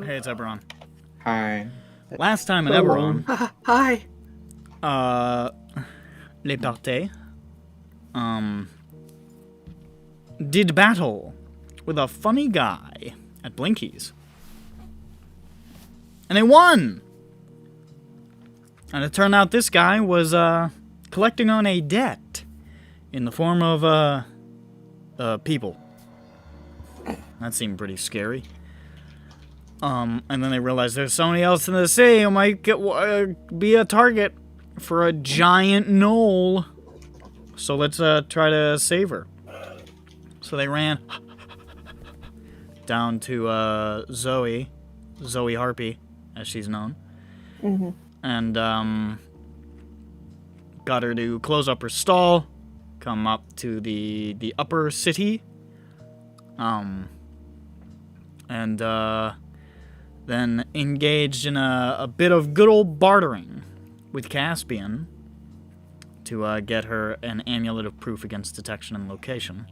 Hey, it's EBERRON. Hi. Last time in EBERRON, Hi. Les Parties, did battle with a funny guy at Blinky's. And they won! And it turned out this guy was, collecting on a debt in the form of, people. That seemed pretty scary. And then they realized there's somebody else in the city who might be a target for a giant gnoll. So let's try to save her. So they ran down to Zoe Harpy, as she's known, and got her to close up her stall, come up to the upper city, and then engaged in a bit of good old bartering with Caspian to get her an amulet of proof against detection and location.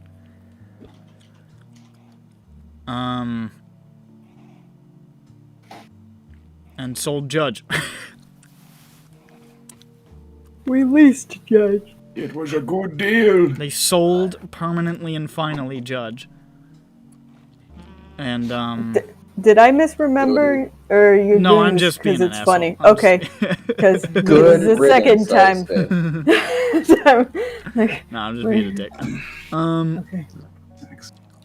And sold Judge. We leased Judge. It was a good deal. They sold permanently and finally Judge. And, Did I misremember, or you? No, I'm just being because an it's asshole. funny. I'm Okay, because this Good is the riddance, second time. No, I'm just being a dick. Okay.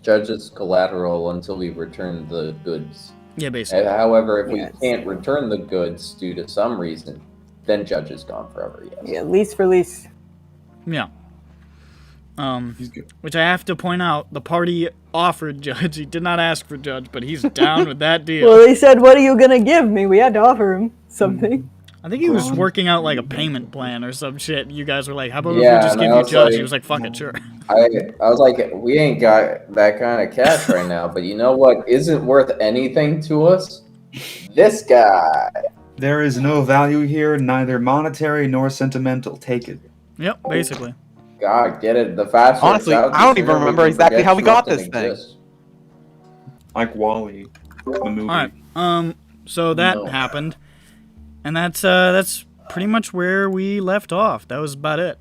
Judge's collateral until we return the goods. Yeah, basically. However, if we Yes. can't return the goods due to some reason, then Judge is gone forever, yes. Yeah, lease for lease. Yeah. He's good. Which I have to point out, the party offered Judge. He did not ask for Judge, but he's down with that deal. Well, he said, "What are you gonna give me?" We had to offer him something. I think he was working out like a payment plan or some shit. You guys were like, how about if Yeah, we just and give I you was Judge? like- He was like, fuck it, sure. I was like, we ain't got that kind of cash right now, but you know what isn't worth anything to us? This guy. There is no value here, neither monetary nor sentimental. Take it. Yep, basically. God, get it. The faster Honestly, it's out, I don't the even sooner we remember can exactly forget how we got Schmuck this didn't thing. exist. Like Wall-E, the movie. Alright, so that No. happened. And that's pretty much where we left off. That was about it.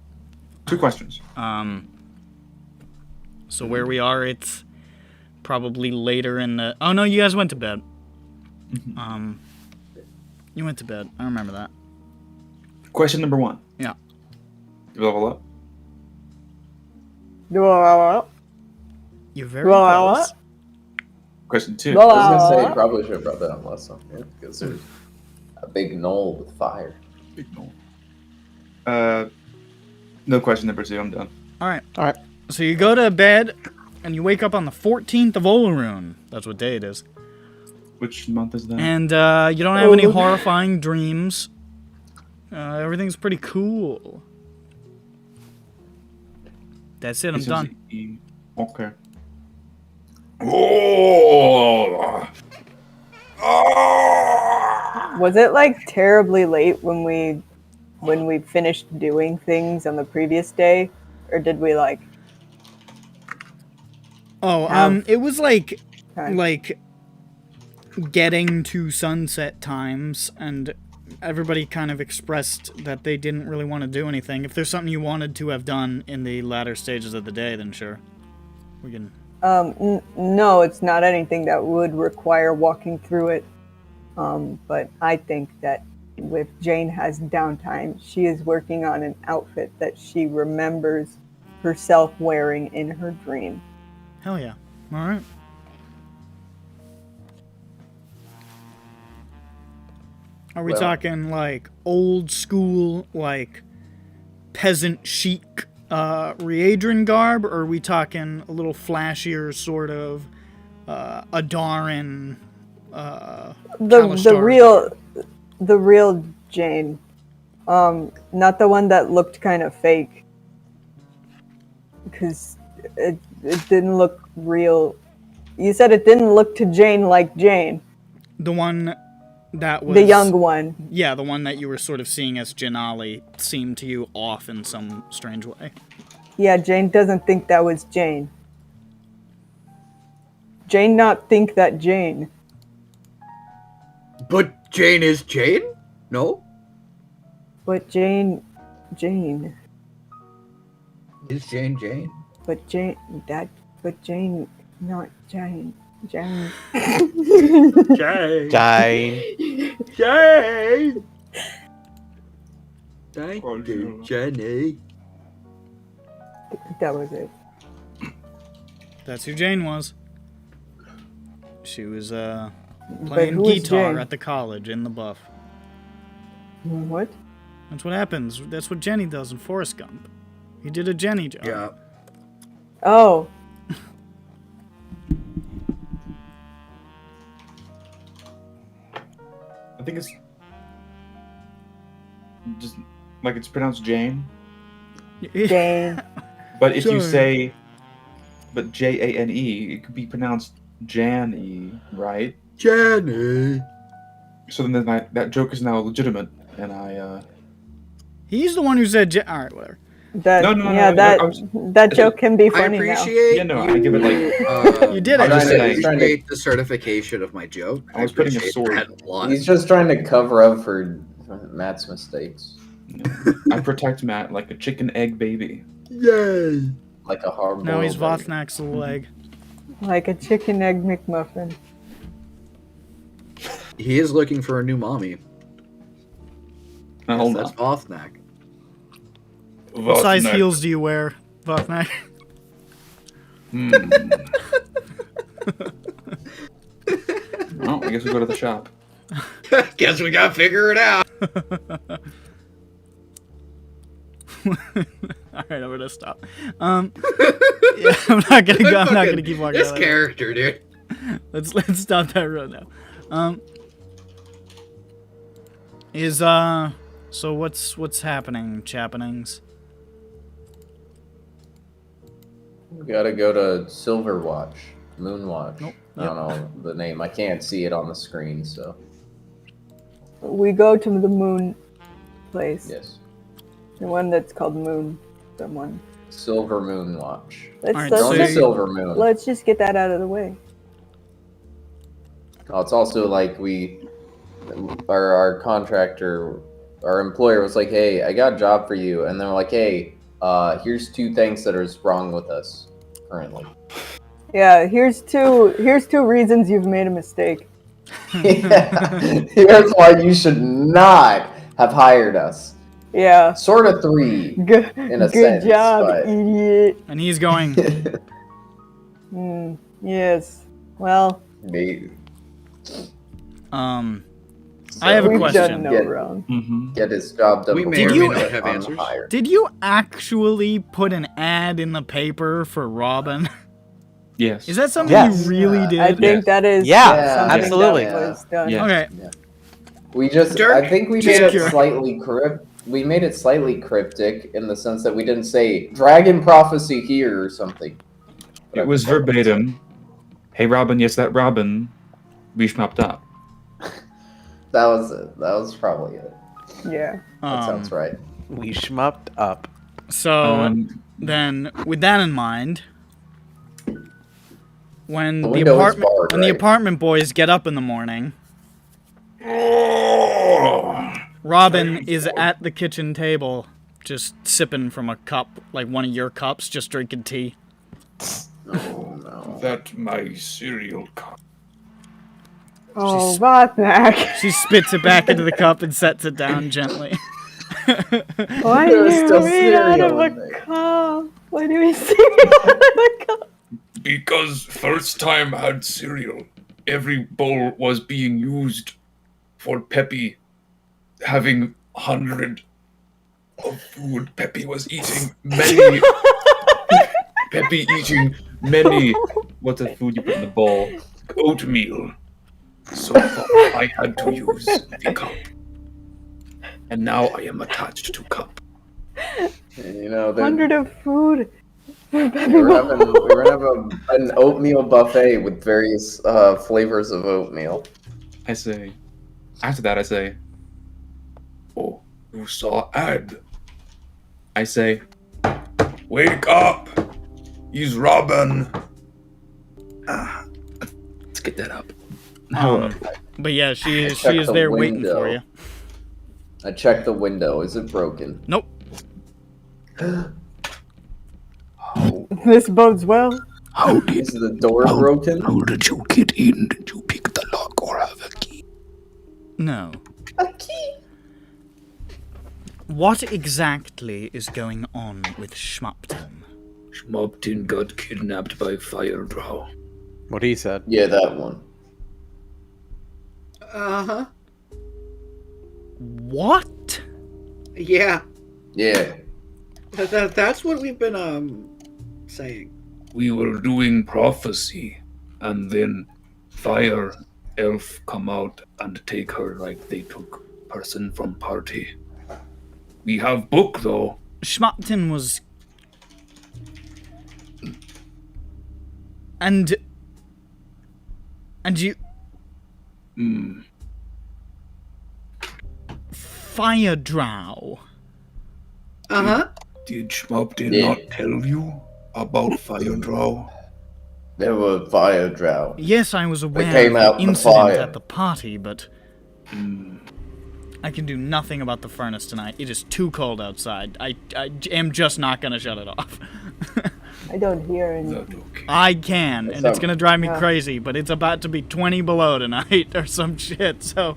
2 questions. So where we are, it's probably later in the... Oh, no, you guys went to bed. You went to bed. I remember that. Question number 1. Yeah. You level up? You're very close. Question 2. I was gonna say, you probably should have brought that on last time, yeah, because there's a big knoll with fire. Big no. No question number 2. I'm done. Alright. So you go to bed, and you wake up on the 14th of Olaroon. That's what day it is. Which month is that? And you don't have any horrifying dreams. Everything's pretty cool. That's it, I'm done. Okay. Oh! Was it like terribly late when we finished doing things on the previous day, or did we like? It was like Okay. getting to sunset times, and everybody kind of expressed that they didn't really want to do anything. If there's something you wanted to have done in the latter stages of the day, then sure, we can. No, it's not anything that would require walking through it. But I think that if Jane has downtime, she is working on an outfit that she remembers herself wearing in her dream. Hell yeah! All right. Are we Well- talking like old school, like peasant chic Readrin garb, or are we talking a little flashier sort of Adarin? The Kalistar? real Jane, not the one that looked kind of fake, because it didn't look real. You said it didn't look to Jane like Jane, The one that was the young one. Yeah, the one that you were sort of seeing as Janali seemed to you off in some strange way. Yeah, Jane doesn't think that was Jane. Jane not think that Jane. But Jane is Jane? No? But Jane, Is Jane Jane? but Jane, not Jane. Jane. Jane. Jane. Jane. Thank Oh, you, no. Jenny. That was it. That's who Jane was. She was But playing who is guitar Jane? at the college in the buff. What? That's what happens. That's what Jenny does in Forrest Gump. He did a Jenny job. Yeah. Oh, I think it's just like it's pronounced Jane, Jane. but if you Jane. say, but Jane, it could be pronounced Janie, right? Jenny. So then that joke is now legitimate, and I He's the one who said All right, whatever. That No, no, yeah, no, that I was- that joke can be I funny now. appreciate Yeah, no, I give it, like- You did it. I just I'm just saying. appreciate the certification of my joke. I was putting a appreciate sword. that a lot. He's just trying to cover up for Matt's mistakes. I protect Matt like a chicken egg baby. Yay! Like a hard Now he's boiled egg. Vothnak's little egg. Like a chicken egg McMuffin. He is looking for a new mommy. Now, Yes, hold that's on. Vothnak. What size heels do you wear, Vothnak? Hmm. Well, I guess we go to the shop. Guess we gotta figure it out. All right, I'm gonna stop. Yeah, I'm not gonna go. I'm not gonna keep walking. This down that road. character, dude. Let's stop that road now. So what's happening, chappenings? We gotta go to Silverwatch, Moonwatch. Nope. I don't know the name. I can't see it on the screen, so We go to the moon place. yes. The one that's called Moon. Someone. Silver Moonwatch. Let's, Alright, let's, so Don't you- say Silver Moon. let's just get that out of the way. Oh, it's also like our contractor, our employer was like, "Hey, I got a job for you," and they're like, "Hey, here's 2 things that are wrong with us currently." Yeah, here's two reasons you've made a mistake. Yeah. Here's why you should not have hired us. Yeah. Sort of 3 Good, in a good sense, job, but- idiot. And he's going. Yes. Well, Maybe I have a we've question. done no Get- wrong. Mm-hmm. get his job done. We may before or may we not get have on answers. hired. Did you actually put an ad in the paper for Robin? Yes. Is that something Yes. you really did? I think that is Yeah, something absolutely. that was done. Yeah. Okay. We just, Dirk, I think we just made it curious. slightly We made it slightly cryptic in the sense that we didn't say dragon prophecy here or something. It was verbatim. Hey, Robin. Yes, that Robin. We schmopped up. That was it. That was probably it. Yeah. That sounds right. We shmupped up. So then, with that in mind, when The the window is apartment barred, when the right? apartment boys get up in the morning, Robin is at the kitchen table, just sipping from a cup, like one of your cups, just drinking tea. Oh no. That my cereal cup. Oh, Votnak. She spits it back into the cup and sets it down gently. Why do There's you still read out cereal of in a there. cup? Why do we see out of a cup? Because first time had cereal, every bowl was being used for Peppy having 100 of food. Peppy was eating many. Peppy eating many. What's the food you put in the bowl? Oatmeal. So I had to use the cup. And now I am attached to cup. You know, 100 of food. we were gonna have an oatmeal buffet with various flavors of oatmeal. I say. After that, I say. Oh, you saw ad. I say. Wake up! He's Robin. Let's get that up. But yeah, she is Check the there waiting window. for you. I checked the window. Is it broken? Nope. This bodes well. How did Is the door broken? How did you get in? Did you pick the lock or have a key? No. A key. What exactly is going on with Schmupton? Schmoptin got kidnapped by Fire Drow. What he said. Yeah, that one. Uh-huh. What? Yeah. Yeah. That's what we've been, saying. We were doing prophecy, and then Fire Elf come out and take her like they took person from party. We have book though. Schmupton was... And you... Fire Drow. Uh-huh. Did Schmoptin Yeah. not tell you about Fire Drow? There were fire drow. Yes, I was aware came of out the the incident fire. at the party, but... I can do nothing about the furnace tonight. It is too cold outside. I am just not going to shut it off. I don't hear any. That okay. I can, and it's going to drive me Yeah. crazy, but it's about to be 20 below tonight or some shit, so...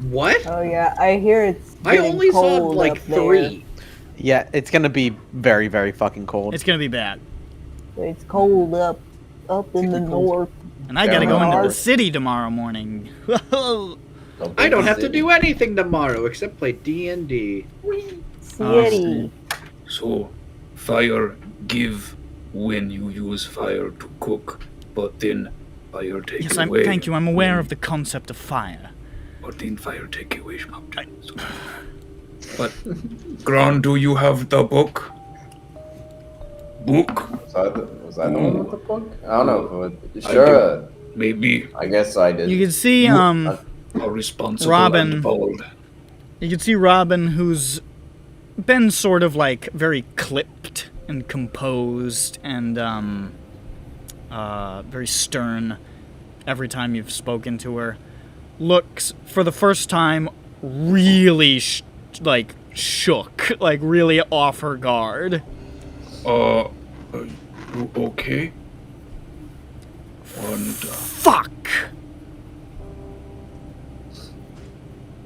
What? Oh yeah, I hear it's. I getting only saw cold like up there. 3. Yeah, it's gonna be very, very fucking cold. It's going to be bad. It's cold up in the north. And I got to Yeah. go into the Hard. city tomorrow morning. I don't have to do anything tomorrow except play D&D. City. So, fire give when you use fire to cook, but then fire take Yes, away. thank you. I'm aware of the concept of fire. But then fire take away Schmoptin. So. But, Gran, do you have the book? Book? Was I the one with the book? I don't know. If it, sure. Maybe I guess I did. You can see, are responsible Robin. and bold. you can see Robin, who's been sort of like very clipped and composed and very stern every time you've spoken to her, looks for the first time really shook, like really off her guard. You okay? And, Fuck!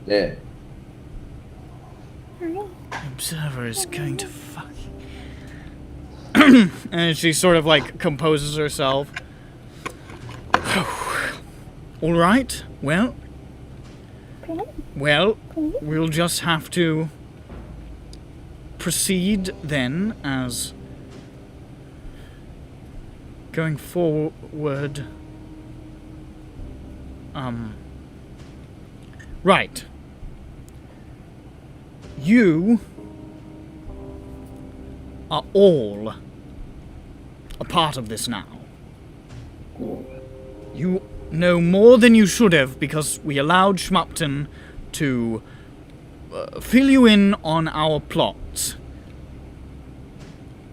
Yeah. Observer is going to fuck. And she sort of like composes herself. All right. Well, we'll just have to proceed then as going forward. Right. You are all a part of this now. You know more than you should have because we allowed Schmupton to fill you in on our plots.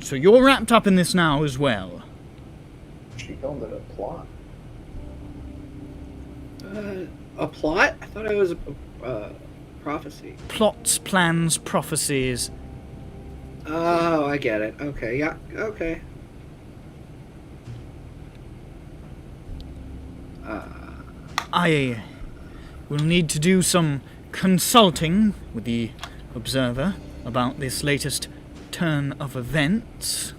So you're wrapped up in this now as well. She called it a plot. A plot? I thought it was a prophecy. Plots, plans, prophecies. Oh, I get it. Okay, yeah, okay. I will need to do some consulting with the Observer about this latest turn of events.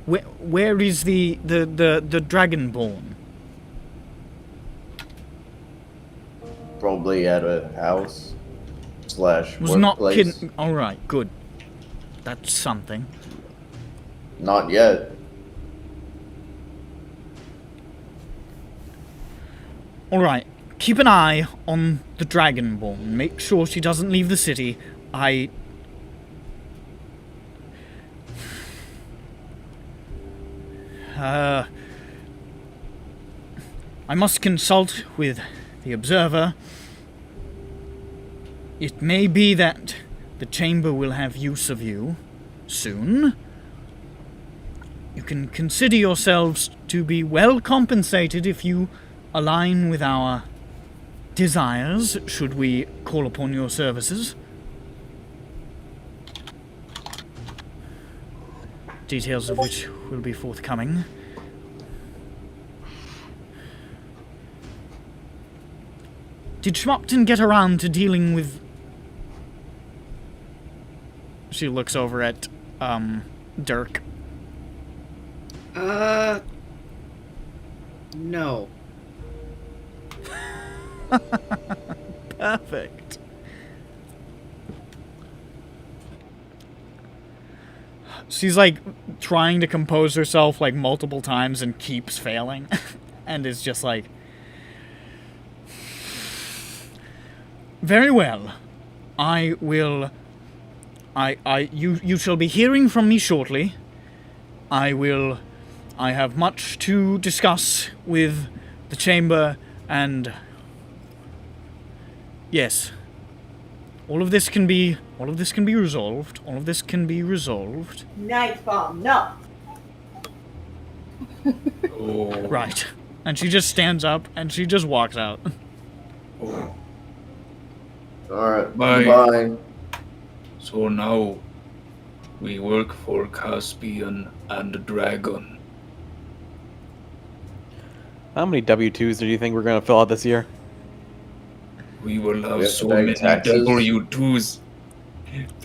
Where is the Dragonborn? Probably at a house slash Was not workplace. kid. All right, good. That's something. Not yet. All right, keep an eye on the Dragonborn. Make sure she doesn't leave the city. I must consult with the observer. It may be that the chamber will have use of you soon. You can consider yourselves to be well compensated if you align with our desires, should we call upon your services. Details of which will be forthcoming. Did Schmopton get around to dealing with... She looks over at, Dirk. No. Perfect. She's like trying to compose herself like multiple times and keeps failing. And is just like, very well. I will... You shall be hearing from me shortly. I have much to discuss with the chamber and... Yes. All of this can be resolved. All of this can be resolved. Nightfall, no. Oh. Right. And she just stands up and she just walks out. Oh. Alright, Bye. bye. So now we work for Caspian and Dragon. How many W-2s do you think we're gonna fill out this year? We will have We have so to pay many taxes. W2s.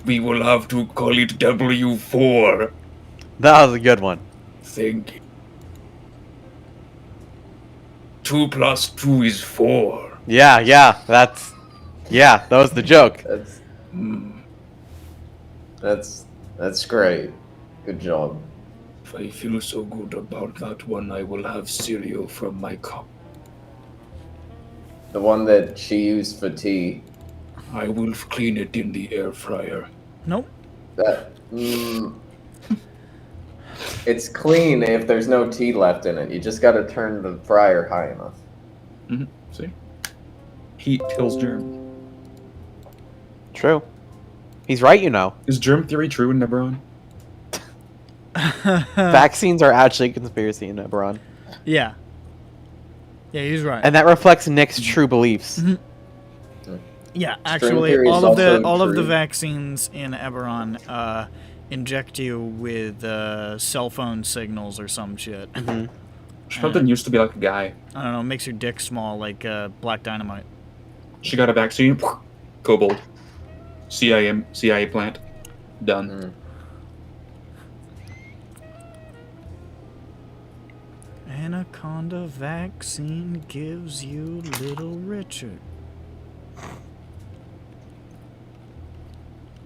We will have to call it W4. That was a good one. Thank you. 2 plus 2 is 4. Yeah, that was the joke. That's great. Good job. If I feel so good about that one, I will have cereal from my cup. The one that she used for tea. I will clean it in the air fryer. Nope. That it's clean if there's no tea left in it. You just gotta turn the fryer high enough. See? Heat kills germs. True. He's right, you know. Is germ theory true in EBERRON? Vaccines are actually a conspiracy in EBERRON. Yeah. Yeah, he's right. And that reflects Nick's true beliefs. Yeah, String actually, theory is all of the also true. vaccines in EBERRON inject you with cell phone signals or some shit. Schmopton used to be like a guy. I don't know, makes your dick small like black dynamite. She got a vaccine. Kobold. CIA plant. Done. Anaconda vaccine gives you Little Richard.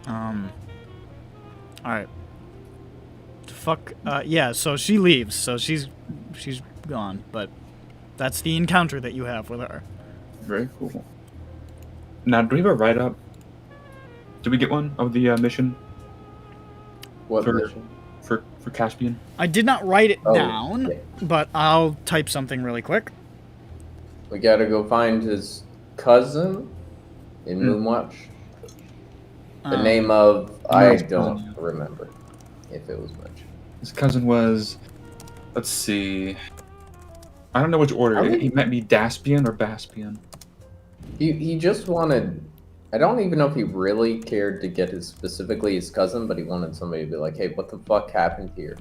Alright. Fuck, yeah, so she leaves, so she's gone, but that's the encounter that you have with her. Very cool. Now, do we have a write-up? Did we get one of the mission What For- mission? for Caspian? I did not write it Oh, down, yeah. but I'll type something really quick. We gotta go find his cousin in Moonwatch. The name of I his don't cousin. remember if it was mentioned. His cousin was... Let's see... I don't know which order. I think- He might be Daspian or Baspian. He just wanted. I don't even know if he really cared to get specifically his cousin, but he wanted somebody to be like, "Hey, what the fuck happened here?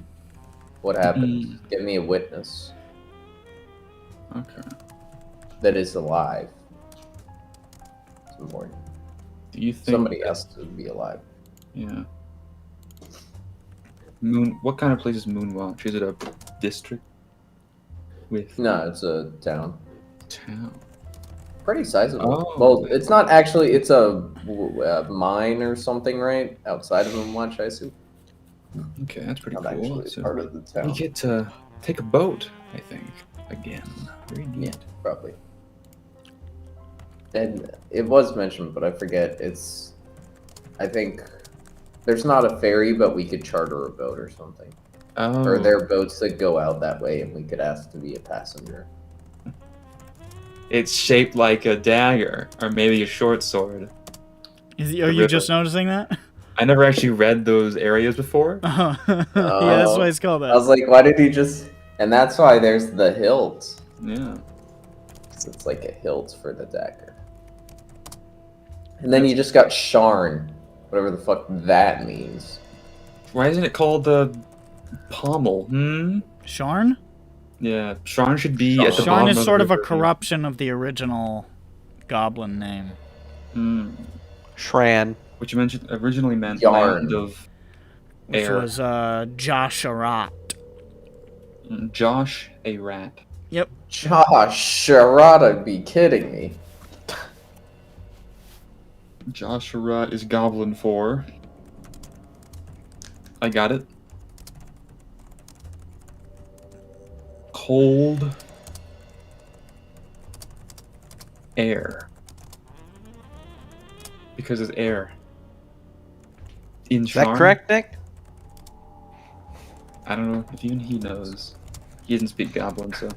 What happened? Give me a witness Okay. that is alive." It's important. Do you think... Somebody has to be alive. Yeah. What kind of place is Moonwatch? Is it a district? With No, it's a town. town? pretty sizable. Oh. Well, it's not actually. It's a mine or something, right? Outside of Moonwatch, I assume. Okay, that's pretty Not cool. actually So part of the town. we get to take a boat, I think, again. Very neat. Yeah, probably. And it was mentioned, but I forget. I think there's not a ferry, but we could charter a boat or something. Oh. Or there are boats that go out that way, and we could ask to be a passenger. It's shaped like a dagger, or maybe a short sword. Are you just noticing that? I never actually read those areas before. Yeah, that's why it's called that. I was like, why did he just... And that's why there's the hilt. Yeah. So it's like a hilt for the dagger. And then you just got Sharn. Whatever the fuck that means. Why isn't it called the pommel? Sharn? Yeah, Sharn should be at the bottom Sharn is of sort the of a river. corruption of the original goblin name. Shran. Which originally meant Yarn. land of Which air. was Josh Arat. Josh a rat. Yep. Josh, Sharada, be kidding me. Josh a rat is goblin 4. I got it. Cold air. Because it's air. In Is that Sharn? correct, Nick? I don't know if even he knows. He doesn't speak goblin, so.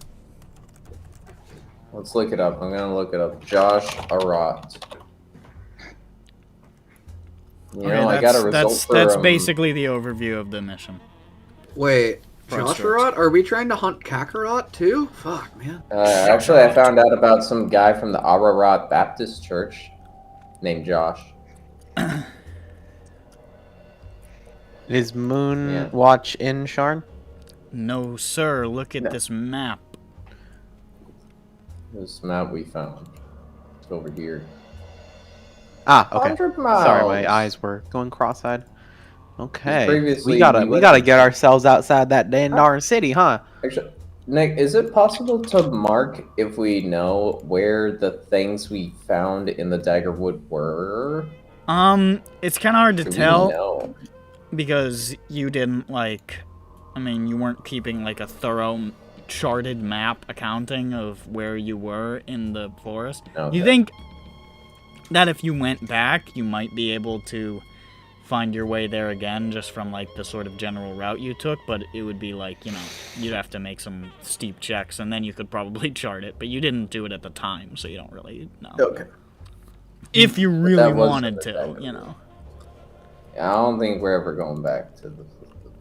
Let's look it up. I'm gonna look it up. Josh Arat. You know, I got a result that's for, basically the overview of the mission. Wait, Broad Josharot? Are we trying to hunt Kakarot too? Fuck, man. Actually, I found out about some guy from the Ararat Baptist Church named Josh. Is Moonwatch in Sharn? No, sir. Look at this map. This map we found. It's over here. Ah, okay. 100 miles. Sorry, my eyes were going cross-eyed. Okay. Previously, We gotta went get to- ourselves outside that damn darn city, huh? Actually, Nick, is it possible to mark if we know where the things we found in the Daggerwood were? It's kind of hard to Do we tell know? because you didn't you weren't keeping like a thorough charted map accounting of where you were in the forest. Okay. You think that if you went back, you might be able to find your way there again just from like the sort of general route you took, but it would be like, you'd have to make some steep checks and then you could probably chart it, but you didn't do it at the time, so you don't really know. Okay. If you really that was wanted the to, Daggerwood. Yeah, I don't think we're ever going back to the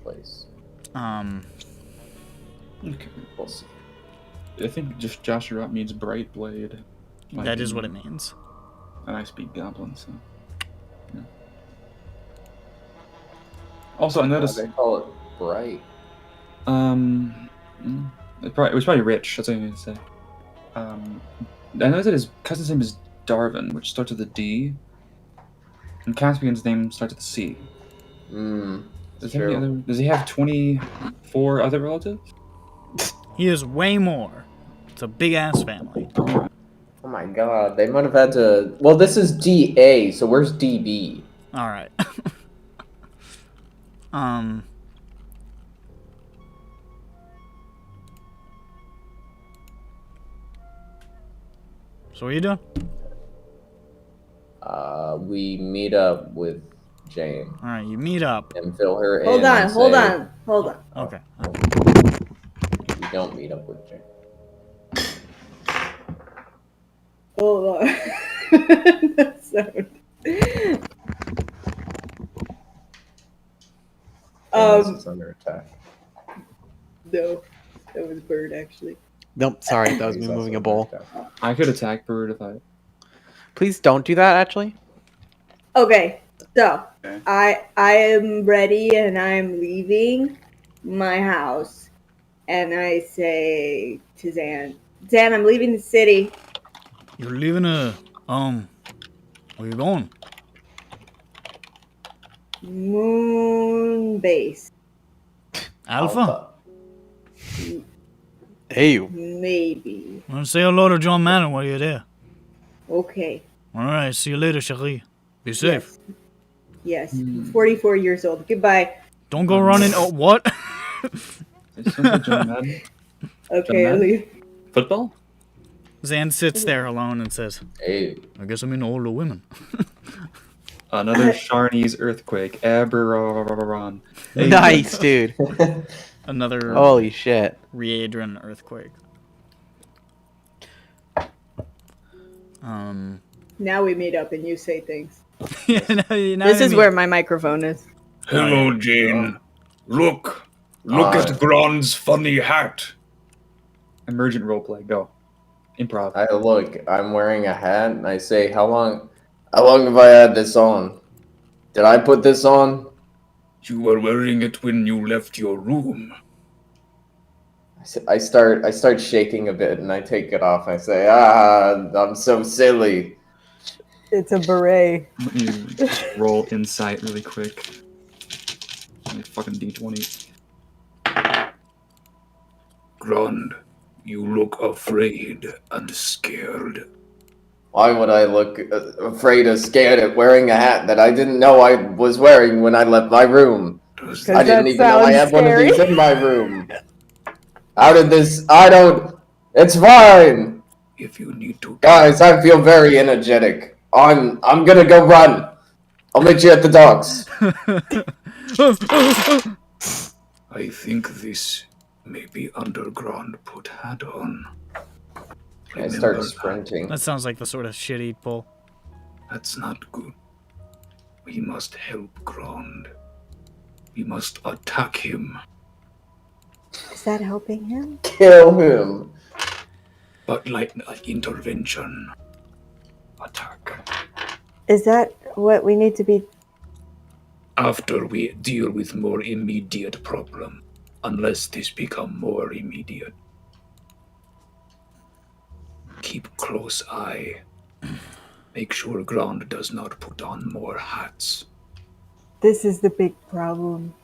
place. Okay. We'll see. I think just Josh a rat means bright blade. That is what it means. And I speak goblin, so. Yeah. Also, I noticed. They call it bright. It was probably rich. That's what I'm gonna say. I noticed that his cousin's name is Darvin, which starts with a D, and Caspian's name starts with a C. Does he have 24 other relatives? He is way more. It's a big ass family. Oh my god, they might have had to. Well, this is DA, so where's DB? All right. So what are you doing? We meet up with Jane All right, you meet up. and fill her in. Hold and on. say- Okay. We don't meet up with Jane. Hold on. That sound. It's under attack. No, that was Bird actually. Nope, sorry, that was me He's also moving a under bowl. attack. I could attack Bird if I. Please don't do that, actually. Okay, so Okay. I am ready and I'm leaving my house, and I say to Zan, I'm leaving the city. You're leaving where you going? Moon base, Alpha? Hey, maybe. Want to say hello to John Madden while you're there? Okay. All right, see you later, chérie. Be safe. Yes. 44 years old. Goodbye. Don't go running. Oh, what? It sounds like John Madden. Okay, I Madden? leave. Football? Zan sits there alone and says, Hey, I guess I'm into older women. Another Sharnese earthquake. EBERRON. Nice, dude. Another Holy shit. Readron earthquake. Now we meet up and you say things. This is where my microphone is. Hello, Jane. Look at Gron's funny hat. Emergent roleplay. Go. Improv. I look. I'm wearing a hat, and I say, "How long have I had this on? Did I put this on?" You were wearing it when you left your room. I start shaking a bit, and I take it off. I say, I'm so silly. It's a beret. Let me just roll insight really quick. Give me a fucking d20. Gron, you look afraid and scared. Why would I look afraid or scared at wearing a hat that I didn't know I was wearing when I left my room? I didn't even know I had one of these in my room. How did this? It's fine. If you need to, Guys, I feel very energetic. I'm gonna go run. I'll meet you at the docks. I think this may be underground. Put hat on. I start Remember sprinting. That sounds like the sort of shit he'd pull. That's not good. We must help Grond. We must attack him. Is that helping him? Kill him. But like intervention. Attack. Is that what we need to be? After we deal with more immediate problem. Unless this become more immediate. Keep close eye. Make sure Grond does not put on more hats. This is the big problem.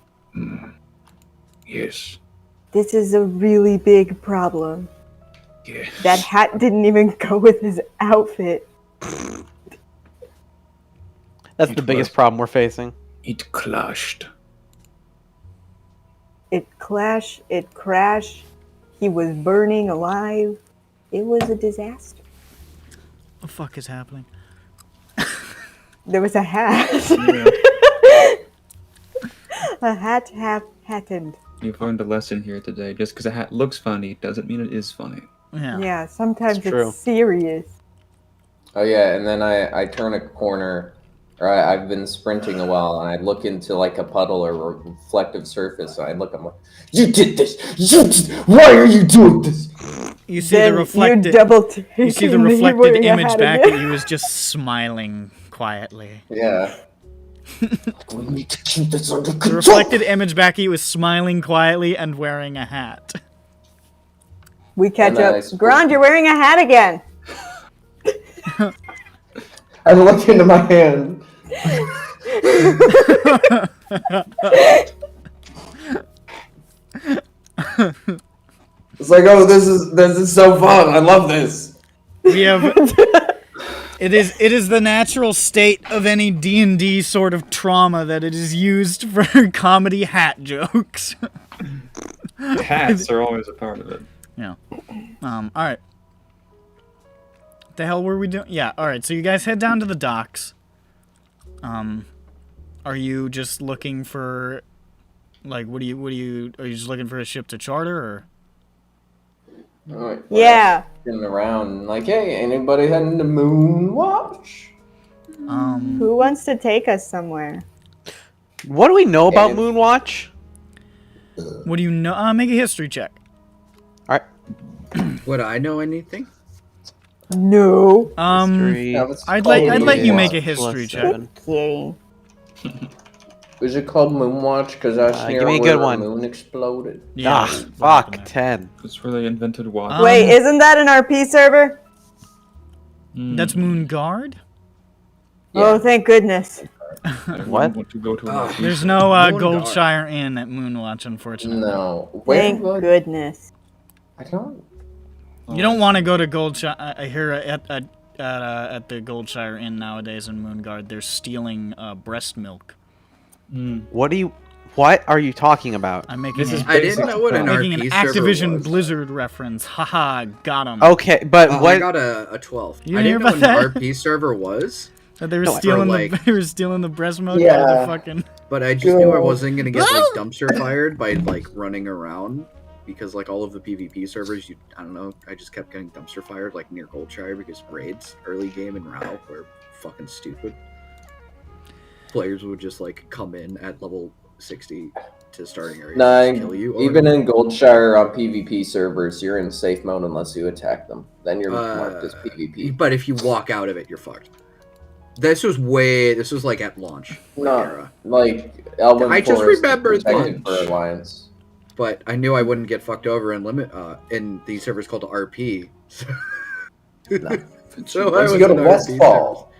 Yes. This is a really big problem. Yes. That hat didn't even go with his outfit. That's the biggest problem we're facing. It clashed. It clashed, it crashed. He was burning alive. It was a disaster. What the fuck is happening? There was a hat. Yeah. A hat happened. You've learned a lesson here today. Just because a hat looks funny doesn't mean it is funny. Yeah. Yeah, sometimes It's true. it's serious. Oh yeah, and then I turn a corner, or I've been sprinting a while, and I look into like a puddle or reflective surface, and I look, I'm like, "You did this! Why are you doing this?" You see Then the reflected. you see the reflected image back at you is just smiling quietly. Yeah. We need to keep this under The control. reflected image back at you is smiling quietly and wearing a hat. We catch And then up. I sprint. Grond, you're wearing a hat again. I look into my hand. It's like, oh, this is so fun. I love this. We have. It is the natural state of any D&D sort of trauma that it is used for comedy hat jokes. Hats are always a part of it. Yeah. All right. The hell were we doing? Yeah. All right. So you guys head down to the docks. Are you just looking for, like, are you just looking for a ship to charter, or? Alright, Yeah. Sitting around, like, hey, anybody heading to Moonwatch? Who wants to take us somewhere? What do we know about And- Moonwatch? What do you know? Make a history check. Alright. Would I know anything? No. History. Yeah, let's I'd call let it you make a Moonwatch. history Plus check. 7. Kidding. Is it called Moonwatch? Because that's near give me a where good the one. moon exploded. Yeah. Ah, fuck. 10. That's where they invented water. Wait, isn't that an RP server? That's Moonguard? Oh, thank goodness. I What? want to go to Ah. an There's no Moonguard. Goldshire Inn at Moonwatch, unfortunately. No. Where Thank would- goodness. I don't. You don't want to go to Goldshire. I hear at the Goldshire Inn nowadays in Moonguard. They're stealing breast milk. What are you talking about? I'm making I didn't know what an making RP an server Activision was. Blizzard reference. Haha, got him. Okay, but Oh, what? I got a 12. You I hear didn't know what about an that? RP server was, That they were No, I- stealing like- they were stealing the breast milk out of Yeah. the fucking. but I just knew I wasn't gonna get like dumpster fired by like running around because like all of the PvP servers, I don't know, I just kept getting dumpster fired like near Goldshire because raids early game in RAL were fucking stupid. Players would just like come in at level 60 to starting area Nah, and just kill you. even in Goldshire on PvP servers, you're in safe mode unless you attack them. Then you're marked as PvP. But if you walk out of it, you're fucked. This was like at launch. No, Era. like Elwyn I just Forest is remembered protected launch. for Alliance. But I knew I wouldn't get fucked over in these servers called RP. Nah. So I Once was you go to in RP Westfall,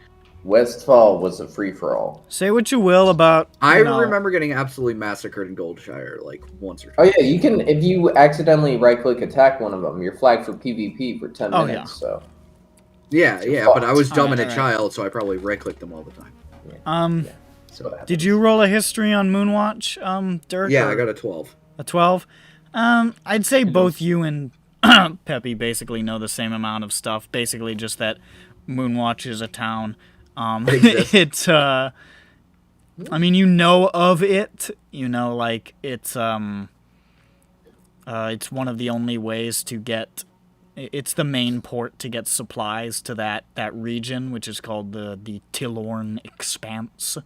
Westfall was a free for all. Say what you will about. I you know, remember getting absolutely massacred in Goldshire like once or Oh twice. yeah, you can if you accidentally right click attack one of them, you're flagged for PvP for 10 Oh, minutes. So Yeah, You're yeah, fucked. but I was dumb and a Alright. child, so I probably right-clicked them all the time. so what Did you roll a history on Moonwatch, Dirk? Yeah, or I got a 12. a 12. I'd say both you and Peppy basically know the same amount of stuff. Basically, just that Moonwatch is a town. It exists. It's I mean, you know of it. You know, like it's one of the only ways to get. It's the main port to get supplies to that region, which is called the Tilorn Expanse.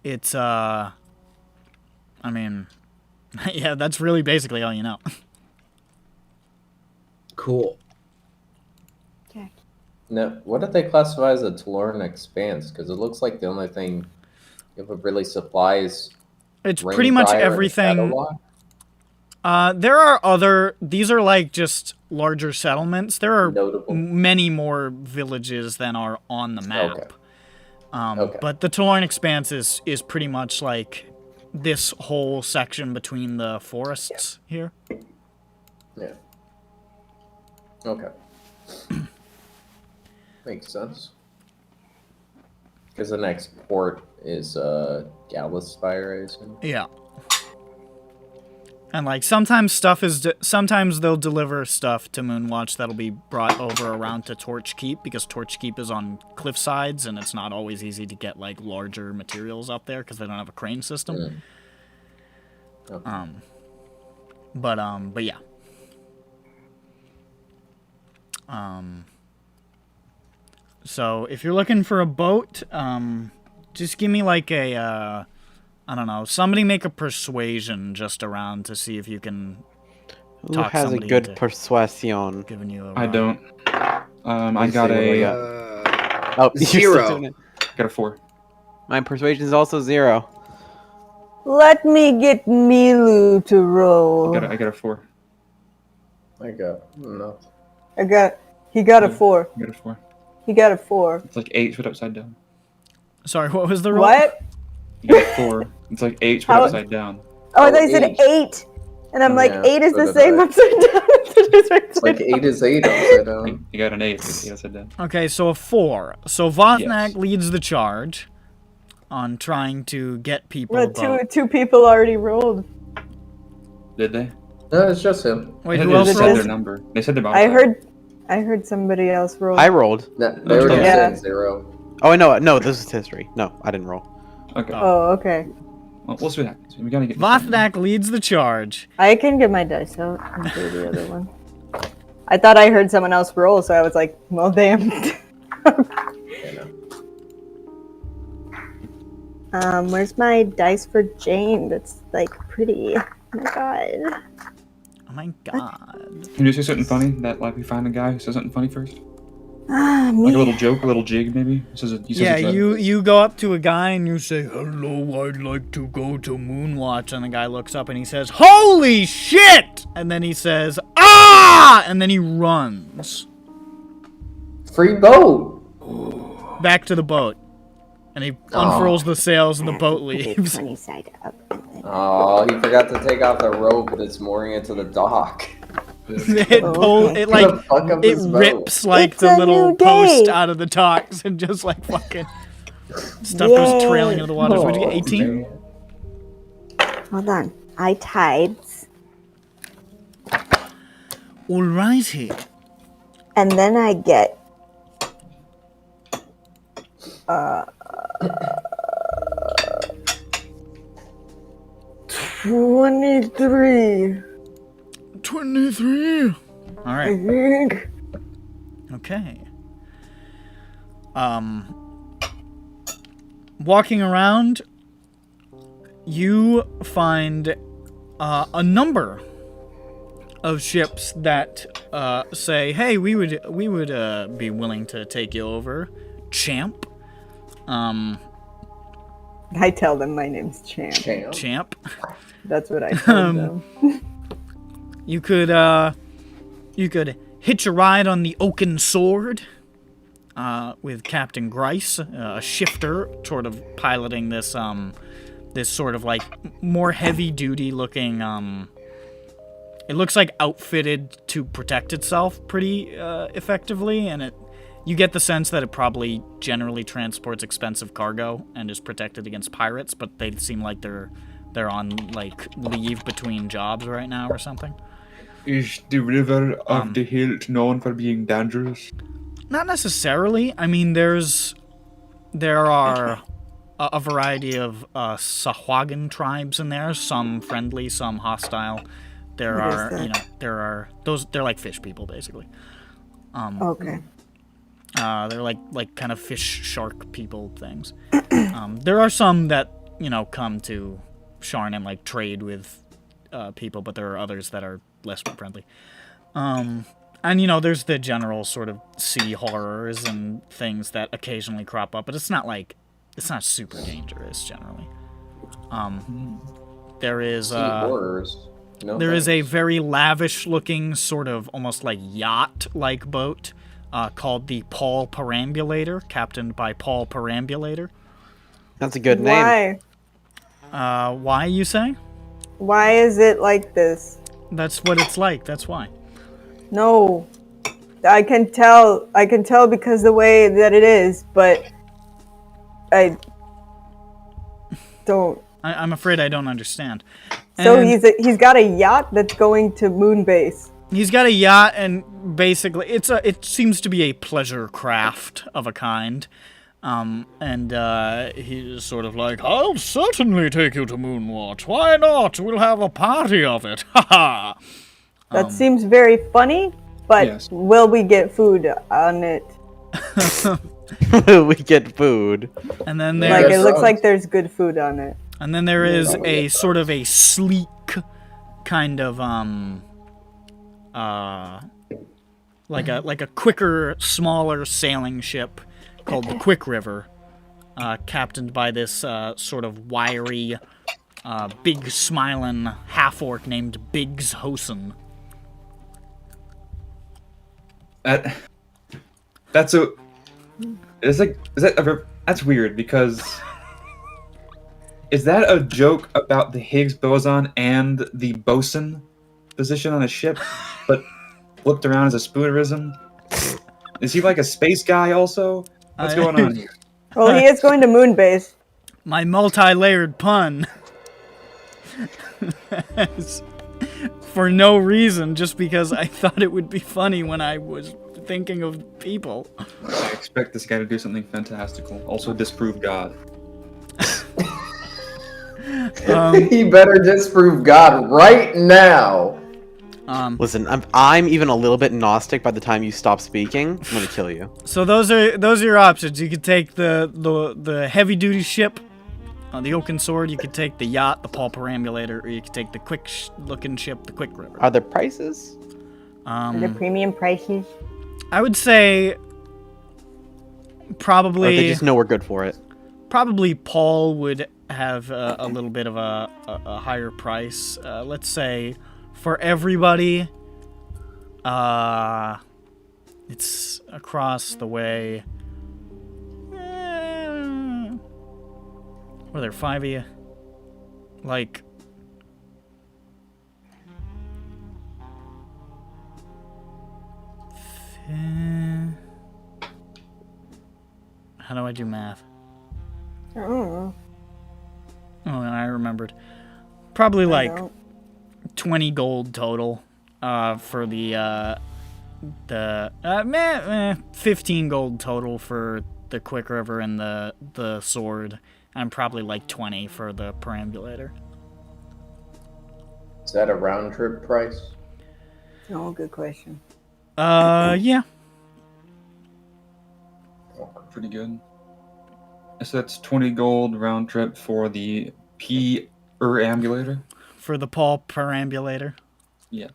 It's I mean, yeah, that's really basically all you know. Cool. No, what did they classify as a Taloran Expanse? Because it looks like the only thing if it really supplies. It's pretty much everything. There are other. These are like just larger settlements. There are Notable. many more villages than are on the map. Okay. But the Tilorn Expanse is pretty much like this whole section between the forests here. Yeah. Okay. Makes sense. Because the next port is Galaspire, I assume. Yeah. And like sometimes sometimes they'll deliver stuff to Moonwatch that'll be brought over around to Torch Keep because Torch Keep is on cliff sides and it's not always easy to get like larger materials up there because they don't have a crane system. Okay. But yeah. So if you're looking for a boat, just give me like a I don't know, somebody make a persuasion just around to see if you can Who talk has a somebody good into persuasion? giving you a I ride. don't. I me got see, what do I a got? Oh, you're 0. still doing it. got a 4. My persuasion is also 0. Let me get Milu to roll. I got a 4. I got no. He got a 4. I got a 4. He got a 4. It's like 8 put upside down. Sorry, what was the roll? What? You got a 4. It's like 8 put How- upside down. Oh, I Oh, thought you said 8. 8. And I'm like, Yeah, 8 is so the did same I. upside down. It's It's like upside 8 is 8 upside down. You got an 8 upside down. Okay, so a 4. So Vothnak Yes. leads the charge on trying to get people a down. boat. Two people already rolled. Did they? No, it's just him. Wait, They who just else it said rolled? their number. They said their I heard somebody else roll. I rolled. No, they already Yeah. said 0. Oh, no, this is history. No, I didn't roll. Okay. Oh, okay. Well, we'll see what happens. We gotta get. Vothnak leads the charge. I can get my dice out and do the other one. I thought I heard someone else roll, so I was like, well, damn. Where's my dice for Jane? That's like pretty. Oh my god. Oh my god. Can you say something funny? That like we find a guy who says something funny first, Ah, like a me. little joke, a little jig, maybe. He says Yeah, it's a- you go up to a guy and you say, "Hello, I'd like to go to Moonwatch," and the guy looks up and he says, "Holy shit!" And then he says, "Ah!" And then he runs Free boat. back to the boat, and he unfurls the sails and the boat leaves. Funny side up. Oh, he forgot to take off the rope that's mooring it to the dock. It like Gonna fuck up it his boat. rips like It's the a little new post day. out of the docks and just like fucking stuff goes trailing into the water. What did you get? 18? man. Hold on. I tides. Alrighty. And then I get 23. 23. All I right. think. Okay. Walking around, you find a number of ships that say, "Hey, we would be willing to take you over, champ." I tell them my name's Champ. Champ. That's what I tell them. You could hitch a ride on the Oaken Sword with Captain Grice, a shifter, sort of piloting this this sort of like more heavy duty looking. It looks like outfitted to protect itself pretty effectively, and you get the sense that it probably generally transports expensive cargo and is protected against pirates, but they seem like they're on like leave between jobs right now or something. Is the river of the Hilt known for being dangerous? Not necessarily. I mean, there are a variety of Sahuagin tribes in there. Some friendly, some hostile. There What is are, that? there are those. They're like fish people, basically. Okay. They're like kind of fish shark people things. There are some that come to Sharn and like trade with people, but there are others that are less friendly. And there's the general sort of sea horrors and things that occasionally crop up, but it's not super dangerous generally. There is Sea horrors. No there is a thanks. very lavish looking sort of almost like yacht like boat called the Paul Perambulator, captained by Paul Perambulator. That's a good name. Why? Why, you say? Why is it like this? That's what it's like, that's why. No. I can tell because the way that it is, but I don't. I'm afraid I don't understand. So And he's got a yacht that's going to Moonbase. he's got a yacht, and basically it seems to be a pleasure craft of a kind. And he's sort of like, "I'll certainly take you to Moonwatch. Why not? We'll have a party of it. Ha ha." That seems very funny, but Yes. will we get food on it? We get food. And then Like there's it looks like there's good food on it. And then there is a sort of a sleek kind of like a quicker, smaller sailing ship called the Quick River, captained by this sort of wiry, big smiling half orc named Biggs Hosen. That's weird because is that a joke about the Higgs boson and the bosun position on a ship, but flipped around as a spoonerism? Is he like a space guy also? What's going on here? Well, he is going to Moonbase. My multi-layered pun. For no reason, just because I thought it would be funny when I was thinking of people. I expect this guy to do something fantastical. Also disprove God. He better disprove God right now. Listen, I'm even a little bit Gnostic by the time you stop speaking. I'm gonna kill you. So those are your options. You could take the heavy duty ship, the Oaken Sword. You could take the yacht, the Paul Perambulator, or you could take the quick looking ship, the Quick River. Are there prices? The premium prices. I would say Or probably they just know we're good for it? probably Paul would have a little bit of a higher price. Let's say for everybody, it's across the way. Were there 5 of you? Like How do I do math? I don't know. Oh, I remembered. Probably I like don't. 20 gold total for the 15 gold total for the quick river and the sword, and probably like 20 for the perambulator. Is that a round trip price? Oh, good question. Yeah. Pretty good. So that's 20 gold round trip for the ambulator. For the Paul perambulator. Yeah.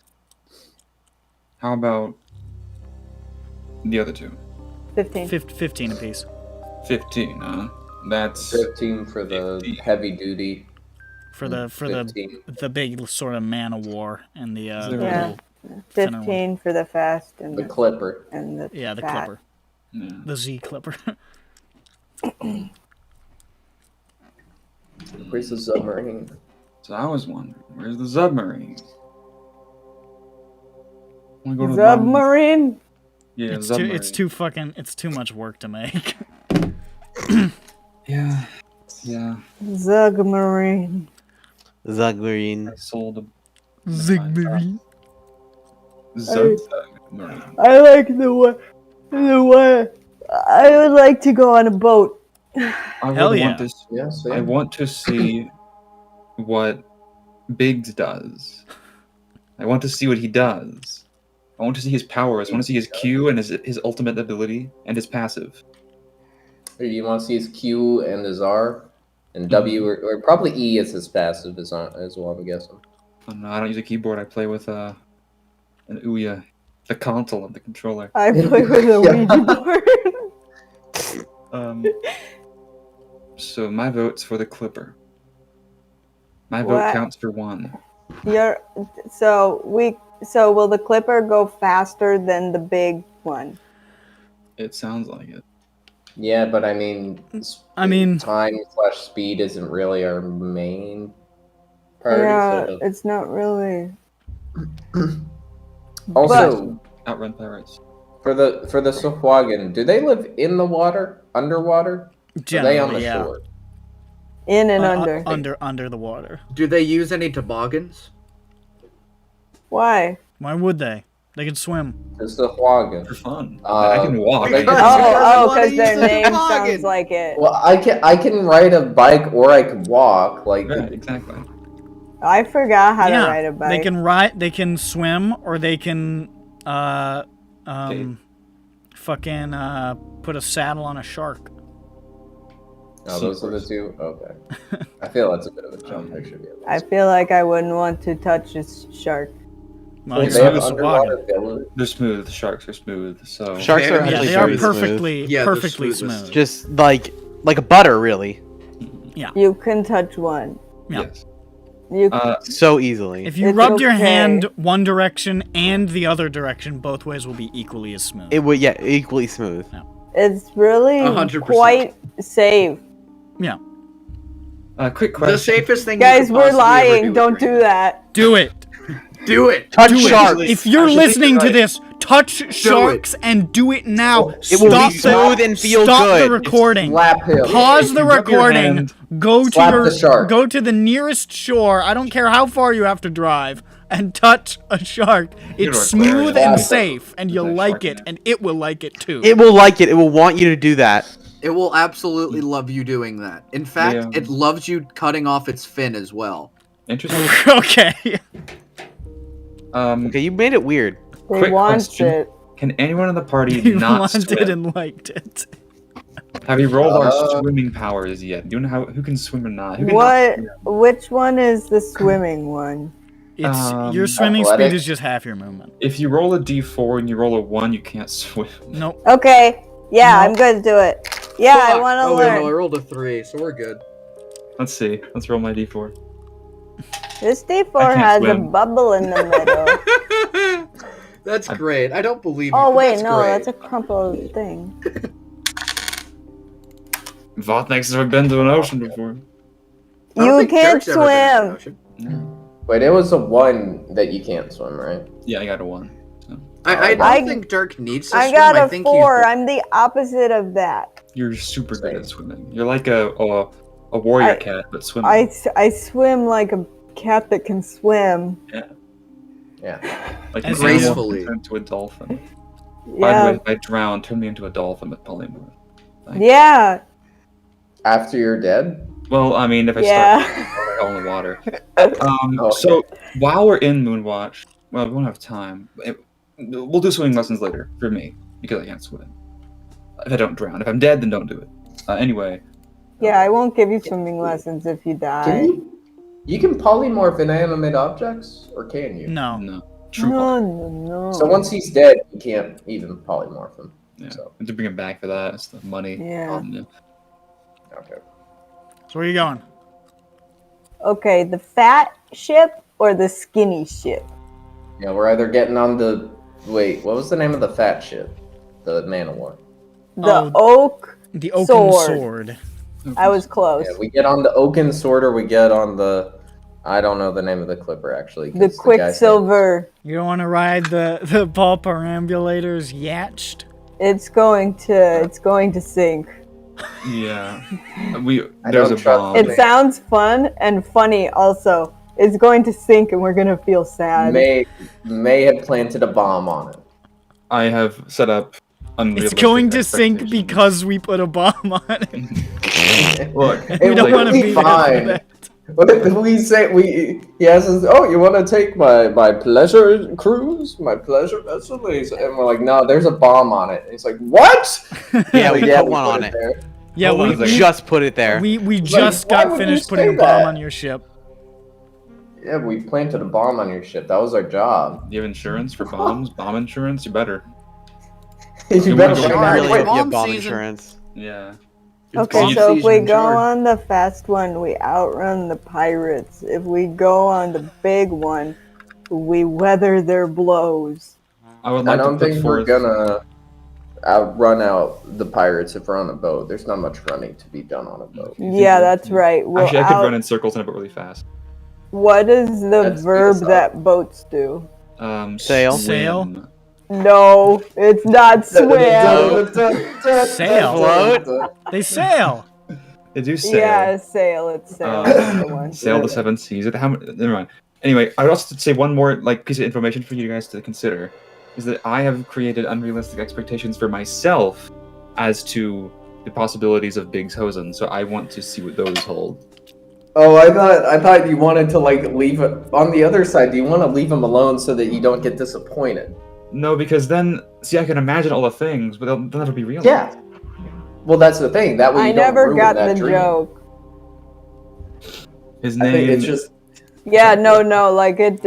How about the other two? 15. 15 apiece. 15, huh? That's 15 for the 15. heavy duty. For the 15. the big sort of man of war and the there the we Yeah. little center 15 for the fast and The clipper. and the yeah, the fat. clipper. Yeah. The Z clipper. Where's the submarine? So I was wondering, where's the submarine? Wanna go to the Submarine. Yeah, It's submarine. it's too much work to make. Yeah. Yeah. Submarine. Zugmarine. I sold a Zigmarine. submarine. I like the one. I would like to go on a boat. I Hell would yeah. want this. Yes, I want to see what Biggs does. I want to see what he does. I want to see his powers. I want to see his Q and his ultimate ability and his passive. Or you want to see his Q and his R? And W, or probably E is his passive as well, I'm guessing. Oh, no, I don't use a keyboard. I play with an Ouya, the console of the controller. I play with a Ouija board. So my vote's for the Clipper. My vote What? counts for 1. So will the clipper go faster than the big one? It sounds like it. Yeah, but I mean, time/speed isn't really our main priority. Yeah, so it's not really. also, Outrun pirates. for the Sahuagin, do they live in the water, underwater? Or are they on the Generally, yeah. shore? In and under. Under the water. Do they use any toboggans? Why? Why would they? They can swim. The Sahuagin. For fun. I can walk. they- Oh, wanna because their use the name toboggan. sounds like it. Well, I can ride a bike or I can walk. Like, Yeah, exactly. I forgot how to Yeah, ride a bike. they can ride. They can swim, or they can fucking put a saddle on a shark. oh, those are the two. Okay, I feel that's a bit of a jump. I should be able to. I feel like I wouldn't want to touch a shark. Well, They so have does underwater Sahuagin. village. They're smooth. The sharks are smooth. So Sharks are Yeah, Yeah, actually they are very smooth. perfectly Yeah, they're perfectly smoothest. smooth. Just like a butter, really. You can touch one. Yeah. yes. You So easily. If you It's rubbed your okay. hand one direction and the other direction, both ways will be equally as smooth. It would, yeah, equally smooth. It's really 100%. quite safe. Yeah. Quick question. The safest thing. Guys, you could we're possibly ever lying. with Don't rain. do that. Do it. Do it. Touch Do it. sharks. If you're Actually, listening to right. this, touch sharks and do it now. It will Stop be smooth and feel stop good. the recording. Slap him. Pause the Rub your recording. hand. Go to Slap the shark. go to the nearest shore. I don't care how far you have to drive, and touch a shark. It's to smooth aquarium. and Yeah. safe, and you'll There's a like shark in it, it. and it will like it too. It will like it. It will want you to do that. It will absolutely love you doing that. In fact, Yeah. it loves you cutting off its fin as well. Interesting. Okay. Okay, you made it weird. They Quick want question. it. Can anyone in the party You not wanted swim? and liked it. Have you rolled our Uh, swimming powers yet? Do you know who can swim or not? Who can What? Not Which one is the swimming one? It's your swimming Athletic. speed is just half your movement. if you roll a d4 and you roll a 1, you can't swim. Nope. Okay. Yeah, No. I'm going to do it. Yeah, I Fuck. want to Oh wait, learn. no, I rolled a 3, so we're good. Let's see. Let's roll my d4. This I D4 can't has a swim. bubble in the middle. That's great. I don't believe you. Oh but wait, that's no, great. that's a crumpled thing. Votnex has never been to an ocean before. I don't You think can't Derek's ever been in the swim. ocean. Wait, it was a 1 that you can't swim, right? Yeah, I got a 1. So. I don't I- think Dirk needs to I swim. got I a think 4. I'm the opposite of that. You're super good Same. at swimming. You're like a warrior I- cat, but swimming. I swim like a cat that can swim. Yeah. Like As an animal gracefully. can turn into a dolphin. By the Yeah. way, if I drown, turn me into a dolphin with polymorph. Yeah. After you're dead? Well, I mean, if I Yeah. start all in the water. Okay. So while we're in Moonwatch, well, we won't have time. We'll do swimming lessons later for me because I can't swim. If I don't drown, if I'm dead, then don't do it. Anyway, Yeah, I won't give you swimming lessons if you die. Can you? You can polymorph inanimate objects, or can you? No. no, true. No. So once he's dead, you can't even polymorph him. Yeah, So and to bring him back for that, it's the money. Yeah. okay. So where are you going? Okay, the fat ship or the skinny ship? Yeah, we're either getting on the. Wait, what was the name of the fat ship? The man of war. The Oh, oak. The oaken Sword. sword. I was close. Yeah, we get on the oaken sword, or we get on the. I don't know the name of the clipper actually. 'cause The guy's Quicksilver. You don't want to ride the Paul Perambulator's yacht? It's going to sink. Yeah, I there's don't a trust bomb. It sounds fun and funny also. It's going to sink and we're going to feel sad. May have planted a bomb on it. I have set up. It's going to sink expectations. because we put a bomb on it. Look, We It don't will want to be be there fine. for that. He asks us, oh, you want to take my pleasure cruise, my pleasure vessel? And we're like, no, there's a bomb on it. And he's like, what? Yeah, Like, we put one on it. there. Yeah, Hold on we a second. Just put it there. we Like, just why got would you finished say putting a bomb that? on your ship. Yeah, we planted a bomb on your ship. That was our job. you have insurance for bombs? Bomb insurance? You better. You better I bring bring that. really Wait, hope you have bomb bomb season. insurance. Yeah. Okay, bomb so if we season, go sure. on the fast one, we outrun the pirates. If we go on the big one, we weather their blows. I would I like don't to put think forth. we're gonna run out the pirates if we're on a boat. There's not much running to be done on a boat. You think Yeah, we're- that's right. We'll Actually, I could out- run in circles in a boat really fast. What is the That's verb biggest that boats do? Sail. Swim. No, it's not swim. Sail. Float. They sail. They do sail. Yeah, sail. It's sail. That's the one. Sail the seven seas. Never mind. Anyway, I would also say one more piece of information for you guys to consider is that I have created unrealistic expectations for myself as to the possibilities of Biggs Hosen. So I want to see what those hold. Oh, I thought you wanted to leave it on the other side. Do you want to leave him alone so that you don't get disappointed? No, because then, see, I can imagine all the things, but they'll never be real. Yeah. Well, that's the thing. That way you I don't never ruin got that the dream. joke. His I think name. it's just Yeah, no, like it.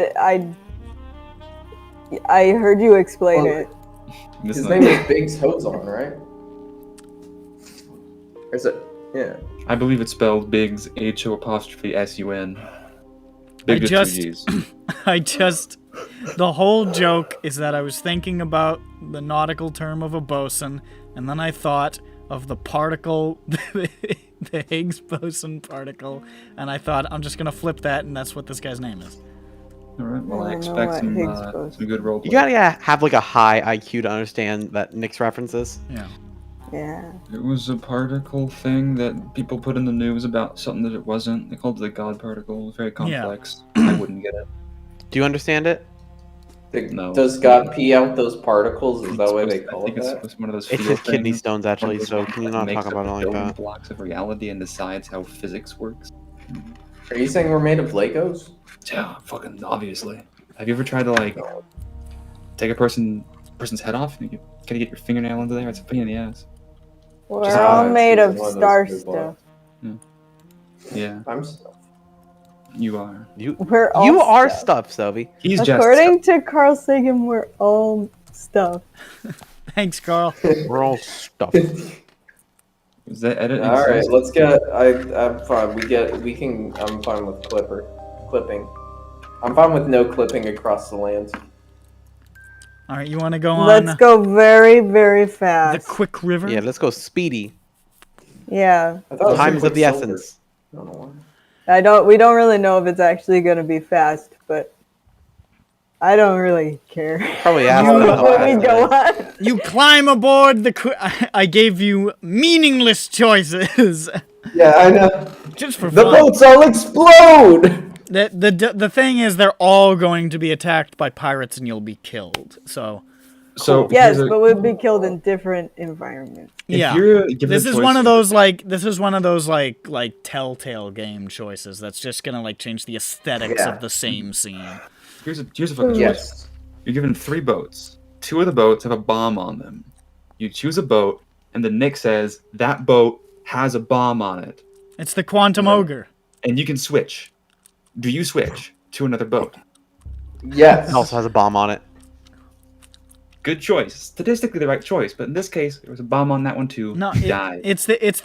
I heard you explain Well, it. This his night. name is Biggs Hosen, right? Or is it? Yeah. I believe it's spelled Biggs HO''SUN. Big with just- 2 G's. The whole joke is that I was thinking about the nautical term of a bosun, and then I thought of the particle, the Higgs boson particle, and I thought I'm just gonna flip that, and that's what this guy's name is. All right. Well, I I don't know expect what some Higgs boson- some good role. You gotta have like a high IQ to understand that Nick's references. Yeah. Yeah. It was a particle thing that people put in the news about something that it wasn't. They called it the God particle. It was very complex. I wouldn't get it. Do you understand it? No. Does God pee out those particles? Is that why they I call think it it's that? supposed to be one of those It's field his kidney things. stones actually, so can you not Makes talk about it up like the building that? blocks of reality and decides how physics works. Are you saying we're made of Legos? Yeah, fucking obviously. Have you ever tried to take a person's head off and you gotta get your fingernail into there? It's a pain in the ass. We're Just- all made of one of those star good stuff. Yeah, I'm you are. We're all You are stuff. stuff, Sophie. He's According to Carl Sagan, we're all stuff. Thanks, Carl. We're all stuff. just. Is that edit? All right, exist? let's get. I'm fine. I'm fine with clipping. I'm fine with no clipping across the land. All right, you want to go on Let's go very, very the fast. quick river? Yeah, let's go speedy. Yeah. I thought it was Time is of the Quicksilver. essence. I don't know why. We don't really know if it's actually going to be fast, but I don't really care. Probably asked You- them. Let me go on. You climb aboard the. I gave you meaningless choices, Yeah, I know. just for The fun. boats all explode! The thing is, they're all going to be attacked by pirates, and you'll be killed. So So Yes, here's a- but we'd be killed in different environments. if yeah, you're given this a is choice- one of those like telltale game choices that's just gonna like change the aesthetics Yeah. of the same scene. Here's a fucking choice. Yes. You're given 3 boats. 2 of the boats have a bomb on them. You choose a boat, and then Nick says that boat has a bomb on it, It's the Quantum Ogre. and you can switch. Do you switch to another boat? Yes. It also has a bomb on it. Good choice. Statistically the right choice, but in this case, there was a bomb on that one too. No, You died. it's the I it's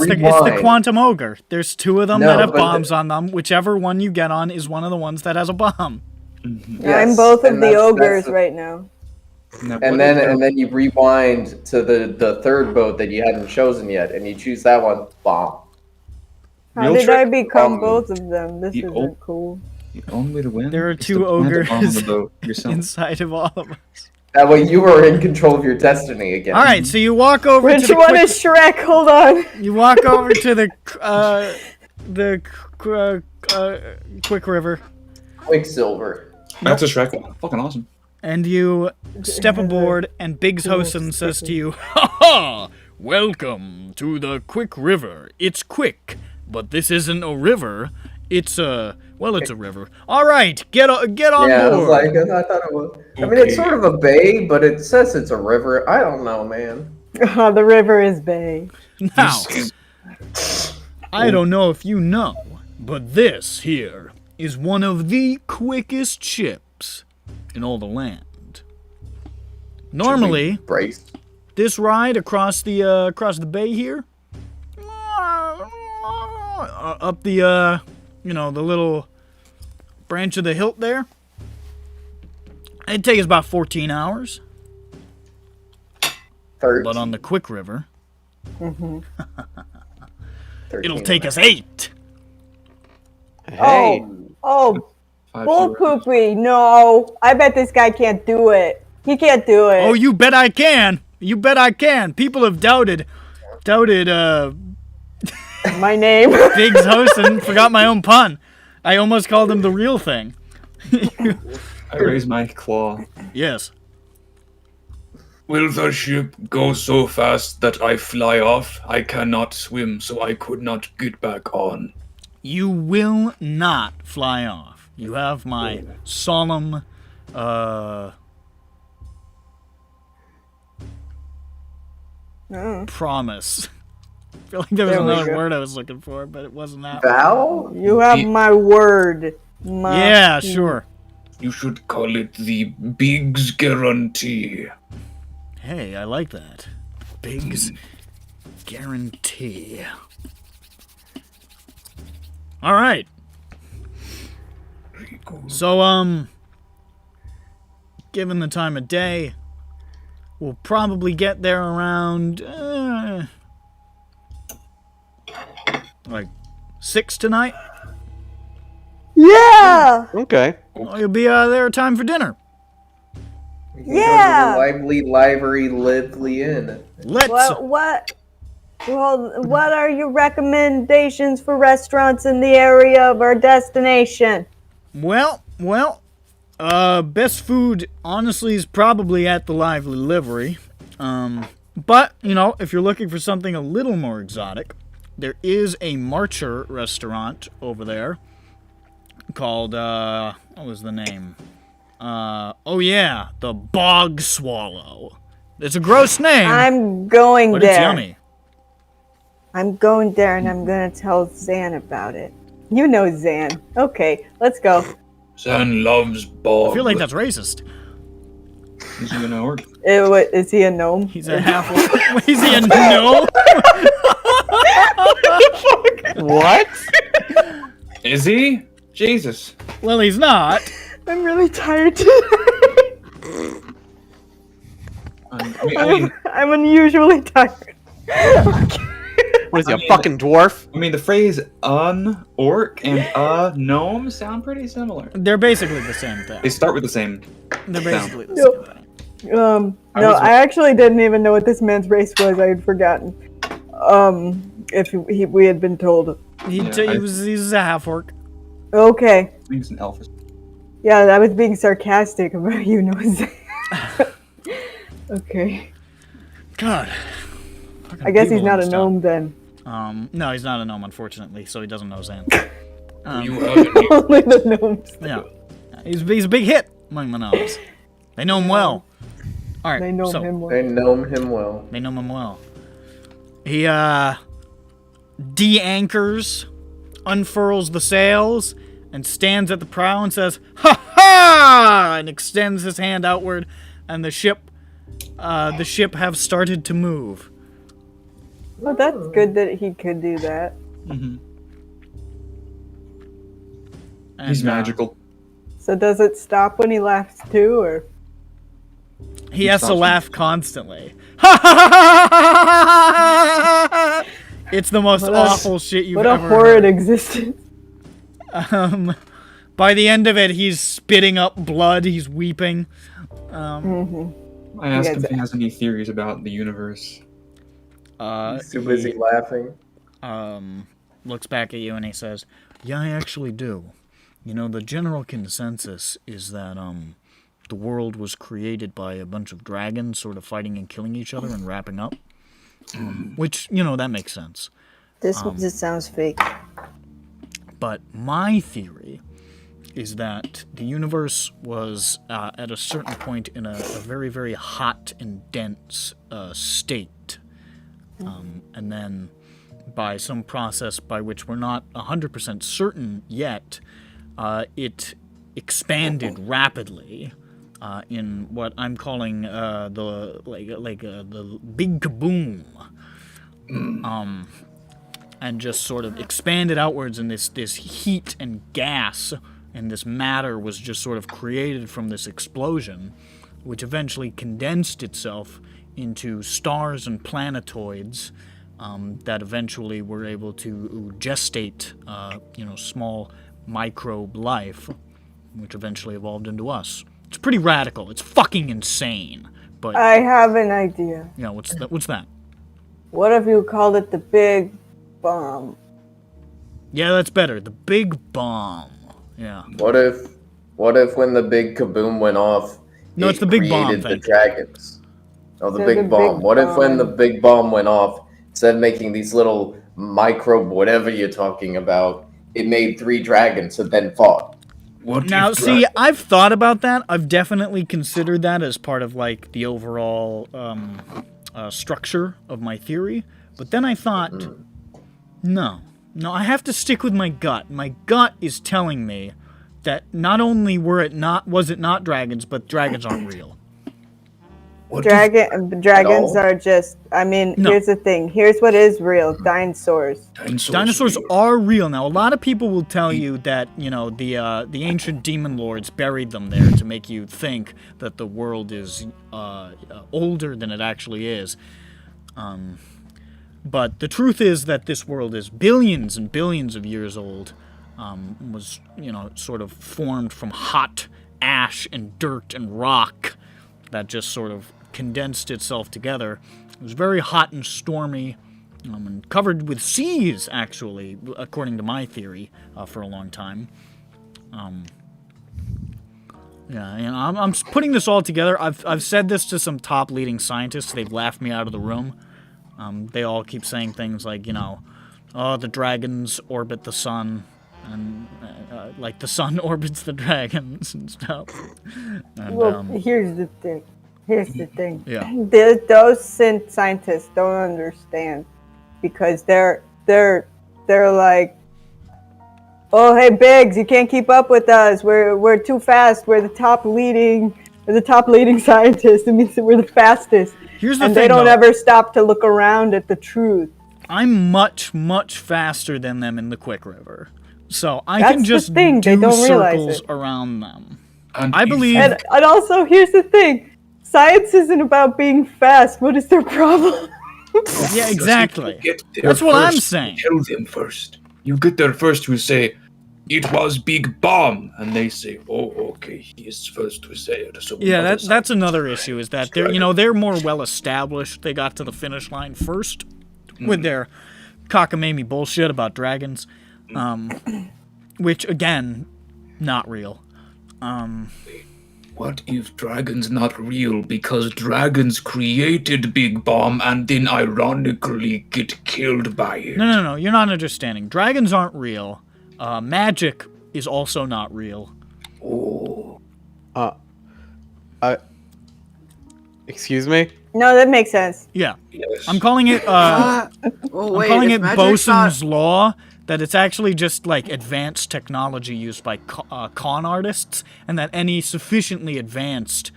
the rewind. Quantum Ogre. There's 2 of them No, that have but bombs on them. Whichever one you get on is one of the ones that has a bomb. I'm both of and the that's ogres the- right now. Now, And what then is- and then you rewind to the third boat that you hadn't chosen yet, and you choose that one. Bomb. How Real did trick? I become Um, both of them? This the isn't old- cool. the only way to win. There are is 2 to plant a bomb on ogres the boat yourself. inside of all of us. That way you are in control of your destiny again. All right, so you walk over Which to the one quick, is Shrek? Hold on. you walk over to quick river, Quicksilver. That's a Shrek one. Fucking awesome. and you step aboard, and Biggs Hosen says to you, "Ha ha! Welcome to the quick river. It's quick, but this isn't a river. It's a river. All right, get on Yeah, I was board." like, I thought it was. I mean, it's sort of a bay, but it says it's a river. I don't know, man. The river is bay. Now, I don't know if you know, but this here is one of the quickest ships in all the land. Normally, Brace. this ride across the bay here, up the the little branch of the Hilt there, it'd take us about 14 hours. 13. But on the quick river, 13 it'll take us 8. Hey, Oh, 5 bull fewer- poopy. No. I bet this guy can't do it. He can't do it. Oh, you bet I can. You bet I can. People have doubted My name. Biggs Hosen. Forgot my own pun. I almost called him the real thing. I raise my claw. Yes. Will the ship go so fast that I fly off? I cannot swim, so I could not get back on. You will not fly off. You have my solemn promise. I feel like there was There we another go. word I was looking for, but it wasn't that. Val? You have my word. My Yeah, sure. You should call it the Biggs Guarantee. Hey, I like that. Biggs guarantee. All right. So, given the time of day, we'll probably get there around, like 6 tonight. Yeah. okay. Well, you'll be there in time for dinner. We can Yeah. Go to the lively, livery, lively inn. Let's. What? Well, what are your recommendations for restaurants in the area of our destination? Well, best food, honestly, is probably at the Lively Livery. But, if you're looking for something a little more exotic, there is a Marcher restaurant over there called, what was the name? The Bog Swallow. It's a gross name, I'm going but there. it's yummy. I'm going there and I'm going to tell Zan about it. You know Zan. Okay, let's go. Zan loves bog. I feel like that's racist. Is he gonna work? Is he a gnome? He's a half. Is he a gnome? What? Is he? Jesus. Well, he's not. I'm really tired today. I mean, I'm unusually tired. Okay. What is he, a fucking dwarf? I mean, the phrase "un orc" and gnome sound pretty similar. They're basically the same thing. They start with the same. They're basically the Nope. same thing. No, I actually didn't even know what this man's race was. I had forgotten. If we had been told. He's a half-orc. Okay. I think it's an elf. Yeah, I was being sarcastic about you knowing. Okay. God. I guess he's People not and a gnome then. No, he's not a gnome, unfortunately, so he doesn't know Zan. You have any Only the gnomes. Yeah. He's a big hit among the gnomes. They know him well. Alright, They know so, him well. They know him well. They know him well. He, de-anchors, unfurls the sails, and stands at the prow and says, "Ha ha!" and extends his hand outward, and the ship have started to move. Well, that's good that he could do that. And, He's magical. So does it stop when he laughs too, or? He has to stops laugh constantly. It's the most awful shit you've What a ever horrid heard. existence. By the end of it, he's spitting up blood. He's weeping. I asked him guys- if he has any theories about the universe. He's too busy laughing. Looks back at you and he says, "Yeah, I actually do. You know, the general consensus is that the world was created by a bunch of dragons sort of fighting and killing each other and wrapping up. Which, you know, that makes sense. This sounds fake. But my theory is that the universe was at a certain point in a very, very hot and dense state. And then by some process by which we're not 100% certain yet, it expanded rapidly in what I'm calling the big kaboom. And just sort of expanded outwards, and this heat and gas and this matter was just sort of created from this explosion, which eventually condensed itself into stars and planetoids that eventually were able to gestate, small microbe life, which eventually evolved into us. It's pretty radical. It's fucking insane. But I have an idea. yeah, what's that? What if you called it the Big Bomb? Yeah, that's better. The big bomb. Yeah. What if when the big kaboom went off, No, it's the big bomb, created the thank you. dragons? Oh, the So big the bomb. big What if when the bomb- big bomb went off, instead of making these little microbe whatever you're talking about, it made 3 dragons and then fought? what Now, if see, I've thought about that. I've definitely considered that as part of, like, the overall structure of my theory. But then I thought, no, I have to stick with my gut. My gut is telling me that not only was it not dragons, but dragons aren't real. what Dragons No. are just. I mean, No. here's the thing. Here's what is real: dinosaurs. if Dinosaurs are real. Now, a lot of people will tell you that, you know, the ancient demon lords buried them there to make you think that the world is older than it actually is. But the truth is that this world is billions and billions of years old. Was, you know, sort of formed from hot ash and dirt and rock that just sort of condensed itself together. It was very hot and stormy, and covered with seas, actually, according to my theory, for a long time. Yeah, you know, I'm putting this all together. I've said this to some top leading scientists. They've laughed me out of the room. They all keep saying things like, you know, oh, the dragons orbit the sun, and like the sun orbits the dragons and stuff. And, Well, here's the thing. Yeah. Those scientists don't understand because they're like, oh, hey, Biggs, you can't keep up with us. We're too fast. We're the top leading scientists. It means that we're the fastest. Here's the And thing, they don't though. ever stop to look around at the truth. I'm much, much faster than them in the Quick River. So I That's can the just thing, they do don't realize circles it. around them. And I if- believe... And also, here's the thing. Science isn't about being fast. What is their problem? Yeah, exactly. Get there That's what I'm first. saying. Tell them first. You get there first, you say, it was Big Bomb. And they say, oh, okay, he is first to say it. So Yeah, other that's side. another issue, is that they're more well established. They got to the finish line first with their cockamamie bullshit about dragons, which again, not real. What if dragons not real because dragons created Big Bomb and then ironically get killed by it? No, you're not understanding. Dragons aren't real. Magic is also not real. Oh. Excuse me? No, that makes sense. Yeah, Yes. I'm calling it. Oh, I'm wait, calling if it magic's Bosun's not- law. That it's actually just like advanced technology used by con artists, and that any sufficiently advanced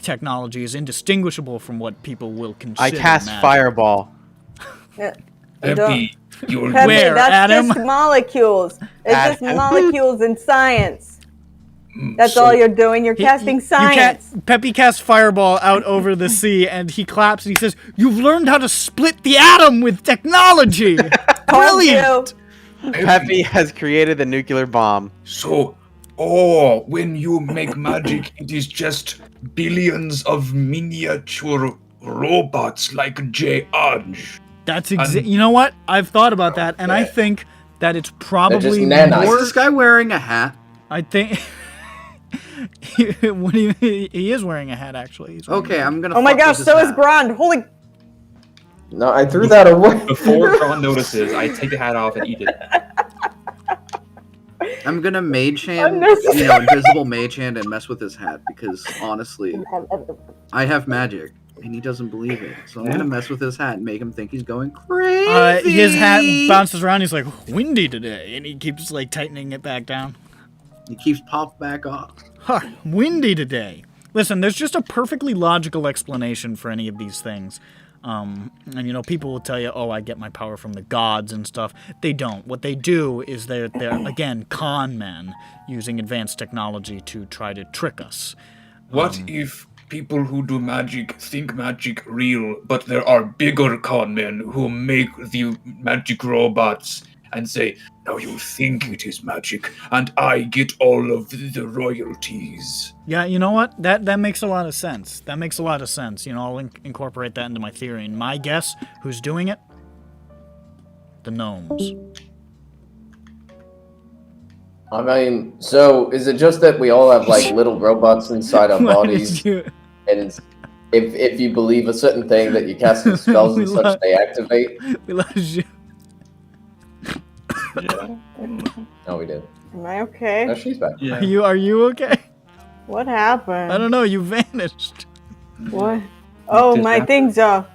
technology is indistinguishable from what people will consider. I cast magic. Fireball. Yeah. Peppy, you're Peppy, Where, that's Adam? just molecules. It's just Adam. molecules in science. That's all you're doing. You're casting science. Peppy casts Fireball out over the sea, and he claps and he says, "You've learned how to split the atom with technology. Brilliant." Peppy has created the nuclear bomb. So, when you make magic, it is just billions of miniature robots like J. Udge. That's you know what? I've thought about that, and I think that it's probably nanites. more. Is this guy wearing a hat? I think. What do you mean? He is wearing a hat, actually. He's wearing Okay, I'm gonna. Oh my fuck gosh, with so this is hat. Grand. Holy. No, I threw that away. Before Ron notices, I take the hat off and eat it. I'm gonna mage hand, Unnecessary. invisible mage hand, and mess with his hat because honestly, I have magic and he doesn't believe it. So I'm gonna mess with his hat and make him think he's going crazy. his hat bounces around. He's like, "Windy today," and he keeps like tightening it back down. He keeps popped back off. Huh, windy today. Listen, there's just a perfectly logical explanation for any of these things. And people will tell you, "Oh, I get my power from the gods and stuff." They don't. What they do is they're again con men using advanced technology to try to trick us. What if people who do magic think magic real, but there are bigger con men who make the magic robots and say, "Now you think it is magic, and I get all of the royalties." Yeah, you know what? That makes a lot of sense. That makes a lot of sense. I'll incorporate that into my theory. And my guess, who's doing it? The gnomes. I mean, so is it just that we all have like little robots inside our Why did bodies, you- and if you believe a certain thing that you cast some spells and such, they activate? We lost you. No, we did. Am I okay? No, she's back. Yeah. Are you okay? What happened? I don't know. You vanished. What? Oh, Did my that- thing's off.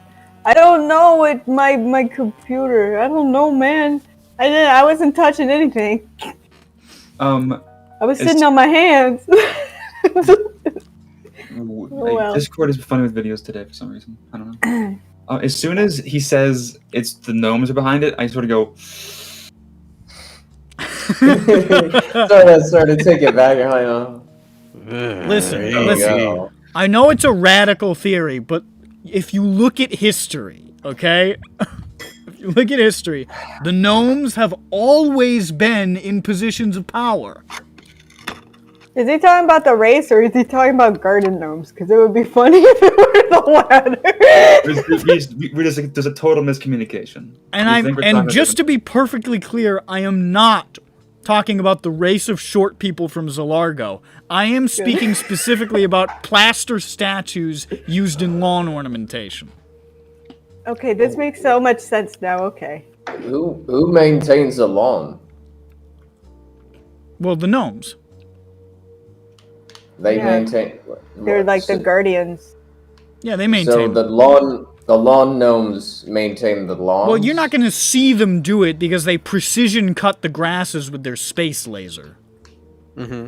I don't know it. My computer. I don't know, man. I wasn't touching anything. Um, I was It's- sitting on my hands. well. Discord is funny with videos today for some reason. I don't know. As soon as he says it's the gnomes are behind it, I sort of go, Sorry to take it back. Listen, There you listen. go. I know it's a radical theory, but if you look at history, okay? If you look at history, the gnomes have always been in positions of power. Is he talking about the race or is he talking about garden gnomes? Because it would be funny if it were the latter. there's a total miscommunication. And We think we're talking about just to be perfectly clear, I am not talking about the race of short people from Zalargo. I am speaking specifically about plaster statues used in lawn ornamentation. Okay, this makes so much sense now. Okay. Who maintains the lawn? Well, the gnomes. They Yeah. maintain. They're like the guardians. Yeah, they maintain. So the lawn gnomes maintain the lawn. Well, you're not going to see them do it because they precision cut the grasses with their space laser.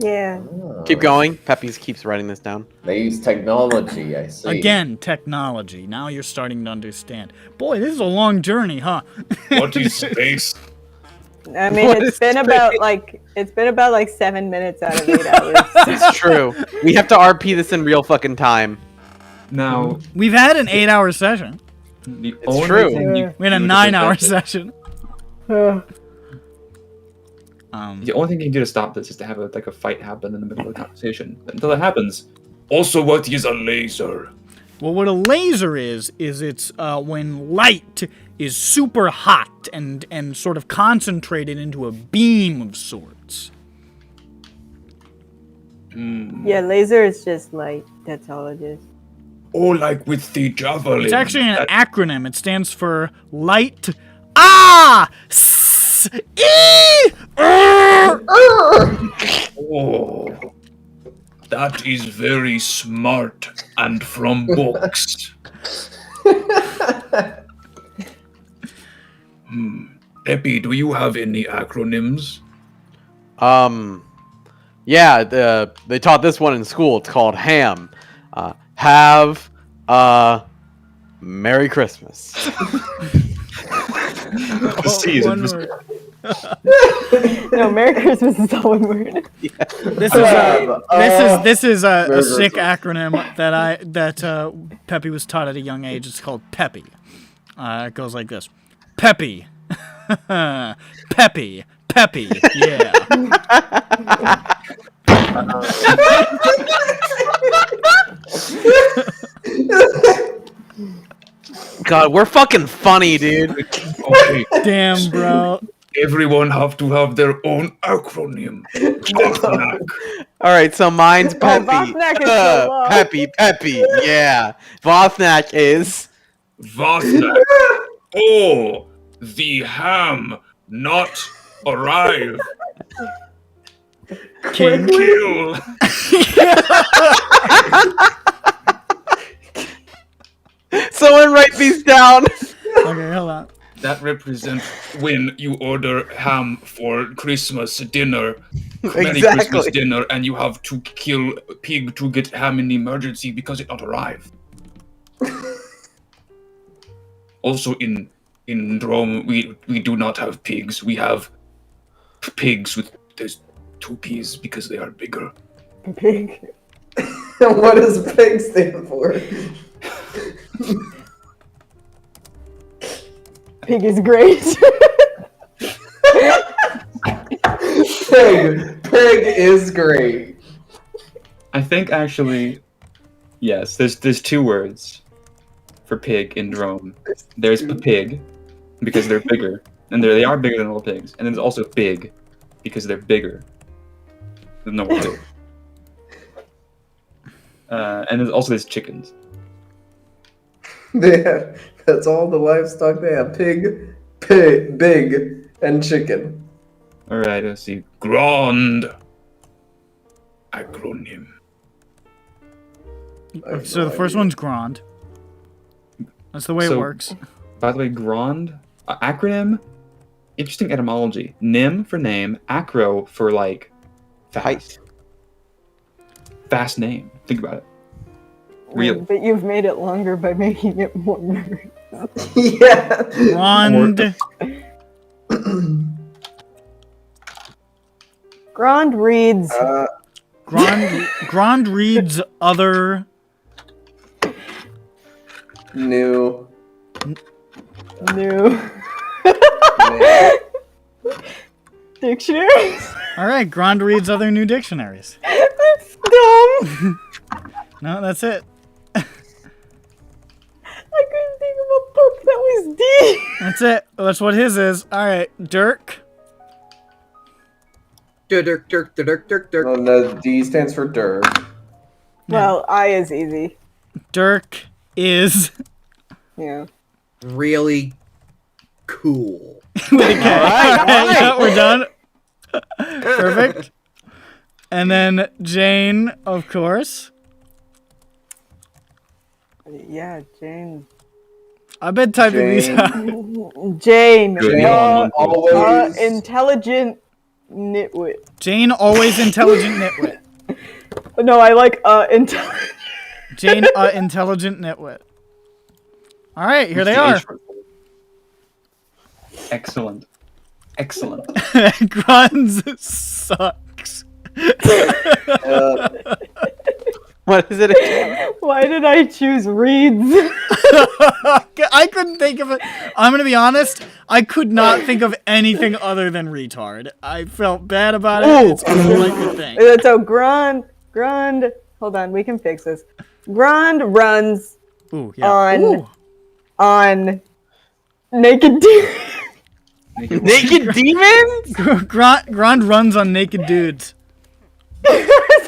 Yeah. Keep going. Peppy keeps writing this down. They use technology. I see. Again, technology. Now you're starting to understand. Boy, this is a long journey, huh? What is space? I mean, What it's is been about like 7 minutes out of 8 hours. It's true. We have to RP this in real fucking time. Now, We've had an 8-hour session. The It's only true. thing you We had a do to 9-hour prevent it- session. Uh, The only thing you can do to stop this is to have a fight happen in the middle of the conversation. But until that happens, Also, what is a laser? Well, what a laser is it's when light is super hot and sort of concentrated into a beam of sorts. yeah, laser is just light. That's all it is. Oh, like with the javelin. It's actually an That- acronym. It stands for light. Ah! S E R. Oh, that is very smart and from books. Epi, do you have any acronyms? Yeah, they taught this one in school. It's called HAM. Have a Merry Christmas. the C is in One this- word. No, Merry Christmas is all one word. This is a Merry sick Christmas. acronym that Peppy was taught at a young age. It's called Peppy. It goes like this: Peppy, Peppy, Peppy. Yeah. God, we're fucking funny, dude. Okay, Damn, bro. everyone have to have their own acronym. All right, so mine's Peppy. Vothnak is so long. Peppy. Yeah. Vothnak is. Vothnak. Oh, the ham not arrive. King. Kill. Someone write these down. Okay, hold on. That represents when you order ham for Christmas dinner. Merry Exactly. Christmas dinner, and you have to kill a pig to get ham in emergency because it not arrive. Also, in Rome, we do not have pigs. We have pigs with there's 2 P's because they are bigger. Pig. What does PIG stand for? Pig is great. Pig is great. I think actually, yes. There's 2 words for pig in Rome. There's pig because they're bigger, and they are bigger than little pigs. And then there's also big because they're bigger than normal pigs. And there's chickens. That's all the livestock they have. Pig, big, and chicken. All right, let's see. Grand acronym. I have So no the first idea. one's Grand. That's the way it So- works. By the way, grand acronym. Interesting etymology. Nim for name. Acro for fast. Fast name. Think about it. Real. But you've made it longer by making it more nerdy. Yeah. Grand. Grand reads. Grand reads other. New. New dictionaries. All right, Grand reads other new dictionaries. That's dumb. No, that's it. I couldn't think of a book that was D. That's it. That's what his is. All right, Dirk. Dirk. And the D stands for Dirk. Well, I is easy. Dirk is. Yeah. Really cool. All right, yeah, we're done. Perfect. And then Jane, of course. Yeah, Jane. I've been typing these Jane. out. Jane. Good. Always. Intelligent nitwit. Jane, always intelligent nitwit. No, I like intelligent. Jane, intelligent nitwit. All right, here they are. Excellent. Excellent. Grunz sucks. What is it again? Why did I choose reads? I couldn't think of it. I'm gonna be honest. I could not think of anything other than retard. I felt bad about it. It's all I could think. So Grand. Hold on, we can fix this. Grand runs Ooh, yeah. on naked deer. Naked demons? Grand runs on naked dudes. It's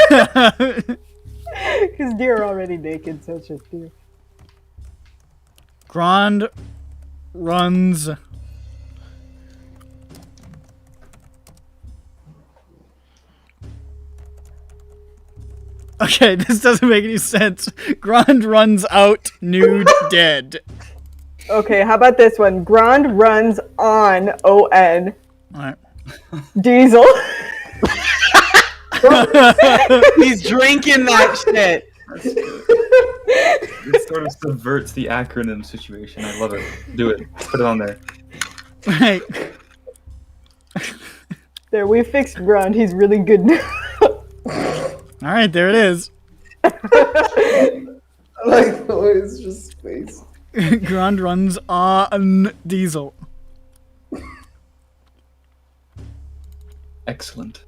a deer. Because deer are already naked, so it's just deer. Grand runs. Okay, this doesn't make any sense. Grand runs out nude dead. Okay, how about this one? Grand runs on ON Alright. Diesel. He's drinking that shit. It sort of subverts the acronym situation. I love it. Do it. Put it on there. Right. There, we fixed Grand. He's really good now. Alright, there it is. Like the way it's just space. Grand runs on Diesel. Excellent.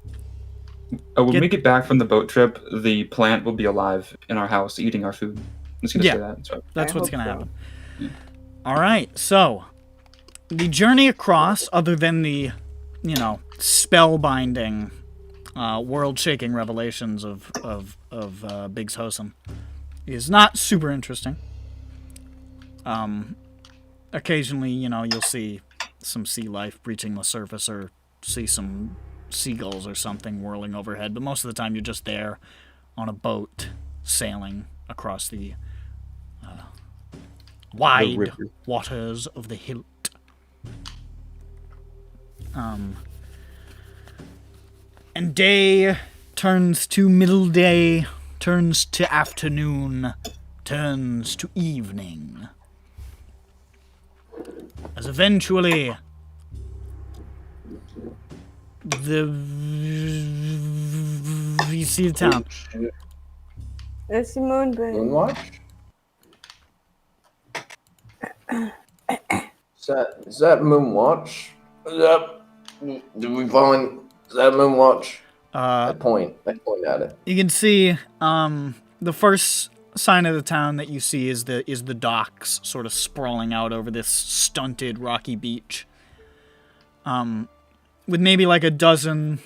When we get back from the boat trip, the plant will be alive in our house eating our food. I'm just gonna say that. So. That's what's gonna happen. Alright, so the journey across, other than the, spellbinding, world-shaking revelations of Biggs Hosen, is not super interesting. Occasionally, you'll see some sea life breaching the surface or see some seagulls or something whirling overhead, but most of the time you're just there on a boat sailing across the wide waters of the Hilt. And day turns to middle day, turns to afternoon, turns to evening. As eventually you see the town. There's the moon, baby. Moonwatch? Is that Moonwatch? Did we find? Is that Moonwatch? I point at it. You can see the first sign of the town that you see is the docks sort of sprawling out over this stunted rocky beach. With maybe like a dozen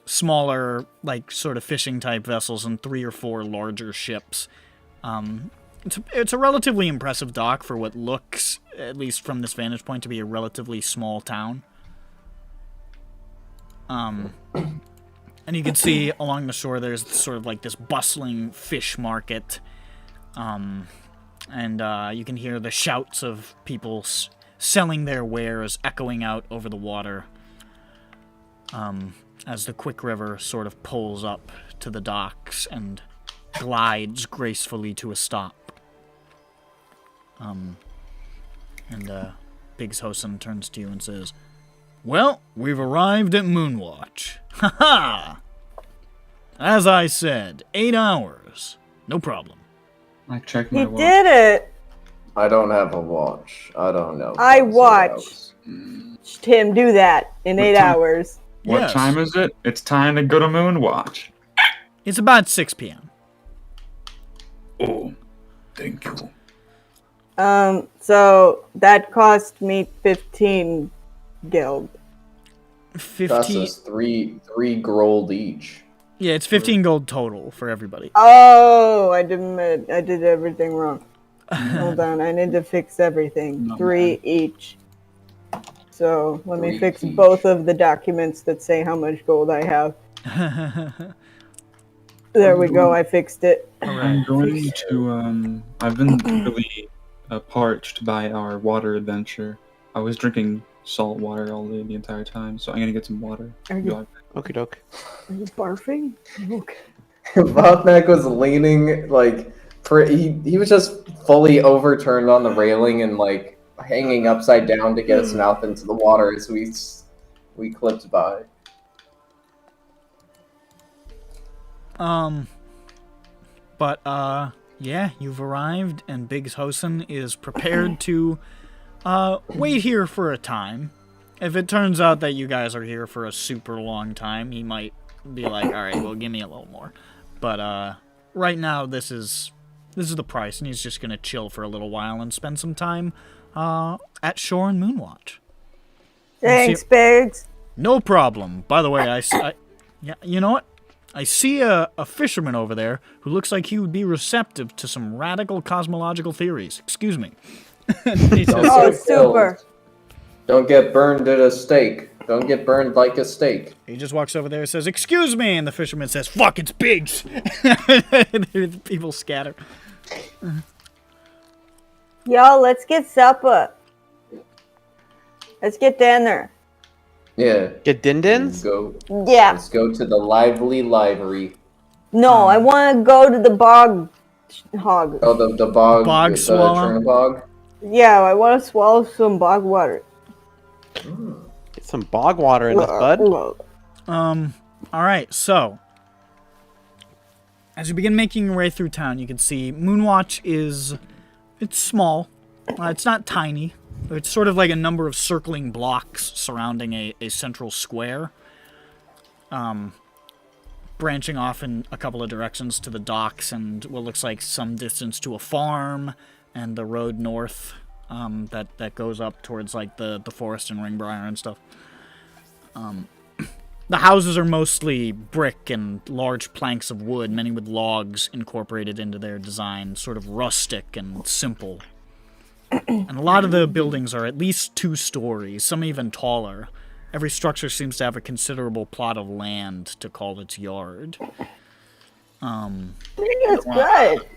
smaller, like sort of fishing type vessels and 3 or 4 larger ships. It's a relatively impressive dock for what looks, at least from this vantage point, to be a relatively small town. And you can see along the shore there's sort of like this bustling fish market. And you can hear the shouts of people selling their wares echoing out over the water. As the quick river sort of pulls up to the docks and glides gracefully to a stop. Biggs Hosen turns to you and says, "Well, we've arrived at Moonwatch. Ha ha! As I said, 8 hours. No problem." I checked my He watch. did it. I don't have a watch. I don't know. I watched him do that in 8 hours. What Yes. time is it? It's time to go to Moonwatch. It's about 6 p.m. Oh, thank you. So that cost me 15 guild. 15. Cost us three gold each. Yeah, it's 15 gold total for everybody. Oh, I did everything wrong. Hold on, I need to fix everything. 3 each. So let me 3 fix each. both of the documents that say how much gold I have. There we go, I fixed it. I'm going to. I've been really parched by our water adventure. I was drinking salt water all day the entire time, so I'm gonna get some water. Are you Okie doke. barfing? Okay. Vodnak was leaning like he was just fully overturned on the railing and like hanging upside down to get his mouth into the water as we clipped by. yeah, you've arrived, and Biggs Hosen is prepared to wait here for a time. If it turns out that you guys are here for a super long time, he might be like, all right, well, give me a little more. But right now, this is the price, and he's just going to chill for a little while and spend some time at shore in Moonwatch. Thanks, Biggs. No problem. By the way, yeah, you know what? I see a fisherman over there who looks like he would be receptive to some radical cosmological theories. Excuse me. He says, Oh, super. Don't get burned at a stake. Don't get burned like a steak. he just walks over there and says, excuse me, and the fisherman says, fuck, it's Biggs. The people scatter. Yo, let's get supper. Let's get dinner. Yeah. Get din-dins? Go. Yeah. Let's go to the lively livery. No, I want to go to the bog hog. Oh, the bog. Bog the swallow? Turnip bog. Yeah, I want to swallow some bog water. Get some bog water in this, bud. Alright, so as you begin making your way through town, you can see Moonwatch it's small. It's not tiny. It's sort of like a number of circling blocks surrounding a central square. Branching off in a couple of directions to the docks and what looks like some distance to a farm and the road north that goes up towards like the forest and Ringbriar and stuff. The houses are mostly brick and large planks of wood, many with logs incorporated into their design, sort of rustic and simple. And a lot of the buildings are at least 2 stories, some even taller. Every structure seems to have a considerable plot of land to call its yard. That's good.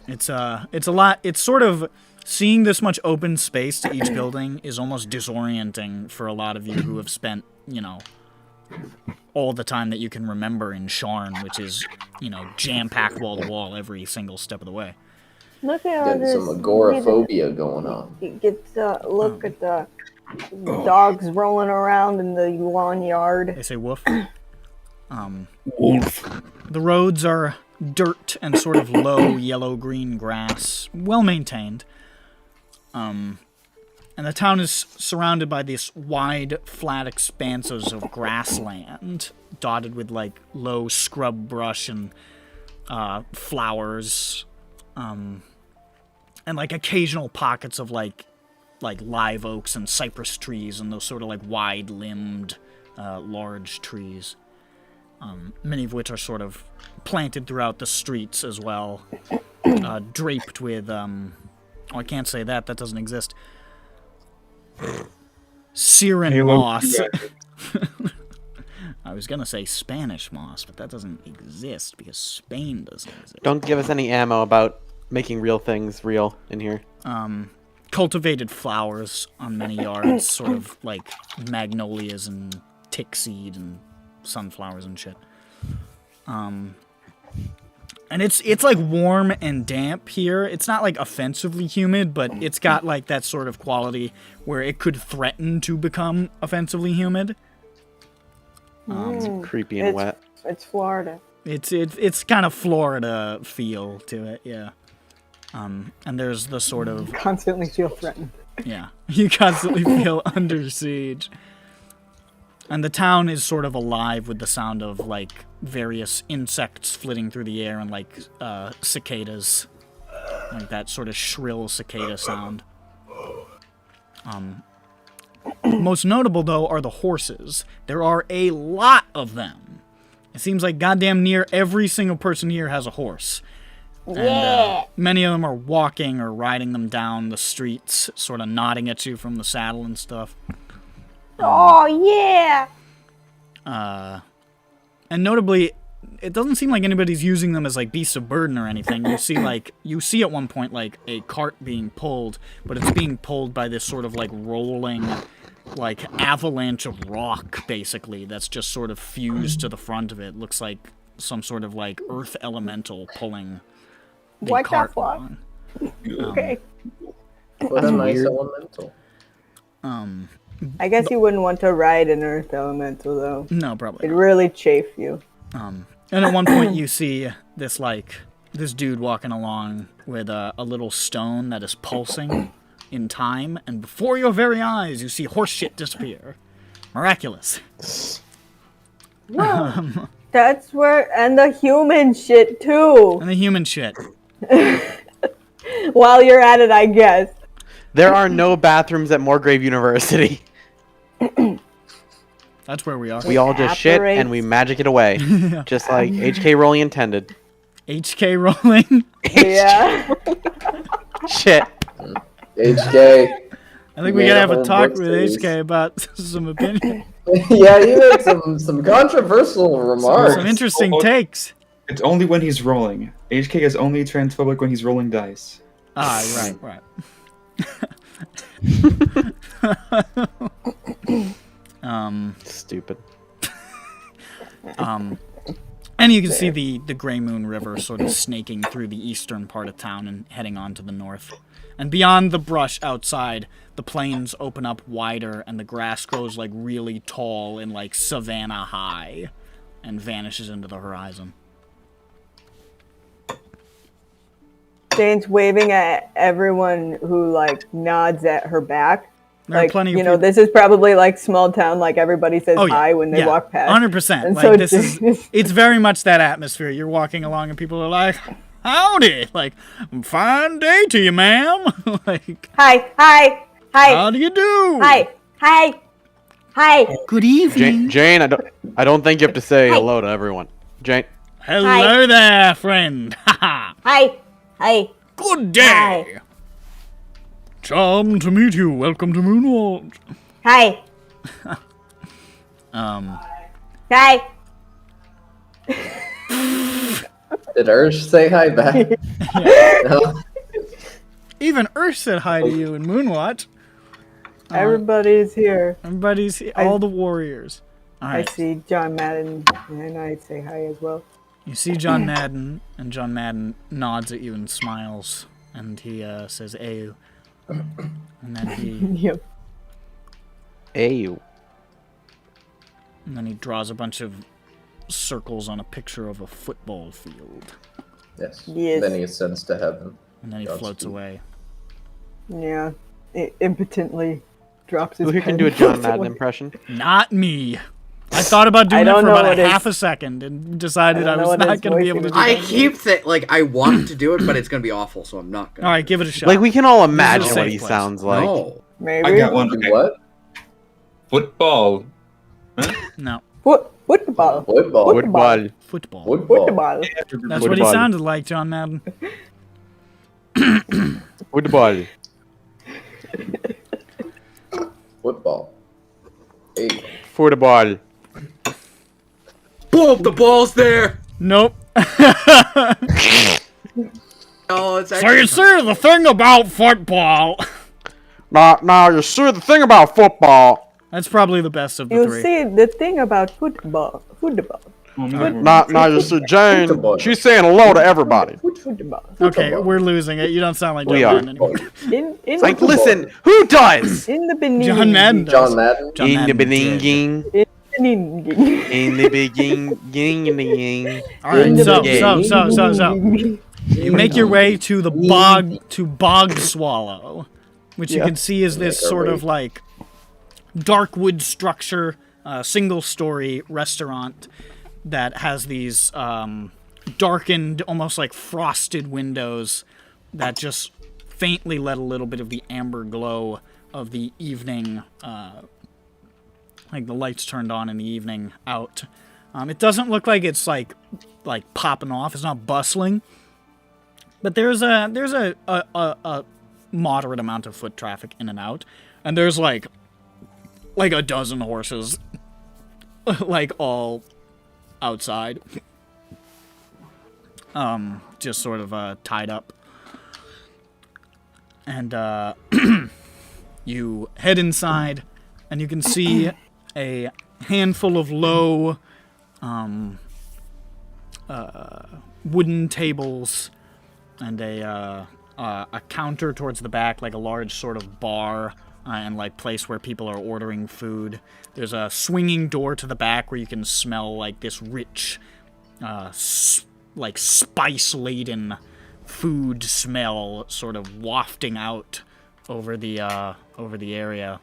It's a lot. It's sort of seeing this much open space to each building is almost disorienting for a lot of you who have spent, all the time that you can remember in Sharn, which is, jam-packed wall to wall every single step of the way. Look at all Getting this. some agoraphobia going on. Look at the dogs rolling around in the lawn yard. They say woof. Wolf. The roads are dirt and sort of low yellow-green grass, well maintained. And the town is surrounded by these wide, flat expanses of grassland, dotted with like low scrub brush and flowers, and like occasional pockets of like live oaks and cypress trees and those sort of like wide-limbed, large trees. Many of which are sort of planted throughout the streets as well, draped with, I can't say that doesn't exist. Siren moss. I was gonna say Spanish moss, but that doesn't exist because Spain doesn't exist. Don't give us any ammo about making real things real in here. Cultivated flowers on many yards, sort of like magnolias and tick seed and sunflowers and shit. And it's like warm and damp here. It's not like offensively humid, but it's got like that sort of quality where it could threaten to become offensively humid. Creepy and wet. It's Florida. It's kind of Florida feel to it, yeah. And there's the sort of Constantly feel threatened. yeah, you constantly feel under siege. And the town is sort of alive with the sound of, like, various insects flitting through the air and, like, cicadas. Like that sort of shrill cicada sound. Most notable, though, are the horses. There are a lot of them. It seems like goddamn near every single person here has a horse. And many of them are walking or riding them down the streets, sort of nodding at you from the saddle and stuff. Oh, yeah! And notably, it doesn't seem like anybody's using them as, like, beasts of burden or anything. You see at one point, like, a cart being pulled, but it's being pulled by this sort of, like, rolling, like, avalanche of rock, basically, that's just sort of fused to the front of it. Looks like some sort of, like, earth elemental pulling the What the cart fuck? along. Okay. What a nice elemental. I guess you wouldn't want to ride an earth elemental, though. No, probably It'd not. really chafe you. And at one point you see this, like, this dude walking along with a little stone that is pulsing in time, and before your very eyes, you see horse shit disappear. Miraculous. That's where, and the human shit too. And the human shit. While you're at it, I guess. There are no bathrooms at Moorgrave University. That's where we are. We all just shit and we magic it away. Just like HK Rowling intended. HK Rowling? Yeah. Shit. HK. I think we gotta have a talk with HK about some opinion. Yeah, you made some controversial remarks. Some interesting takes. It's only when he's rolling. HK is only transphobic when he's rolling dice. Ah, right. Stupid. And you can see the Grey Moon River sort of snaking through the eastern part of town and heading on to the north. And beyond the brush outside, the plains open up wider and the grass grows like really tall and like savanna high and vanishes into the horizon. Jane's waving at everyone who like nods at her back. There are Like, plenty of you know, people. this is probably like small town, like everybody says Oh, yeah. hi when they Yeah. walk past. 100%. And Like, so this is, it's very much that atmosphere. You're walking along and people are like, howdy. Like, fine day to you, ma'am. Like, hi. how do you do? Hi. Good evening. Jane, I don't think you have to say hello to everyone. Jane. Hello there, friend. Hi. Good day. Charmed to meet you. Welcome to Moonwatch. Hi. Did Ursh say hi back? No? Even Earth said hi to you in Moonwatch. Everybody's here. Everybody's all the warriors. All I right. see John Madden, and I'd say hi as well. You see John Madden, and John Madden nods at you and smiles, and he says, "Ayu," and then Yep. Ayu. he draws a bunch of circles on a picture of a football field, Yes. Yes. Then he ascends to heaven. and then he Godspeed. floats away. Yeah. It impotently drops his Who can pen do a and John floats Madden away. impression? Not me. I thought about doing I it don't for know about what a his- half a second and decided I I don't know was what not his going to be voice able to is. do I that. keep like I want to do it, but it's gonna be awful, so I'm not gonna. All right, give it a shot. Like, we can all This is a imagine safe what he place. sounds like. No. Maybe. I got one. Do Okay. what? Football. No, Football. Football. football. Football. Football. Football. That's what he Football. sounded like, John Madden. Football. Football. Hey. Football. Blow up the balls there. Nope. Oh, it's So actually. you see the thing about football. Now, you see the thing about football. That's probably the best of the You three. see the thing about football. Now you see Jane. Football. She's saying hello to everybody. Football. Okay, we're losing it. You don't sound like John We are. Madden anymore. In Like, the, listen, who does? in the beginning. John Madden does. John Madden. John In the Madden did. beginning. In the beginning. All right, so beginning. you make your way to the Bog Swallow, which you Yeah. can see is this Make our sort way. of like dark wood structure, single-story restaurant that has these darkened, almost like frosted windows that just faintly let a little bit of the amber glow of the evening, like the lights turned on in the evening, out. It doesn't look like it's like popping off. It's not bustling, but there's a moderate amount of foot traffic in and out, and there's like a dozen horses, like all outside, just sort of tied up, and you head inside, and you can see a handful of low wooden tables and a counter towards the back, like a large sort of bar and like place where people are ordering food. There's a swinging door to the back where you can smell like this rich like spice-laden food smell sort of wafting out over the area.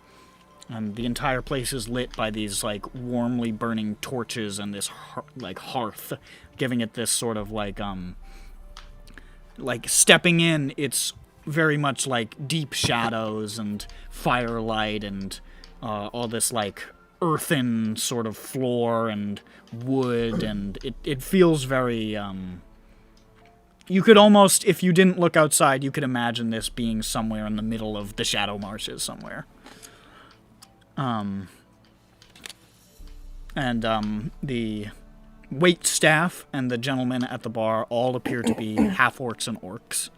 And the entire place is lit by these, like, warmly burning torches and this, like, hearth, giving it this sort of, like, stepping in, it's very much, like, deep shadows and firelight and all this, like, earthen sort of floor and wood, and it feels very, you could almost, if you didn't look outside, you could imagine this being somewhere in the middle of the Shadow Marshes somewhere. The wait staff and the gentlemen at the bar all appear to be half-orcs and orcs.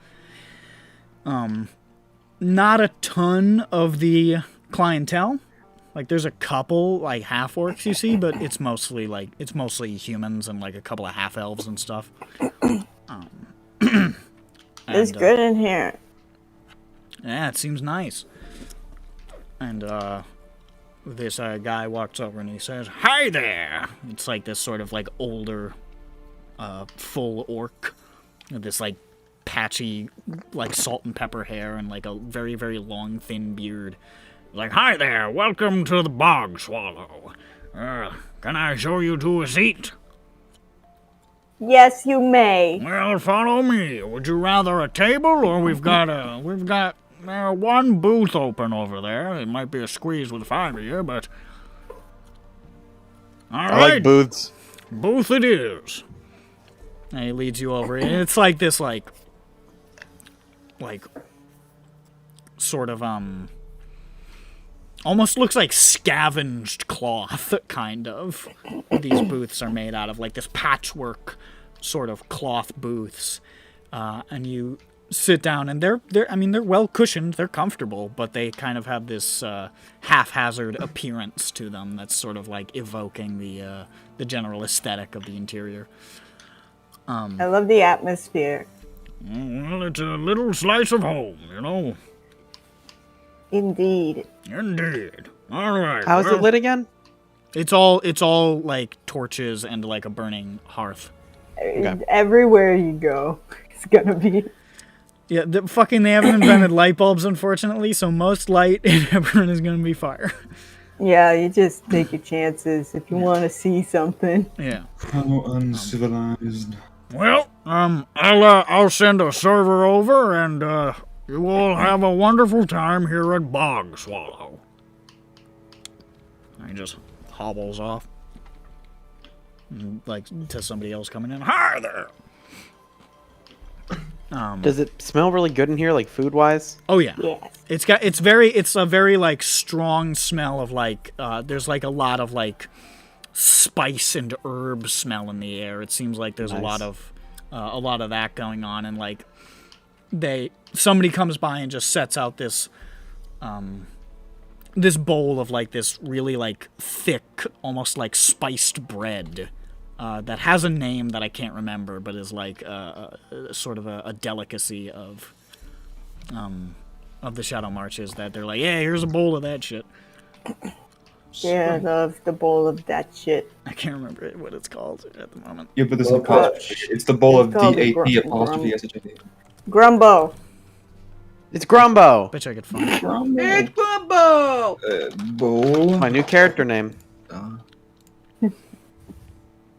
Not a ton of the clientele. Like, there's a couple, like, half-orcs you see, but it's mostly humans and, like, a couple of half-elves and stuff. It's good in here. Yeah, it seems nice. And, this guy walks over and he says, "Hi there!" It's like this sort of, like, older, full orc. With this, like, patchy, like, salt and pepper hair and, like, a very, very long, thin beard. Like, "Hi there! Welcome to the Bog Swallow. Can I show you to a seat?" Yes, you may. "Well, follow me. Would you rather a table, or we've got one booth open over there. It might be a squeeze with 5 of you, but all right. I like booths. Booth it is." And he leads you over, and it's like this, like sort of almost looks like scavenged cloth, kind of. These booths are made out of, like, this patchwork sort of cloth booths, and you sit down, and they're well cushioned, they're comfortable, but they kind of have this haphazard appearance to them that's sort of like evoking the general aesthetic of the interior. I love the atmosphere. Well, it's a little slice of home, you know. Indeed. Indeed. All right. How is it lit again? It's all like torches and like a burning hearth. Okay. Everywhere you go, it's gonna be. Yeah, they haven't invented light bulbs, unfortunately, so most light in EBERRON is going to be fire. Yeah, you just take your chances if you want to see something. Yeah. How uncivilized. Well, I'll send a server over, and you all have a wonderful time here at Bog Swallow. And he just hobbles off, and, like, to somebody else coming in. "Hi there." Does it smell really good in here, like food-wise? Oh yeah. Yes. It's a very like strong smell of like there's like a lot of like spice and herb smell in the air. It seems like there's Nice. a lot of that going on, and like somebody comes by and just sets out this this bowl of like this really like thick, almost like spiced bread. That has a name that I can't remember, but is like sort of a delicacy of the Shadow Marches. That they're like, "Yeah, here's a bowl of that shit." Yeah, I love the bowl of that shit. I can't remember what it's called at the moment. Yeah, but there's Well, an apostrophe. It's the bowl of it's called DAT grum- apostrophe SHA. Grumbo. It's Grumbo. Bet you I could find it. It's Bumbo! Bowl. My new character name.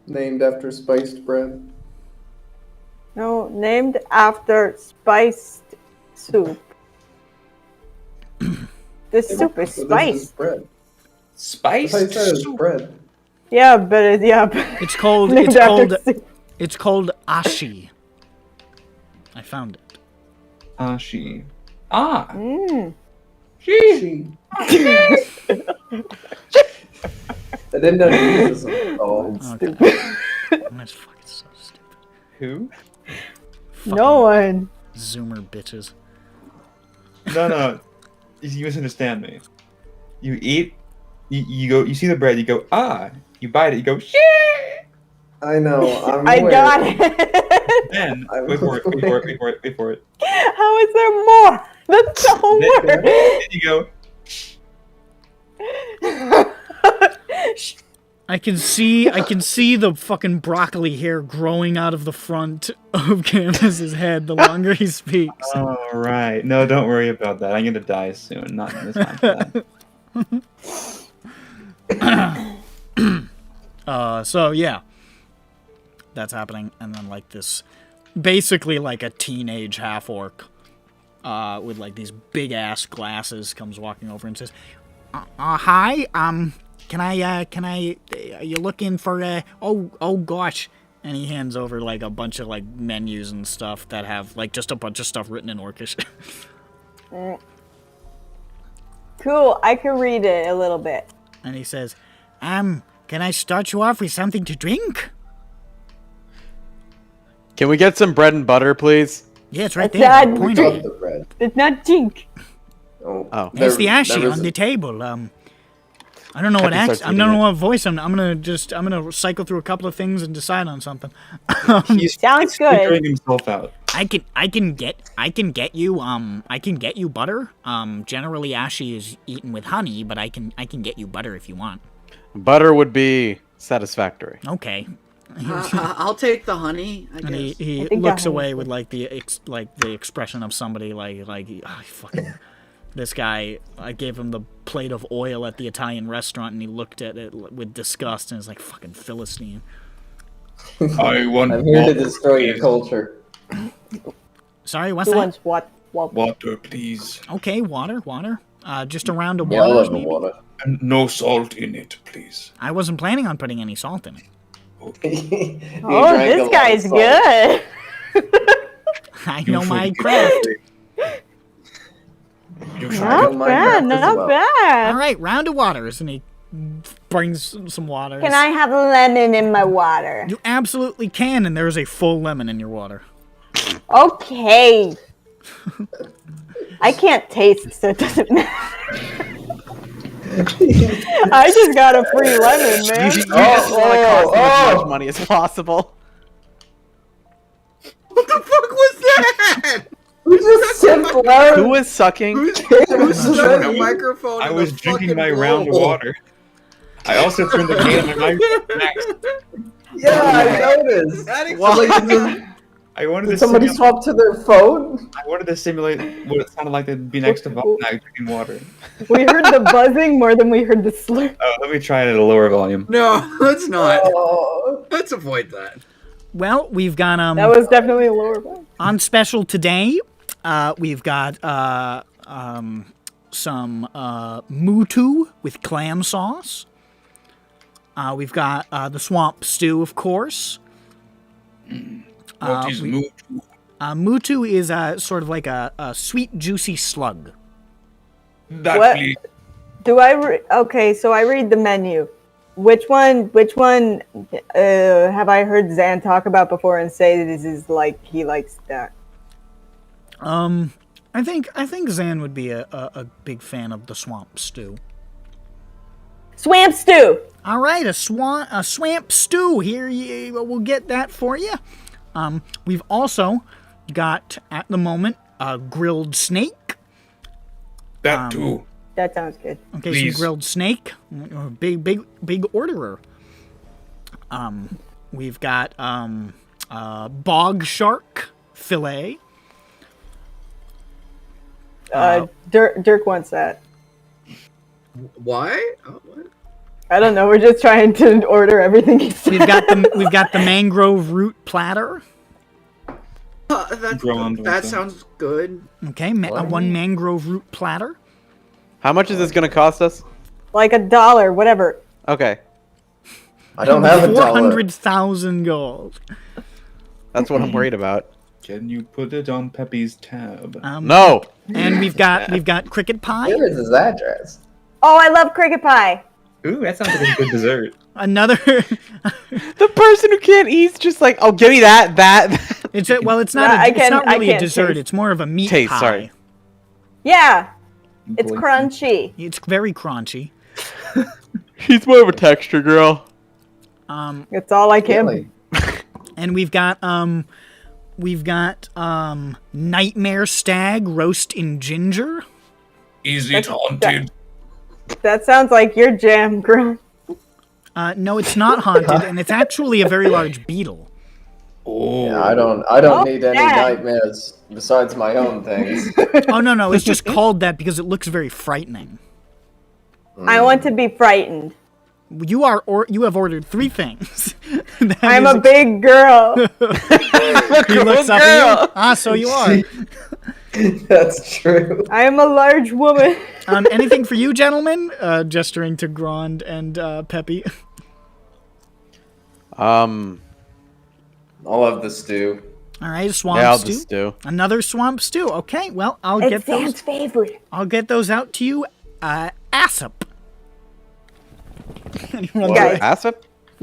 Named after spiced bread. No, named after spiced soup. This soup is So this is spiced. bread. Spice. I said it's bread. Yeah, but It's called named after soup. it's called ashi. I found it. Ashi. Ah. Mm. She. I didn't know you used this at all. Okay. That's fucking so stupid. Who? No one. Zoomer bitches. No. You misunderstand me. You eat. You go. You see the bread. You go. Ah. You bite it. You go. Shit. I know. I'm I aware. got it. Then I wait for it. was Wait for it. How is there more? That's the whole Then word. you go. I can see the fucking broccoli hair growing out of the front of Cannith's head the longer he speaks. All right. No, don't worry about that. I'm gonna die soon. Not in this time for that. So yeah, that's happening, and then like this, basically like a teenage half orc, with like these big ass glasses comes walking over and says, "Hi, can I, are you looking for, oh gosh," and he hands over like a bunch of like menus and stuff that have like just a bunch of stuff written in Orcish. Cool, I can read it a little bit. And he says, can I start you off with something to drink? Can we get some bread and butter, please? Yeah, it's right It's there. not Point drink. it. The bread. It's not jink. Oh. It's the There ashy on isn't. the table. I don't know what Happy starts I don't know reading what voice I'm gonna cycle through a couple of things and decide on something. He's Sounds good. figuring himself out. I can get you butter. Generally ashy is eaten with honey, but I can get you butter if you want. Butter would be satisfactory. Okay. I'll take the honey. I And he guess. I think looks that away honey's with like the expression of somebody fucking this guy. I gave him the plate of oil at the Italian restaurant, and he looked at it with disgust and is like, "Fucking Philistine." I want I'm here to water, destroy your please. culture. Sorry, what's Who that? wants what? Water, please. Okay, water. Just a round of Yeah, I water. love the water. And no salt in it, please. I wasn't planning on putting any salt in it. He Oh, drank a this lot guy's of salt. good. I You know my forget craft. You should Not my bad, craft as not well. All bad. right, round of waters, and he brings some waters. Can I have lemon in my water? You absolutely can, and there's a full lemon in your water. Okay. I can't taste, so it doesn't matter. I just got a free lemon, man. You just want to cost as much oh. money as possible. What the fuck was that? We just simped loud. Who is sucking? Who stuck a microphone I in was the drinking fucking my round of bowl? water. I also turned the can on my next. Yeah, I noticed. That is Like, I wanted to did somebody simulate, swap to their phone? I wanted to simulate what it sounded like to be next to Bob and I drinking water. We heard the buzzing more than we heard the slur. Oh, let me try it at a lower volume. No, let's not. Oh. Let's avoid that. Well, we've got That was definitely a lower one. on special today. We've got some mutu with clam sauce. We've got the swamp stew, of course. What is mood? Mutu is sort of like a sweet, juicy slug. That What? please. Do I? Okay, so I read the menu. Which one? Have I heard Zan talk about before and say that this is like he likes that? I think Zan would be a big fan of the swamp stew. Swamp stew. All right, a swamp stew. Here, we'll get that for you. We've also got at the moment a grilled snake. That too. That sounds good. Okay, Please. some grilled snake. Big orderer. We've got bog shark fillet. Dirk wants that. Why? Oh, what? I don't know. We're just trying to order everything he said. We've got the mangrove root platter. That sounds good. Okay, one mangrove root platter. How much is this going to cost us? Like $1, whatever. Okay, I don't have a dollar. 400,000 gold. that's what I'm worried about. Can you put it on Peppy's tab? No! And we've got cricket pie. Where is his address? Oh, I love cricket pie. Ooh, that sounds like a good dessert. Another. The person who can't eat's just like, oh, give me that. It's not really a dessert. taste. It's more of a meat Taste, pie. sorry. Yeah, it's Boy. crunchy. It's very crunchy. She's more of a texture girl. It's all I can. Really? And we've got nightmare stag roast in ginger. Is it haunted? That sounds like your jam, Grunt. No, it's not haunted, and it's actually a very large beetle. Oh, Yeah, I don't need any Dad. nightmares besides my own things. Oh, no, it's just called that because it looks very frightening. I want to be frightened. You have ordered 3 things. That I'm is- a big girl. He looks up at you. Ah, so you are. That's true. I am a large woman. Anything for you, gentlemen? Gesturing to Grand and Peppy. I'll have the stew. All right, swamp Yeah, I'll stew. just do. Another swamp stew. Okay, well, I'll It's get those. Sam's favorite. I'll get those out to you. ASAP. Anyone Guys. Asap?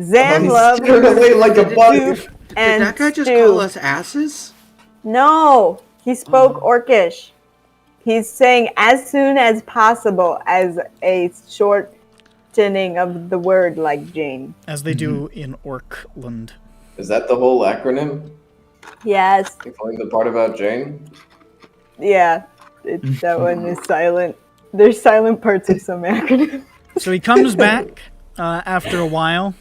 Zan He's loves turned away like a bug. soup and Did that guy just stew. call us asses? No, he spoke Orcish. He's saying as soon as possible as a shortening of the word like Jane. As they do in Orkland. Is that the whole acronym? Yes, Including the part about Jane? yeah, that one is silent. There's silent parts of some acronym. So he comes back after a while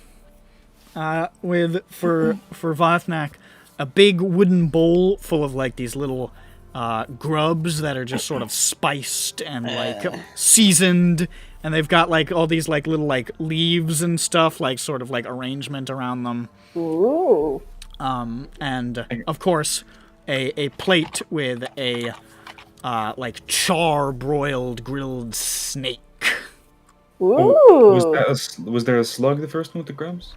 with for Vothnak a big wooden bowl full of like these little grubs that are just sort of spiced and like seasoned, and they've got like all these like little like leaves and stuff like sort of like arrangement around them. Ooh. And of course a plate with a like char-broiled grilled snake. Ooh. Was there a slug the first one with the grubs?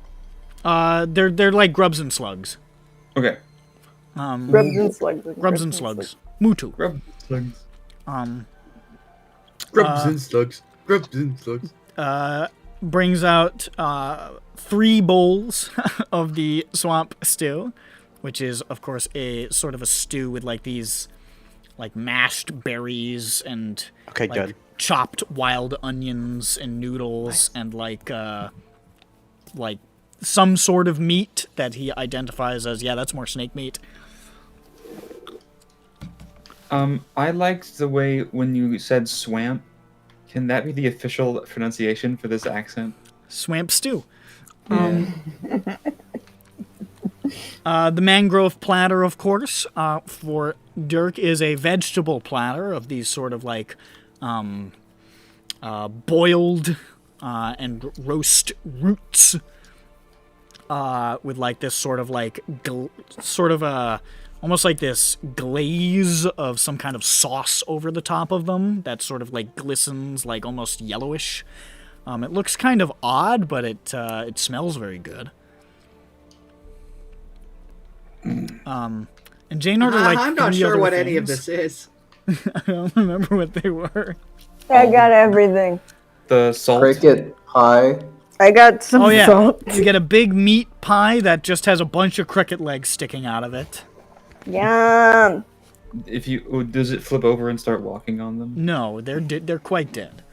They're like grubs and slugs. Okay. Grubs and slugs. Grubs and slugs. Mutu. Grub slugs. Grubs and slugs. Grubs and slugs. Brings out 3 bowls of the swamp stew, which is of course a sort of a stew with like these like mashed berries and Okay, like good. chopped wild onions and noodles and like some sort of meat that he identifies as that's more snake meat. I liked the way when you said swamp. Can that be the official pronunciation for this accent? Swamp stew. The mangrove platter, of course, for Dirk is a vegetable platter of these sort of like boiled and roast roots with like this sort of like almost like this glaze of some kind of sauce over the top of them that sort of like glistens like almost yellowish. It looks kind of odd, but it smells very good. And Jane ordered like I'm not 3 sure other what any of things. this is. I don't remember what they were. I got everything. The salt. Cricket pie. I got some Oh yeah, salt. you get a big meat pie that just has a bunch of cricket legs sticking out of it. Yum. Does it flip over and start walking on them? No, they're quite dead.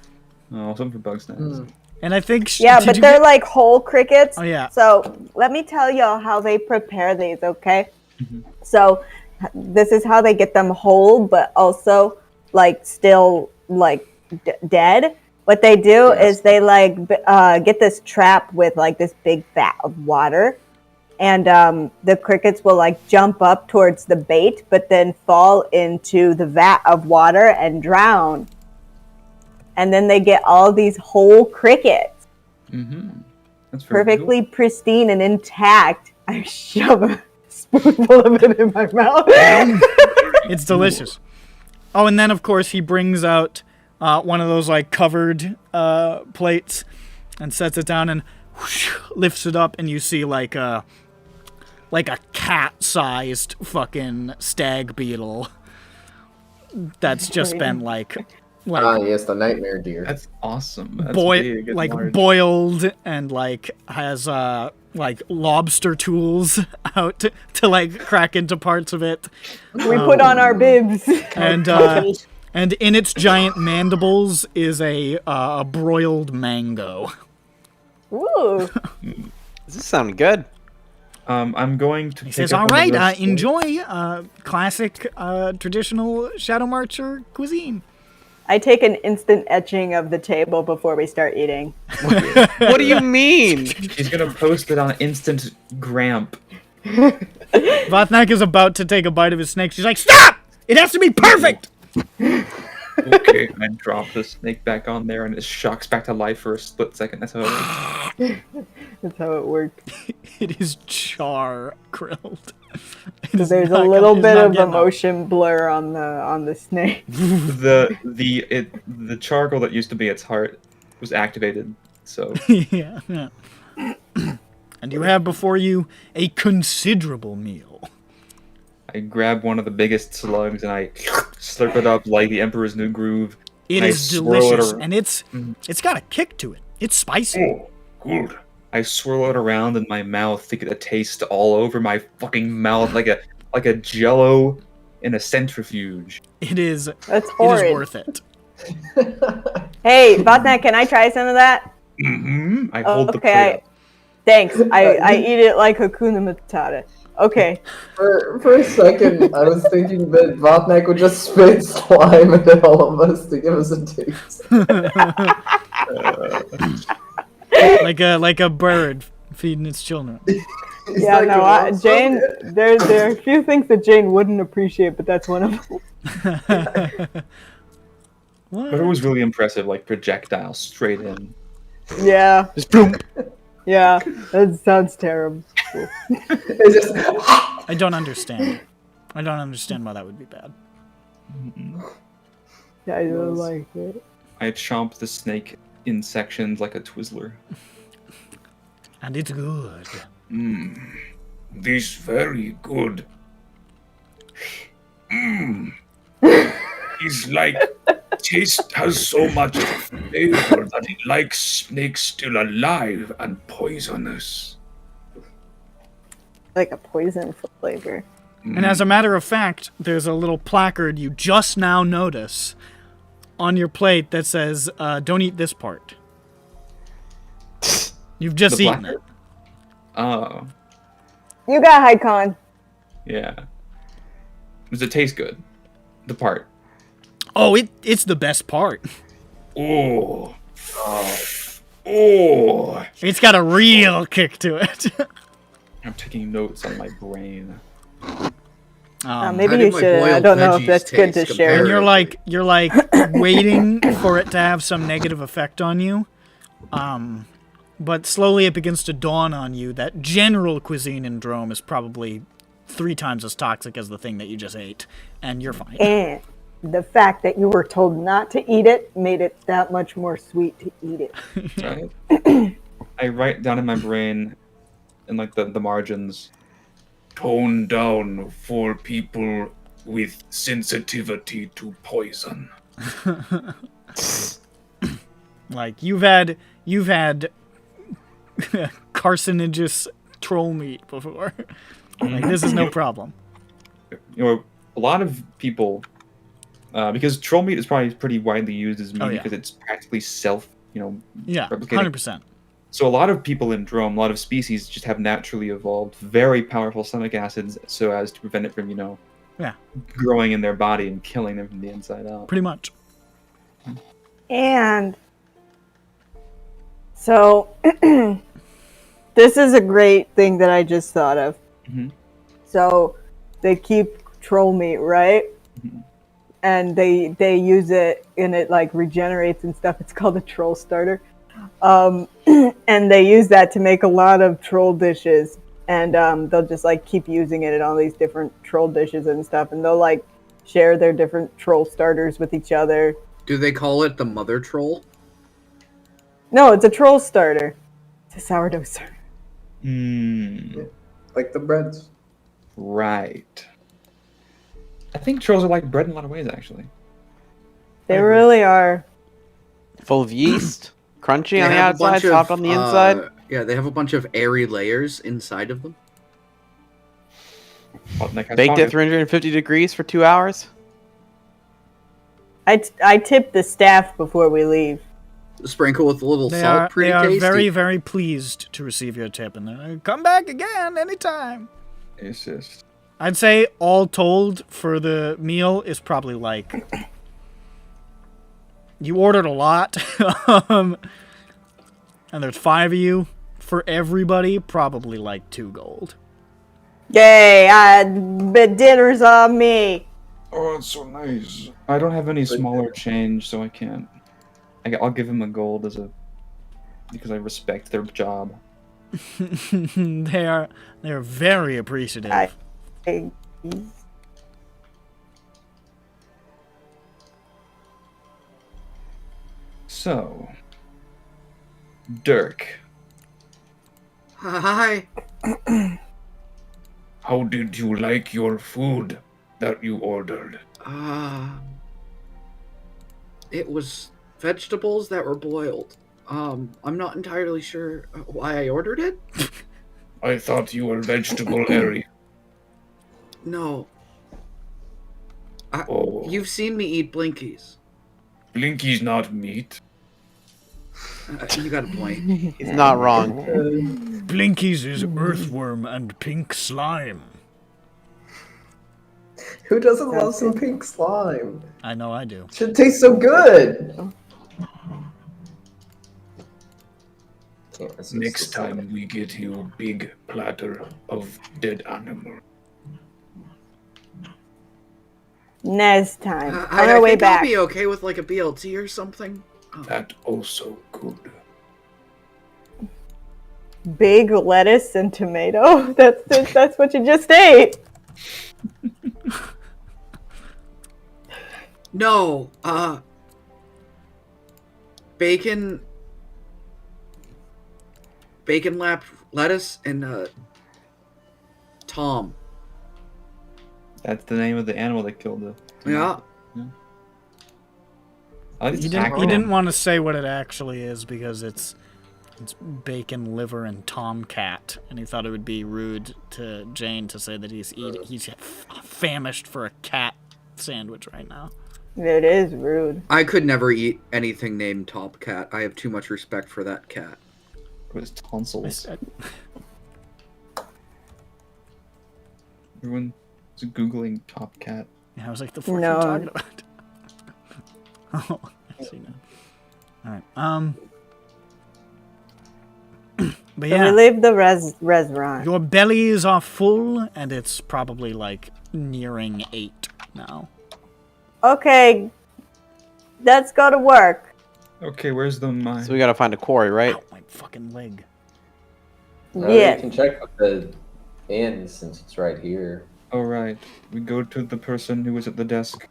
Oh, something for bug snacks. And I think Yeah, did but you they're get- like whole crickets. Oh yeah. So let me tell y'all how they prepare these, okay? So this is how they get them whole, but also like still like dead. What they do is they like get this trap with like this big vat of water, and the crickets will like jump up towards the bait, but then fall into the vat of water and drown. And then they get all these whole crickets. That's very Perfectly pristine and intact. I shove a spoonful of it in my mouth. It's delicious. Oh, and then of course he brings out one of those like covered plates and sets it down and whoosh, lifts it up, and you see like a cat-sized fucking stag beetle that's just been like Yes, the nightmare deer. That's awesome. That's big and large. boiled and like has like lobster tools out to like crack into parts of it. We put on our bibs. And and in its giant mandibles is a broiled mango. Ooh. Does this sound good? I'm going to. He says, "All right, enjoy classic traditional Shadow Marcher cuisine." I take an instant etching of the table before we start eating. What do you mean? She's gonna post it on Instant Gramp. Vothnak is about to take a bite of his snake. She's like, stop! It has to be perfect! Okay, I drop the snake back on there, and it shocks back to life for a split second. That's how it works. That's how it works. It is char grilled. So there's a little bit of emotion blur on the snake. The charcoal that used to be its heart was activated. So Yeah. And you have before you a considerable meal. I grab one of the biggest slugs and I slurp it up like the Emperor's New Groove. It I is swirl it delicious, around. and it's got a kick to it. It's spicy. Oh, good. I swirl it around in my mouth to get a taste all over my fucking mouth, like a Jello in a centrifuge. It is. That's It horrid. is worth it. Hey, Botnet, can I try some of that? Mm-hmm. I hold the plate Okay, up. thanks. I eat it like Hakuna Matata. Okay. For a second, I was thinking that Votnak would just spit slime at all of us to give us a taste. like a bird feeding its children. He's Yeah, like, no, "You want some?" Jane. There are a few things that Jane wouldn't appreciate, but that's one of them. But it was really impressive, like projectile straight in. Yeah, Just boom. yeah. That sounds terrible. It's just, I don't understand. I don't understand why that would be bad. Yeah, I don't like it. I chomp the snake in sections like a Twizzler. And it's good. This very good. It's like taste has so much flavor that it likes snakes still alive and poisonous. Like a poison flavor. And as a matter of fact, there's a little placard you just now notice on your plate that says, don't eat this part. You've just The eaten placard? it. Oh, You got high con. yeah. Does it taste good? The part. Oh, it's the best part. Oh. Oh. It's got a real kick to it. I'm taking notes on my brain. Maybe How do you my should. I boiled don't know if veggies that's good to taste share. And compared? you're like waiting for it to have some negative effect on you. But slowly it begins to dawn on you that general cuisine in Drome is probably 3 times as toxic as the thing that you just ate, and you're fine. And the fact that you were told not to eat it made it that much more sweet to eat it. Right? I write down in my brain, in like the margins, Tone down for people with sensitivity to poison. Like you've had carcinogenous troll meat before. Like this is no problem. you know, a lot of people, because troll meat is probably pretty widely used as meat Oh, yeah. because it's practically self, Yeah, replicating. 100%. So a lot of people in Drome, a lot of species just have naturally evolved very powerful stomach acids so as to prevent it from, Yeah, growing in their body and killing them from the inside out. pretty much. And so this is a great thing that I just thought of. Mhm. So they keep troll meat, right? Mhm. And they use it and it like regenerates and stuff. It's called a troll starter. And they use that to make a lot of troll dishes. And they'll just like keep using it in all these different troll dishes and stuff. And they'll like share their different troll starters with each other. Do they call it the mother troll? No, it's a troll starter. It's a sourdough starter. like the breads. Right. I think trolls are like bread in a lot of ways, actually. They really are. Full of yeast, crunchy They on the have a bunch outside, soft on the inside. Yeah, they have a bunch of airy layers inside of them. Baked at 350 degrees for 2 hours. I tip the staff before we leave. Sprinkle with a little They salt. are Pretty tasty. very, very pleased to receive your tip, and they're like, come back again anytime. It's just... I'd say all told for the meal is probably like you ordered a lot. And there's 5 of you. For everybody, probably like 2 gold. Yay! But dinner's on me. Oh, it's so nice. I don't have any smaller change, so I can't. I'll give him a gold because I respect their job. They're very appreciative. So, Dirk. Hi. How did you like your food that you ordered? It was vegetables that were boiled. I'm not entirely sure why I ordered it. I thought you were vegetable-airy. No. Oh. You've seen me eat Blinkies. Blinky's not meat. You got a point. He's not wrong. Blinkies is earthworm and pink slime. Who doesn't love some pink slime? I know I do. Should taste so good. Can't resist Next the time slime. we get you a big platter of dead animal. Next time. On I our way think back. I'll be okay with like a BLT or something. That also good. Big lettuce and tomato. That's what you just ate. No, bacon lettuce, and Tom. That's the name of the animal that killed the. Yeah. I like He didn't want to say what it actually is because it's bacon, liver, and tomcat, and he thought it would be rude to Jane to say that he's famished for a cat sandwich right now. It is rude. I could never eat anything named Top Cat. I have too much respect for that cat. It was tonsils. Everyone's googling top cat. Yeah, I was like, the fuck No. are you talking about? Oh, I see now. Alright, but So yeah, we leave the restaurant. your bellies are full, and it's probably like nearing 8 now. Okay, let's go to work. Okay, where's the mine? So we gotta find a quarry, right? Ow, my fucking leg. Yeah. You can check with the inn since it's right here. Oh right, we go to the person who was at the desk.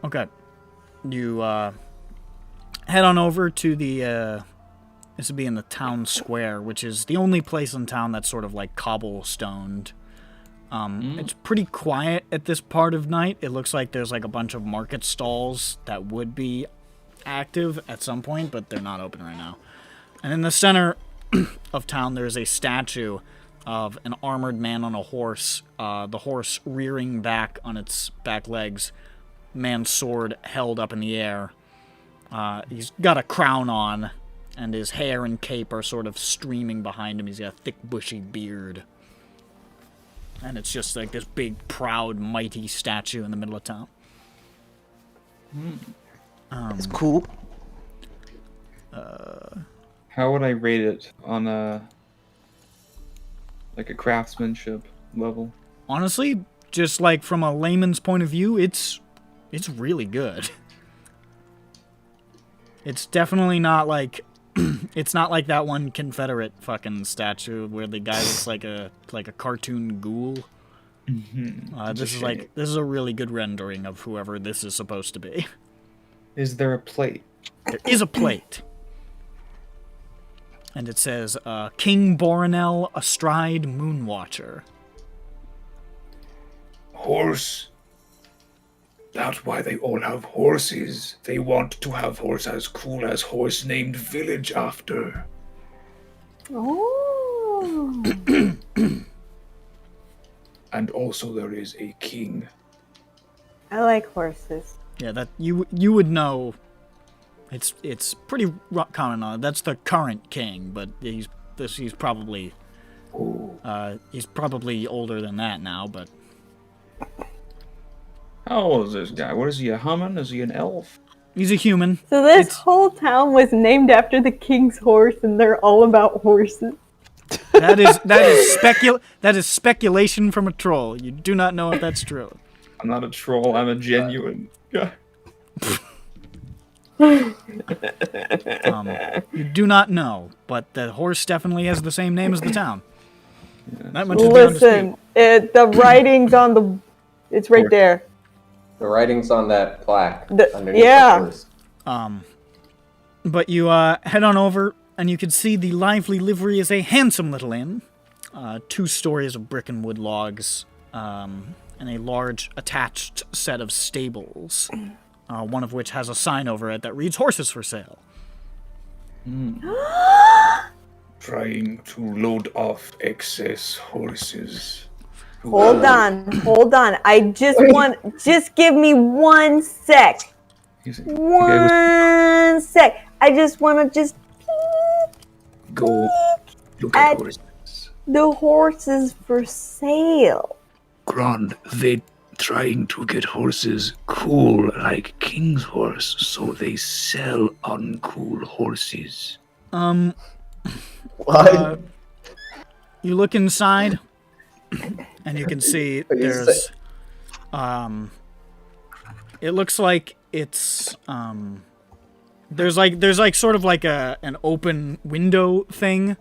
Okay, you head on over to the this would be in the town square, which is the only place in town that's sort of like cobblestoned. It's pretty quiet at this part of night. It looks like there's like a bunch of market stalls that would be active at some point, but they're not open right now. And in the center of town, there's a statue of an armored man on a horse, the horse rearing back on its back legs, man's sword held up in the air. He's got a crown on, and his hair and cape are sort of streaming behind him. He's got a thick, bushy beard. And it's just like this big, proud, mighty statue in the middle of town. It's cool. How would I rate it on like a craftsmanship level? Honestly, just like from a layman's point of view, it's really good. It's definitely not like it's not like that one Confederate fucking statue where the guy looks like a cartoon ghoul. This is a really good rendering of whoever this is supposed to be. Is there a plate? There is a plate. And it says, King Boronel astride Moonwatcher. Horse. That's why they all have horses. They want to have horse as cool as horse named village after. Oh. And also there is a king. I like horses. Yeah, that you would know. It's pretty common knowledge. That's the current king, but he's probably he's probably older than that now. But How old is this guy? What is he, a human? Is he an elf? He's a human. So this It's- whole town was named after the king's horse, and they're all about horses. That is speculation from a troll. You do not know if that's true. I'm not a troll, I'm a genuine guy. You do not know, but the horse definitely has the same name as the town. That much is beyond dispute. Listen, the writing's on the. It's right there. The writing's on that plaque underneath yeah. the horse. But you head on over, and you can see the lively livery is a handsome little inn. 2 stories of brick and wood logs, and a large attached set of stables. One of which has a sign over it that reads "Horses for Sale." Trying to load off excess horses. Hold on. Just give me 1 sec. One sec. I just want to Go look at horses. the horses for sale. Grand, they trying to get horses cool like King's horse, so they sell uncool horses. What? You look inside, and you can see What do you there's, it looks like it's, there's sort of like an open window thing,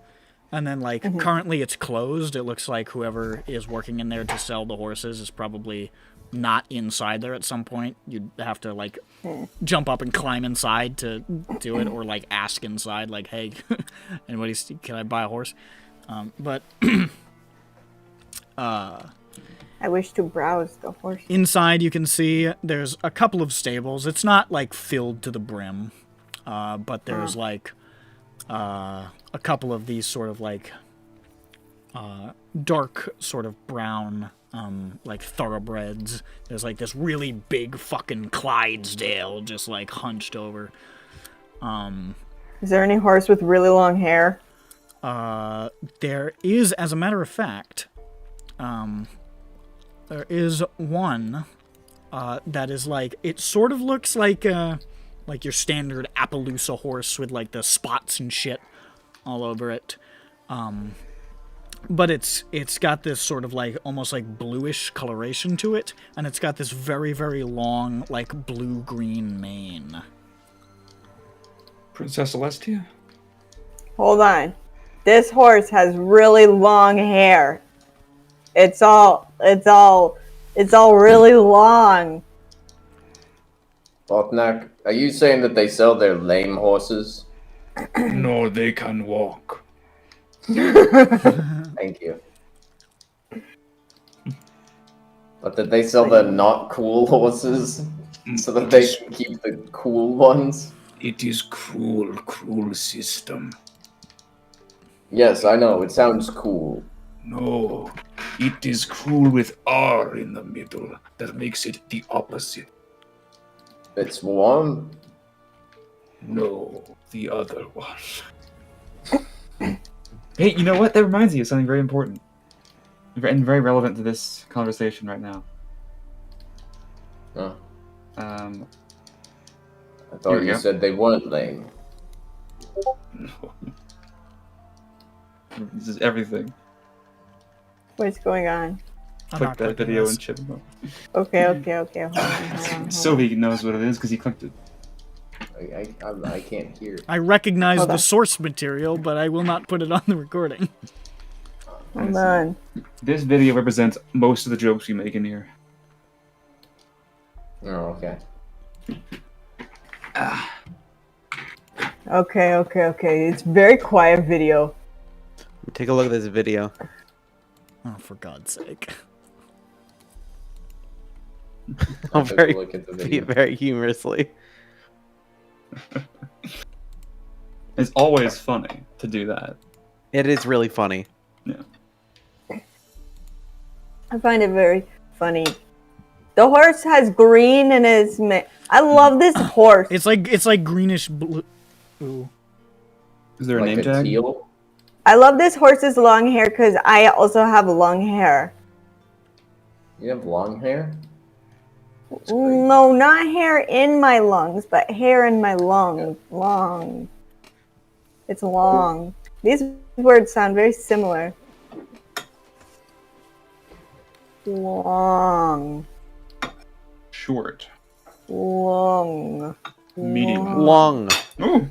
and then currently it's closed. It looks like whoever is working in there to sell the horses is probably not inside there at some point. You'd have to jump up and climb inside to do it, or ask inside, hey, can I buy a horse? But I wish to browse the horse. inside you can see there's a couple of stables. It's not filled to the brim, but there's a couple of these sort of dark sort of brown thoroughbreds. There's this really big fucking Clydesdale just hunched over. Is there any horse with really long hair? There is, as a matter of fact, there is one that is it sort of looks like your standard Appaloosa horse with the spots and shit all over it. But it's got this sort of almost bluish coloration to it, and it's got this very, very long blue-green mane. Princess Celestia? Hold on. This horse has really long hair. It's all really long. Botnak, are you saying that they sell their lame horses? No, they can walk. Thank you. But did they sell the not cool horses so that they can keep the cool ones? It is cruel system. Yes, I know. It sounds cool. No, it is cruel with R in the middle. That makes it the opposite. It's one. No, the other one. Hey, you know what? That reminds me of something very important. And very relevant to this conversation right now. Huh. Here I thought we you go. said they weren't lame. No. This is everything. What's going on? I'm Click not that clicking video this. and chip him up. Okay. Hold on. Sylvie knows what it is because he clicked it. I can't hear. I recognize Hold the on. source material, but I will not put it on the recording. Hold on. This video represents most of the jokes we make in here. Oh, okay. Okay. It's very quiet video. Take a look at this video. Oh, for God's sake. I'll take a look at the video. Very humorously. It's always funny to do that. It is really funny. Yeah. I find it very funny. The horse has green in his I love this horse. It's like greenish blue. Ooh. Is there a Like name a tag? teal? I love this horse's long hair because I also have long hair. You have long hair? No, not hair in my lungs, but hair in my lungs. Long. It's long. These words sound very similar. Long. Short. Long. Medium. Lung. Ooh.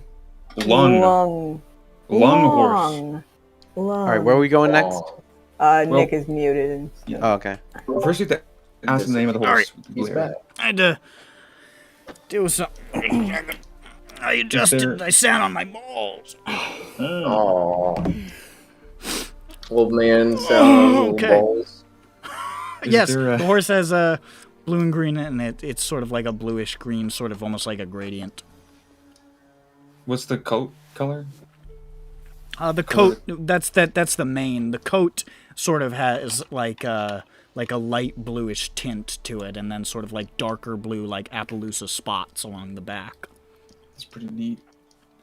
Lung. Lung. Lung horse. Lung. All right, where are we going next? Nick is muted. And stuff. Oh, okay. First, you have to ask the name of the horse. He's back. I had to do something. I adjusted. I sat on my balls. Oh. Old man sound little Okay. balls. Yes, there a- the horse has blue and green, and it's sort of like a bluish green, sort of almost like a gradient. What's the coat color? The coat, that's the mane. The coat sort of has like a light bluish tint to it, and then sort of like darker blue, like Appaloosa spots along the back. That's pretty neat.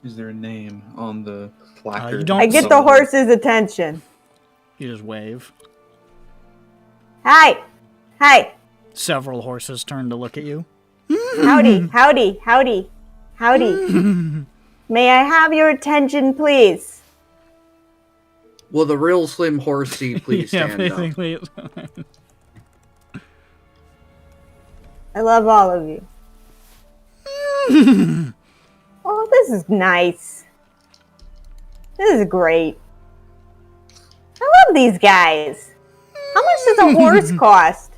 Is there a name on the placard? you don't- I get the horse's attention. You just wave. Hi. Hi. Several horses turn to look at you. Howdy. Howdy. Howdy. Howdy. May I have your attention, please? Will the real Slim Horsey please Yeah, stand up? basically. I love all of you. Oh, this is nice. This is great. I love these guys. How much does a horse cost?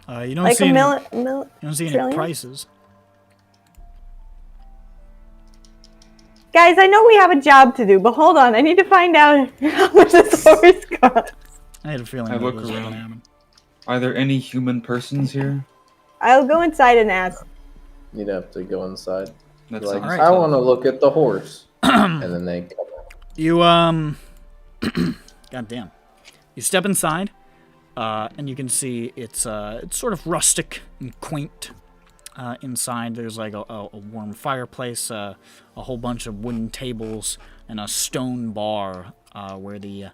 You don't Like see a any, million? you don't see any trillion? prices. Guys, I know we have a job to do, but hold on. I need to find out how much this horse costs. I had a feeling I that look was going to around. happen. Are there any human persons here? I'll go inside and ask. You'd have to go inside. That's Like, Alright. I want to look at the horse. And then they come out. You God damn. You step inside, and you can see it's sort of rustic and quaint. Inside, there's like a warm fireplace, a whole bunch of wooden tables, and a stone bar where the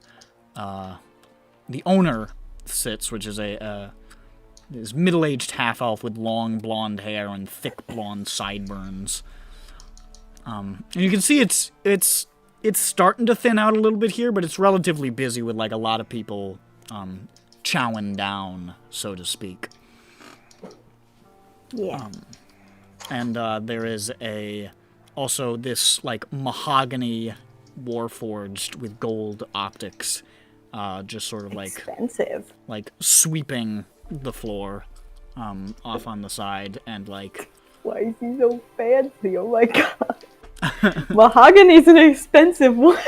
owner sits, which is this middle-aged half-elf with long blonde hair and thick blonde sideburns. And you can see it's starting to thin out a little bit here, but it's relatively busy with like a lot of people chowing down, so to speak. Yeah. And there is also this like mahogany warforged with gold optics, just sort of Expensive. like sweeping the floor off on the side, and like Why is he so fancy? Oh my god. Mahogany's an expensive one.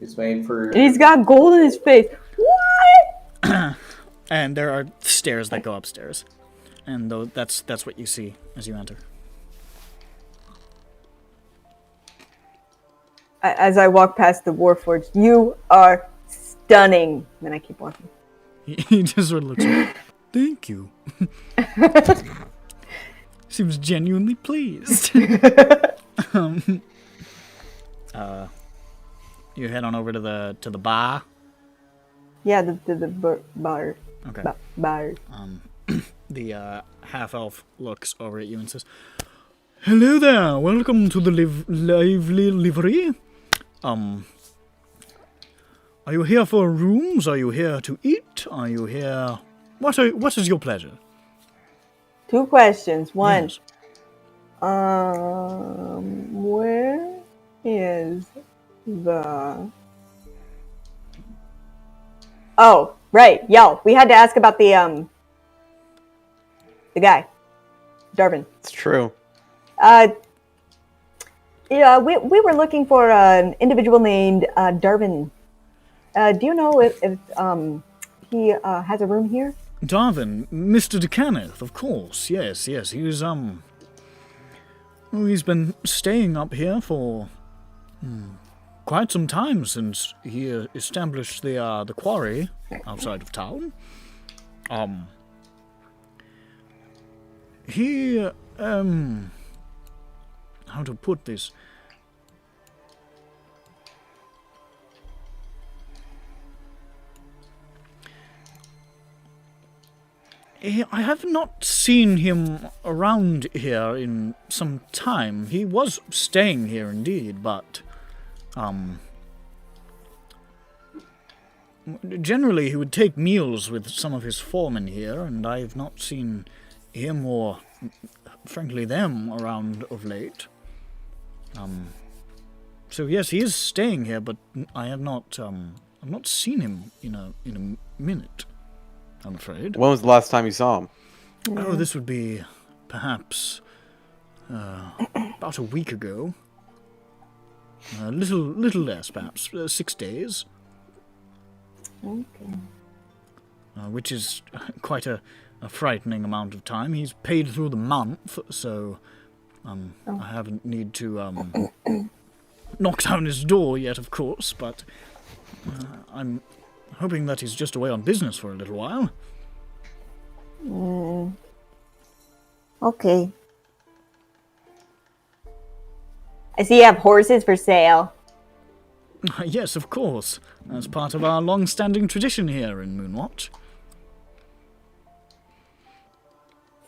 It's made for. And he's got gold in his face. What? and there are stairs that go upstairs. And that's what you see as you enter. As I walk past the Warforged, you are stunning. Then I keep walking. He just sort of looks at you. Thank you. Seems genuinely pleased. You head on over to the bar. Yeah, the bar. Okay. Bar. The half-elf looks over at you and says, "Hello there, welcome to the lively livery. Are you here for rooms? Are you here to eat? Are you here... What is your pleasure?" 2 questions. One, Yes. where is the... Oh, right. Yo, we had to ask about the guy, Darvin. It's true. Yeah, we were looking for an individual named Darvin. Do you know if he has a room here? Darvin, Mr. Cannith, of course. Yes. He's he's been staying up here for quite some time since he established the quarry outside of town. He how to put this? I have not seen him around here in some time. He was staying here indeed, but generally he would take meals with some of his foremen here, and I have not seen him or, frankly, them around of late. So yes, he is staying here, but I have not seen him in a minute, I'm afraid. When was the last time you saw him? Oh, this would be perhaps about a week ago. A little less, perhaps 6 days. Okay. Which is quite a frightening amount of time. He's paid through the month, so I haven't need to knock down his door yet, of course, but I'm hoping that he's just away on business for a little while. Okay. I see you have horses for sale. Yes, of course. That's part of our long-standing tradition here in Moonwatch.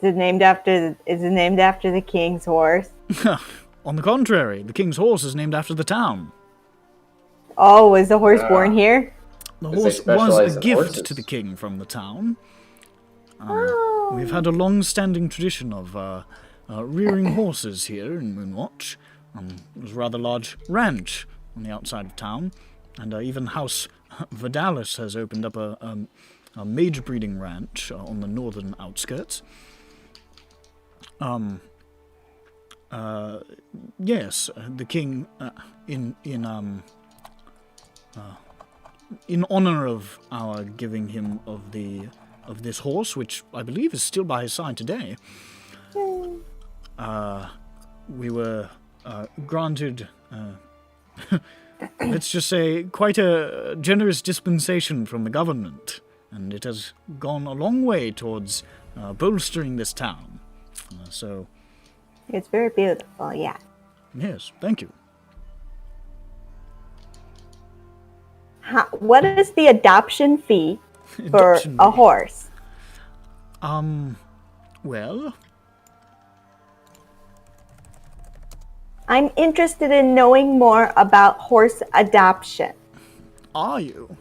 Is it named after the king's horse? On the contrary, the king's horse is named after the town. Oh, was the horse born here? The Because they horse was specialize a in gift horses. to the king from the town. Oh. We've had a long-standing tradition of rearing horses here in Moonwatch. It was a rather large ranch on the outside of town, and even House Vidalis has opened up a mage breeding ranch on the northern outskirts. Yes, the king, in honor of our giving him of this horse, which I believe is still by his side today, we were granted, let's just say, quite a generous dispensation from the government, and it has gone a long way towards bolstering this town. So, It's very beautiful, yeah. yes, thank you. What is the adoption fee for Adoption a fee. horse? Well, I'm interested in knowing more about horse adoption. are you?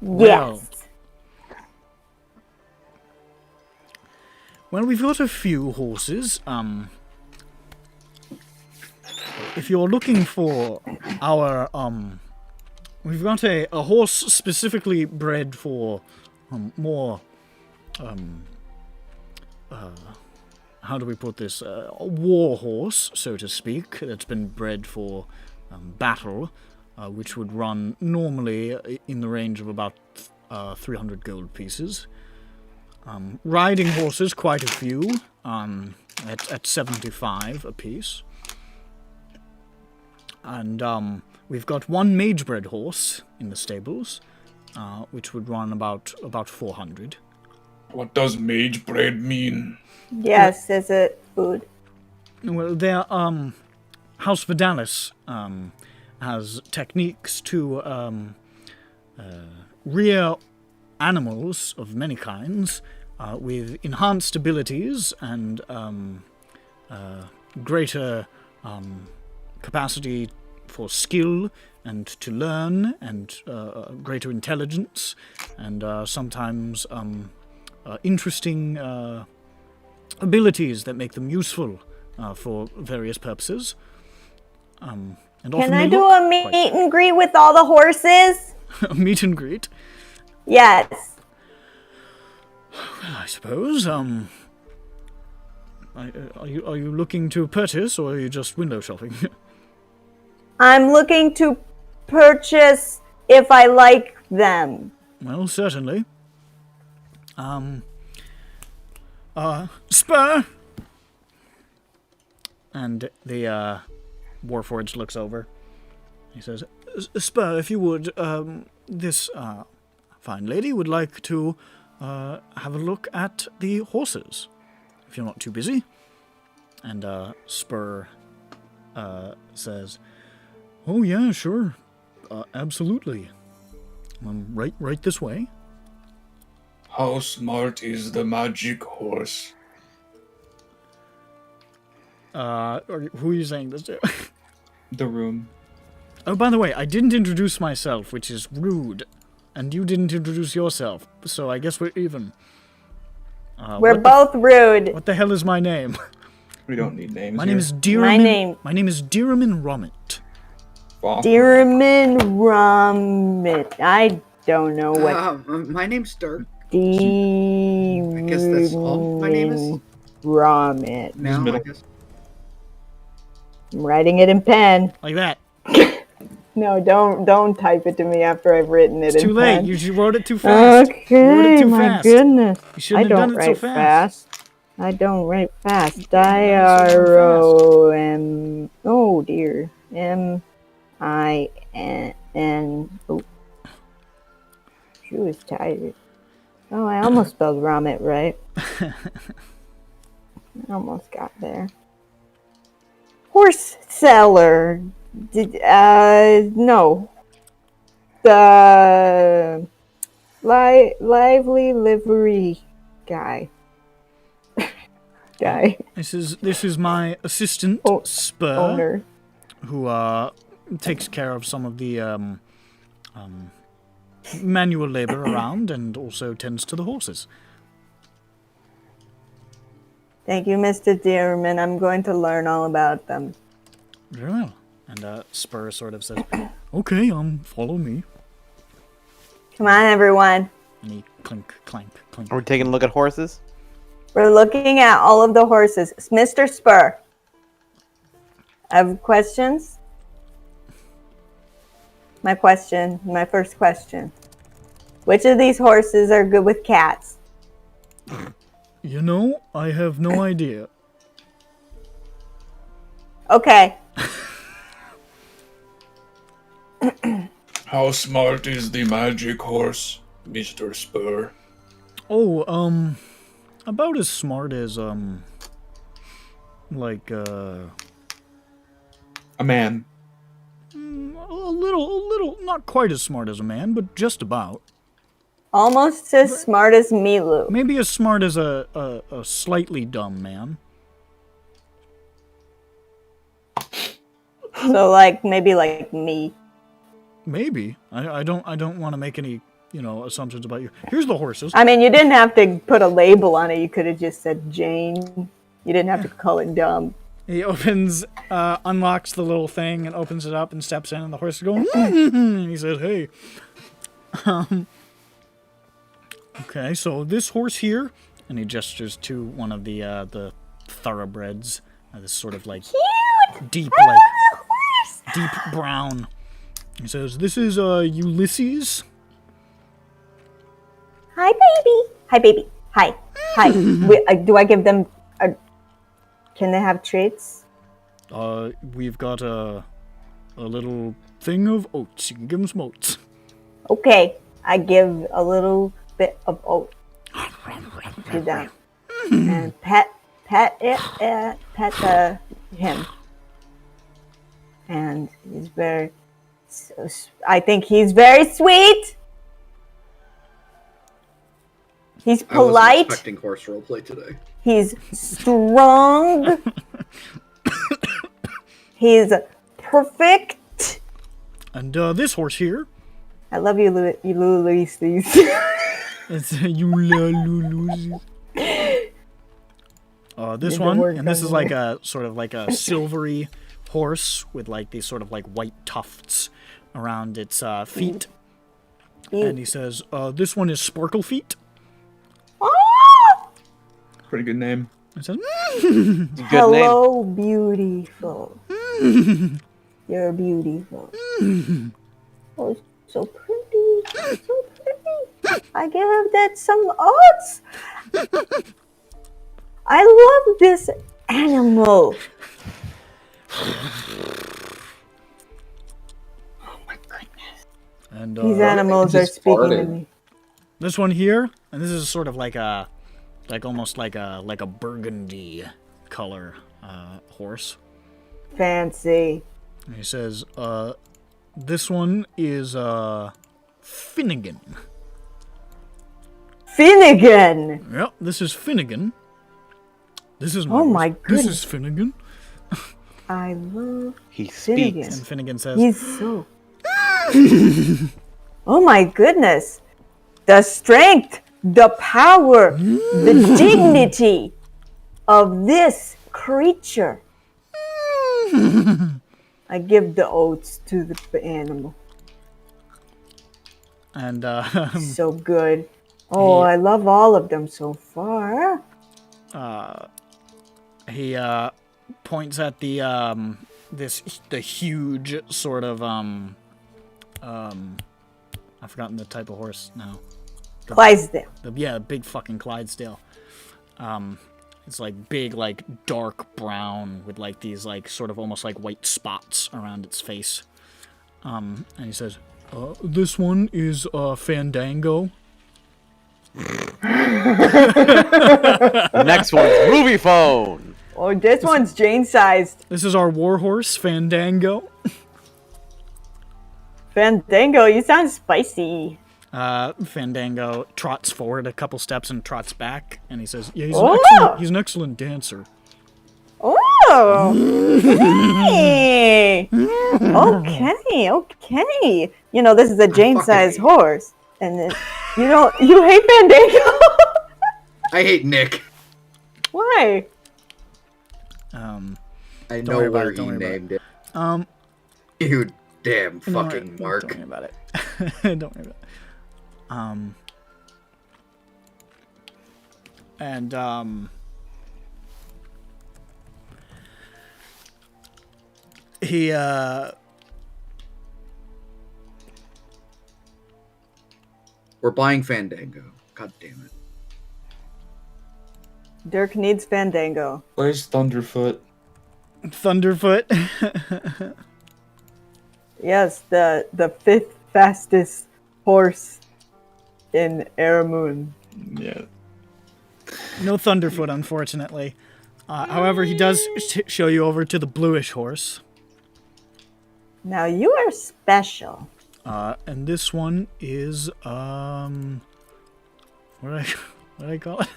Yes. Well, we've got a few horses. If you're looking for our, we've got a horse specifically bred for, more, how do we put this? A war horse, so to speak, that's been bred for battle, which would run normally in the range of about 300 gold pieces. Riding horses, quite a few, at 75 apiece. And we've got one mage-bred horse in the stables, which would run about 400. What does mage bread mean? Yes, is it food? Well, their House Vidalis has techniques to rear animals of many kinds with enhanced abilities and greater capacity for skill and to learn and greater intelligence and sometimes interesting abilities that make them useful for various purposes. And Can often I they do look a meet quite- and greet with all the horses? a meet and greet? Yes. Well, I suppose. Are you looking to purchase, or are you just window shopping? I'm looking to purchase if I like them. Well, certainly. Spur. And the Warforged looks over. He says, "Spur, if you would, this fine lady would like to have a look at the horses, if you're not too busy." And Spur says, "Oh yeah, sure, absolutely. Right this way." How smart is the magic horse? Who are you saying this to? The room. Oh, by the way, I didn't introduce myself, which is rude. And you didn't introduce yourself, so I guess we're even. We're both rude. What the hell is my name? We don't need names. My here. name is Dearman. My name- My name is Dearman Romit. Wow. Dearman Romit. I don't know what My name's Dirk. Dearman I guess that's all my name is. Romit. Now, I middle. guess. I'm writing it in pen. Like that. No, don't type it to me after I've written it. It's too in late. pen. You wrote it too fast. You wrote it Okay, too my fast. goodness. You I shouldn't have don't done it so write fast. I don't write fast. so D-R-O-M... Oh, dear. M-I-N... Oh. She was tired. Oh, I almost spelled Romit right. I almost got there. Horse seller. No. The lively livery guy. This is my assistant, Spur, Owner. who takes care of some of the manual labor around and also tends to the horses. Thank you, Mr. Dearman. I'm going to learn all about them. Very well. And Spur sort of says, "Okay, follow me." Come on, everyone. And he clink, clank, clink. Are we taking a look at horses? We're looking at all of the horses. Mr. Spur. I have questions. My first question. Which of these horses are good with cats? You know, I have no idea. Okay. How smart is the magic horse, Mr. Spur? Oh, about as smart as, like, A man. a little, not quite as smart as a man, but just about. Almost as smart as Milu. Maybe as smart as a slightly dumb man. So like maybe like me. Maybe. I don't want to make any, assumptions about you. Here's the horses. I mean, you didn't have to put a label on it. You could have just said Jane. You didn't have to call it dumb. He unlocks the little thing and opens it up and steps in, and the horse is going, and he says, "Hey." Okay, so this horse here, and he gestures to one of the thoroughbreds, this sort of like deep brown. He says, "This is Ulysses." Hi, baby. Hi, baby. Hi. Hi. Do I give them can they have treats? We've got a little thing of oats. You can give them some oats. Okay. I give a little bit of oats to them. And pet him. And he's I think he's very sweet. He's I wasn't polite. expecting horse roleplay today. He's strong. He's perfect. And this horse here. I love you, Ulysses. It's Ulysses. This one, and this is like a sort of like a silvery horse with like these sort of like white tufts around its feet. And he says, "This one is Sparkle Feet." Pretty good name. He says, Good Hello, beautiful. You're beautiful. Oh, so pretty. So pretty. I give that some oats. I love this animal. Oh my goodness. and These animals are just speaking to farted. me. this one here, and this is sort of like almost like a burgundy color horse. Fancy. And he says, "This one is Finnegan." Finnegan. Yep, this is Finnegan. This is Oh my This goodness. is Finnegan. I love He Finnegan. speaks. And Finnegan says, He's so. Oh my goodness. The strength, the power, the dignity of this creature. I give the oats to the animal. and So good. Oh, I love all of them so far. he points at the the huge sort of I've forgotten the type of horse now. Clydesdale. The big fucking Clydesdale. It's like big, like dark brown with like these like sort of almost like white spots around its face. And he says, "This one is Fandango." Next one's movie phone. Oh, this one's Jane-sized. This is our warhorse, Fandango. Fandango, you sound spicy. Fandango trots forward a couple steps and trots back, and he says, "Yeah, he's an excellent dancer." Oh! Hey. Okay. You know, this is a Jane-sized horse. And then, you hate Fandango? I hate Nick. Why? I Don't know worry about where it, don't he worry named it. Um, You damn Don't worry- fucking Mark. Don't worry about it. Don't worry about it. He We're buying Fandango. God damn it. Dirk needs Fandango. Where's Thunderfoot? Thunderfoot. Yes, the fifth fastest horse in Aramoon. Yeah. No Thunderfoot, unfortunately. However, he does show you over to the bluish horse. Now you are special. And this one is what do I call it?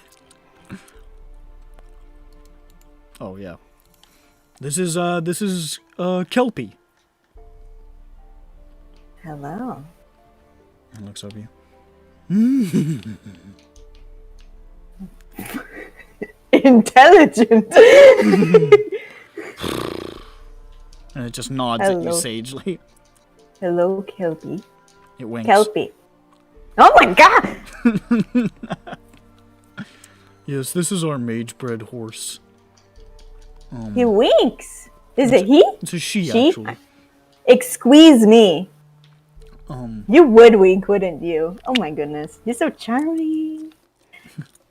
Oh yeah. This is Kelpie. Hello. And looks over you. Intelligent. And it just nods at you Hello. sagely. Hello, Kelpie. It winks. Kelpie. Oh my god! Yes, this is our mage-bred horse. He winks. Is it he? It's a she, She? actually. Excuse me. You would wink, wouldn't you? Oh my goodness. You're so charming.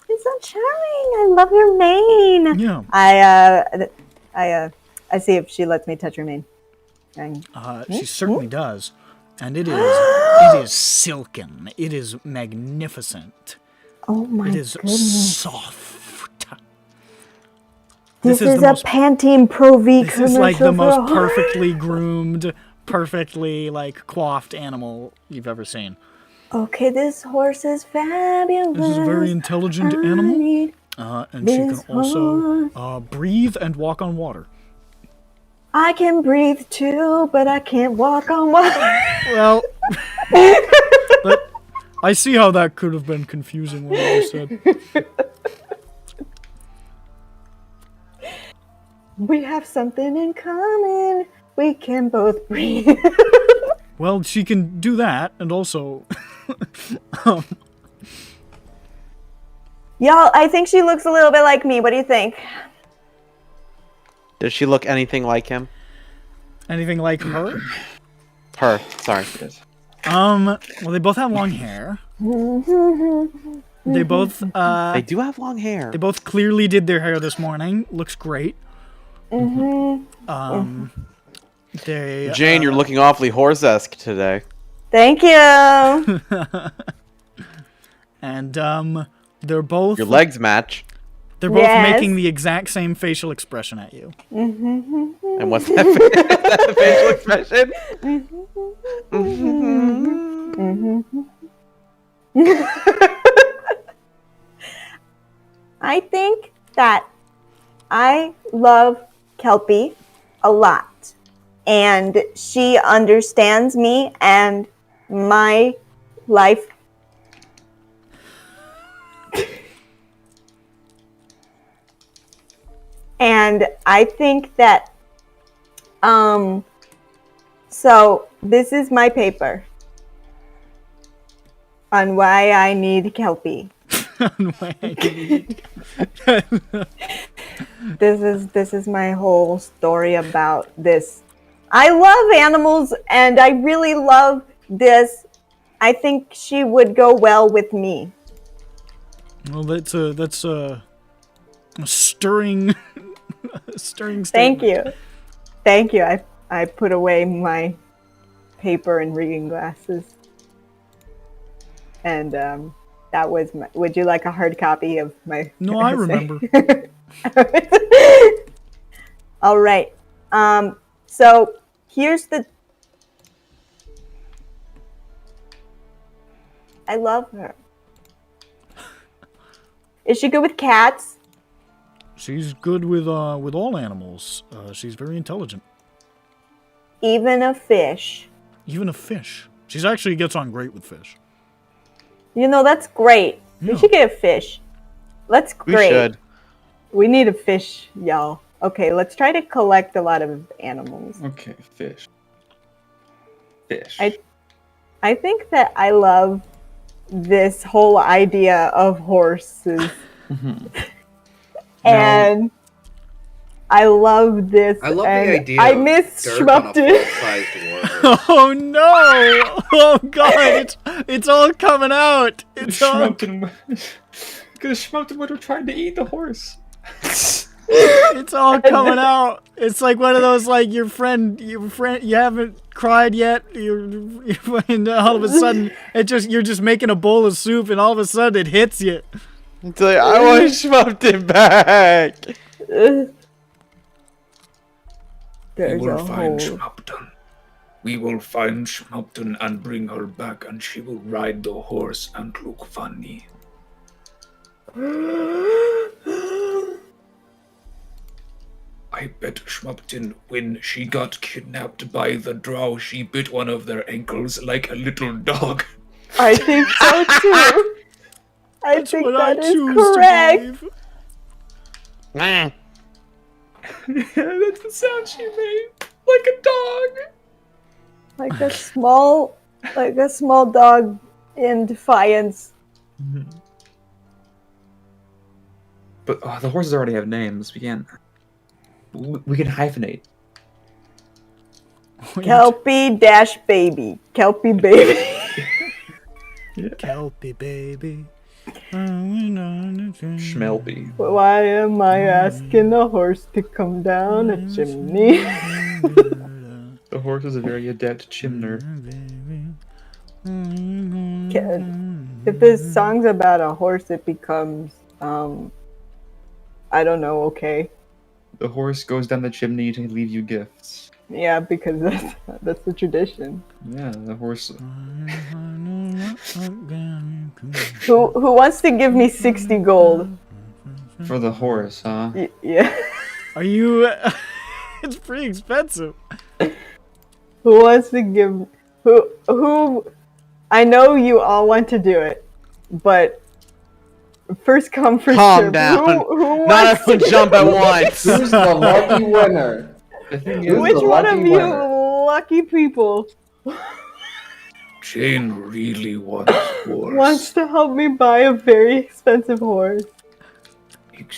You're so charming. I love your mane. Yeah. I see if she lets me touch her mane. She certainly does. And it is silken. It is magnificent. Oh my It is goodness. soft. This is is the a most- Pantene Pro V This commercial is like the for a most horse. perfectly groomed, perfectly like coiffed animal you've ever seen. Okay, this horse is fabulous. This is a very intelligent I animal. need And she can this also breathe and walk on water. I can breathe too, but I can't walk on water. Well, but I see how that could have been confusing what you said. We have something in common. We can both breathe. Well, she can do that, and also, Y'all, I think she looks a little bit like me. What do you think? Does she look anything like him? anything like her? Her, sorry. Well, they both have long hair. They both, They do have long hair. they both clearly did their hair this morning. Looks great. They, Jane, you're looking awfully horse-esque today. Thank you. and they're both, Your legs match. they're both Yes. making the exact same facial expression at you. And what's that, that facial expression? I think that I love Kelpie a lot. And she understands me and my life. And I think that, so this is my paper on why I need Kelpie. This is my whole story about this. I love animals and I really love this. I think she would go well with me. Well, that's a stirring statement. Thank you. I put away my paper and reading glasses. And that was my, would you like a hard copy of my No, I remember. All right. So here's the. I love her. Is she good with cats? She's good with all animals. She's very intelligent. Even a fish. Even a fish. She's actually gets on great with fish. You know, that's great. Yeah. We should get a fish. That's great. We should. We need a fish, y'all. Okay, let's try to collect a lot of animals. Okay, fish. Fish. I think that I love this whole idea of horses. And I love this. I love the and idea. I miss Dirk on a Schmumpton. full-sized warhorse. Oh no! Oh god! It's all coming out. It's all. Schmumpton. Because Schmumpton would have tried to eat the horse. It's all coming out. It's like one of those, like, your friend, you haven't cried yet. And all of a sudden, you're just making a bowl of soup, and all of a sudden it hits you. It's like, I want Schmumpton back. There's We will a find hole. Schmumpton. We will find Schmumpton and bring her back, and she will ride the horse and look funny. I bet Schmumpton, when she got kidnapped by the drow, she bit one of their ankles like a little dog. I think so too. I That's think what that I is choose correct. to believe. That's the sound she made. Like a dog. Like a small dog in defiance. But the horses already have names. We can't. We can hyphenate. Kelpie dash baby. Kelpie baby. Kelpie baby. Schmelby. Why am I asking a horse to come down a chimney? The horse is a very adept chimner. If this song's about a horse, it becomes, I don't know, okay. The horse goes down the chimney to leave you gifts. Yeah, because that's the tradition. Yeah, the horse. Who wants to give me 60 gold? For the horse, huh? Yeah. Are you? It's pretty expensive. Who wants to give? Who? I know you all want to do it, but first come, first Calm serve. down. Who Not wants to everyone jump at once. Who's the lucky winner? The thing Who's is, Which the one lucky of you winner? lucky people Jane really wants horse. wants to help me buy a very expensive horse?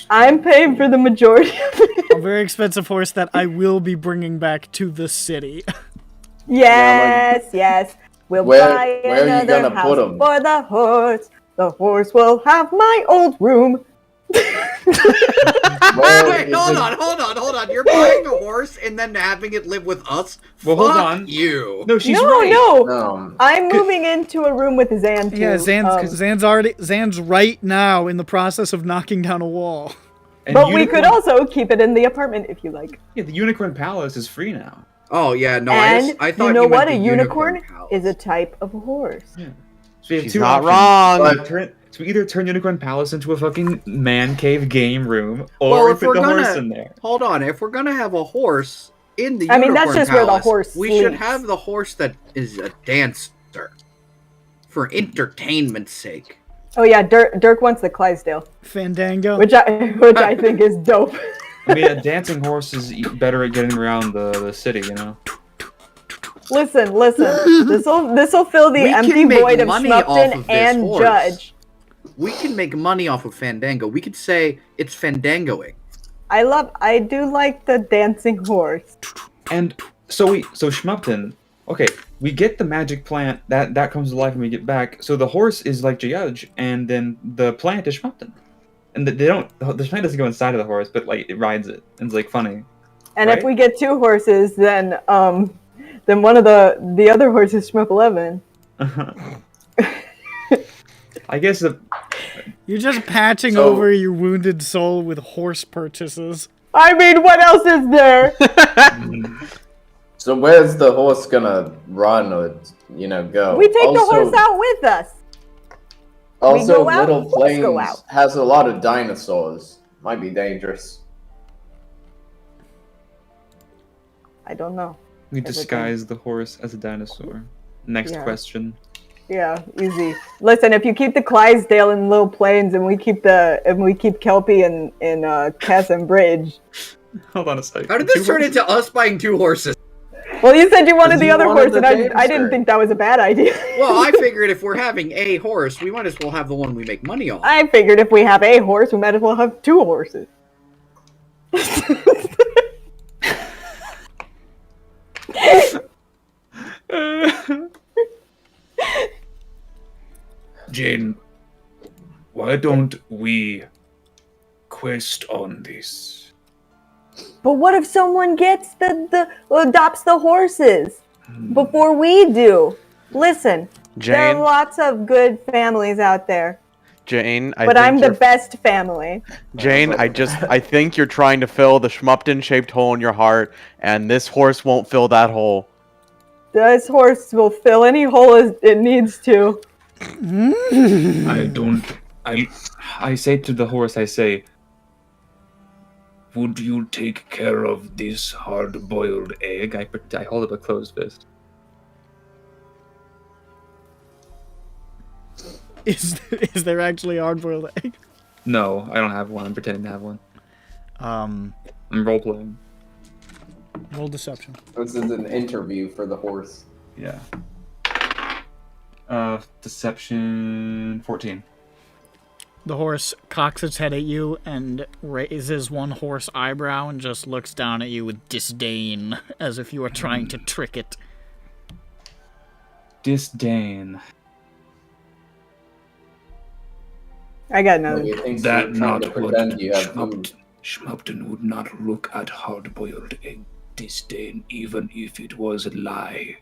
I'm paying for the majority of it. A very expensive horse that I will be bringing back to the city. Yes. We'll Where buy are you another gonna house put 'em? for the horse. The horse will have my old room. Where Wait, is hold it- on. You're buying a horse and then having it live with us? Well, hold Fuck on. you. no, she's No, right. no. No. I'm moving into a room with Zan too. Yeah, Zan's right now in the process of knocking down a wall. And But we could Unicorn- also keep it in the apartment if you like. Yeah, the Unicorn Palace is free now. Oh yeah, no. And I thought you know meant what? the A unicorn palace. is a type of horse. Yeah. So we have She's two not options. wrong. So So we either turn Unicorn Palace into a fucking man cave game room, or Well, we if put we're the gonna- horse in there. Hold on, if we're gonna have a horse in the I mean, that's Unicorn just where the Palace, horse we should sleeps. have the horse that is a dancer for entertainment's sake. Oh yeah, Dirk wants the Clydesdale, Fandango. which I think is dope. I mean, a dancing horse is better at getting around the city, you know? Listen. This'll fill the We can empty make void of money off Schmuckton of this and horse. Judge. We can make money off of Fandango. We could say it's Fandangoing. I do like the dancing horse. And so Schmumpton, okay, we get the magic plant, that comes to life when we get back, so the horse is like Judge, and then the plant is Schmumpton. And the plant doesn't go inside of the horse, but like it rides it, and it's like funny. And Right? if we get 2 horses, then one of the other horses Schmup 11. I guess You're just patching So- over your wounded soul with horse purchases. I mean, what else is there? So where's the horse gonna run or go? We take the Also- horse out with us. Also, go out, Little the horse go Plains out. has a lot of dinosaurs. Might be dangerous. I don't know. we Everything. disguise the horse as a dinosaur. Next Yeah. question. Yeah, easy. Listen, if you keep the Clydesdale in Little Plains and we keep Kelpie in Casson Bridge. Hold on a second. How did this turn into us buying 2 horses? Well, you said you wanted 'Cause the you other wanted horse, the and I didn't hamster. think that was a bad idea. Well, I figured if we're having a horse, we might as well have the one we make money on. I figured if we have a horse, we might as well have 2 horses. Jane, why don't we quest on this? But what if someone gets adopts the horses before we do? Listen, there Jane, are lots of good families out there, Jane, but I'm the best family. Jane, I think you're trying to fill the Schmupton-shaped hole in your heart, and this horse won't fill that hole. This horse will fill any hole it needs to. I say to the horse, Would you take care of this hard-boiled egg? I hold up a closed fist. Is there actually a hard-boiled egg? No, I don't have one. I'm pretending to have one. Um, I'm role playing. roll deception. This is an interview for the horse. Yeah. Deception 14. The horse cocks its head at you and raises one horse eyebrow and just looks down at you with disdain, as if you were trying to trick it. Disdain. I got nothing. Maybe it thinks That you're trying not to what pretend you have food. Schmupton would not look at hard-boiled egg disdain, even if it was a lie.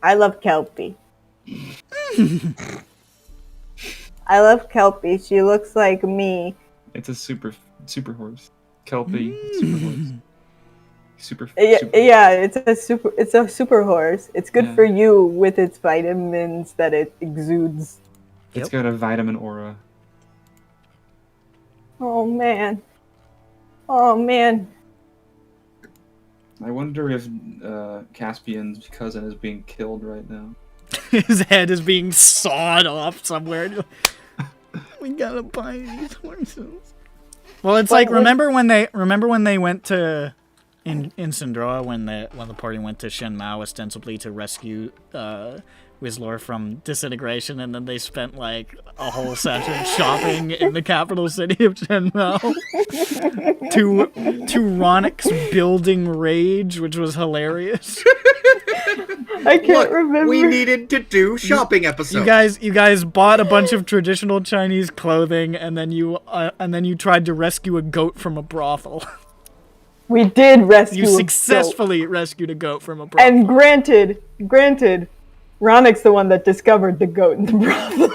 I love Kelpie. I love Kelpie. She looks like me. It's a super horse. Kelpie, super horse. Super. Yeah, it's a super horse. It's good Yeah. for you with its vitamins that it exudes. It's got a vitamin aura. Oh man. Oh man. I wonder if Caspian's cousin is being killed right now. His head is being sawed off somewhere. We gotta buy these horses. Well, it's like remember when they went to in Syndroa when the party went to Shenmue ostensibly to rescue Whistler from disintegration, and then they spent like a whole session shopping in the capital city of Shenmue to Ronik's building rage, which was hilarious. I can't remember. We needed to do shopping episodes. You guys bought a bunch of traditional Chinese clothing, and then you tried to rescue a goat from a brothel. We did rescue You a successfully rescued a goat from a goat. brothel. And granted, Ronik's the one that discovered the goat in the brothel.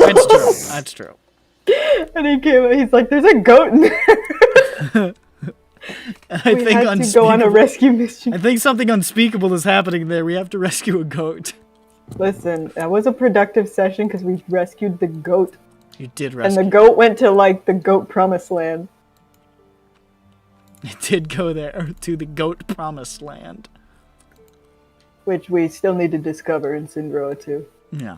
That's true. And he's like, there's a goat in there. I We think had to go on a rescue mission. I think something unspeakable is happening there. We have to rescue a goat. Listen, that was a productive session because we rescued the goat. You did And rescue. the goat went to, like, the goat promised land. It did go there to the goat promised land. Which we still need to discover in Syndroa 2. Yeah.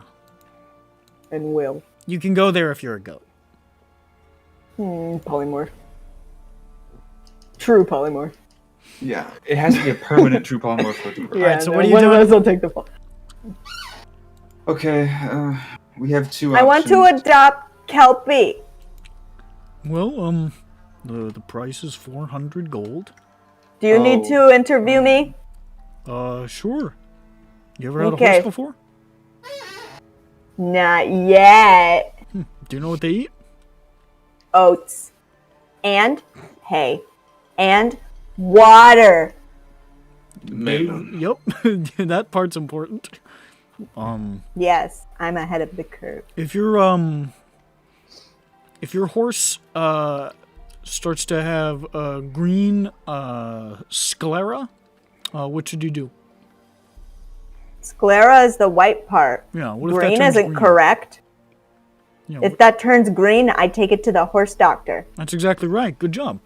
And will. You can go there if you're a goat. Polymorph. True polymorph. Yeah, it has to be a permanent true polymorph for it to work. Yeah, Alright, so what are you one of doing? us will take the fall. Okay, we have two I want to options. adopt Kelpie. Well, the price is 400 gold. Do you need to interview me? Sure. You ever had a Okay. horse before? Not yet. Do you know what they eat? Oats. And hay. And water. Maiden. Yep. That part's important. Yes, I'm ahead of the curve. If your horse starts to have green sclera, what should you do? Sclera is the white part. Yeah, what if that Green turns isn't green? correct. Yeah, If that turns green, I take it to the horse doctor. that's exactly right. Good job.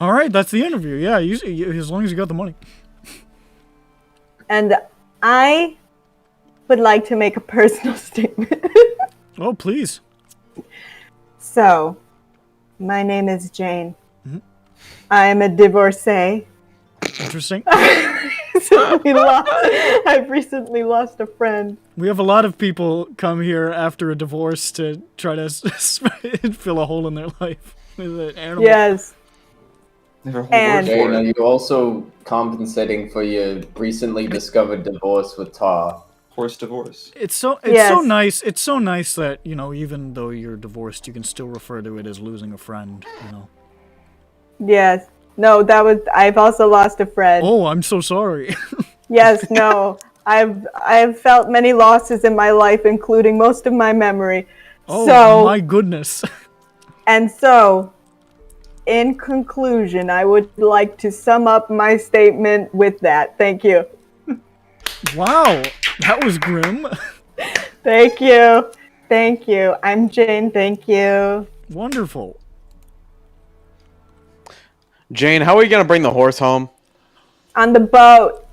All right, that's the interview. Yeah, as long as you got the money. And I would like to make a personal statement. Oh, please. So, my name is Jane. Mm-hmm. I am a divorcee. Interesting. I've recently lost a friend. We have a lot of people come here after a divorce to try to fill a hole in their life with an animal. Yes. Never hold And- word Jane, for are it. you also compensating for your recently discovered divorce with Tar? Horse divorce. It's so Yes. nice. It's so nice that, even though you're divorced, you can still refer to it as losing a friend, Yes. No, I've also lost a friend. Oh, I'm so sorry. Yes, no. I've felt many losses in my life, including most of my memory. Oh, So- my goodness. And so, in conclusion, I would like to sum up my statement with that. Thank you. Wow, that was grim. Thank you. Thank you. I'm Jane. Thank you. Wonderful. Jane, how are we gonna bring the horse home? On the boat.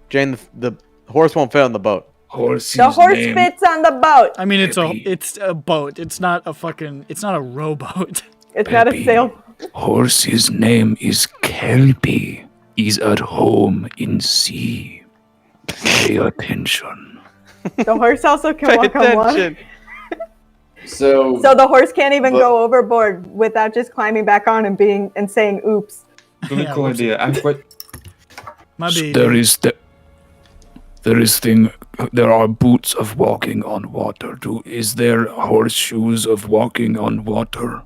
Jane, the horse won't fit on the boat. Horse's The horse name. fits on the boat. I mean, it's Baby. a boat. It's not a rowboat. It's not a Baby. sail. Horse's name is Kelpie. He's at home in sea. Pay attention. The horse also can walk on water. So, So the horse can't even But- go overboard without just climbing back on and saying oops. Really Yeah, cool whoops. idea. My baby. There are boots of walking on water. Is there horseshoes of walking on water?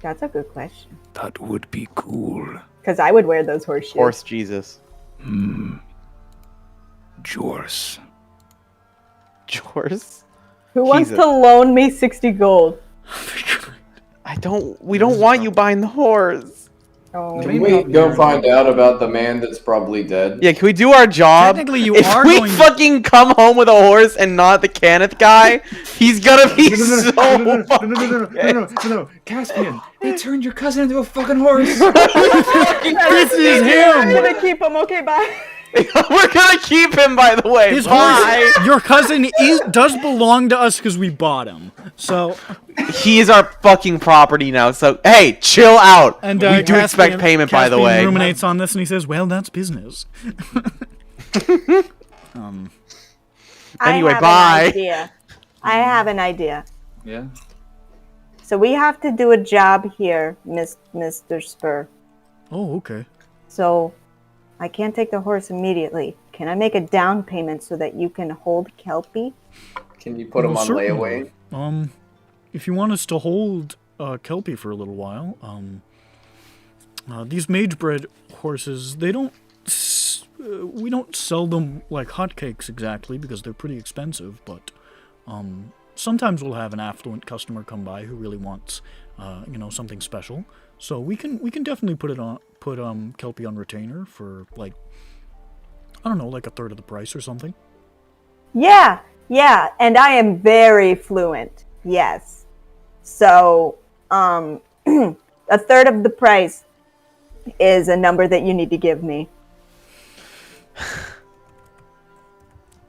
That's a good question. That would be cool. Because I would wear those horseshoes. Horse Jesus. Jors. Chores? Who wants Jesus. to loan me 60 gold? We don't want you buying the horse. Oh, can we go find out about the man that's probably dead? Yeah, can we do our job? Technically, you if are we going to- fucking come home with a horse and not the Cannith guy, he's gonna be so No. Caspian, they turned your cousin into a fucking horse. This is I'm him. gonna keep him. Okay, bye. We're gonna keep him, by the way. His Bye. horse, your cousin does belong to us because we bought him. So, He is our fucking property now. So hey, chill out. and we do expect payment, by the Caspian way. ruminates on this and he says, "Well, that's business." Anyway, I have bye. An idea. I have an idea. Yeah. So we have to do a job here, Mr. Spur. Oh, okay. So I can't take the horse immediately. Can I make a down payment so that you can hold Kelpie? Can you put him Well, on certainly. layaway? If you want us to hold Kelpie for a little while, these mage-bred horses, they don't. We don't sell them like hotcakes exactly because they're pretty expensive, but sometimes we'll have an affluent customer come by who really wants, something special. So we can definitely put Kelpie on retainer for like, I don't know, like a third of the price or something. Yeah, and I am very fluent. Yes. So, a third of the price is a number that you need to give me.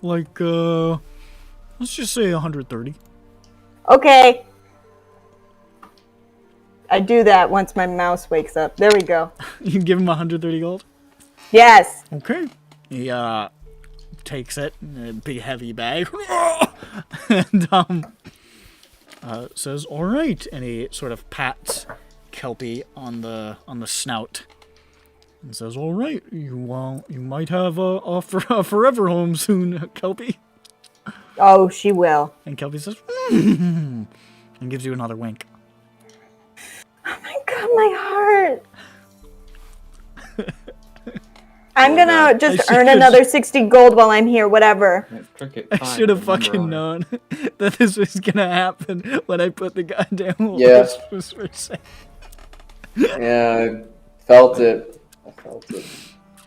Like, let's just say 130. Okay. I do that once my mouse wakes up. There we go. You give him 130 gold? Yes. Okay. He, takes it in a big heavy bag. And, says, all right. And he sort of pats Kelpie on the snout. And says, all right, you might have a forever home soon, Kelpie. Oh, she will. And Kelpie says, and gives you another wink. Oh my god, my heart. I'm gonna just earn another 60 gold while I'm here, whatever. I should have fucking known that this was gonna happen when I put the goddamn Yeah. was for sale. Yeah, I felt it.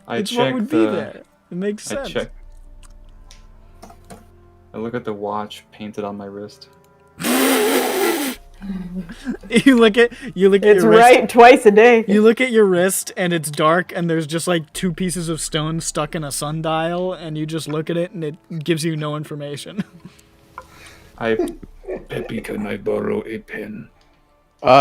It's what would be there. It makes sense. I look at the watch painted on my wrist. You look at It's your wrist. right twice a day. You look at your wrist and it's dark and there's just like 2 pieces of stone stuck in a sundial and you just look at it and it gives you no information. Peppy, can I borrow a pen?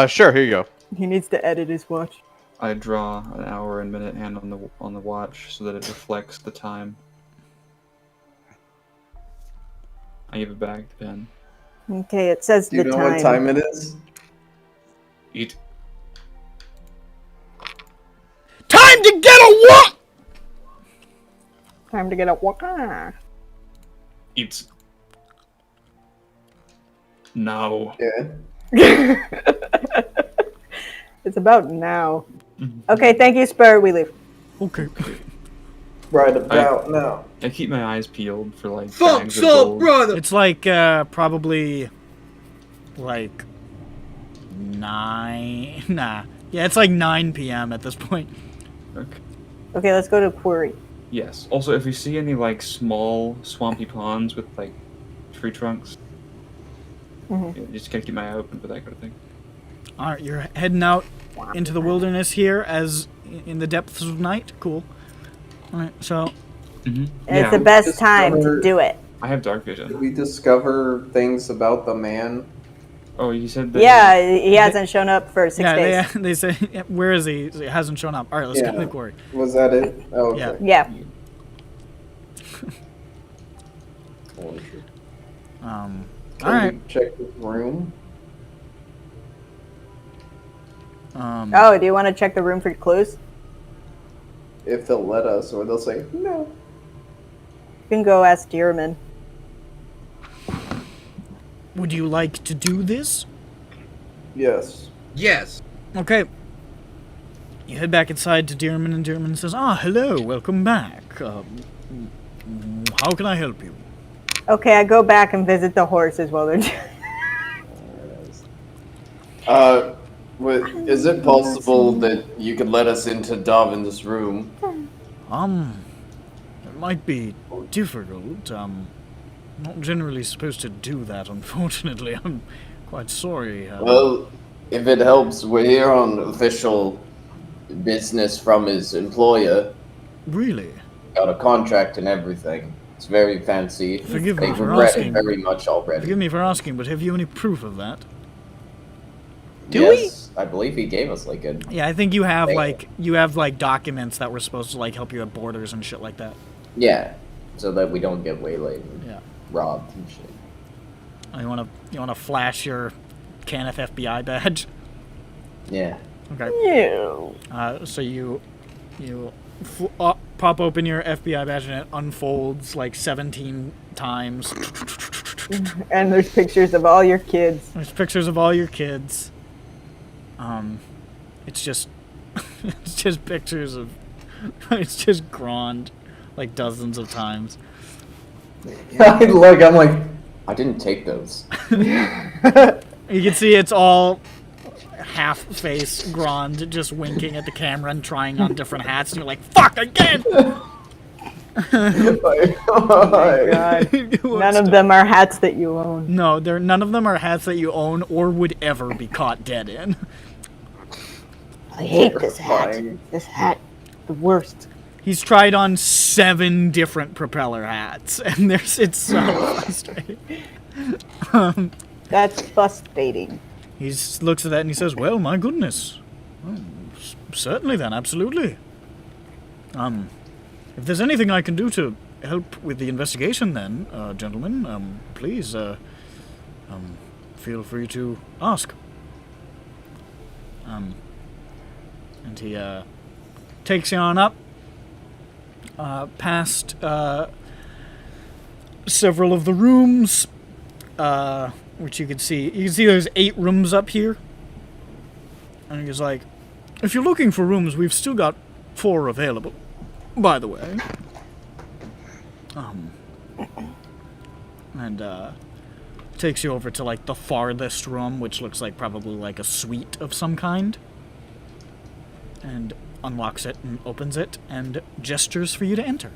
Sure. Here you go. He needs to edit his watch. I draw an hour and minute hand on the watch so that it reflects the time. I give it back the pen. Okay, it says Do you the know time. what time it is? Eat. Time to get a what? Time to get a waka. It's now. Yeah. It's about now. Okay, thank you, Spur. We leave. Okay. Right about now. I keep my eyes peeled for like Fuck bags of so, gold. brother! It's like probably like 9. Nah. Yeah, it's like 9 p.m. at this point. Okay. Okay, let's go to quarry. Yes. Also, if we see any like small swampy ponds with like tree trunks, Mhm. yeah, just gotta keep my eye open for that kind of thing. All right, you're heading out into the wilderness here as in the depths of night. Cool. All right, so Mm-hmm. And it's the best time to do it. I have dark Did vision. we discover things about the man? Oh, you said that. Yeah, he hasn't shown up for 6 days. they say, where is he? He hasn't shown up. All right, let's go to the quarry. Was that it? Oh, okay. Yeah. Yeah. Can All right. we check the room? Oh, do you want to check the room for clues? If they'll let us, or they'll say no. You can go ask Dearman. Would you like to do this? Yes. Yes. Okay. You head back inside to Dearman, and Dearman says, hello, welcome back. How can I help you? Okay, I go back and visit the horses while they're doing Is it possible that you could let us into Darwin's room? It might be difficult. Not generally supposed to do that, unfortunately. I'm quite sorry. Well, if it helps, we're here on official business from his employer. Really? Got a contract and everything. It's very fancy. Forgive me They for regret asking. it very much already. Forgive me for asking, but have you any proof of that? Yes, I believe he gave us like a. Yeah, I think you have Damn. like documents that were supposed to like help you at borders and shit like that. Yeah, so that we don't get waylaid and Yeah. robbed and shit. You wanna flash your Cannith FBI badge? Yeah. Okay. Yeah. So you pop open your FBI badge and it unfolds like 17 times. And there's pictures of all your kids. There's pictures of all your kids. It's just it's just pictures of it's just Grand like dozens of times. I'm like, I didn't take those. You can see it's all half-face Grond just winking at the camera and trying on different hats, and you're like, fuck, again! God. None of them are hats that you own. No, none of them are hats that you own or would ever be caught dead in. I hate this hat. This hat, the worst. He's tried on 7 different propeller hats, and it's so frustrating. That's frustrating. He looks at that and he says, well, my goodness. Well, certainly then, absolutely. If there's anything I can do to help with the investigation then, gentlemen, please, feel free to ask. And he, takes you on up, past, several of the rooms, which you can see. You can see there's 8 rooms up here. And he's like, if you're looking for rooms, we've still got 4 available, by the way. And, takes you over to, like, the farthest room, which looks like probably, like, a suite of some kind. And unlocks it and opens it and gestures for you to enter.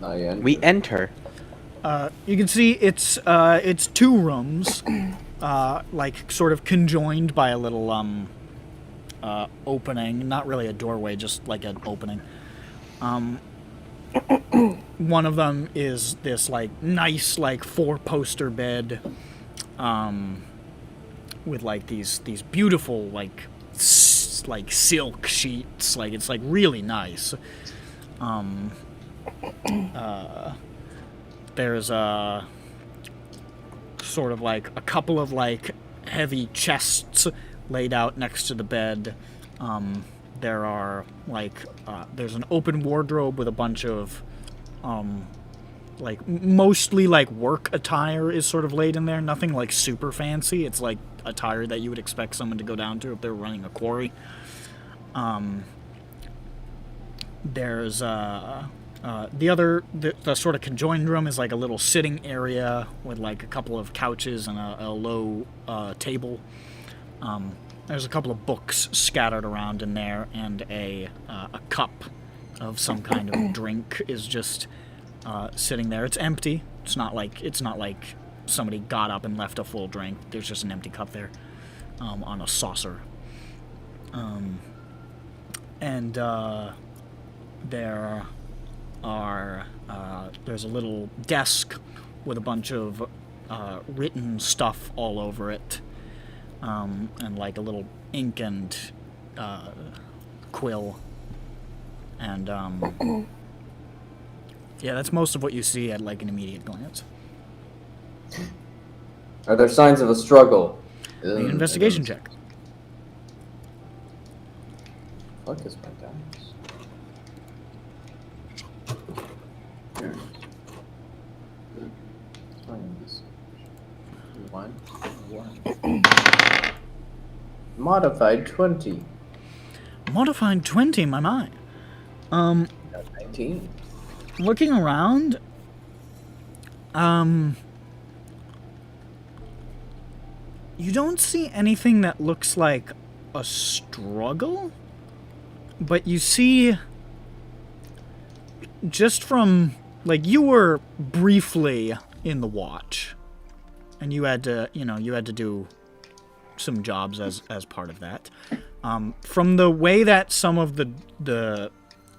We enter. You can see it's 2 rooms, like sort of conjoined by a little opening. Not really a doorway, just like an opening. One of them is this like nice like 4-poster bed, with like these beautiful like silk sheets. Like it's like really nice. There's a sort of like a couple of like heavy chests laid out next to the bed. There are like there's an open wardrobe with a bunch of like mostly like work attire is sort of laid in there. Nothing like super fancy. It's like attire that you would expect someone to go down to if they're running a quarry. There's the sort of conjoined room is like a little sitting area with like a couple of couches and a low table. There's a couple of books scattered around in there, and a cup of some kind of drink is just sitting there. It's empty. It's not like somebody got up and left a full drink. There's just an empty cup there on a saucer. There's a little desk with a bunch of written stuff all over it, and like a little ink and quill, and yeah, that's most of what you see at like an immediate glance. Are there signs of a struggle? Make an investigation check. What is my dice? Modified 20. Modified 20, my mind. 19. Looking around, you don't see anything that looks like a struggle, but you see, just from, like, you were briefly in the watch, and you had to do some jobs as part of that. From the way that some of the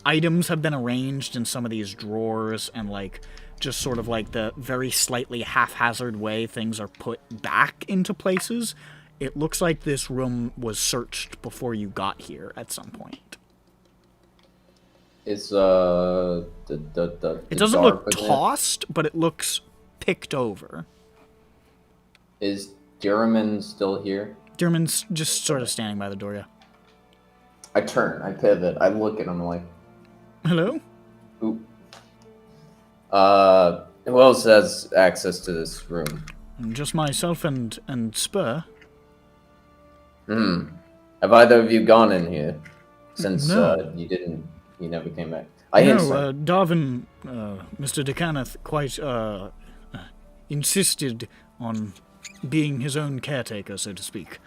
items have been arranged in some of these drawers, and like just sort of like the very slightly haphazard way things are put back into places, it looks like this room was searched before you got here at some point. Is It doesn't look tossed, but it looks picked over. Is Duraman still here? Duraman's just sort of standing by the door, yeah. I turn, I pivot, I look at him like, hello? Ooh. Who else has access to this room? Just myself and Spur. Have either of you gone in here since No. you never came back? Darwin, Mr. de Cannith quite insisted on being his own caretaker, so to speak.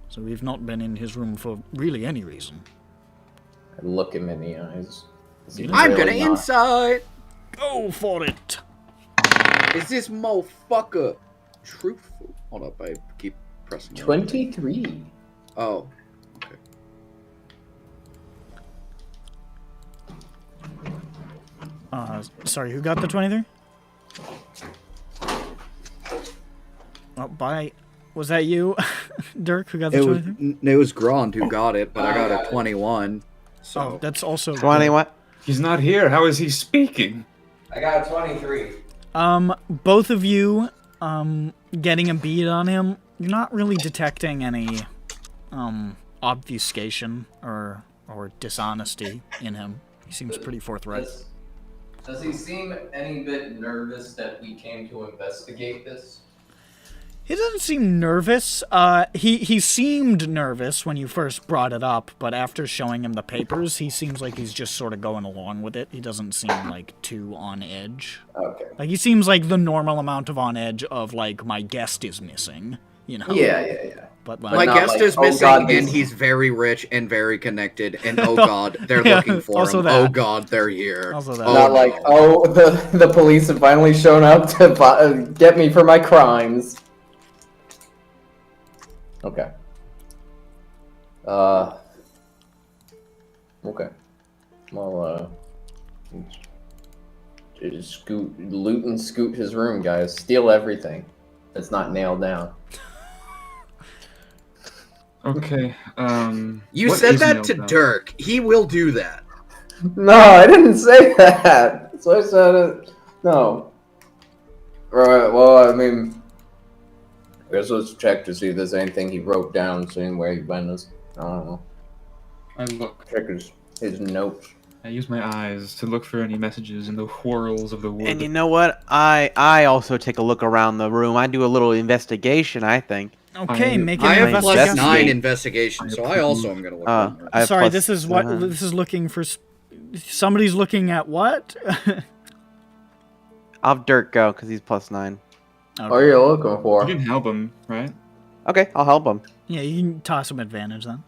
So we've not been in his room for really any reason. I look him in the eyes. I'm gonna insight. Go for it! Is this motherfucker truthful? Hold up, I keep pressing. 23. Oh. Okay. Sorry, who got the 23? Oh, was that you, Dirk, who got the 23? It was Grond who got it, but I got a 21. So Oh, that's also 20 what? He's not here. How is he speaking? I got a 23. Both of you, getting a bead on him, you're not really detecting any, obfuscation or dishonesty in him. He seems pretty forthright. Does he seem any bit nervous that we came to investigate this? He doesn't seem nervous. He seemed nervous when you first brought it up, but after showing him the papers, he seems like he's just sort of going along with it. He doesn't seem, like, too on edge. Okay. Like, he seems like the normal amount of on edge of, like, my guest is missing, you know? Yeah. But, my not guest like, is oh, missing, God, and this- he's very rich and very connected, and oh god, they're Yeah, looking for also him. that. Oh god, they're here. Also that. Oh, Not no. like, oh, the police have finally shown up to get me for my crimes. Okay. Okay. Well, just loot and scoot his room, guys. Steal everything that's not nailed down. Okay. You what said is that nailed to down? Dirk. He will do that. No, I didn't say that. So I said it. No. Right. Well, I mean, I guess let's check to see if there's anything he wrote down, seeing where he went. I don't know. I look. Check his notes. I use my eyes to look for any messages in the whirls of the wood. And you know what? I also take a look around the room. I do a little investigation, I think. Okay, make I an have investigation. plus 9 investigation. investigation, so I also am gonna look. around. I have Sorry, plus this is what 7. this is looking for. Somebody's looking at what? I'll have Dirk go because he's plus 9. What are you looking You for? can help him, right? Okay, I'll help him. Yeah, you can toss him advantage then.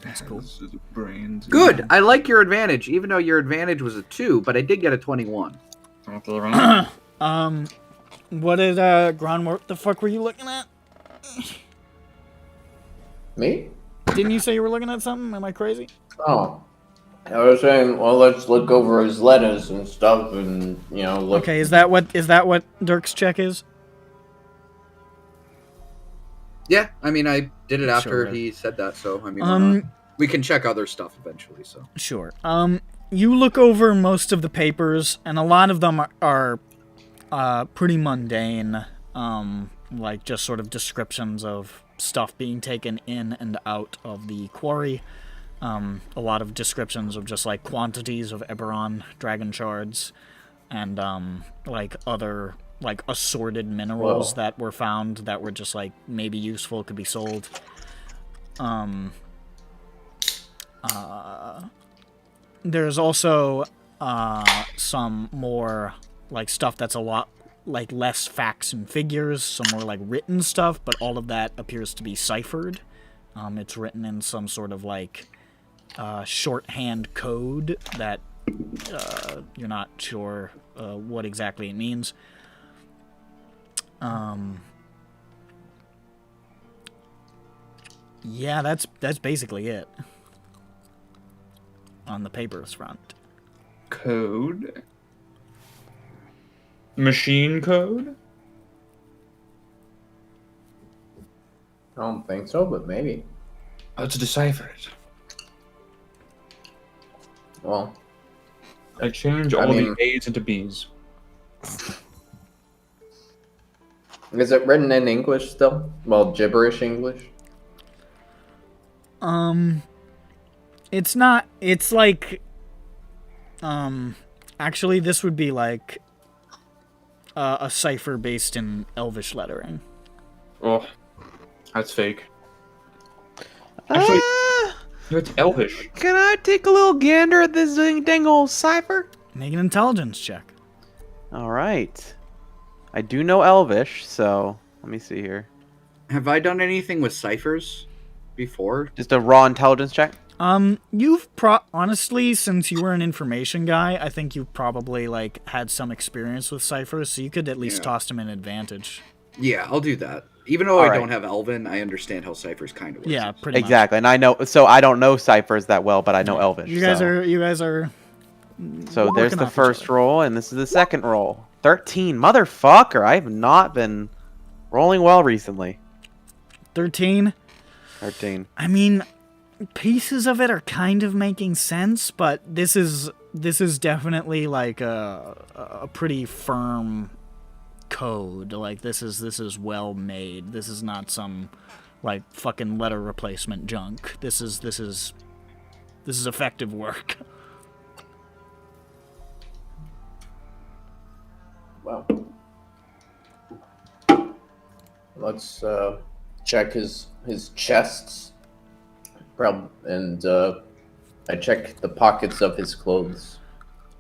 That's cool. Brains. Good. I like your advantage, even though your advantage was a 2, but I did get a 21. What did Gron? What the fuck were you looking at? Me? Didn't you say you were looking at something? Am I crazy? Oh. I was saying, well, let's look over his letters and stuff, and look. Okay, is that what Dirk's check is? Yeah, I mean, I did it after Sure. he said that, so I mean, we can check other stuff eventually. So Sure. You look over most of the papers, and a lot of them are pretty mundane. Like just sort of descriptions of stuff being taken in and out of the quarry. A lot of descriptions of just like quantities of EBERRON dragon shards, and like other like assorted minerals that were found that were just like maybe useful, could be sold. There's also some more like stuff that's a lot like less facts and figures, some more like written stuff, but all of that appears to be ciphered. It's written in some sort of like shorthand code that you're not sure what exactly it means. Yeah, that's basically it on the papers front. Code. Machine code. I don't think so, but maybe. Let's decipher it. Well, I change all the A's into B's. is it written in English still? Well, gibberish English? It's not, it's like, actually this would be like a cipher based in Elvish lettering. Oh, that's fake. Actually, it's Elvish. Can I take a little gander at this dang old cipher? Make an intelligence check. All right. I do know Elvish, so let me see here. Have I done anything with ciphers before? Just a raw intelligence check. You've honestly, since you were an information guy, I think you've probably like had some experience with ciphers, so you could at least toss him an advantage. Yeah, I'll do that. Even though I don't have Elven, I understand how ciphers kind of work. Yeah, pretty much. Exactly, and I know. So I don't know ciphers that well, but I know Elvish. You guys are. So there's working the off each first other. roll, and this is the second roll. 13, motherfucker! I have not been rolling well recently. 13. 13. I mean, pieces of it are kind of making sense, but this is definitely like a pretty firm code. Like this is well made. This is not some like fucking letter replacement junk. This is effective work. Wow. Let's check his chests. And I check the pockets of his clothes.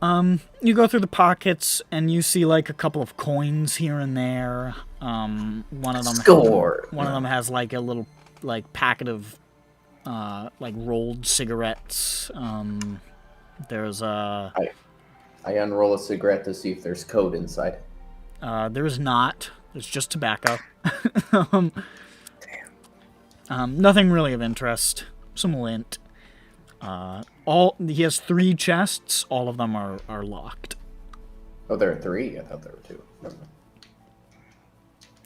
You go through the pockets and you see like a couple of coins here and there. One of them Score. One of them has like a little like packet of like rolled cigarettes. There's I unroll a cigarette to see if there's code inside. There's not. There's just tobacco. Nothing really of interest. Some lint. He has 3 chests. All of them are locked. Oh, there are 3? I thought there were 2. Never mind.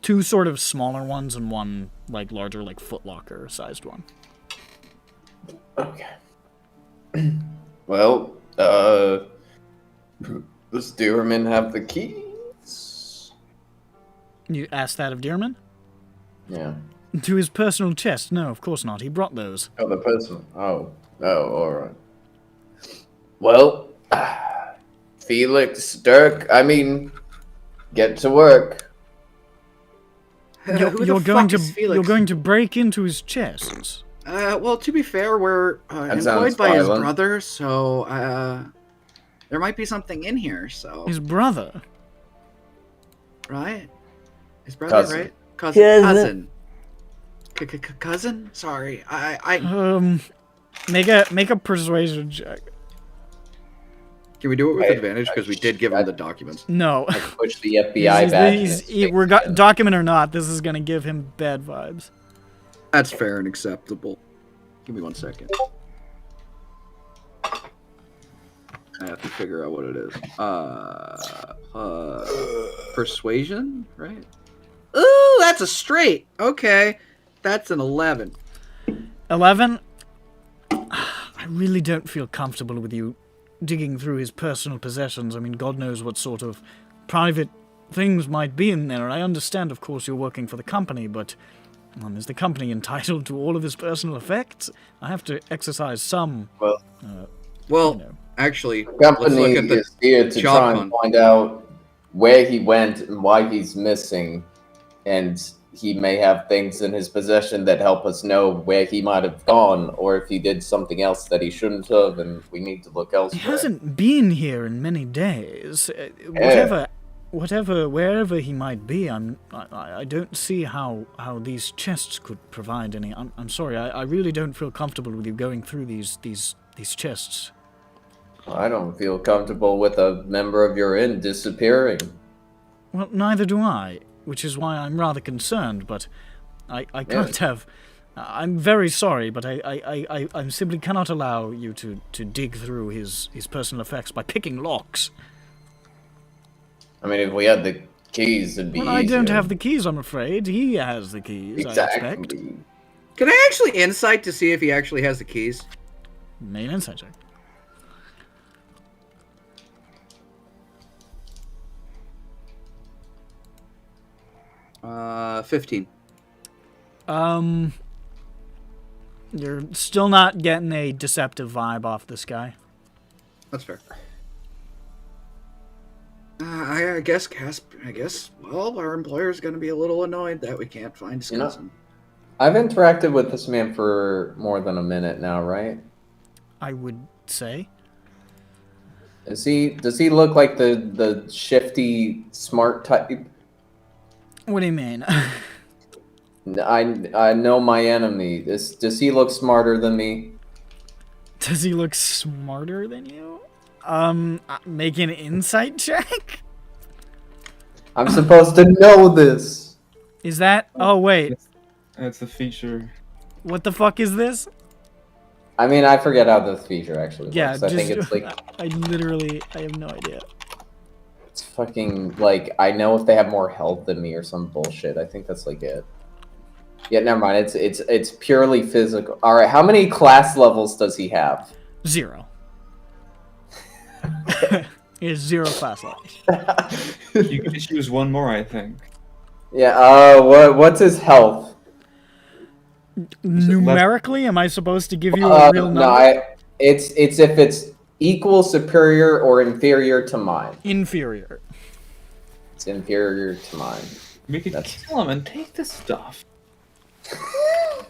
2 sort of smaller ones and 1 like larger, like footlocker sized one. Okay. Well, does Dearman have the keys? You asked that of Dearman? Yeah. To his personal chest? No, of course not. He brought those. Oh, the person. Oh, alright. Well, Felix, Dirk, I mean, get to work. You're going to break into his chests. Well, to be fair, we're sounds employed by his violent. brother, so there might be something in here. So His brother. right, his brother, Cousin. right? Cousin. Cousin. Cousin. Sorry, I. Make a persuasion check. Can we do it with I- advantage because we did give him the documents? No. I push the FBI back. Document or not, this is gonna give him bad vibes. That's fair and acceptable. Give me 1 second. I have to figure out what it is. Persuasion, right? Ooh, that's a straight. Okay, that's an 11. 11. I really don't feel comfortable with you digging through his personal possessions. I mean, God knows what sort of private things might be in there. I understand, of course, you're working for the company, but is the company entitled to all of his personal effects? I have to exercise some. Well, Well, you know. actually, the let's company look at the is here to job try and hunt. find out where he went and why he's missing, and he may have things in his possession that help us know where he might have gone, or if he did something else that he shouldn't have, and we need to look He elsewhere. hasn't been here in many days. Wherever he might be, I don't see how these chests could provide any. I'm sorry, I really don't feel comfortable with you going through these chests. I don't feel comfortable with a member of your inn disappearing. Well, neither do I, which is why I'm rather concerned. But I can't have. I'm very sorry, but I simply cannot allow you to dig through his personal effects by picking locks. I mean, if we had the keys, it'd be Well, I don't easier. have the keys, I'm afraid. He has the keys, I expect. Exactly. Can I actually insight to see if he actually has the keys? Main insight check. 15. You're still not getting a deceptive vibe off this guy. That's fair. I guess, well, our employer's going to be a little annoyed that we can't find his cousin. I've interacted with this man for more than a minute now, right? I would say. Does he look like the shifty, smart type? What do you mean? I know my enemy. Does he look smarter than me? Does he look smarter than you? Make an insight check? I'm supposed to know this. Is that... Oh, wait. That's the feature. What the fuck is this? I mean, I forget how this feature actually Yeah, works. I think it's like... I have no idea. It's fucking, like, I know if they have more health than me or some bullshit. I think that's, like, it. Yeah, never mind. It's purely physical. Alright, how many class levels does he have? 0. He has 0 class levels. You can just use one more, I think. Yeah, what's his health? Numerically, am I supposed to give you a real number? No, it's if it's equal, superior, or inferior to mine. Inferior. It's inferior to mine. We could kill him and take this stuff.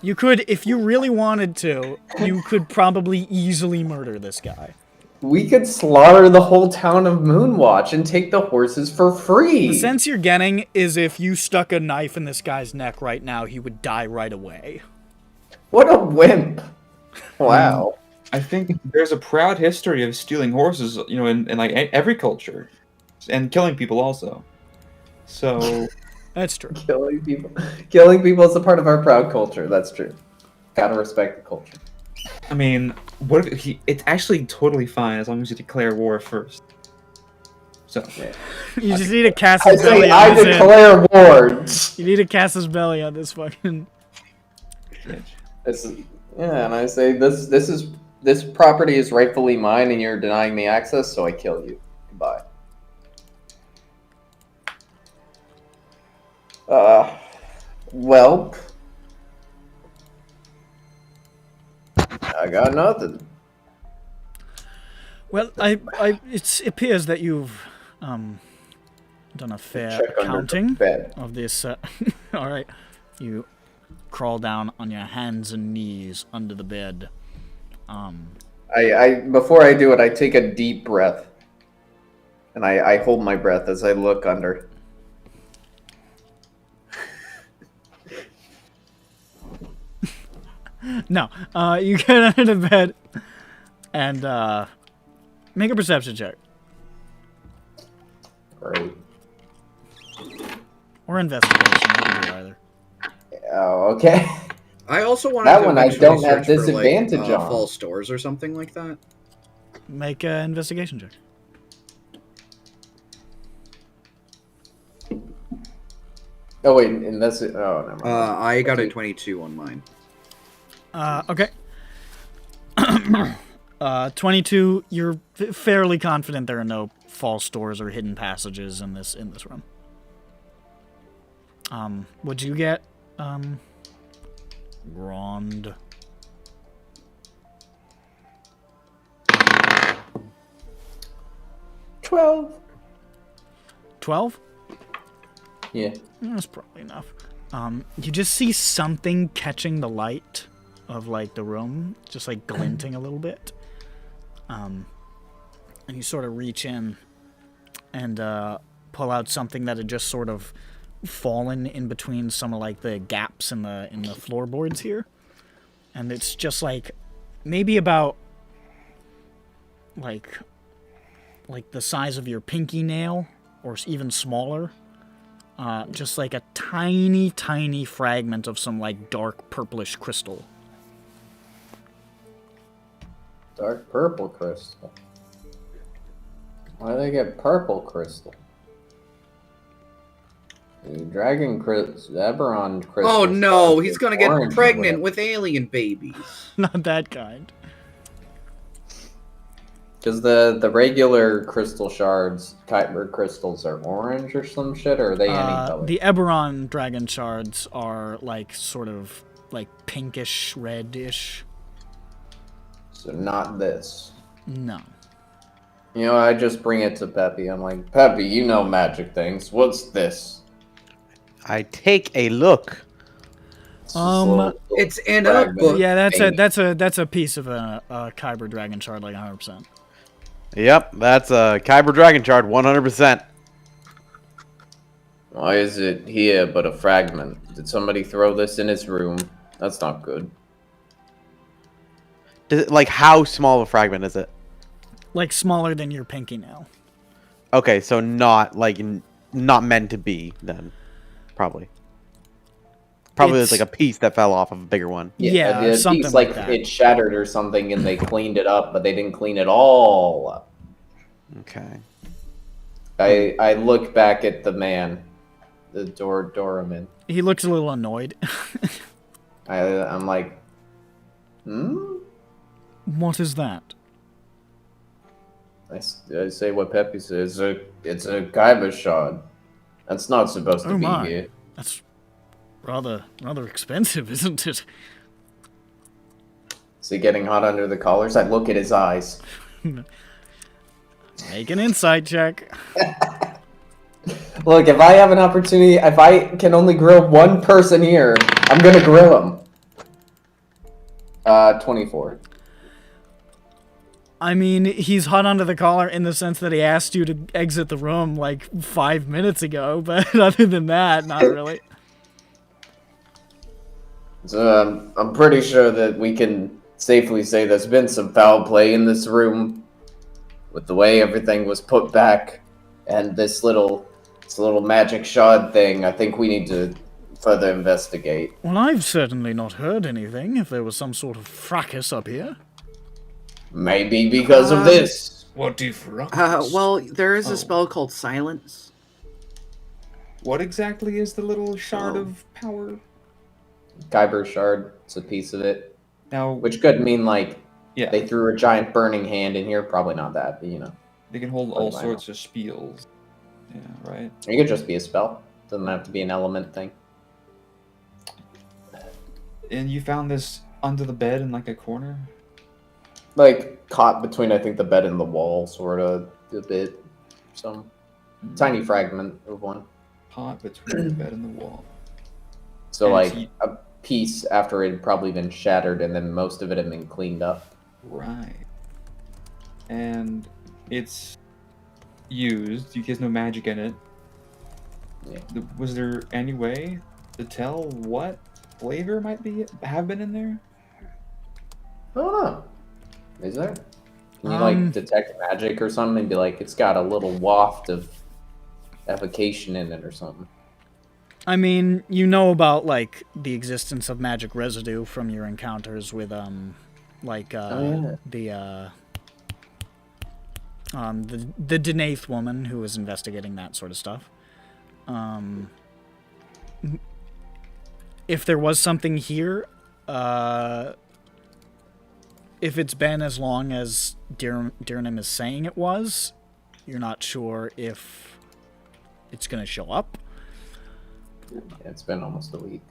You could, if you really wanted to, you could probably easily murder this guy. We could slaughter the whole town of Moonwatch and take the horses for free. The sense you're getting is if you stuck a knife in this guy's neck right now, he would die right away. What a wimp. Wow. I think there's a proud history of stealing horses, you know, in like every culture. And killing people also. So... That's true. Killing people is a part of our proud culture. That's true. Gotta respect the culture. I mean, what if it's actually totally fine as long as you declare war first. So yeah. You just need to cast his belly on I this declare war. You need to cast his belly on this fucking... And I say this property is rightfully mine and you're denying me access, so I kill you. Goodbye. Well, I got nothing. Well, it appears that you've done a fair counting of this. All right, you crawl down on your hands and knees under the bed. Before I do it, I take a deep breath, and I hold my breath as I look under. No, you get under the bed and make a perception check. Great. Or investigation. You can do either. Oh, okay. I also wanted that to one I eventually don't have search for, disadvantage like, on. false doors or something like that. Make an investigation check. Oh wait, oh, never mind. I got a 22 on mine. Okay. 22. You're fairly confident there are no false doors or hidden passages in this room. What'd you get? Grond. 12. 12? Yeah. That's probably enough. You just see something catching the light of, like, the room, just, like, glinting a little bit. And you sort of reach in and pull out something that had just sort of fallen in between some of, like, the gaps in the floorboards here. And it's just, like, maybe about, like the size of your pinky nail, or even smaller. Just like a tiny, tiny fragment of some, like, dark purplish crystal. Dark purple crystal. Why do they get purple crystal? The dragon crystal, EBERRON crystal. Oh no, he's gonna get pregnant with alien babies. Not that kind. Because the regular crystal shards, Kyber crystals, are orange or some shit, or are they any color? The EBERRON dragon shards are, like, sort of, like, pinkish, reddish. So not this. No. You know, I just bring it to Peppy. I'm like, Peppy, you know magic things. What's this? I take a look. It's in a book. Yeah, that's a piece of a Kyber dragon shard, like 100%. Yep, that's a Kyber Dragon Shard, 100%. Why is it here but a fragment? Did somebody throw this in his room? That's not good. Does it, like, how small of a fragment is it? Like smaller than your pinky nail. Okay, so not like not meant to be then, probably. Probably there's like a piece that fell off of a bigger one. Yeah, the something piece, like that. It shattered or something, and they cleaned it up, but they didn't clean it all up. Okay. I look back at the man, the doorman. He looks a little annoyed. I'm like, What is that? I say what Peppy says. It's a Kyber shard. That's not supposed to Oh be my. here. That's rather expensive, isn't it? Is he getting hot under the collars? I look at his eyes. Make an insight check. Look, if I have an opportunity, if I can only grill one person here, I'm gonna grill him. 24. I mean, he's hot under the collar in the sense that he asked you to exit the room like 5 minutes ago, but other than that, not really. So I'm pretty sure that we can safely say there's been some foul play in this room with the way everything was put back, and this little magic shard thing. I think we need to further investigate. Well, I've certainly not heard anything if there was some sort of fracas up here. Maybe because of this. What if ruckus? Well, there is a spell called Silence. What exactly is the little shard Oh. of power? Kyber shard, it's a piece of it. Now, Which could mean, like, yeah, they threw a giant burning hand in here. Probably not that, but you know. they can hold all I sorts of spiels. Yeah, right. It could just be a spell. Doesn't have to be an element thing. And you found this under the bed in like a corner? Like, caught between, I think, the bed and the wall, sort of, a bit. Some tiny fragment of one. Pot between the bed and the wall. So, And like, it's- a piece after it had probably been shattered, and then most of it had been cleaned up. Right. And it's used. There's no magic in it. Yeah. Was there any way to tell what flavor might have been in there? I don't know. Is there? Can you, Um, like, detect magic or something and be like, it's got a little waft of evocation in it or something? I mean, you know about, like, the existence of magic residue from your encounters with, like, Oh, the Denaith woman who was investigating that sort of stuff. If there was something here, if it's been as long as Dirnam is saying it was, you're not sure if it's going to show up. Yeah, it's been almost a week.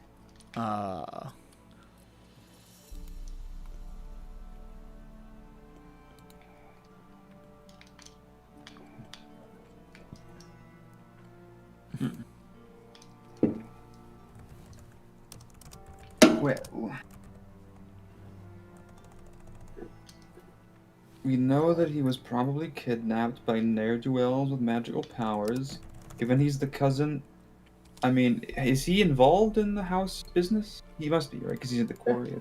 Well, we know that he was probably kidnapped by ne'er-do-wells with magical powers. Given he's the cousin, I mean, is he involved in the house business? He must be, right? Because he's at the quarry.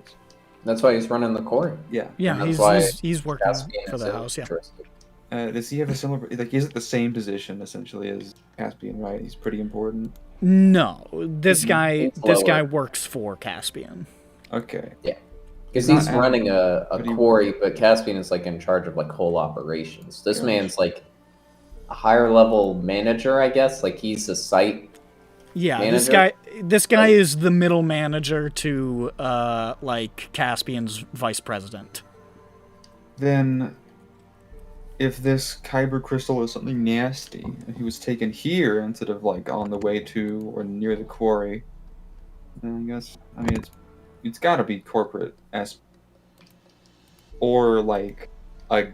That's why he's running the quarry. Yeah. Yeah, That's why he's working Caspian for is the so house, yeah. interested. Does he have a similar, like, is it the same position, essentially, as Caspian, right? He's pretty important. No, this guy It's lower. works for Caspian. Okay. Because He's he's not running a but he- quarry, but Caspian is, like, in charge of, like, whole operations. This Gosh. man's, like, a higher level manager, I guess. Like, he's a site. Yeah, Manager? this guy is the middle manager to like Caspian's vice president. Then, if this Kyber crystal is something nasty, and he was taken here instead of, like, on the way to or near the quarry, then I guess, I mean, it's gotta be corporate or, like, a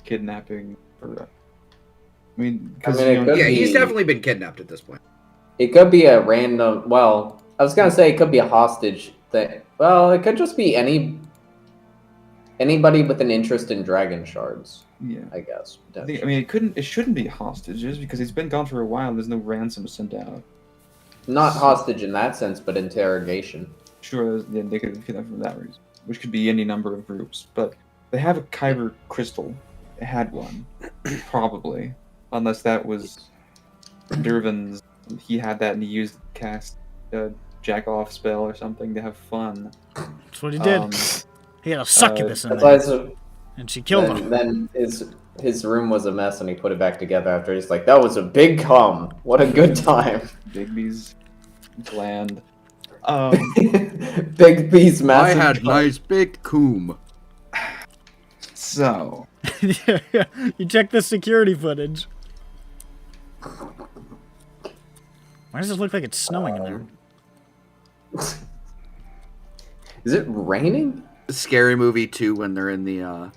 kidnapping, or, I mean, because, I mean, it could Yeah, he's be- definitely been kidnapped at this point. It could be a random. Well, I was gonna say it could be a hostage thing. Well, it could just be anybody with an interest in dragon shards, yeah. I guess. I mean, it shouldn't be hostages, because he's been gone for a while, there's no ransom sent out. Not hostage in that sense, but interrogation. Sure, yeah, they could have for that reason, which could be any number of groups. But they have a kyber crystal. They had one, probably, unless that was Dervin's. He had that and he used it to cast a jack off spell or something to have fun. That's what he did. He had a succubus in That's there, why and she killed him. Then his room was a mess, and he put it back together after. He's like, "That was a big cum. What a good time." Bigby's gland. Big B's massive. I had cum. nice big coom. So You check the security footage. Why does it look like it's snowing in there? Is it raining? Scary Movie 2 when they're in the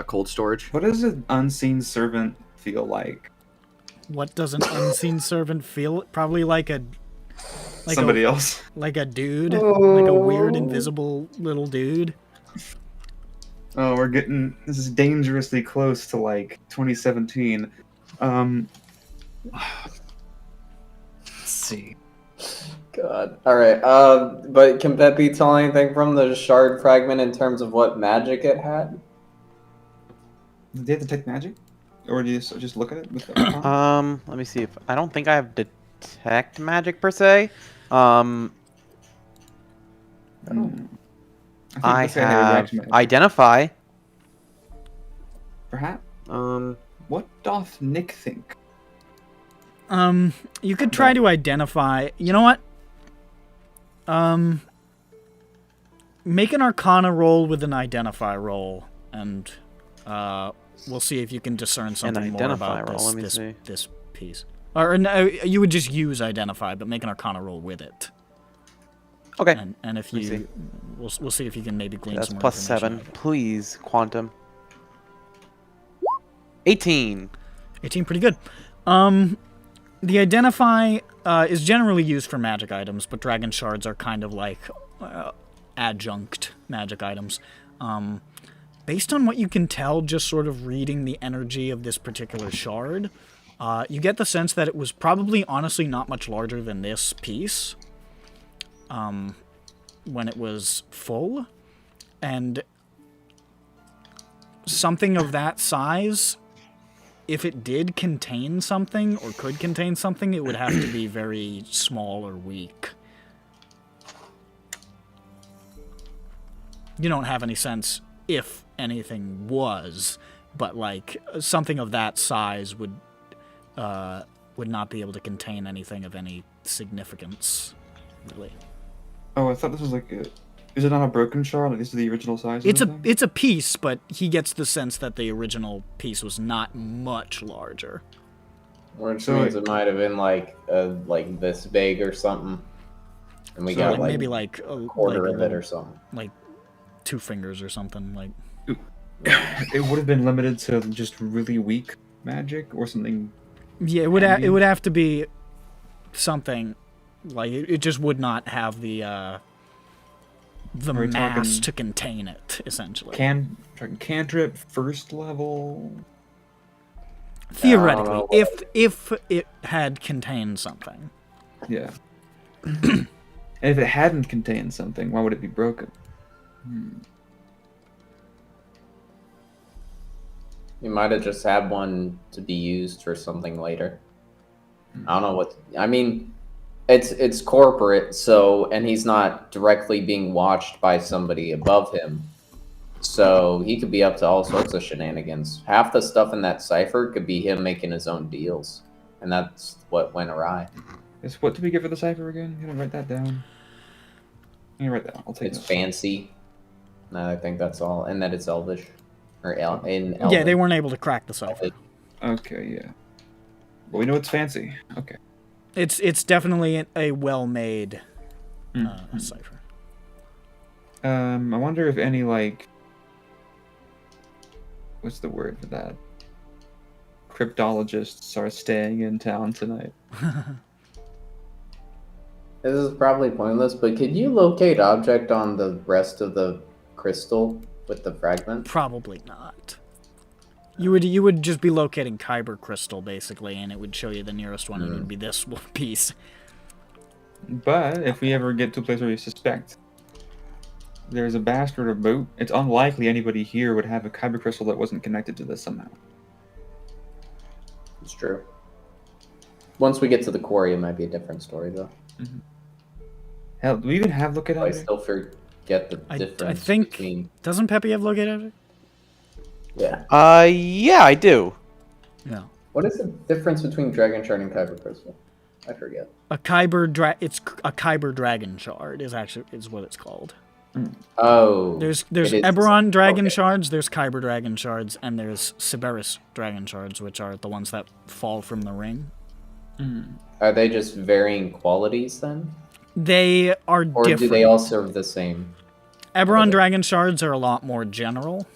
cold storage. what does an unseen servant feel like? What does an unseen servant feel? Probably like a Somebody else. like a dude, like a weird invisible little dude. Oh, this is dangerously close to like 2017. Let's see. God. All right. But can Peppy tell anything from the shard fragment in terms of what magic it had? Did they have detect magic? Or do you just look at it? With the Let me see if I don't think I have detect magic per se. I I this guy had have reaction magic. identify. Perhaps. Um, What doth Nick think? You could try to identify. You know what? Make an Arcana roll with an Identify roll, and we'll see if you can discern something more Identify about roll, let me this see. this piece. Or no, you would just use Identify, but make an Arcana roll with it. okay. And if Let me you, see. we'll see if you can maybe glean That's some more plus information 7. out of it. Please, quantum. 18. 18, pretty good. The Identify is generally used for magic items, but dragon shards are kind of like adjunct magic items. Based on what you can tell, just sort of reading the energy of this particular shard, you get the sense that it was probably honestly not much larger than this piece when it was full, and something of that size, if it did contain something, or could contain something, it would have to be very small or weak. You don't have any sense if anything was, but like something of that size would not be able to contain anything of any significance, really. Oh, I thought this was like a... Is it not a broken shard? Like this is the original size? It's of a the thing? it's a piece, but he gets the sense that the original piece was not much larger. Which So means it might have been like this big or something, and we So got like like maybe like a quarter like of a- it or something. like 2 fingers or something. Like It would have been limited to just really weak magic or something. yeah, it would have to be something like it just would not have the Are we mass talking- to contain it, essentially. Cantrip first level. Theoretically, I don't know. if it had contained something. Yeah. And if it hadn't contained something, why would it be broken? You might have just had one to be used for something later. I don't know what. I mean, it's corporate, so, and he's not directly being watched by somebody above him, so he could be up to all sorts of shenanigans. Half the stuff in that cipher could be him making his own deals, and that's what went awry. What did we get for the cipher again? I'm gonna write that down. I'm gonna write that down. I'll take It's that. fancy. No, I think that's all, and that it's Elvish, or in Yeah, Elven. they weren't able to crack the cipher. Okay, yeah. Well, we know it's fancy. Okay. It's definitely a well-made Mhm. cipher. I wonder if any like, what's the word for that? Cryptologists are staying in town tonight. This is probably pointless, but could you locate object on the rest of the crystal with the fragment? Probably not. You would just be locating Kyber crystal basically, and it would show you the nearest one, and it would be this one piece. But if we ever get to a place where we suspect there's a bastard or boat, it's unlikely anybody here would have a kyber crystal that wasn't connected to this somehow. It's true. Once we get to the quarry, it might be a different story, though. Mm-hmm. Hell, do we even have look at I it? still forget the difference I think between... doesn't Peppy have look at it? Yeah. Yeah, I do. Yeah. What is the difference between Dragon Shard and Kyber Crystal? I forget. It's a kyber dragon shard is what it's called. Oh. There's it is- EBERRON dragon okay. shards, there's kyber dragon shards, and there's Cerberus dragon shards, which are the ones that fall from the ring. Are they just varying qualities then? They are Or different. do they all serve the same? EBERRON dragon shards are a lot more general.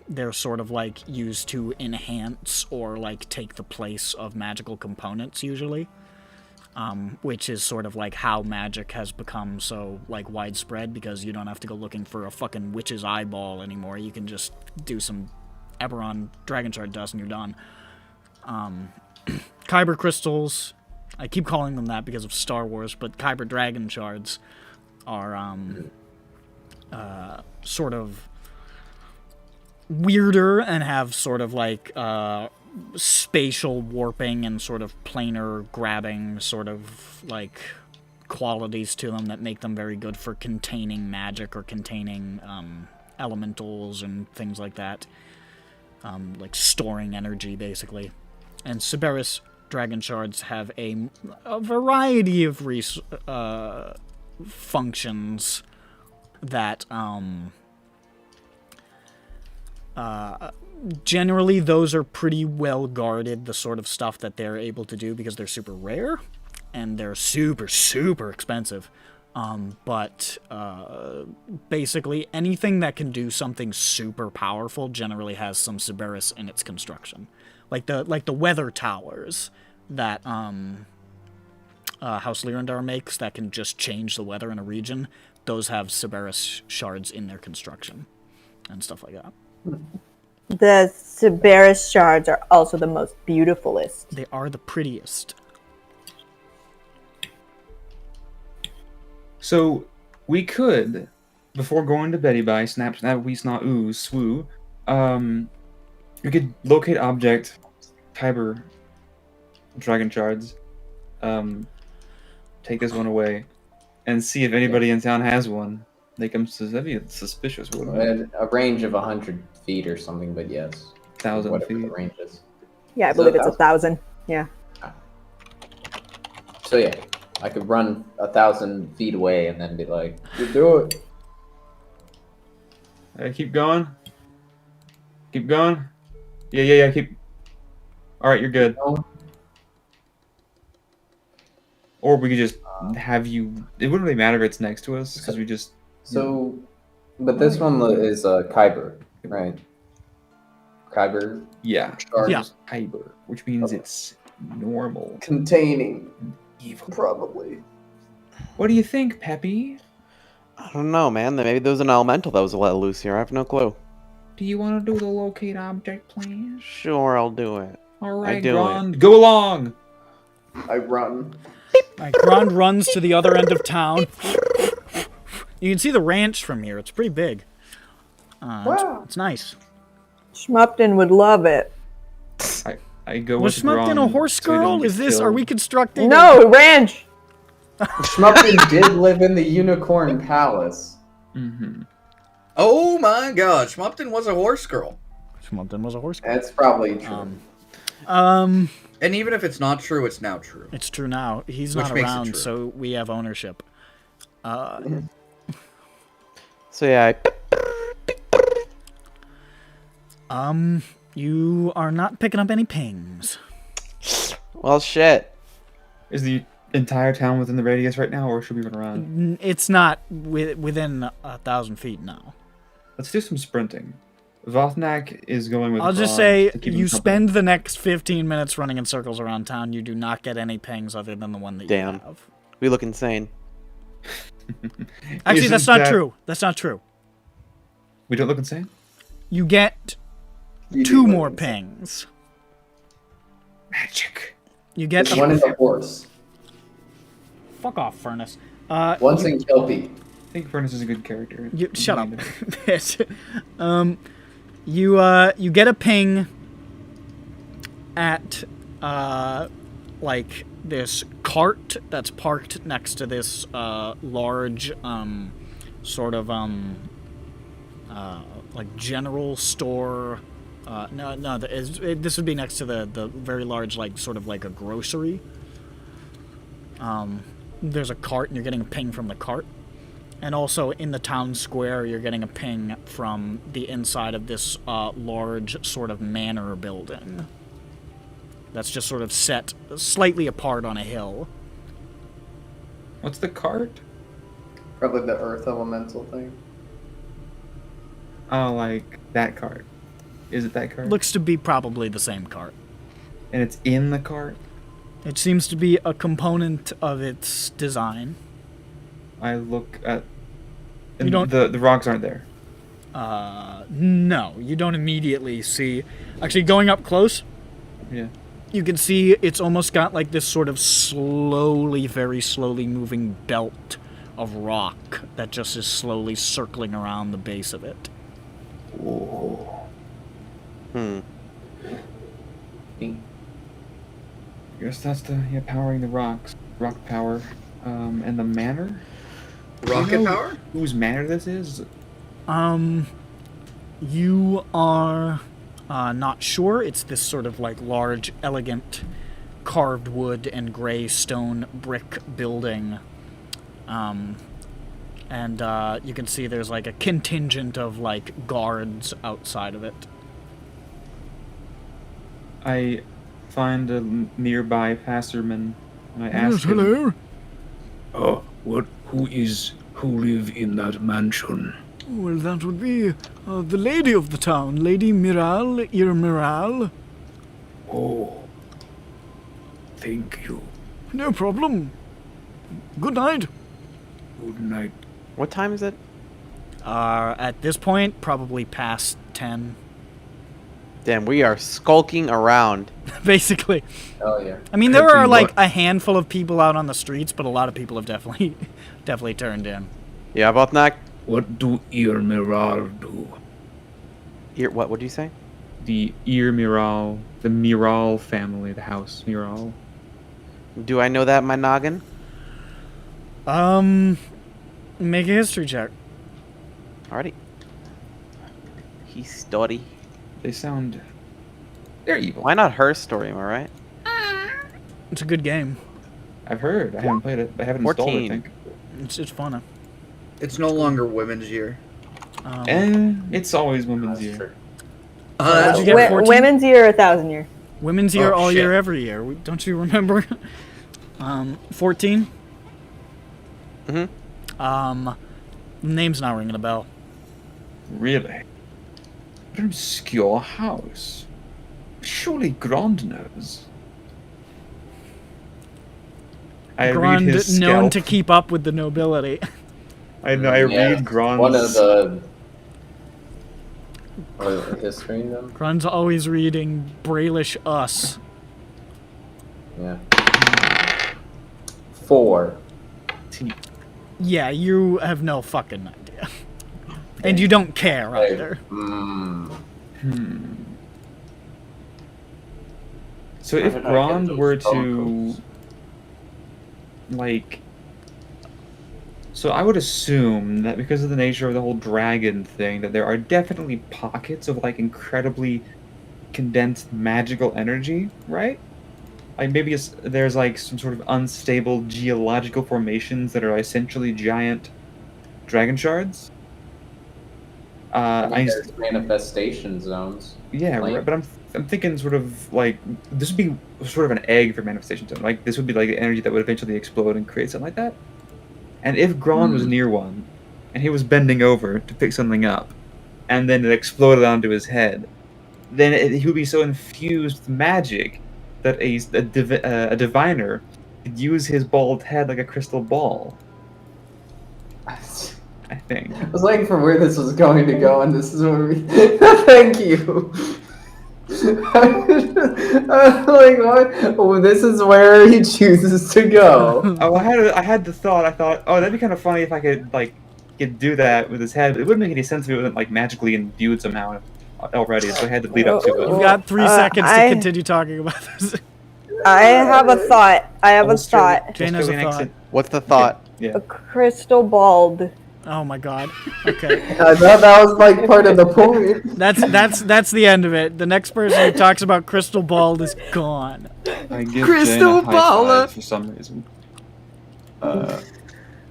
They're sort of like used to enhance or like take the place of magical components usually, which is sort of like how magic has become so like widespread, because you don't have to go looking for a fucking witch's eyeball anymore. You can just do some EBERRON dragon shard dust and you're done. Kyber crystals, I keep calling them that because of Star Wars, but kyber dragon shards are sort of weirder and have sort of like spatial warping and sort of planar grabbing sort of like qualities to them that make them very good for containing magic or containing elementals and things like that, like storing energy basically. And Cerberus dragon shards have a variety of functions that generally those are pretty well guarded, the sort of stuff that they're able to do, because they're super rare and they're super expensive. But basically anything that can do something super powerful generally has some Cerberus in its construction. Like the weather towers that House Lyrandar makes that can just change the weather in a region, those have Cerberus shards in their construction and stuff like that. The Cerberus shards are also the most beautifulest. They are the prettiest. So we could, before going to Betty by snap snap wee snot ooh swoo, we could locate object, kyber dragon shards, take this one away, and see if anybody in town has one. That'd be suspicious, wouldn't it? A range of 100 feet or something, but yes. 1,000 Whatever the feet. range is. Yeah, I Is believe it it's 1,000. Yeah. So yeah, I could run 1,000 feet away and then be like, "You do it." Keep going. Keep going. Yeah. Keep. All right, you're good. No. Or we could just have you. It wouldn't really matter if it's next to us because we just. So, but this one is kyber, right? Kyber Yeah. shards Yeah. Kyber, which means Okay. it's normal. containing Evil. probably. What do you think, Peppy? I don't know, man. Maybe there was an elemental that was let loose here. I have no clue. Do you want to do the locate object plan? Sure, I'll do it. All right, do it. Grond, go along. I run. Alright, Grond runs to the other end of town. You can see the ranch from here. It's pretty big. Wow. It's nice. Schmupton would love it. I go Was with Schmuckton a Grond horse so we don't girl? get Is this? Are killed. we constructing? No, ranch. Schmuppin did live in the Unicorn Palace. Mm-hmm. Oh my god, Schmupton was a horse girl. Schmuckton was a horse girl. That's probably true. And even if it's not true, it's now true. It's true now. He's Which not makes it around, true. so we have ownership. So yeah, You are not picking up any pings. well, shit. Is the entire town within the radius right now, or should we run around? It's not within 1,000 feet now. Let's do some sprinting. Vothnak is going with. I'll just Grond say to keep him you company. spend the next 15 minutes running in circles around town. You do not get any pings other than the one that Damn. you have. We look insane. Actually, Isn't that's not that- true. That's not true. We don't look insane. You get You do 2 look more insane. pings. Magic. You get One is a horse. fuck off, Furnace. Once in Kelpie. I think Furnace is a good character. Shut up, bitch. You get a ping at like this cart that's parked next to this large sort of like general store. This would be next to the very large, like, sort of like a grocery. There's a cart, and you're getting a ping from the cart. And also in the town square, you're getting a ping from the inside of this large sort of manor building. That's just sort of set slightly apart on a hill. What's the cart? Probably the earth elemental thing. Oh, like that cart. Is it that cart? Looks to be probably the same cart. And it's in the cart? It seems to be a component of its design. I look at... You don't... The rocks aren't there. No. You don't immediately see... Actually, going up close... Yeah. You can see it's almost got like this sort of slowly, very slowly moving belt of rock that just is slowly circling around the base of it. Whoa. I guess that's the powering the rocks. Rock power. And the manor? Rocket power? Whose manor this is? You are not sure. It's this sort of like large, elegant, carved wood and gray stone brick building. And you can see there's like a contingent of like guards outside of it. I find a nearby passerman and I ask him... Hello. Oh, who live in that mansion? Well, that would be the lady of the town, Lady Miral, Miral. Oh, thank you. No problem. Good night. Good night. What time is it? At this point, probably past 10. Damn, we are skulking around. Basically. Oh yeah. I mean, there Hey, are like what- a handful of people out on the streets, but a lot of people have definitely turned in. Yeah, about that. What do Miral do? What would you say? The Miral, the Miral family, the house Miral. Do I know that in my noggin? Make a history check. Alrighty. History. They sound... They're evil. Why not her story, am I right? It's a good game. I've heard. I haven't played it. I haven't installed it, I 14. think. It's fun. It's no longer women's year. It's always women's That's year. true. Did you get 14? Women's year or 1,000 year? Women's year Oh, all year, shit. every year. Don't you remember? 14? Mm-hmm. Name's not ringing a bell. Really? What an obscure house. Surely Grand knows. I read Grund, his known scalp. to keep up with the nobility. I know. I Yeah, read Grand's. One of the history then. Grund's always reading Brailish Us. Yeah. 4. Yeah, you have no fucking idea. And you don't care either. So if How did I get Grand those were phone to, calls? like, so I would assume that because of the nature of the whole dragon thing, that there are definitely pockets of like incredibly condensed magical energy, right? Like maybe there's like some sort of unstable geological formations that are essentially giant dragon shards. There's manifestation zones. Yeah, Like- right, but I'm thinking sort of like this would be sort of an egg for manifestation zone. Like this would be like the energy that would eventually explode and create something like that. And if Gron was near one, and he was bending over to pick something up, and then it exploded onto his head, then he would be so infused with magic that a diviner could use his bald head like a crystal ball. I think. I was waiting for where this was going to go, and this is where we. Thank you. Like what? Oh, this is where he chooses to go. Oh, I had the thought. I thought, oh, that'd be kind of funny if I could do that with his head. But it wouldn't make any sense if it wasn't like magically imbued somehow already. So I had to lead up to it. You've got 3 seconds to I- continue talking about this. I have a thought. I have a thought. Jane has a thought. What's the thought? Yeah. A crystal ball. Oh my god. Okay. I thought that was like part of the point. That's the end of it. The next person who talks about crystal ball is gone. I give Crystal Jane a high ball. five for some reason. Alright,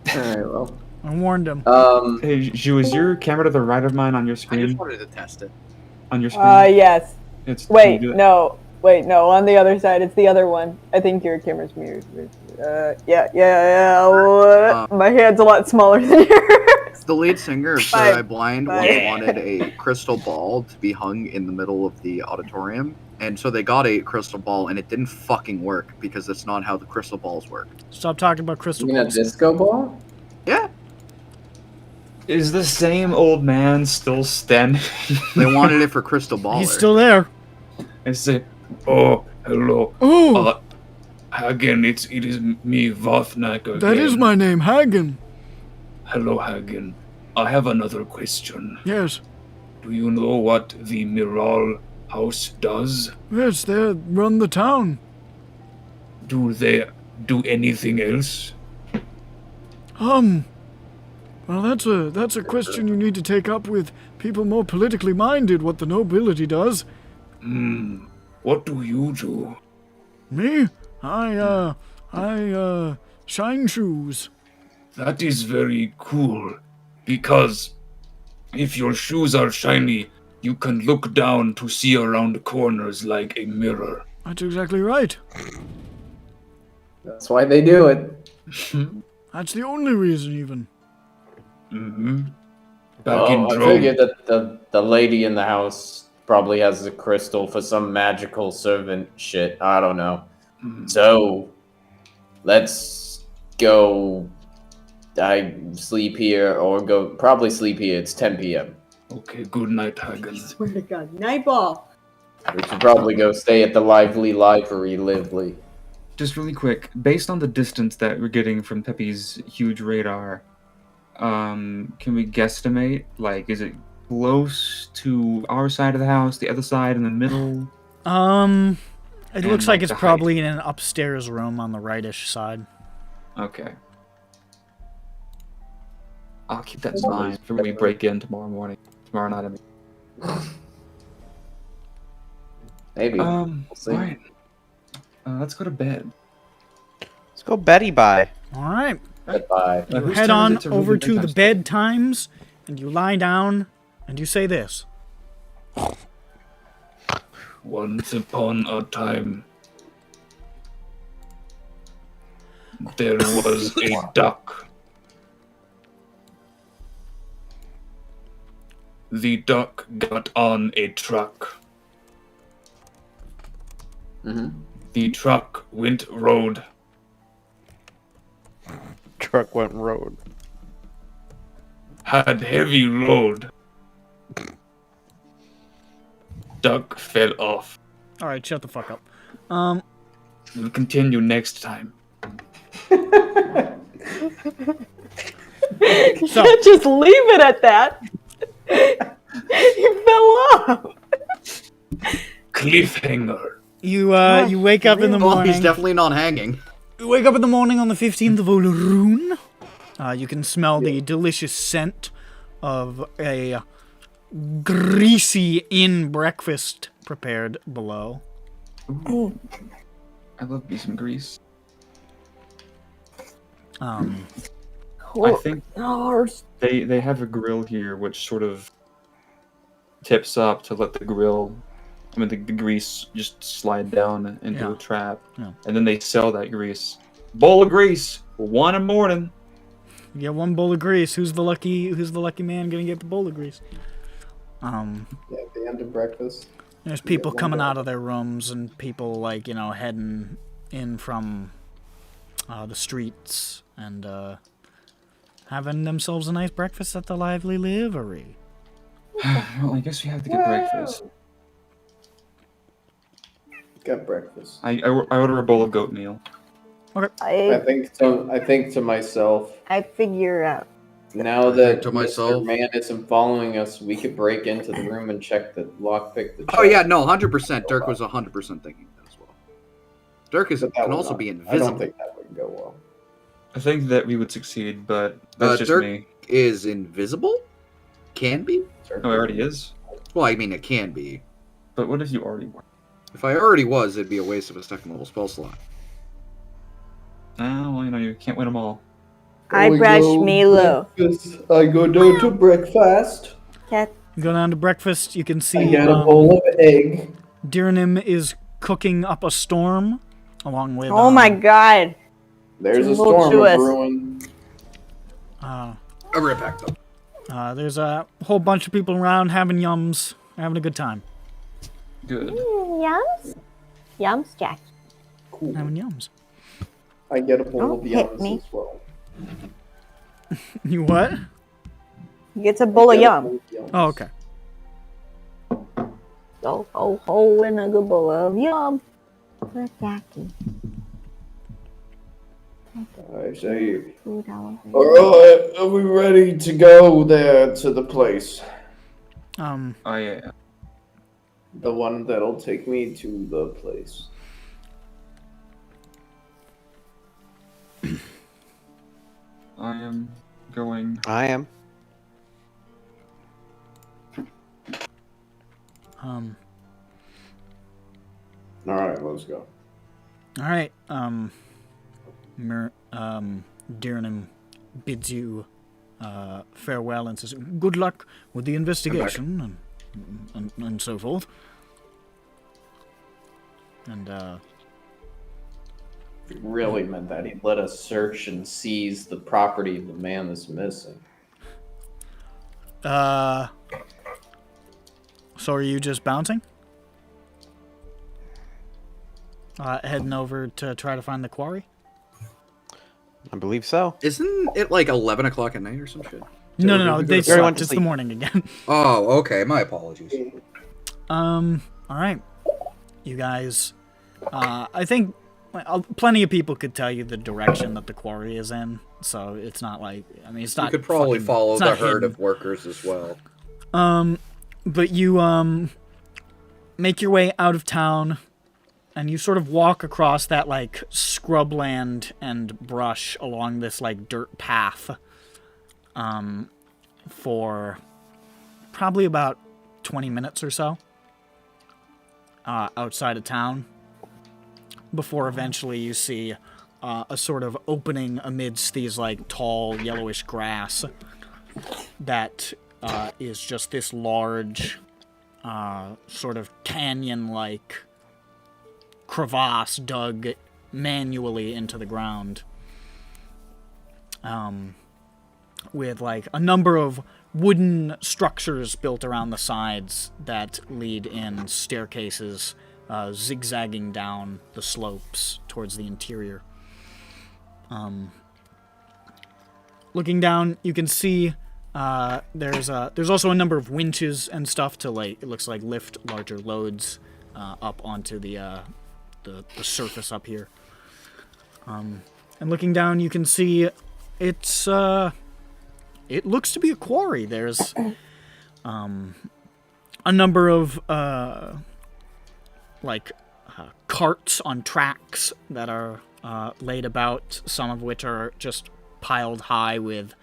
well. I warned him. Hey, Zhu, is your camera to the right of mine on your I just screen? wanted to test it. On your screen? Yes. It's, can Wait, you do it? no. Wait, no. On the other side, it's the other one. I think your camera's mirrored. Yeah. My hand's a lot smaller than yours. The lead singer of Five. Third Eye Blind once wanted a crystal ball to be hung in the middle of the auditorium. And so they got a crystal ball, and it didn't fucking work because that's not how the crystal balls work. Stop talking about crystal You mean a balls. disco ball? Yeah, Is the same old man still standing? they wanted it for crystal baller. He's still there. I say, oh, hello. Oh, Hagen, it is me, Vothnak again. that is my name, Hagen. Hello, Hagen. I have another question. Yes. Do you know what the Miral house does? Yes, they run the town. Do they do anything else? Well, that's a question you need to take up with people more politically minded, what the nobility does. What do you do? Me? I shine shoes. That is very cool, because if your shoes are shiny, you can look down to see around corners like a mirror. That's exactly right. That's why they do it. That's the only reason, even. Back in I Drone. figured that the lady in the house probably has a crystal for some magical servant shit. I don't know. So, let's go. I sleep here, or probably sleep here. It's 10 p.m. Okay, good night, Hagen. Swear to God. Nightball. We should probably go stay at the Lively Lively. Just really quick, based on the distance that we're getting from Pepe's huge radar, can we guesstimate? Like, is it close to our side of the house, the other side, in the middle? It looks like it's the height. probably in an upstairs room on the rightish side. Okay. I'll keep that in mind for when we break in tomorrow night, I mean. Maybe. We'll see. Alright. Let's go to bed. Let's go Betty by. All right. Goodbye. You Whose head turn on is it to read over the to the bedtime bed times, and you lie down, and you say this. Once upon a time, there was a duck. The duck got on a truck. The truck went road. Truck went road. Had heavy load. Duck fell off. All right, shut the fuck up. We'll continue next time. You can't just leave it at that. You fell off. Cliffhanger. You wake up in the Well, morning. he's definitely not hanging. You wake up in the morning on the 15th of Olorun. You can smell the delicious scent of a greasy inn breakfast prepared below. Ooh. I love me some grease. I think they have a grill here which sort of tips up to let the the grease just slide down into a trap. Yeah. And then they sell that grease. Bowl of grease for 1 in the morning. You get one bowl of grease. Who's the lucky man gonna get the bowl of grease? Yeah, at the end of breakfast. There's people coming out of their rooms and people heading in from the streets and having themselves a nice breakfast at the Lively Livery. Well, I guess we have to get breakfast. Got breakfast. I order a bowl of goat meal. I think to myself, I figure out. now I think that to Mr. myself- Man isn't following us, we could break into the room and check the lockpick. Oh yeah, no, 100%. Dirk was 100% thinking that as well. Dirk can also be invisible. I don't think that would go well. I think that we would succeed, but that's just Dirk me. is invisible? Can be? No, it already is. Well, I mean, it can be. But what if you already were? If I already was, it'd be a waste of a second level spell slot. Well, you can't win them all. I brush Milo. I go down to breakfast. Cat. You go down to breakfast. You can see I get a bowl of egg. Dirnim is cooking up a storm, along with. Oh my god. There's a storm Tumultuous. brewing. I'll be right back, though. There's a whole bunch of people around having yums, having a good time. Good. Yums? Yums, Jack. Cool. Having yums. I get a bowl Don't of hit yums me. as well. You what? He gets a bowl of yum. Oh, okay. Go ho ho and a good bowl of yum. For Jackie. I say, $2. alright, are we ready to go there to the place? I The one that'll take me to the place. am going. I am. Alright, let's go. All right. Dirnim bids you farewell and says, "Good luck with the investigation and so forth." And It really meant that he'd let us search and seize the property of the man that's missing. so are you just bouncing? Heading over to try to find the quarry? I believe so. Isn't it like 11 o'clock at night or some shit? No. They Everyone slept. to It's the sleep. morning again. Oh, okay. My apologies. All right. You guys, I think plenty of people could tell you the direction that the quarry is in, so it's not like, I mean, it's not. You could probably fucking- follow it's the not herd hidden. of workers as well. But you make your way out of town, and you sort of walk across that like scrubland and brush along this like dirt path, for probably about 20 minutes or so, outside of town, before eventually you see a sort of opening amidst these like tall yellowish grass that is just this large sort of canyon-like crevasse dug manually into the ground, with like a number of wooden structures built around the sides that lead in staircases zigzagging down the slopes towards the interior. Looking down, you can see there's also a number of winches and stuff to, like, it looks like lift larger loads up onto the surface up here. And looking down, you can see it looks to be a quarry. There's a number of carts on tracks that are laid about, some of which are just piled high with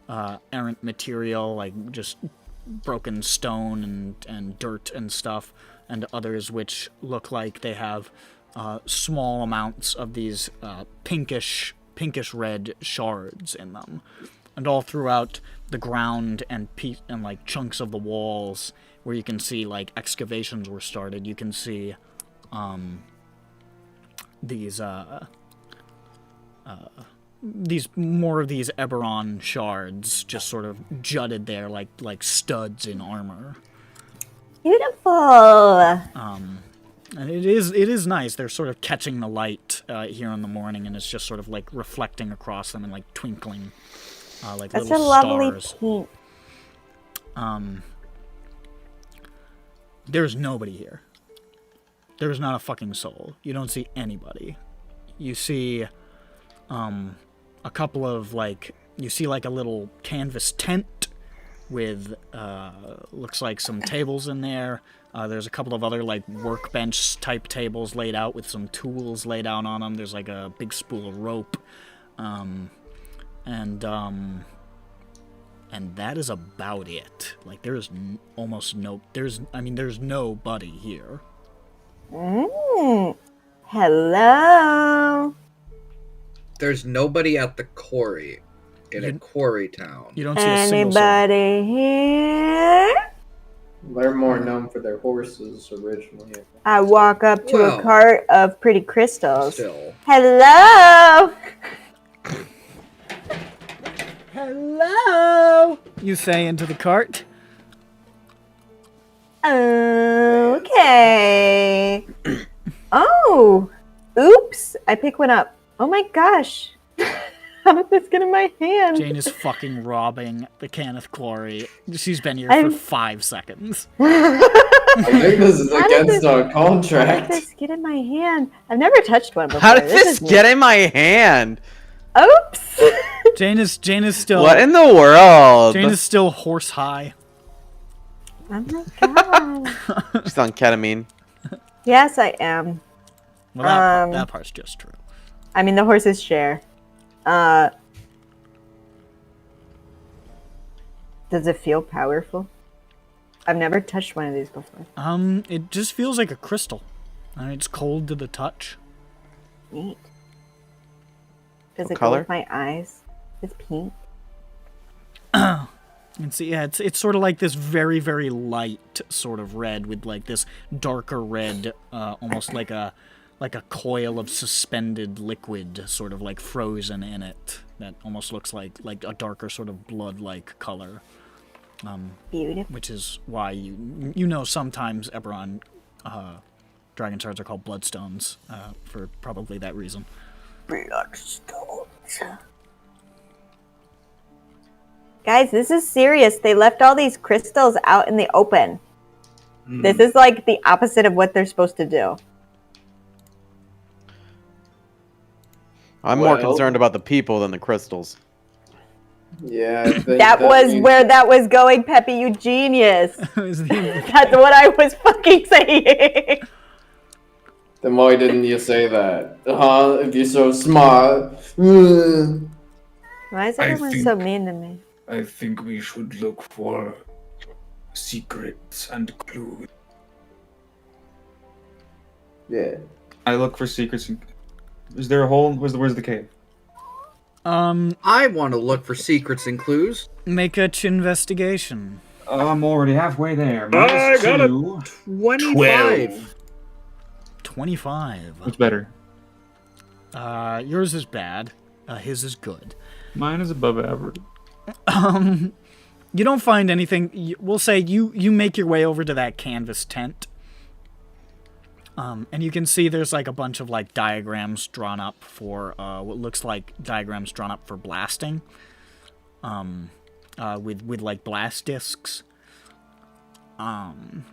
errant material, like just broken stone and dirt and stuff, and others which look like they have small amounts of these pinkish red shards in them. And all throughout the ground and like chunks of the walls where you can see like excavations were started, you can see these more of these EBERRON shards just sort of jutted there like studs in armor. Beautiful. And it is nice. They're sort of catching the light here in the morning, and it's just sort of like reflecting across them and like twinkling like That's a little lovely stars. pink. There's nobody here. There is not a fucking soul. You don't see anybody. You see a couple of you see a little canvas tent with looks like some tables in there. There's a couple of other workbench type tables laid out with some tools laid out on them. There's a big spool of rope, and that is about it. There's almost no. There's nobody here. Hello. There's nobody at the quarry in a quarry town. You don't see a single soul. Anybody here? They're more known for their horses originally. I walk up to a cart of pretty crystals. Still. Hello. Hello, you say into the cart. Okay. Oh, oops! I pick one up. Oh my gosh! How did this get in my hand? Jane is fucking robbing the Cannith quarry. She's been here for 5 seconds. I think this is against our contract. How did this get in my hand? I've never touched one before. How did this get in my hand? Oops! Jane is still. What in the world? Jane is still horse high. Oh my god. She's on ketamine. Yes, I am. Well, that part's just true. I mean, the horses share. Does it feel powerful? I've never touched one of these before. It just feels like a crystal. It's cold to the touch. Neat. Does it color? go with my eyes? It's pink. You can see, yeah, it's sort of like this very, very light sort of red with this darker red, almost like a coil of suspended liquid, sort of frozen in it. That almost looks like a darker sort of blood-like color. Beautiful. Which is why you know sometimes EBERRON dragon shards are called bloodstones for probably that reason. Bloodstones. Guys, this is serious. They left all these crystals out in the open. This is the opposite of what they're supposed to do. I'm more concerned about the people than the crystals. Yeah, I think That was where that was going, Peppy, you genius. That's what I was fucking saying. Then why didn't you say that? If you're so smart. Why is everyone so mean to me? I think we should look for secrets and clues. Yeah. I look for secrets. Is there a hole? Where's the cave? I want to look for secrets and clues. Make a investigation. I'm already halfway there. I got a -2. 25. 25. What's better? Yours is bad. His is good. Mine is above average. You don't find anything. We'll say you make your way over to that canvas tent. And you can see there's a bunch of diagrams drawn up for what looks like diagrams drawn up for blasting. With blast discs. And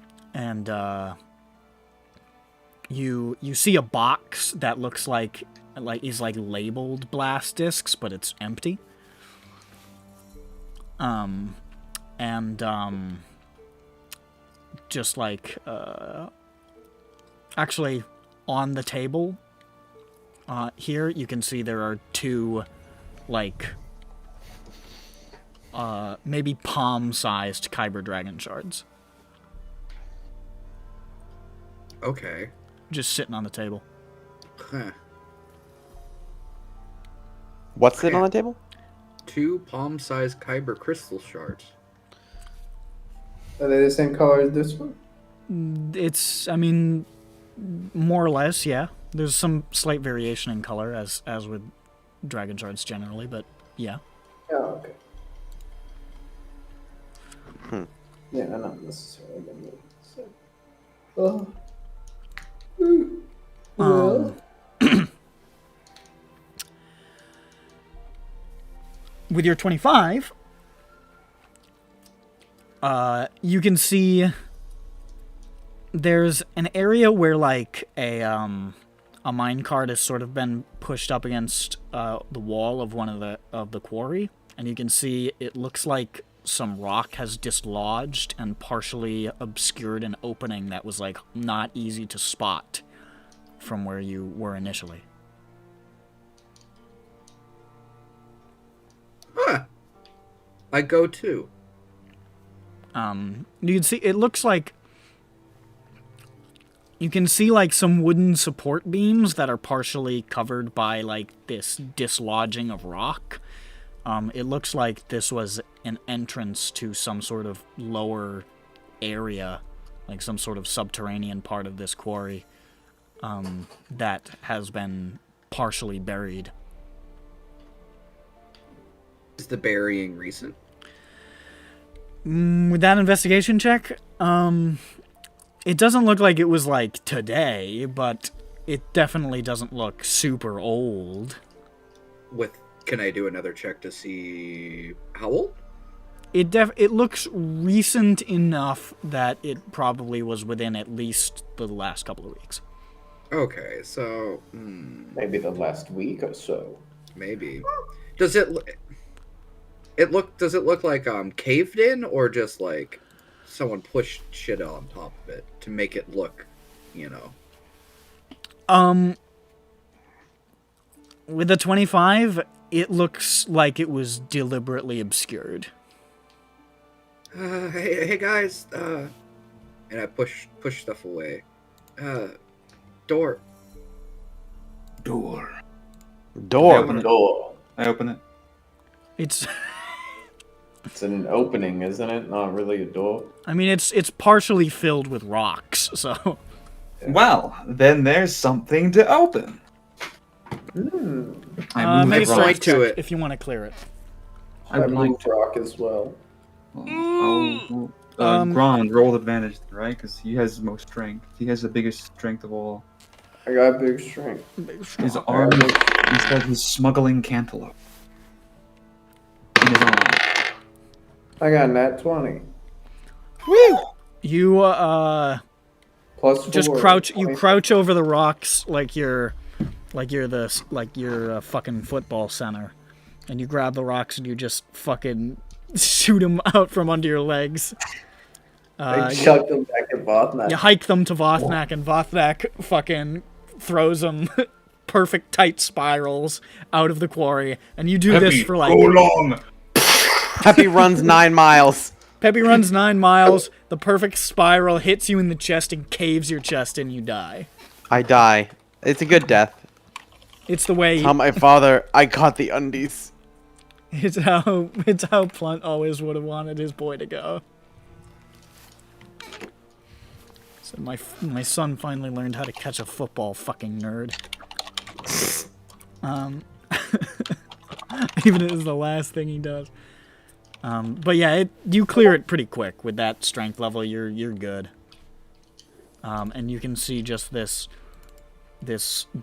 you see a box that looks like is labeled blast discs, but it's empty. Just actually on the table here you can see there are two maybe palm-sized Kyber dragon shards Okay. just sitting on the table. Huh. What's sitting on the table? 2 palm-sized Kyber crystal shards. Are they the same color as this one? It's more or less, yeah. There's some slight variation in color as with dragon shards generally, but yeah. Oh, okay. Yeah, not necessarily. With your 25, you can see there's an area where like a minecart has sort of been pushed up against the wall of one of the quarry, and you can see it looks like some rock has dislodged and partially obscured an opening that was like not easy to spot from where you were initially. Huh. I go too. You can see it looks like you can see like some wooden support beams that are partially covered by like this dislodging of rock. It looks like this was an entrance to some sort of lower area, like some sort of subterranean part of this quarry, that has been partially buried. Is the burying recent? With that investigation check, it doesn't look like it was like today, but it definitely doesn't look super old. Can I do another check to see how old? It looks recent enough that it probably was within at least the last couple of weeks. Okay, so Maybe the last week or so. maybe. Does it look like caved in, or just like someone pushed shit on top of it to make it look, With the 25, it looks like it was deliberately obscured. Hey guys, and I push stuff away. Door. Door. Door. I open it. It's It's an opening, isn't it? Not really a door. I mean it's partially filled with rocks, so Well, then there's something to open. I make a move the rock. strength to check it. if you want to clear it. I moved rock as well. Grond rolled advantage, right? Because he has the most strength. He has the biggest strength of all. I got big strength. His arm, he says he's smuggling cantaloupe. In his arm. I got nat 20. Woo! You Plus just 4, crouch. You 20. crouch over the rocks like you're a fucking football center, and you grab the rocks and you just fucking shoot them out from under your legs. I chucked them back at Vothnak. You hike them to Vothnak, and Vothnak fucking throws them perfect tight spirals out of the quarry, and you do this for like. Go long. Peppy runs 9 miles. Peppy runs 9 miles. The perfect spiral hits you in the chest and caves your chest, and you die. I die. It's a good death. It's the way. Tell my father I caught the undies. It's how Plunt always would have wanted his boy to go. So my son finally learned how to catch a football, fucking nerd. Even if it's the last thing he does. But yeah, you clear it pretty quick with that strength level. You're good. And you can see just this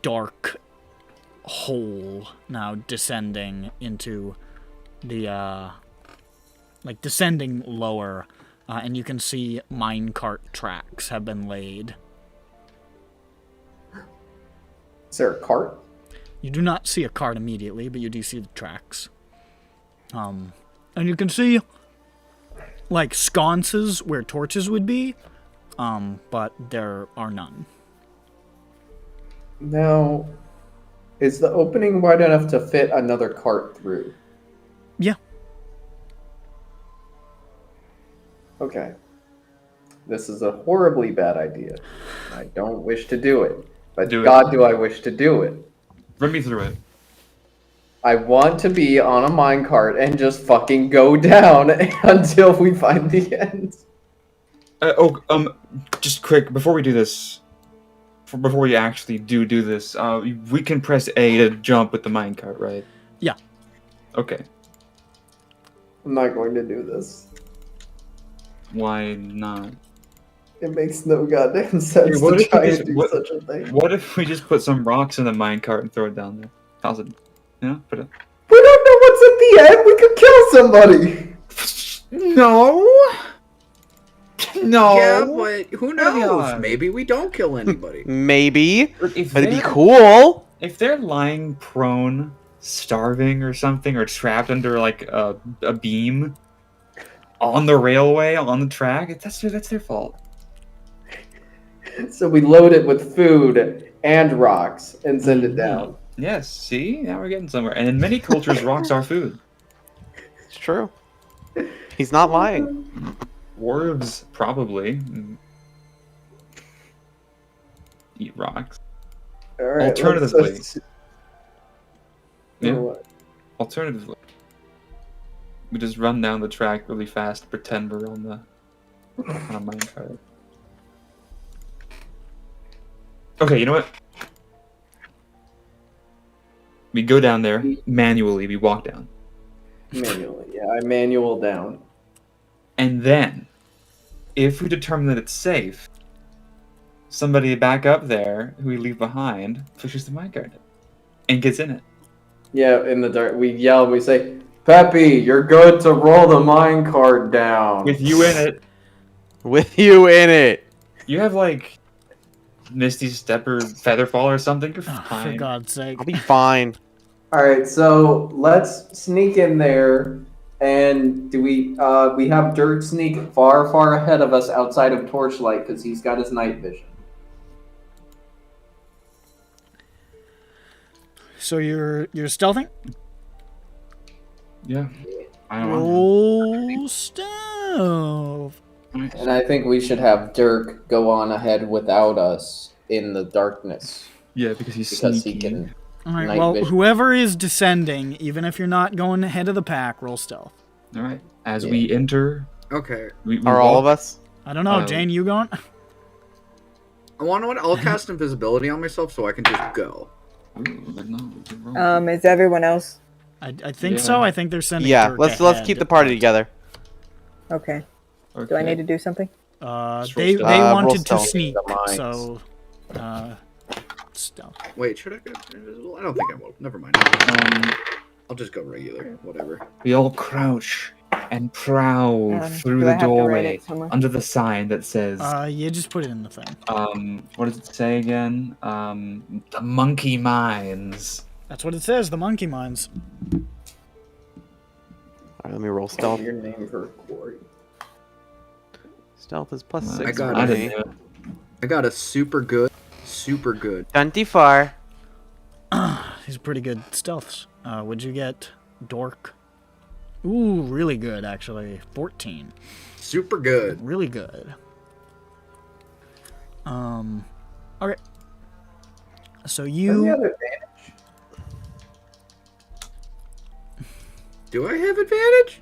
dark hole now descending into the descending lower, and you can see minecart tracks have been laid. Is there a cart? You do not see a cart immediately, but you do see the tracks. And you can see like sconces where torches would be, but there are none. Now, is the opening wide enough to fit another cart through? Yeah. Okay. This is a horribly bad idea. I don't wish to do it. But Do it. God, do I wish to do it. Run me through it. I want to be on a minecart and just fucking go down until we find the end. Just quick, before we do this, before we actually do this, we can press A to jump with the minecart, right? Yeah. Okay. I'm not going to do this. Why not? It makes no goddamn sense What to if try we and just- do what- such a thing. What if we just put some rocks in the minecart and throw it down there? How's it? Put it. We don't know what's at the end. We could kill somebody. No. No. Yeah, but who knows? Yeah. Maybe we don't kill anybody. Maybe. Look, if But it'd be they're- cool. If they're lying prone, starving or something, or trapped under like a beam on the railway, on the track, that's their fault. So we load it with food and rocks and send it down. Yes, see? Now we're getting somewhere. And in many cultures, rocks are food. It's true. He's not lying. Dwarves probably eat rocks. All right, Alternatively. let's- Yeah. what? Alternatively, we just run down the track really fast, pretend we're on a minecart. Okay, you know what? We go down there manually. We walk down, Manually, yeah, I manual down. and then, if we determine that it's safe, somebody back up there who we leave behind pushes the minecart and gets in it. Yeah, in the dark, we yell. We say, "Peppy, you're good to roll the minecart down." With you in it, With you in it. you have like Misty Step or Featherfall or something. You're Oh, for fine. God's sake. I'll be fine. All right, so let's sneak in there, and do we have Dirk sneak far ahead of us outside of Torchlight because he's got his night vision. So you're stealthing? Yeah. I don't know. Roll stealth. And I think we should have Dirk go on ahead without us in the darkness Yeah, because he's because sneaky. he can. All right. Night Well, vision. whoever is descending, even if you're not going ahead of the pack, roll stealth. All right. As we enter, Okay. we Are all of walk- us? I don't know, Um, Jane. You going? I want to. I'll cast invisibility on myself so I can just go. Ooh, but no, good roll. Is everyone else? I think Yeah. so. I think they're sending. Yeah, Dirk let's ahead. keep the party together. Okay. Do Okay. I need to do something? They roll they stealth. Roll wanted to stealth. sneak, The mines. so stealth. Wait, should I go invisible? I don't think I will. Never mind. I'll just go regular. Whatever. We all crouch and prowl through do I the have to write doorway it somewhere? under the sign that says, Yeah, just put it in the thing. what does it say again? The Monkey Mines. That's what it says. The monkey mines. All right, let me roll stealth. Your name for quarry. Stealth is plus I 6. got I it. didn't know. I got a super good. 24. These are pretty good stealths. Would you get Dork? Ooh, really good actually. 14. Super good. Really good. Okay. So Doesn't he you have advantage? Do I have advantage?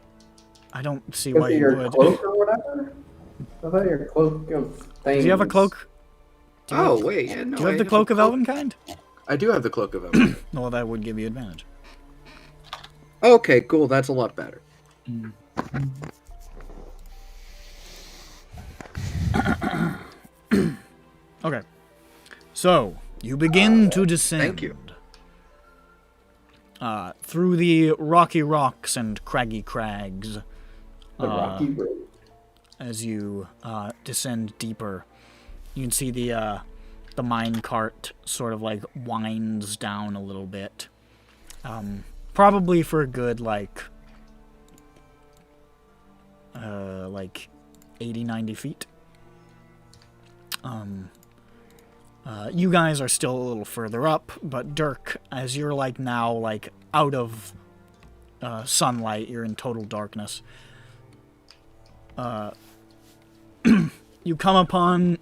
I don't see Because why of you your would. cloak or whatever? I thought your cloak of things. Do you have a cloak? Do you Oh have, wait, yeah, no. do you I have the a cloak of cloak- Elvenkind? I do have the cloak of Elven. Well, that would give you advantage. Okay, cool. That's a lot better. Okay. So, you begin to descend. Thank you. Through the rocky rocks and craggy crags. The Rocky Road. As you descend deeper, you can see the mine cart sort of like winds down a little bit. Probably for a good like 80, 90 feet. You guys are still a little further up, but Dirk, as you're like now like out of sunlight, you're in total darkness. You come upon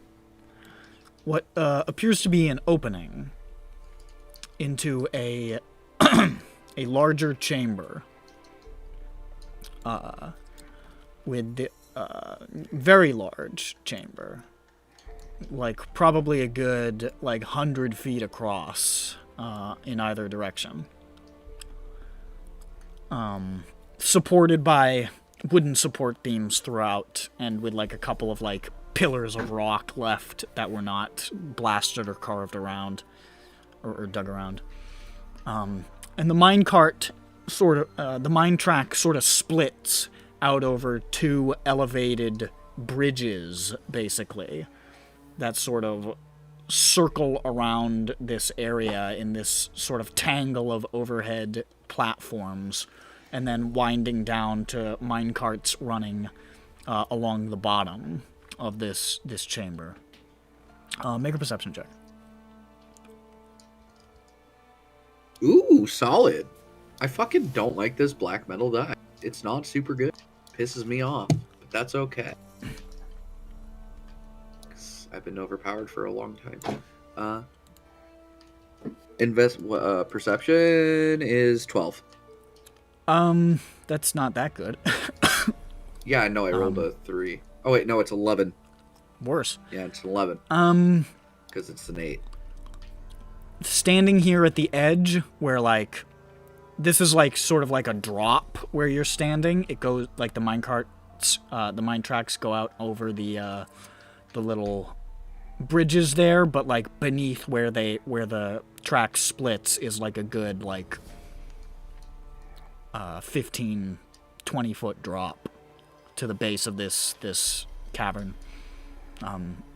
what appears to be an opening into a a larger chamber with the very large chamber, like probably a good like 100 feet across in either direction, supported by wooden support beams throughout, and with like a couple of like pillars of rock left that were not blasted or carved around or dug around. And the mine cart the mine track sort of splits out over two elevated bridges, basically, that sort of circle around this area in this sort of tangle of overhead platforms, and then winding down to minecarts running along the bottom of this chamber. Make a perception check. Ooh, solid. I fucking don't like this black metal die. It's not super good. Pisses me off, but that's okay. 'Cause I've been overpowered for a long time. Perception is 12. That's not that good. Yeah, I know. I rolled a 3. Oh wait, no, it's 11. Worse. Yeah, it's 11. Because it's an 8. Standing here at the edge, where like this is like sort of like a drop where you're standing. It goes like the minecarts, the mine tracks go out over the little bridges there, but like beneath where the track splits is like a good like 15, 20 foot drop to the base of this cavern.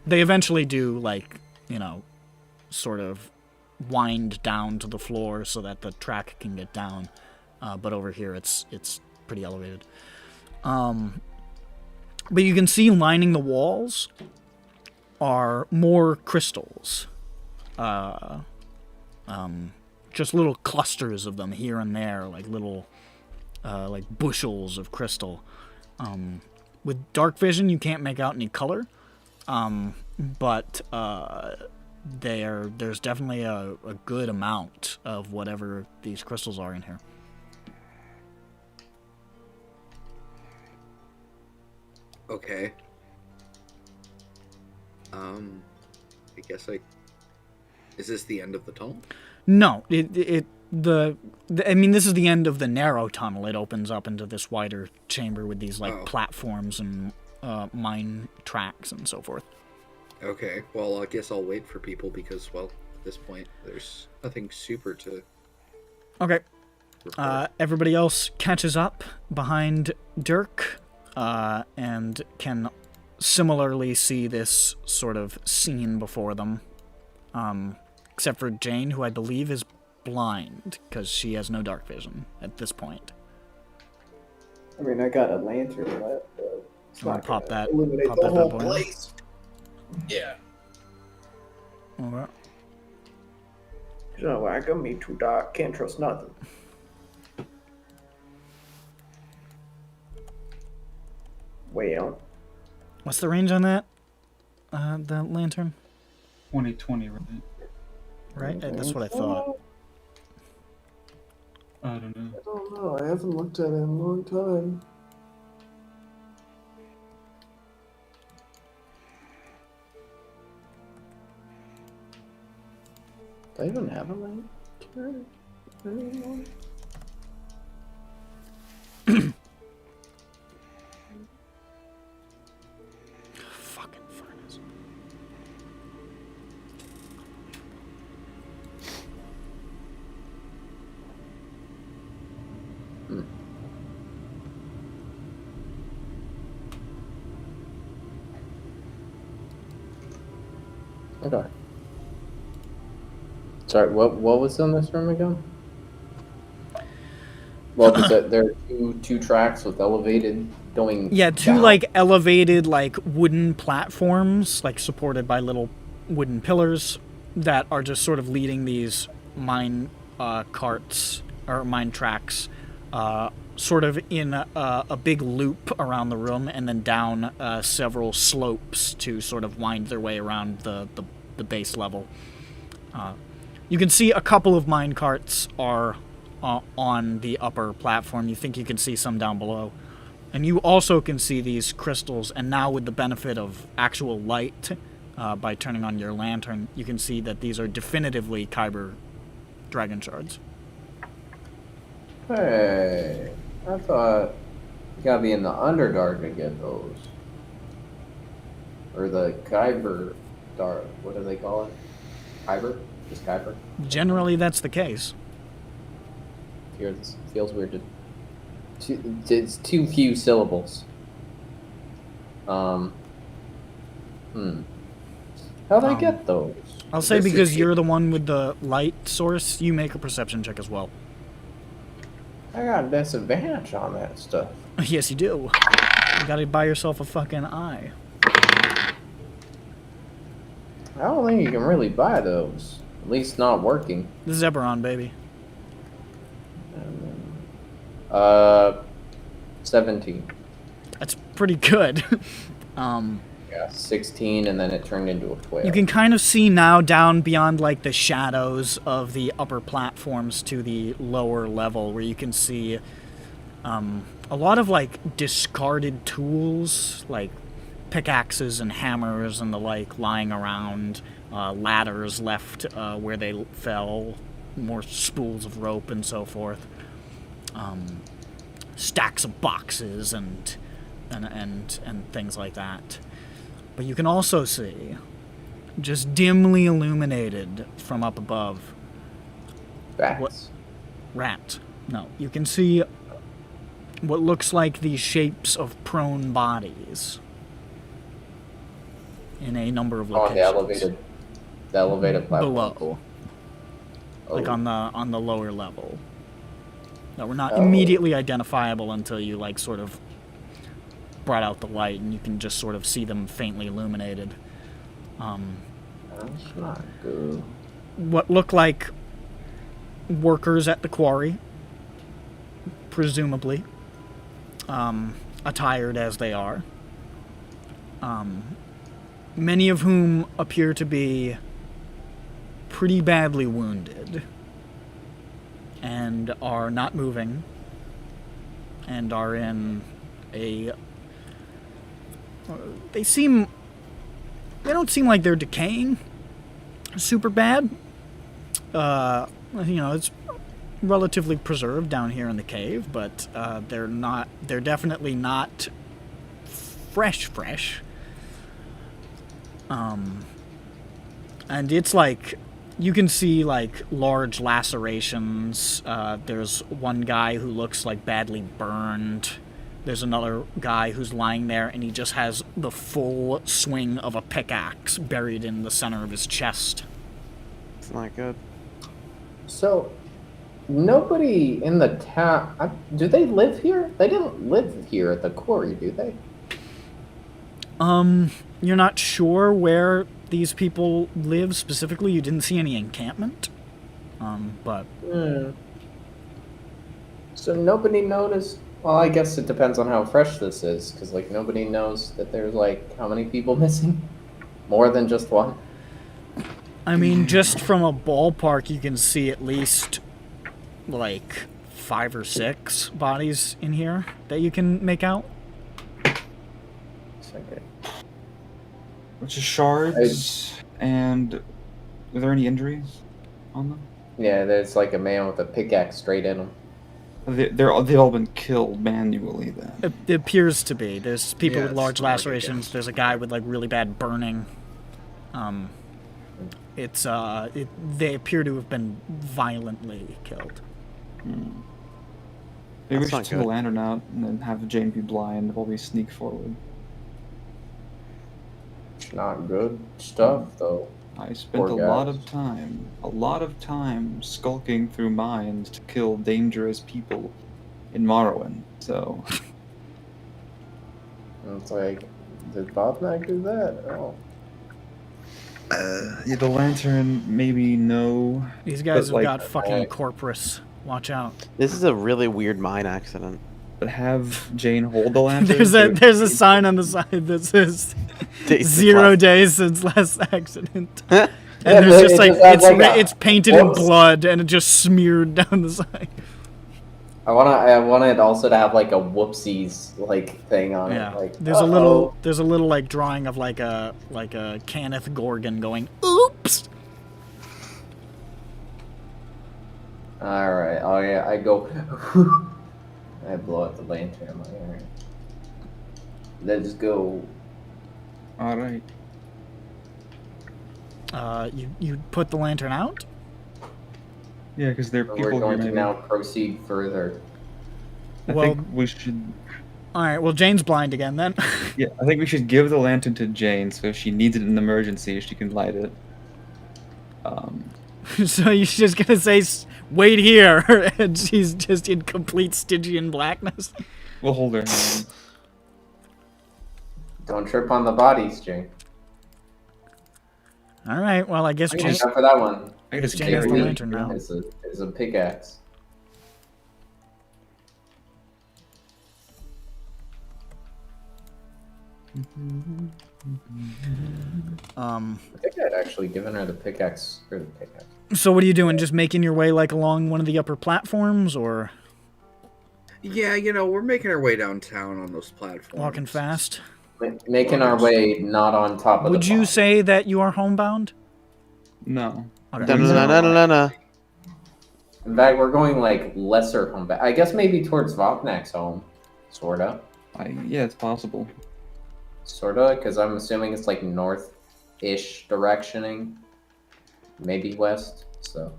They eventually do like, you know, sort of wind down to the floor so that the track can get down, but over here it's pretty elevated. But you can see lining the walls are more crystals, just little clusters of them here and there, like little like bushels of crystal. With dark vision you can't make out any color, but there's definitely a good amount of whatever these crystals are in here. Okay. I guess is this the end of the tunnel? No, I mean, this is the end of the narrow tunnel. It opens up into this wider chamber with these like platforms and mine tracks and so forth. Okay, well, I guess I'll wait for people because, well, at this point, there's nothing super to... Okay. Everybody else catches up behind Dirk, and can similarly see this sort of scene before them. Except for Jane, who I believe is blind, because she has no dark vision at this point. I mean, I got a lantern left, but it's I'm gonna not pop gonna that illuminate pop the that whole bad boy. place. Yeah. Alright. You know, I got me too dark. Can't trust nothing. Well. What's the range on that? The lantern? 2020, right? Right? That's what I thought. I don't know. I don't know. I haven't looked at it in a long time. Do I even have a lantern anymore? Fucking furnace. Okay. Sorry, what was in this room again? Well, there are two tracks with elevated going. Yeah, two down. like elevated like wooden platforms, like supported by little wooden pillars that are just sort of leading these mine carts or mine tracks, sort of in a big loop around the room, and then down several slopes to sort of wind their way around the base level. You can see a couple of mine carts are on the upper platform. You think you can see some down below. And you also can see these crystals, and now with the benefit of actual light, by turning on your lantern, you can see that these are definitively Kyber dragon shards. Hey, I thought you gotta be in the Underdark to get those. Or the Kyber Dark, what do they call it? Kyber? Just Kyber? Generally, that's the case. Here, this feels weird. It's too few syllables. How'd I get those? I'll say This is because cheap. you're the one with the light source, you make a perception check as well. I got a disadvantage on that stuff. Yes, you do. You gotta buy yourself a fucking eye. I don't think you can really buy those. At least not working. This is EBERRON, baby. 17. That's pretty good. Yeah, 16, and then it turned into a 12. You can kind of see now down beyond like the shadows of the upper platforms to the lower level where you can see a lot of like discarded tools like pickaxes and hammers and the like lying around, ladders left where they fell, more spools of rope and so forth, stacks of boxes and things like that. But you can also see, just dimly illuminated from up above, Bats. rat. No, you can see what looks like the shapes of prone bodies in a number of locations. The elevated platform. Below. Like Oh. on the lower level. That were not immediately identifiable until you like sort of brought out the light and you can just sort of see them faintly illuminated. That's not good. What look like workers at the quarry, presumably, attired as they are. Many of whom appear to be pretty badly wounded and are not moving and are in a... They don't seem like they're decaying super bad. It's relatively preserved down here in the cave, but they're definitely not fresh. And it's like, you can see like large lacerations. There's one guy who looks like badly burned. There's another guy who's lying there and he just has the full swing of a pickaxe buried in the center of his chest. It's not good. So, nobody in the town... do they live here? They didn't live here at the quarry, do they? You're not sure where these people live specifically? You didn't see any encampment? But... So nobody noticed... Well, I guess it depends on how fresh this is, because, like, nobody knows that there's, like, how many people missing? More than just one? I mean, just from a ballpark, you can see at least, like, 5 or 6 bodies in here that you can make out. Okay. Which is shards, and are there any injuries on them? Yeah, there's, like, a man with a pickaxe straight in him. They've all been killed manually then. It appears to be. There's people with it's large like, I lacerations. guess. There's a guy with, like, really bad burning. They appear to have been violently killed. Maybe we That's should not take a good. lantern out and then have Jane be blind while we sneak forward. It's not good stuff, though. I spent Poor a lot guys. of time skulking through mines to kill dangerous people in Morrowind, so... And it's like, did Bob not do that? Oh. Yeah, the lantern, maybe no. These guys But, have like, got fucking corpus. Watch out. This is a really weird mine accident. But have Jane hold the lantern. There's a sign on the side that says Days 0 since days since last accident. And Yeah, there's just it like, just has like a it's painted in whoops. blood and it just smeared down the side. I wanted also to have like a whoopsies like thing on Yeah. it. Like There's a little like drawing of like a Cannith Gorgon going, oops. All right. Oh yeah. I go. I blow out the lantern. I'm like, all right. Let's go. Alright. You put the lantern out? Yeah, because there are people We're going here to maybe. now proceed further. I Well- think we should All right. Well, Jane's blind again then. Yeah, I think we should give the lantern to Jane, so if she needs it in an emergency, she can light it. So you're just gonna say, "Wait here," and she's just in complete Stygian blackness. We'll hold her hand. Don't trip on the bodies, Jane. All right. Well, I guess Thank Jane. you for that one. I just Jane has the carry it. lantern now. It's a pickaxe. I think I'd actually given her the pickaxe or the pickaxe. So what are you doing? Just making your way like along one of the upper platforms, or Yeah, you know, we're making our way downtown on those platforms. walking fast? Making our way not on top of Would the you body. say that you are homebound? No. Okay. Dun-dun-dun-dun-dun-dun. In fact, we're going like lesser home. I guess maybe towards Vopnak's home. Sorta. Yeah, it's possible. Sorta, because I'm assuming it's like north-ish directioning. Maybe west, so.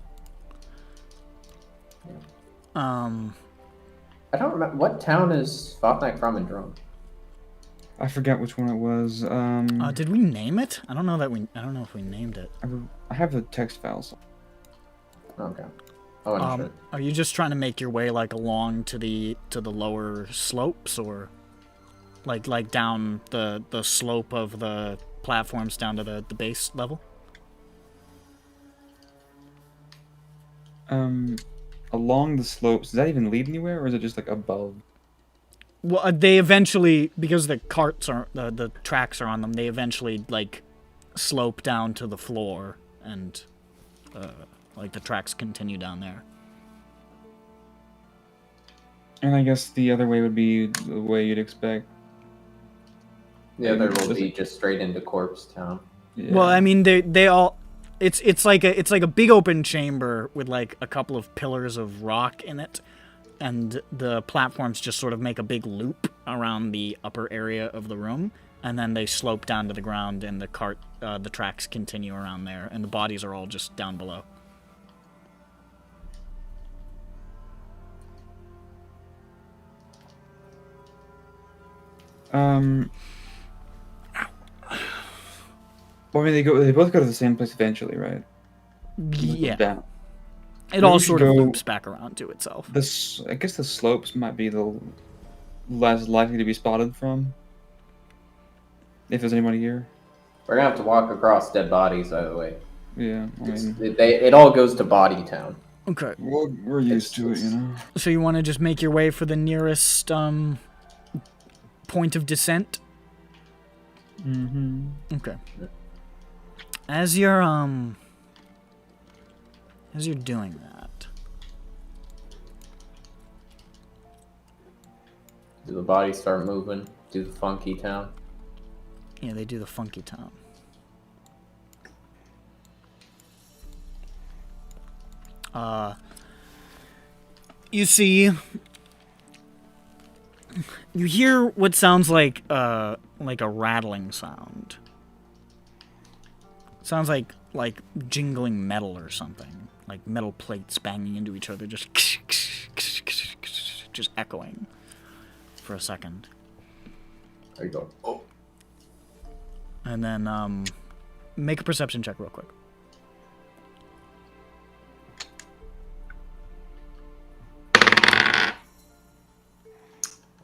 I don't remember. What town is Vopnak from in Drone? I forgot which one it was. Did we name it? I don't know if we named it. I have the text files. Okay. I wasn't sure. Are you just trying to make your way like along to the lower slopes, or like down the slope of the platforms down to the base level? Along the slopes, does that even lead anywhere, or is it just like above? Well, they eventually, because the carts are the tracks are on them, they eventually like slope down to the floor, and like the tracks continue down there. And I guess the other way would be the way you'd expect. The other will be just straight into Corpse Town. Yeah. Well, I mean, they all. It's like a big open chamber with like a couple of pillars of rock in it, and the platforms just sort of make a big loop around the upper area of the room, and then they slope down to the ground, and the tracks continue around there, and the bodies are all just down below. Well, I mean, they both go to the same place eventually, right? Yeah. Down. It all we should sort of go- loops back around to itself. I guess the slopes might be the less likely to be spotted from. If there's anybody here. We're gonna have to walk across dead bodies, by the way. Yeah, I mean, It all goes to Body Town. Okay. we're used to it, you know. So you want to just make your way for the nearest point of descent? Mm-hmm. Okay. As you're doing that, Do the bodies start moving? Do the funky town? yeah, they do the funky town. You see, you hear what sounds like a rattling sound. Sounds like jingling metal or something, like metal plates banging into each other, just echoing for a second. There you go. Oh. And then make a perception check real quick.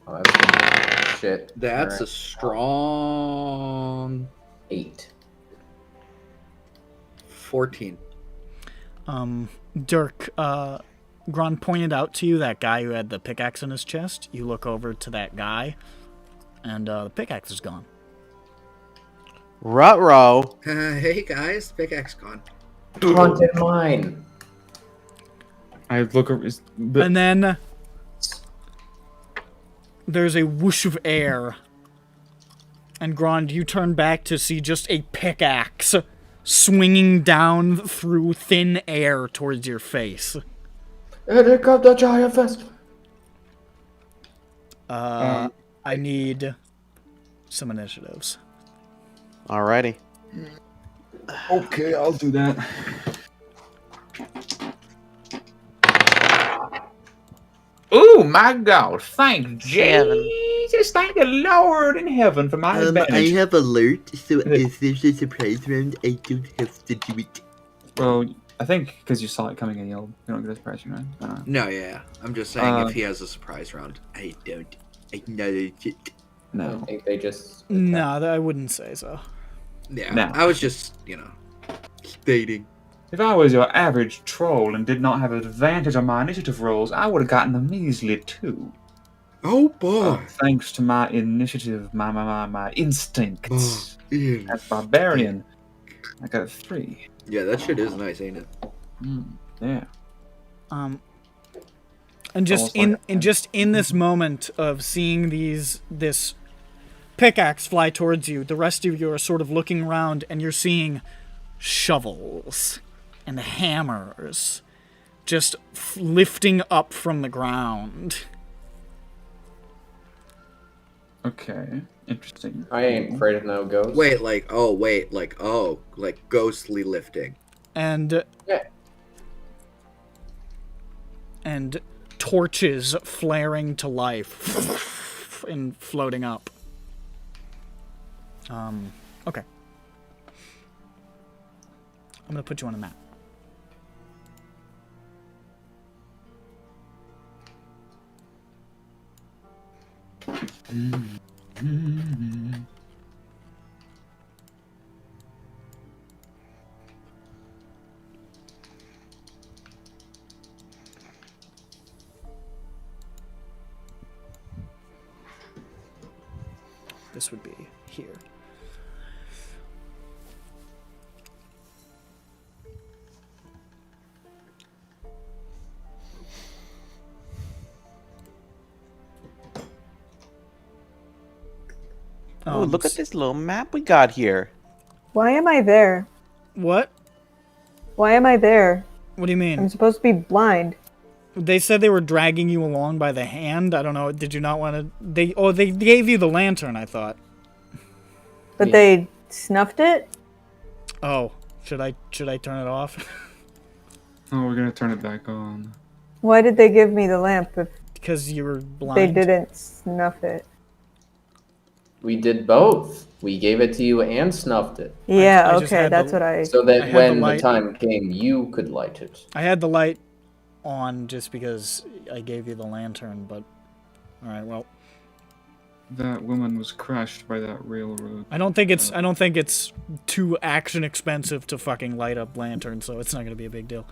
Oh, that's shit. That's a Alright. strong 8. 14. Dirk, Gron pointed out to you that guy who had the pickaxe in his chest. You look over to that guy, and the pickaxe is gone. Ruh-roh. Hey guys, pickaxe gone. Haunted mine. I look over. And then there's a whoosh of air, and Grond, you turn back to see just a pickaxe swinging down through thin air towards your face. And here comes the giant fest. I need some initiatives. Alrighty. Okay, I'll do that. Oh my God! Thank Jesus. just thank the Lord in heaven for my advantage. have alert, so if there's a surprise round, I don't have to do it. Well, I think because you saw it coming and yelled, you don't get a surprise round, right? No, yeah. I'm just saying if he has a surprise round, I don't acknowledge it. I No. think they just. No, I wouldn't say so. Yeah, No. I was just, stating. If I was your average troll and did not have advantage on my initiative rolls, I would have gotten a measly 2. Oh boy. Thanks to my initiative, my instincts. Yeah. As barbarian, I got a 3. Yeah, that shit is nice, ain't it? Yeah. And just Almost in this moment of seeing this pickaxe fly towards you, the rest of you are sort of looking around and you're seeing shovels and hammers just lifting up from the ground. Okay. Interesting. I ain't afraid of no ghosts. Like ghostly lifting. And Yeah. and torches flaring to life and floating up. Okay. I'm gonna put you on a map. This would be here. Oh, look at this little map we got here. Why am I there? What? Why am I there? What do you mean? I'm supposed to be blind. They said they were dragging you along by the hand. I don't know. Did you not want to? They gave you the lantern, I thought. But they snuffed it? Oh, should I turn it off? Oh, we're gonna turn it back on. Why did they give me the lamp if Because you were blind. they didn't snuff it? We did both. We gave it to you and snuffed it. Yeah, I just okay, had that's the- what I... So I that had when the the light. time came, you could light it. I had the light on just because I gave you the lantern, but all right, well, That woman was crushed by that railroad. I don't think it's too action expensive to fucking light up lanterns, so it's not gonna be a big deal.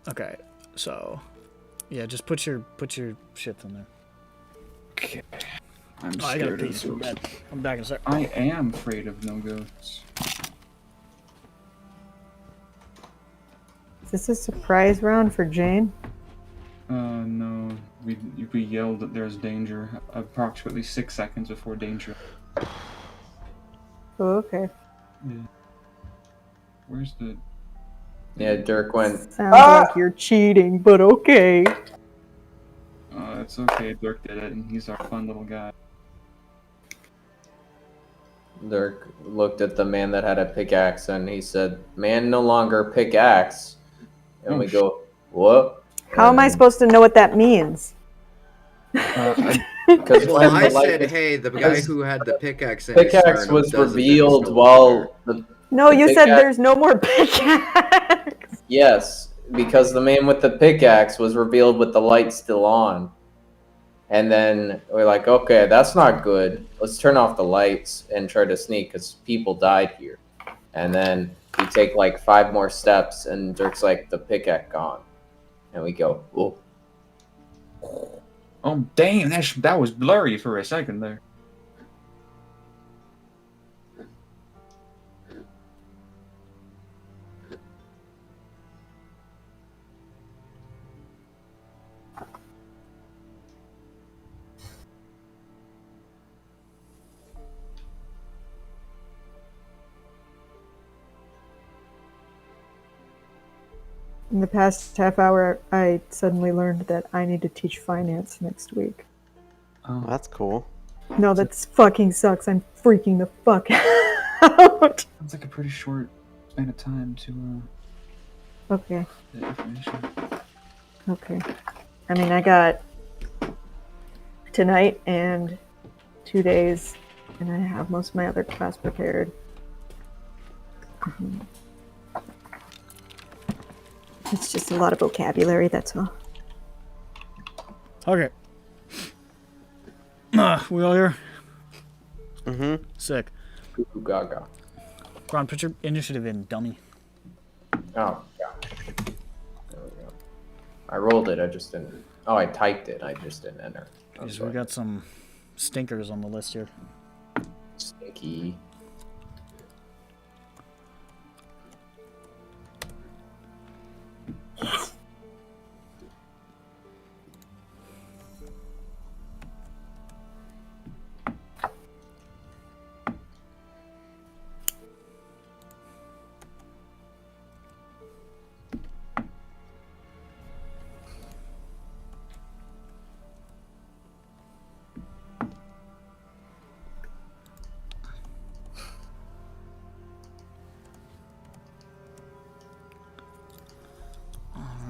Okay, so yeah, just put your shit in there. Okay. I'm Oh, I gotta scared pee of so ghosts. bad. I'm back in a sec. I am afraid of no ghosts. Is this a surprise round for Jane? No. We yelled that there's danger approximately 6 seconds before danger. Oh, okay. Yeah. Where's the... Yeah, Dirk went. Sounds like you're cheating, but okay. It's okay, Dirk did it, and he's our fun little guy. Dirk looked at the man that had a pickaxe and he said, "Man no longer pickaxe." And we go, "What?" How am I supposed to know what that means? Because Well, I said, hey, the guy who had the pickaxe in his pickaxe sternum was doesn't revealed still while the No, you said pickaxe- there's no more pickaxe. Yes, because the man with the pickaxe was revealed with the light still on. And then we're like, okay, that's not good. Let's turn off the lights and try to sneak because people died here. And then we take like 5 more steps and Dirk's like, the pickaxe gone. And we go, oh. Oh, damn, that was blurry for a second there. In the past half hour, I suddenly learned that I need to teach finance next week. Oh, That's cool. No, that fucking sucks. I'm freaking the fuck out. sounds like a pretty short span of time to Okay, get information. okay. I mean, I got tonight and 2 days, and I have most of my other class prepared. It's just a lot of vocabulary, that's all. Okay. We all here? Mm-hmm. Sick. Goo gaga. Ron, put your initiative in, dummy. Oh, gosh. There we go. I rolled it, I just didn't... Oh, I typed it, I just didn't enter. Because we got some stinkers on the list here. Stinky.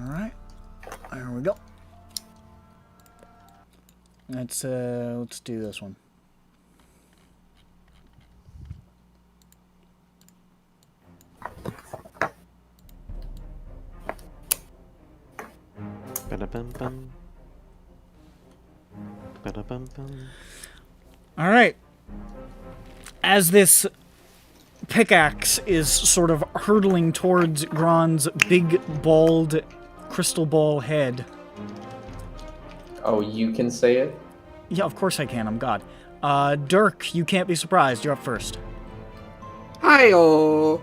Alright. There we go. Let's do this one. Ba-da-bum-bum. Ba-da-bum-bum. Alright. As this pickaxe is sort of hurtling towards Gron's big, bald, crystal ball head. Oh, you can say it? Yeah, of course I can. I'm God. Dirk, you can't be surprised. You're up first. Hi-oh!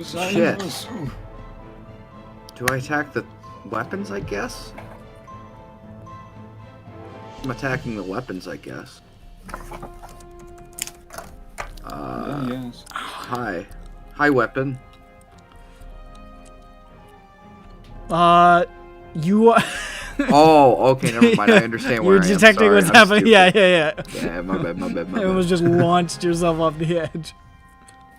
Shit. Do I attack the weapons, I guess? I'm attacking the weapons, I guess. Yes. Hi. Hi, weapon. You... Oh, okay, never mind. I understand where You're I am. detecting Sorry, what's I'm happening. stupid. Yeah. Yeah, my bad. It was just launched yourself off the edge.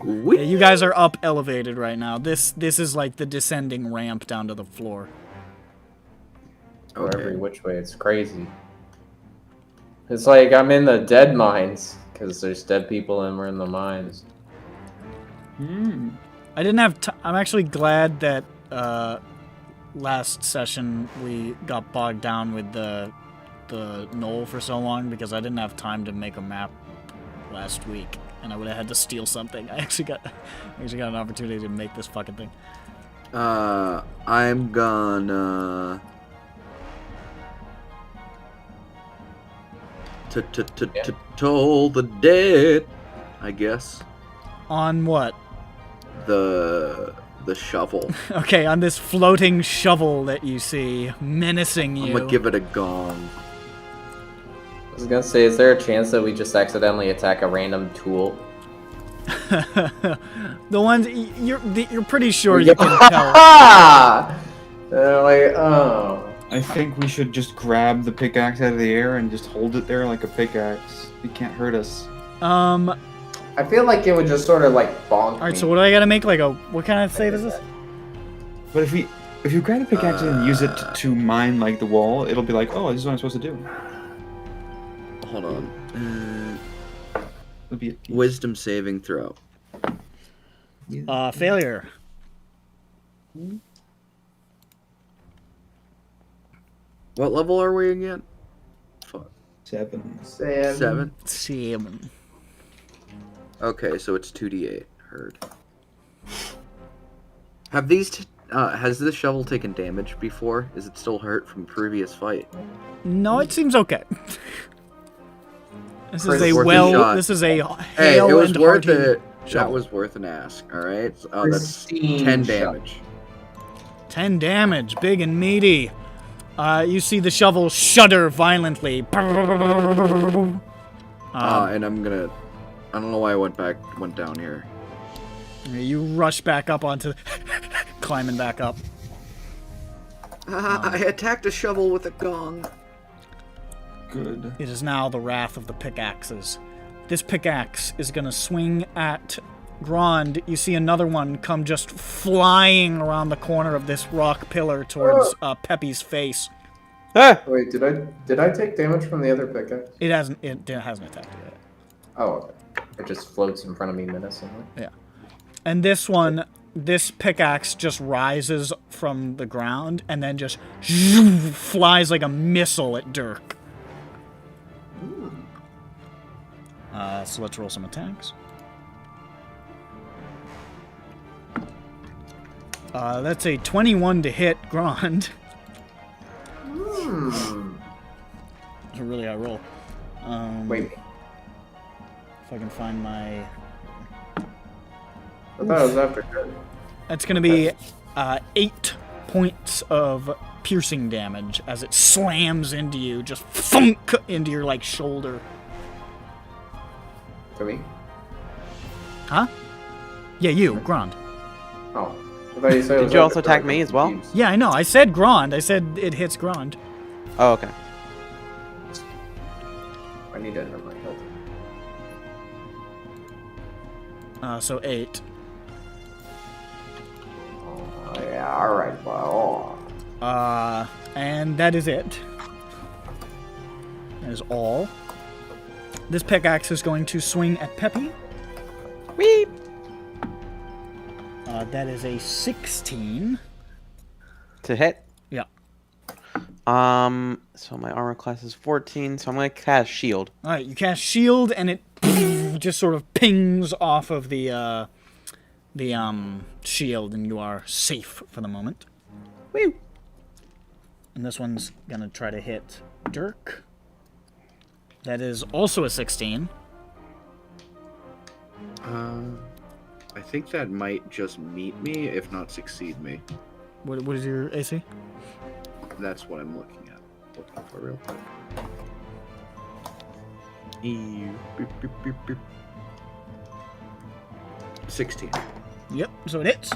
Whee! Yeah, you guys are up elevated right now. This is like the descending ramp down to the floor. Or Okay. every which way, it's crazy. It's like I'm in the dead mines, because there's dead people and we're in the mines. I didn't have I'm actually glad that last session we got bogged down with the knoll for so long because I didn't have time to make a map last week and I would have had to steal something. I actually got an opportunity to make this fucking thing. I'm gonna toll the dead, I guess. On what? The shovel. Okay, on this floating shovel that you see menacing you. I'm gonna give it a gong. I was gonna say, is there a chance that we just accidentally attack a random tool? The ones you're pretty sure you can tell. Oh. I think we should just grab the pickaxe out of the air and just hold it there like a pickaxe. It can't hurt us. I feel like it would just sort of like bonk Alright, me. so what do I gotta make? Like what kind of save is this? But if you grab a pickaxe and use it to mine like the wall, it'll be like, oh, this is what I'm supposed to do. Hold on. It'll be Wisdom saving throw. Failure. What level are we again? Fuck. 7. 7? 7. Okay, so it's 2d8. Heard. Have these has this shovel taken damage before? Is it still hurt from previous fight? No, it seems okay. This is Worth a a well. shot. This is a Hey, hail it was and worth hearty it. shovel. That was worth an ask. All right. Oh, that's Pristine 10 shot. damage. 10 damage, big and meaty. You see the shovel shudder violently. And I'm gonna. I don't know why I went down here. You rush back up onto, climbing back up. I attacked a shovel with a gong. Good. It is now the wrath of the pickaxes. This pickaxe is gonna swing at Grond. You see another one come just flying around the corner of this rock pillar towards Peppy's face. Ah! Wait, did I take damage from the other pickaxe? It hasn't attacked you yet. Oh, okay. It just floats in front of me menacingly. Yeah. And this pickaxe just rises from the ground and then just flies like a missile at Dirk. So let's roll some attacks. That's a 21 to hit Grand. It's a really high roll. Wait. If I can find my... I thought it was after her. That's going to be 8 points of piercing damage as it slams into you, just thunk into your, like, shoulder. To me? Huh? Yeah, you, Grand. Oh. I thought you said it was Did you also after her. attack me as well? Yeah, I know. I said Grand. I said it hits Grand. Oh, okay. I need to enter my health. So 8. Oh, yeah, alright, well. And that is it. That is all. This pickaxe is going to swing at Peppy. Weep. That is a 16. To hit? Yeah. So my armor class is 14, so I'm gonna cast shield. Alright, you cast shield and it just sort of pings off of the shield and you are safe for the moment. Woo! And this one's gonna try to hit Dirk. That is also a 16. I think that might just meet me, if not succeed me. What is your AC? That's what I'm looking for real quick. 16. Yep, so it hits.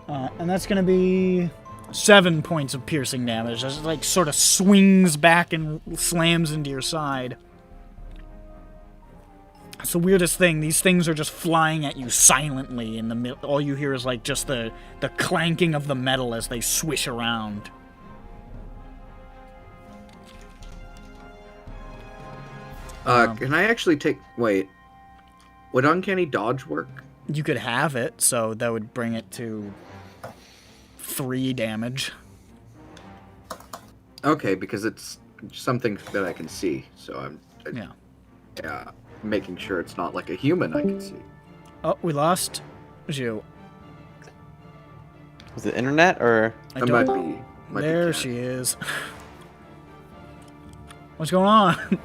And that's going to be 7 points of piercing damage as it, like, sort of swings back and slams into your side. It's the weirdest thing. These things are just flying at you silently in the middle. All you hear is, like, just the clanking of the metal as they swish around. Can I actually take... Wait. Would Uncanny Dodge work? You could have it, so that would bring it to 3 damage. Okay, because it's something that I can see, so yeah, making sure it's not like a human I can see. Oh, we lost Zhu. Was it internet or? It might be. There she is. What's going on?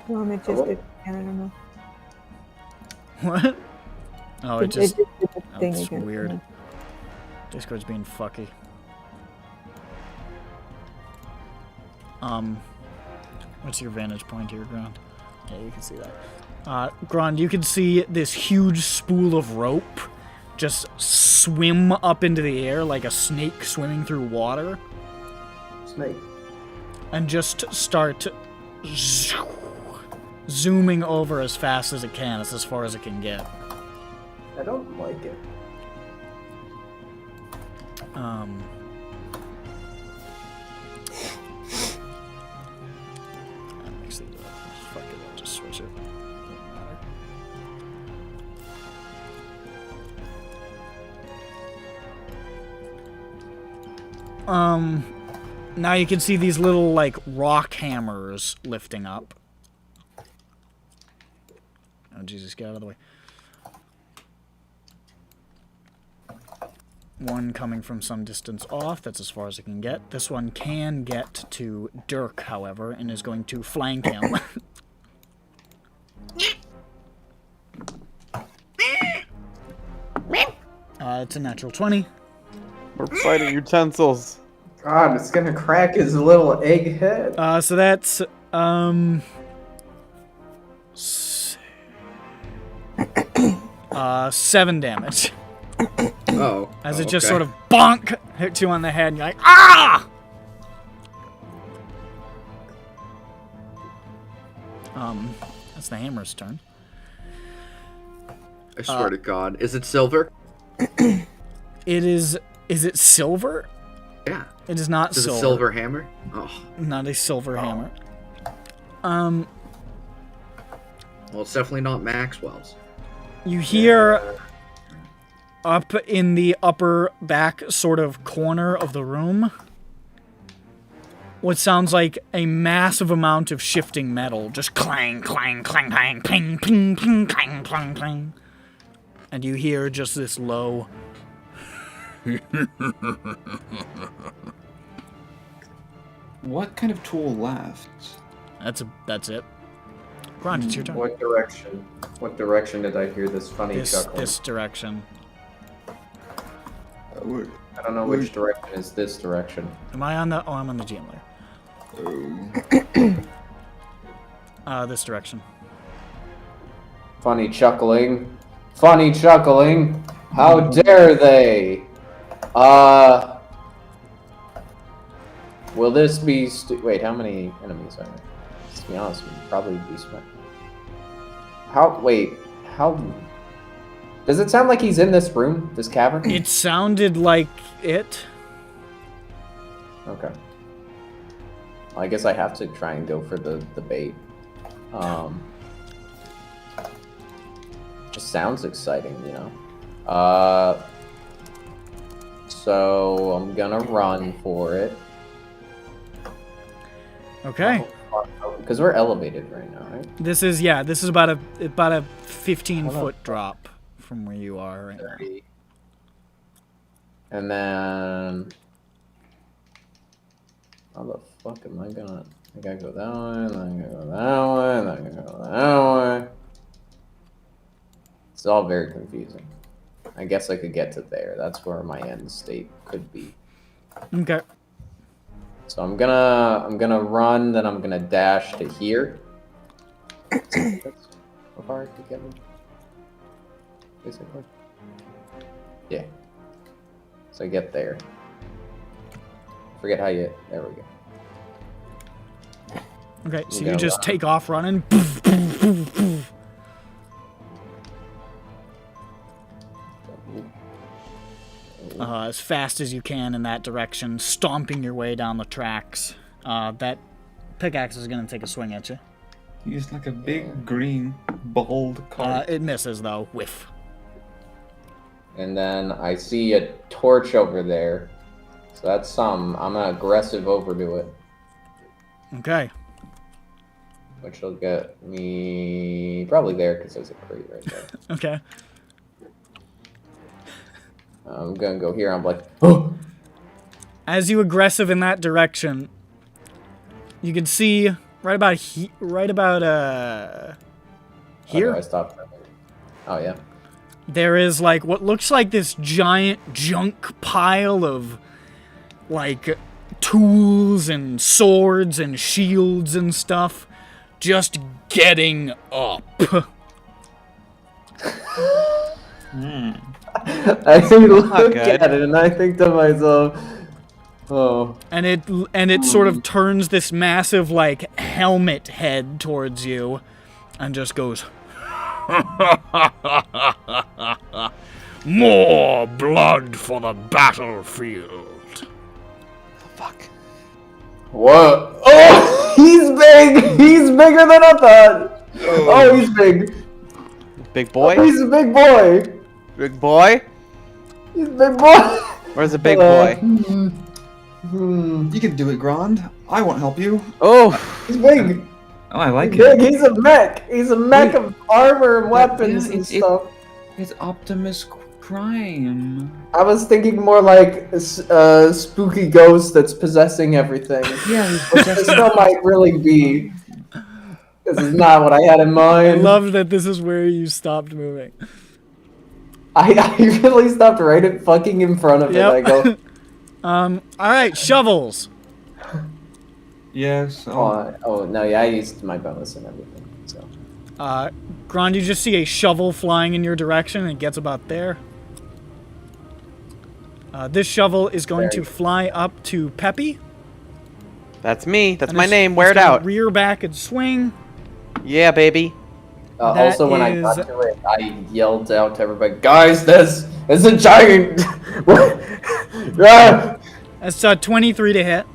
It just did. I don't know. What? Oh, it just... did the thing That's again. weird. Discord's being fucky. What's your vantage point here, Grand? Yeah, you can see that. Grand, you can see this huge spool of rope just swim up into the air like a snake swimming through water. Snake. And just start zooming over as fast as it can. It's as far as it can get. I don't like it. Actually, fuck it, I'll just switch it. Doesn't matter. Now you can see these little, like, rock hammers lifting up. Oh, Jesus, get out of the way. One coming from some distance off. That's as far as it can get. This one can get to Dirk, however, and is going to flank him. It's a natural 20. We're fighting utensils. God, it's gonna crack his little egg head. So that's, 7 damage. Oh. As it just sort of bonk, hits you on the head, and you're like, ah! That's the hammer's turn. I swear to God. Is it silver? Is it silver? Yeah. It is not Is it silver. a silver hammer? Oh. Not a silver hammer. Well, it's definitely not Maxwell's. You hear up in the upper back sort of corner of the room what sounds like a massive amount of shifting metal. Just clang, clang, clang, clang, ping, ping, ping, clang, clang, clang. And you hear just this low... What kind of tool laughs? That's it. Grant, it's your turn. What direction? What direction did I hear this funny chuckle? This direction. I don't know which direction is this direction. Am I on the... Oh, I'm on the GM layer. This direction. Funny chuckling. Funny chuckling. How dare they? Will this be... Wait, how many enemies are there? To be honest, we'd probably be smart. How... Does it sound like he's in this room? This cavern? It sounded like it. Okay. Well, I guess I have to try and go for the bait. Just sounds exciting, you know? So I'm gonna run for it. Okay. Because we're elevated right now, right? This is about a 15-foot drop from where you are right now. And then how the fuck am I gonna... I gotta go that way, then I gotta go that way, then I gotta go that way. It's all very confusing. I guess I could get to there. That's where my end state could be. Okay. So I'm gonna run, then I'm gonna dash to here. That's how far I could get me. Basically. Yeah. So I get there. Forget how you... There we go. Okay, so Yeah, you just wow. take off running. As fast as you can in that direction, stomping your way down the tracks. That pickaxe is going to take a swing at you. He's like a big green bald card. It misses though. Whiff. And then I see a torch over there. So that's some. I'm gonna aggressive over to it. Okay. Which will get me probably there because there's a crate right there. Okay. I'm gonna go here. I'm like, oh! As you aggressive in that direction, you can see right about here. Oh, no, I stopped. Oh yeah. There is like what looks like this giant junk pile of like tools and swords and shields and stuff just getting up. I look at it and I think to myself, oh. And it sort of turns this massive like helmet head towards you and just goes more blood for the battlefield. Fuck. What? Oh, he's big! He's bigger than I thought! Oh, he's big! Big boy? Oh, he's a big boy! Big boy? He's a big boy! Where's the big boy? You can do it, Grand. I won't help you. Oh! He's big! Oh, I like He's it. big! He's a mech! He's a mech of armor and weapons and stuff. It's Optimus Prime. I was thinking more like a spooky ghost that's possessing everything. Yeah, he's Which this still might really be. This is not what I had in I mind. love that this is where you stopped moving. I really stopped right at fucking in front of it. I go, alright, shovels. Yes. oh no, yeah, I used my bonus and everything. So Grand, you just see a shovel flying in your direction and it gets about there. This shovel is going to fly up to Peppy. That's me. That's and my it's- name. Wear it's it gonna out. Rear back and swing. Yeah, baby. That also, when I got is- to it, I yelled out to everybody, "Guys, there's a giant!" Ah! That's 23 to hit.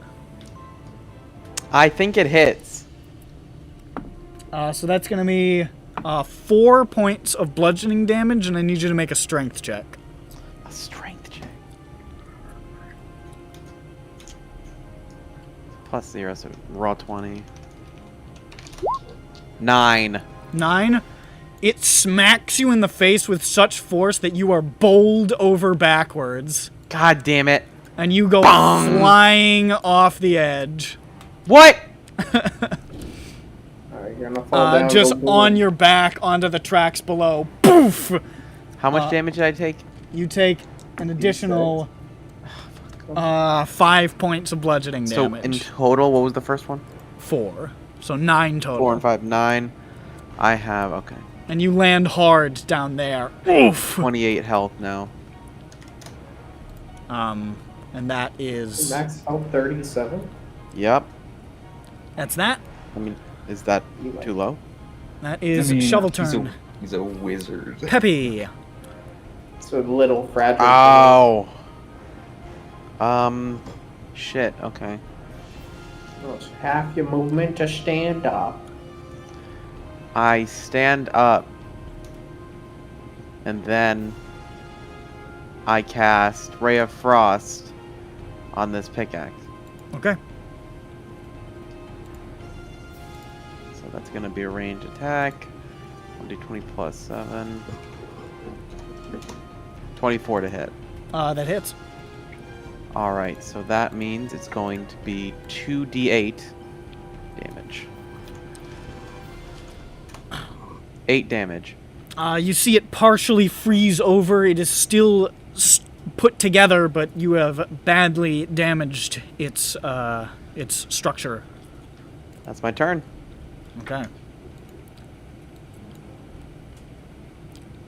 I think it hits. So that's going to be 4 points of bludgeoning damage, and I need you to make a strength check. A strength check. Plus 0, so raw 20. 9. 9. It smacks you in the face with such force that you are bowled over backwards. God damn it. And you go Bong. flying off the edge. What? You're gonna fall down. Just on your back onto the tracks below. Poof! How much damage did I take? You take an additional 5 points of bludgeoning damage. So in total, what was the first one? 4. So 9 total. 4 and 5, 9. I have, okay. And you land hard down there. Oof! 28 health now. And that is... Max health 37? Yep. That's that. I mean, is that too low? That is shovel turn. He's a wizard. Peppy. It's a little fragile. Ow. Shit, okay. Well, it's half your movement to stand up. I stand up. And then I cast Ray of Frost on this pickaxe. Okay. So that's going to be a range attack. 1d20 plus 7. 24 to hit. That hits. Alright, so that means it's going to be 2d8 damage. 8 damage. You see it partially freeze over. It is still put together, but you have badly damaged its structure. That's my turn. Okay.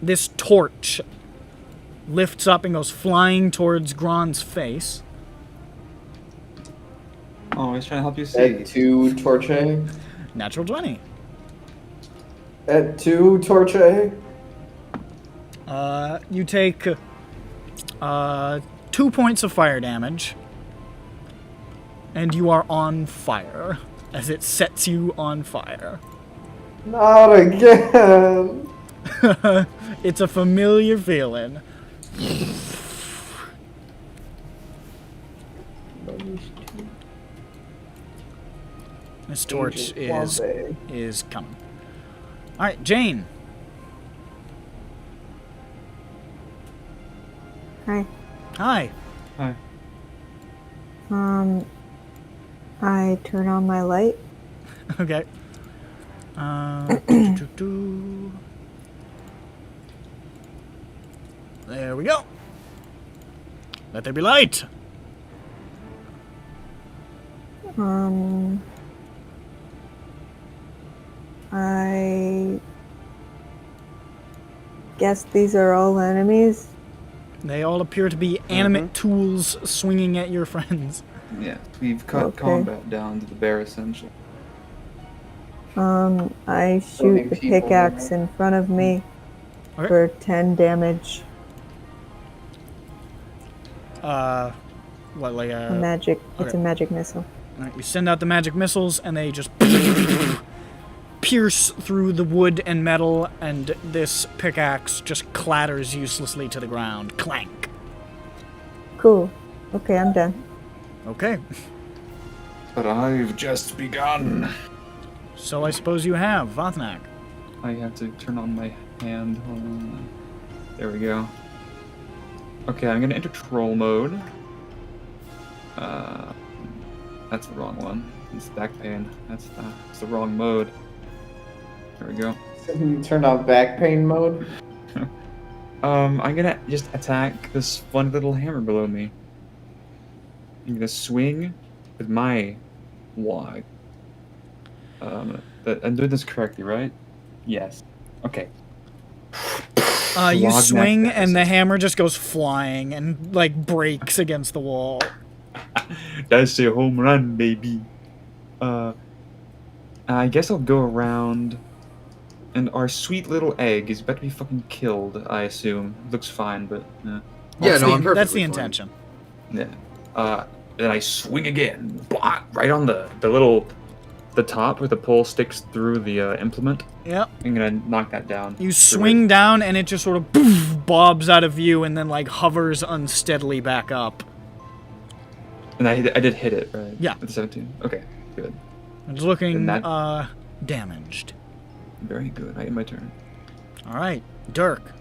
This torch lifts up and goes flying towards Gron's face. Oh, he's trying to help you see. At 2 torche. Natural 20. At 2 torche. You take 2 points of fire damage, and you are on fire as it sets you on fire. Not again. It's a familiar feeling. This torch is coming. All right, Jane. Hi. Hi. Hi. I turn on my light. Okay. There we go. Let there be light. I guess these are all enemies. They all appear to be animate tools swinging at your friends. Yeah, we've cut combat down to the bare essential. I shoot the pickaxe in front of me for 10 damage. What, like a magic? It's a magic missile. All right, you send out the magic missiles, and they just pierce through the wood and metal, and this pickaxe just clatters uselessly to the ground. Clank. Cool. Okay, I'm done. Okay. But I've just begun. So I suppose you have, Vothnak. I have to turn on my hand. Hold on. There we go. Okay, I'm gonna enter troll mode. That's the wrong one. It's back pain. That's the wrong mode. There we go. So you turned on back pain mode? I'm gonna just attack this fun little hammer below me. I'm gonna swing with my wad. I'm doing this correctly, right? Yes. Okay. You swing, and the hammer just goes flying and, like, breaks against the wall. That's a home run, baby. I guess I'll go around, and our sweet little egg is about to be fucking killed, I assume. Looks fine, but... Yeah, no, I'm perfectly That's the fine. intention. Yeah. then I swing again, blah, right on the top where the pole sticks through the implement. Yep. I'm gonna knock that down. You swing down, and it just sort of poof, bobs out of view, and then like hovers unsteadily back up. And I did hit it, right? Yeah. With the 17. Okay, good. It's looking And that- damaged. Very good. I end my turn. All right, Dirk.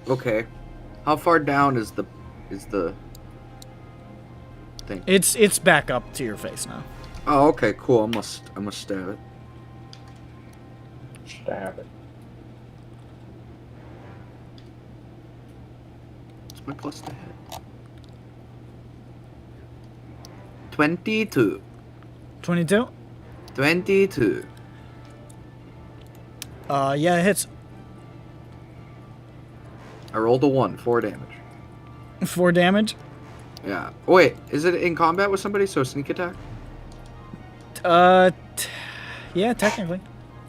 Okay. How far down is the thing? It's back up to your face now. Oh, okay, cool. I must stab it. Stab it. What's my plus to hit? 22. 22. 22. Yeah, it hits. I rolled a 1, 4 damage. 4 damage. Yeah. Oh, wait, is it in combat with somebody? So sneak attack? Yeah, technically.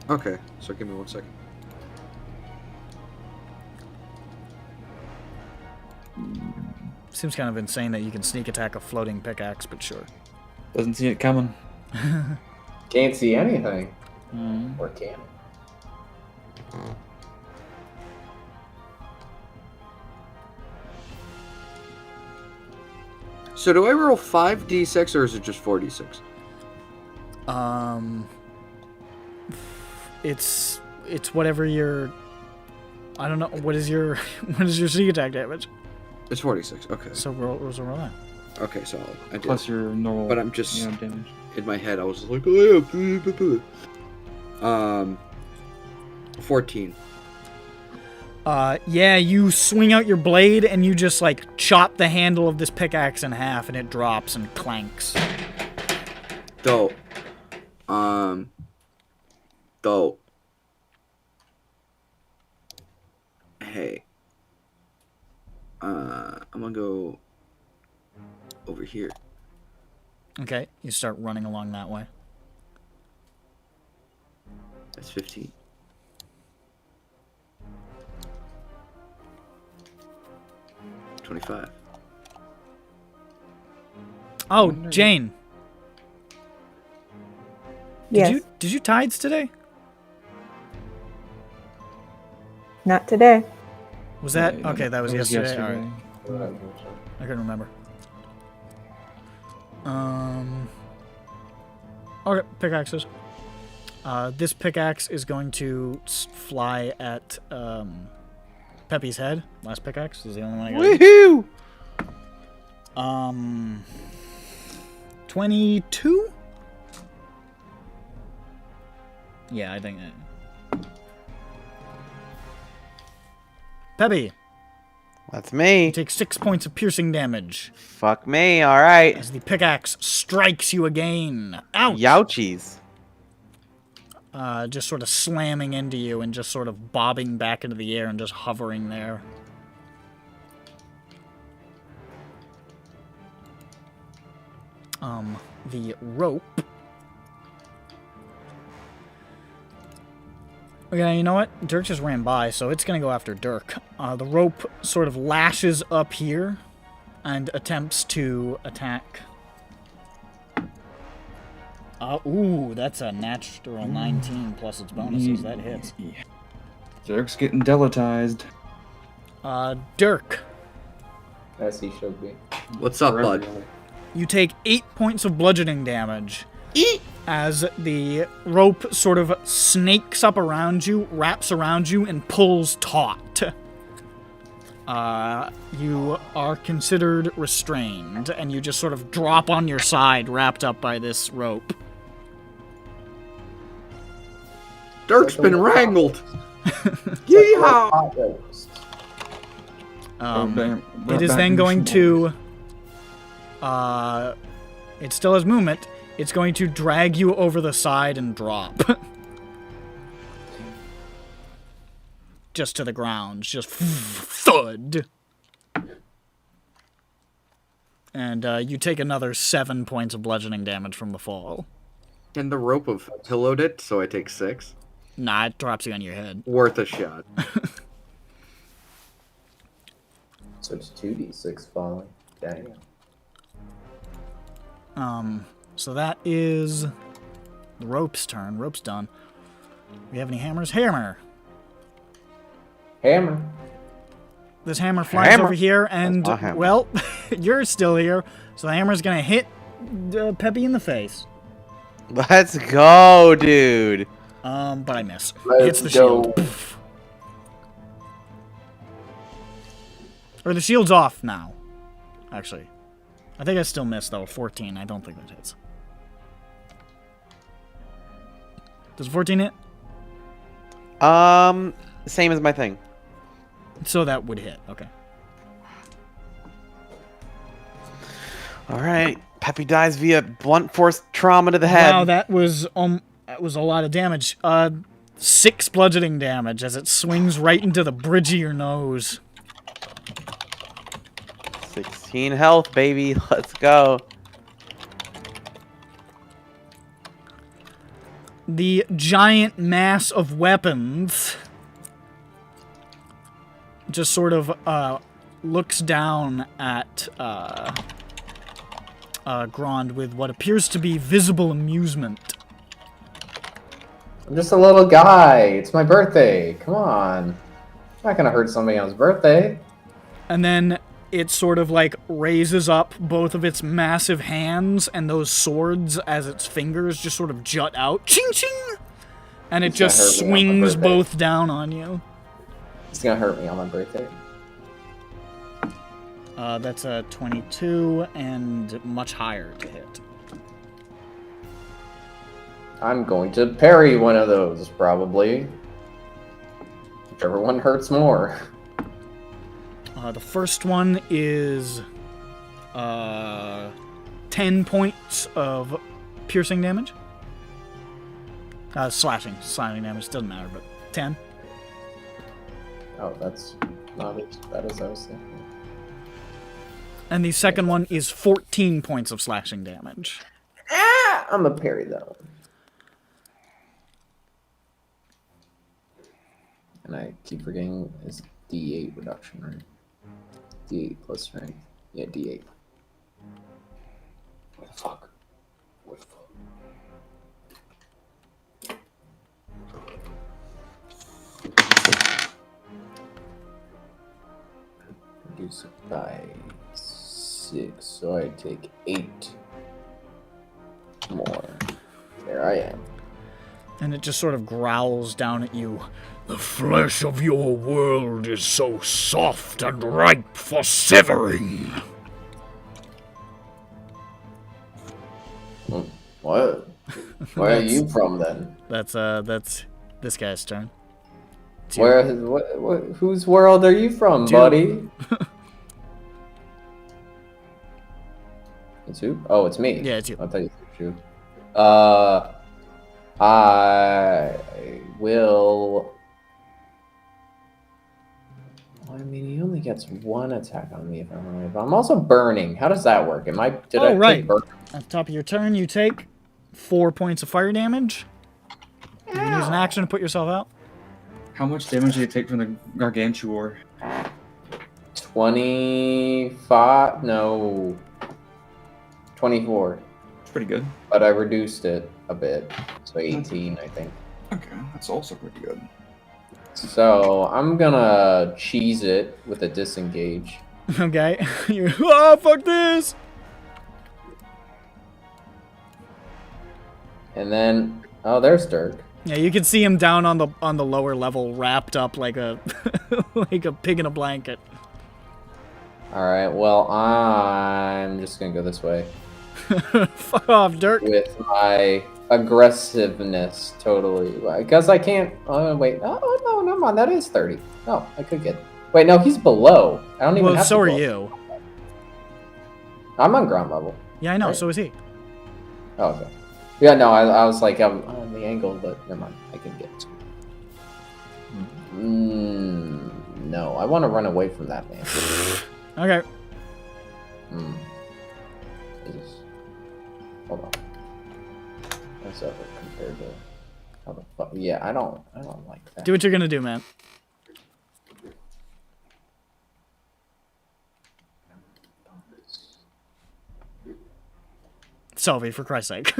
Okay, so give me 1 second. Seems kind of insane that you can sneak attack a floating pickaxe, but sure. Doesn't see it coming. Can't see anything. Mm. Or can it? So do I roll 5d6 or is it just 4d6? It's whatever your. I don't know what is your sneak attack damage. It's 46. Okay. So roll that. Okay, solid. I did. Plus your normal. But I'm just damage. in my head. I was like, oh yeah, 14. Yeah, you swing out your blade and you just like chop the handle of this pickaxe in half, and it drops and clanks. Dope. Dope. Hey. I'm gonna go over here. Okay, you start running along that way. That's 15. $25. Oh, Jane. Yes. Did you tides today? Not today. Was that okay? That was That was yesterday. yesterday. All right. I couldn't remember. Okay, pickaxes. This pickaxe is going to fly at Peppy's head. Last pickaxe is the only one I got. Woohoo! 22? Yeah, I think that. Peppy, That's me. you take 6 points of piercing damage Fuck me. All right. as the pickaxe strikes you again. Ouch! Youchies. Just sort of slamming into you and just sort of bobbing back into the air and just hovering there. The rope. Okay, you know what? Dirk just ran by, so it's gonna go after Dirk. The rope sort of lashes up here and attempts to attack. Ooh, that's a natural 19 plus its bonuses. That hits. Dirk's getting deletized. Dirk, As he should be. What's up, bud? you take 8 points of bludgeoning damage as the rope sort of snakes up around you, wraps around you, and pulls taut. You are considered restrained, and you just sort of drop on your side, wrapped up by this rope. Dirk's been wrangled. Yeehaw! It is then going to... it still has movement. It's going to drag you over the side and drop. Just to the ground. Just thud. And you take another 7 points of bludgeoning damage from the fall. And the rope have pillowed it, so I take 6. Nah, it drops you on your head. Worth a shot. So it's 2d6 falling. Damn. So that is the rope's turn. Rope's done. We have any hammers? Hammer. Hammer. This hammer flies Hammer. over here, and, That's my hammer. well, you're still here, so the hammer's gonna hit Peppy in the face. Let's go, dude. But I miss. Let's Hits the go. shield. Poof. Or the shield's off now, actually. I think I still missed, though. 14. I don't think that hits. Does 14 hit? Same as my thing. So that would hit. Okay. All right. Peppy dies via blunt force trauma to the head. Wow, that was a lot of damage. 6 bludgeoning damage as it swings right into the bridge of your nose. 16 health, baby. Let's go. The giant mass of weapons just sort of looks down at Grond with what appears to be visible amusement. I'm just a little guy. It's my birthday. Come on. I'm not gonna hurt somebody on his birthday. And then it sort of like raises up both of its massive hands and those swords as its fingers just sort of jut out. Ching ching! And it It's gonna just hurt me on my swings birthday. both down on you. It's gonna hurt me on my birthday. That's a 22 and much higher to hit. I'm going to parry one of those, probably. Whichever one hurts more. The first one is 10 points of piercing damage. Slashing damage, doesn't matter, but 10. Oh, that's not as bad as I was thinking. And the second one is 14 points of slashing damage. I'm a parry that one. And I keep forgetting it's D8 reduction, right? D8 plus strength. Yeah, D8. What the fuck? What the fuck? Reduce it by 6, so I take 8 more. There I am. And it just sort of growls down at you. The flesh of your world is so soft and ripe for severing. What? Where are you from then? That's this guy's turn. It's you. Where? Whose world are you from, Dude. buddy? It's who? Oh, it's me. Yeah, it's you. I thought you said you. I will. I mean, he only gets 1 attack on me if I'm right. But I'm also burning. How does that work? Am I? Did I right. take burn? At the top of your turn, you take 4 points of fire damage. You can use an action to put yourself out. How much damage did you take from the Gargantuar? 25? No. 24. It's pretty good. But I reduced it a bit. So 18, I think. Okay, that's also pretty good. So I'm gonna cheese it with a disengage. Okay. You're, oh, fuck this! And then, oh, there's Dirk. Yeah, you can see him down on the lower level, wrapped up like a like a pig in a blanket. All right. Well, I'm just gonna go this way Fuck off, Dirk. with my aggressiveness. Totally, because I can't. Oh wait. Oh no, never mind. That is 30. Oh, I could get. Wait, no, he's below. I don't even Well, have so to are go. you. I'm on ground level. Yeah, I know. Right. So is he. Oh, okay. Yeah, no, I was like, I'm on the angle, but never mind. I can get. No, I want to run away from that man. Okay. Jesus. Hold on. That's over compared to how the fuck. Yeah, I don't like that. Do what you're gonna do, man. Sophie, for Christ's sake.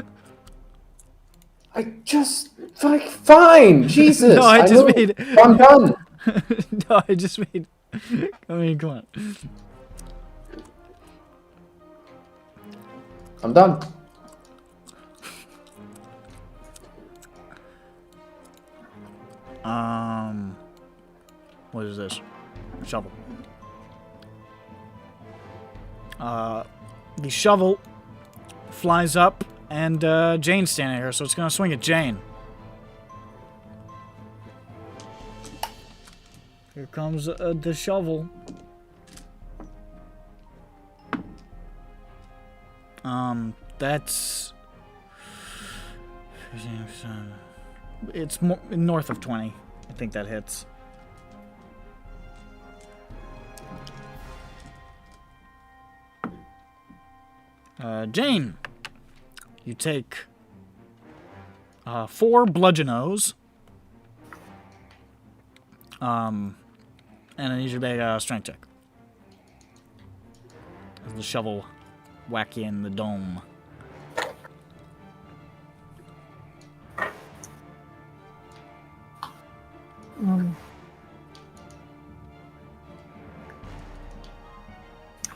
I just fine. Jesus. No, I just know. made. I'm done. No, I just made. I mean, come on. I'm done. What is this? Shovel. The shovel flies up, and Jane's standing here, so it's gonna swing at Jane. Here comes the shovel. That's... It's north of 20. I think that hits. Jane, you take 4 bludgeonos. And I need you to make a strength check. As the shovel whack you in the dome.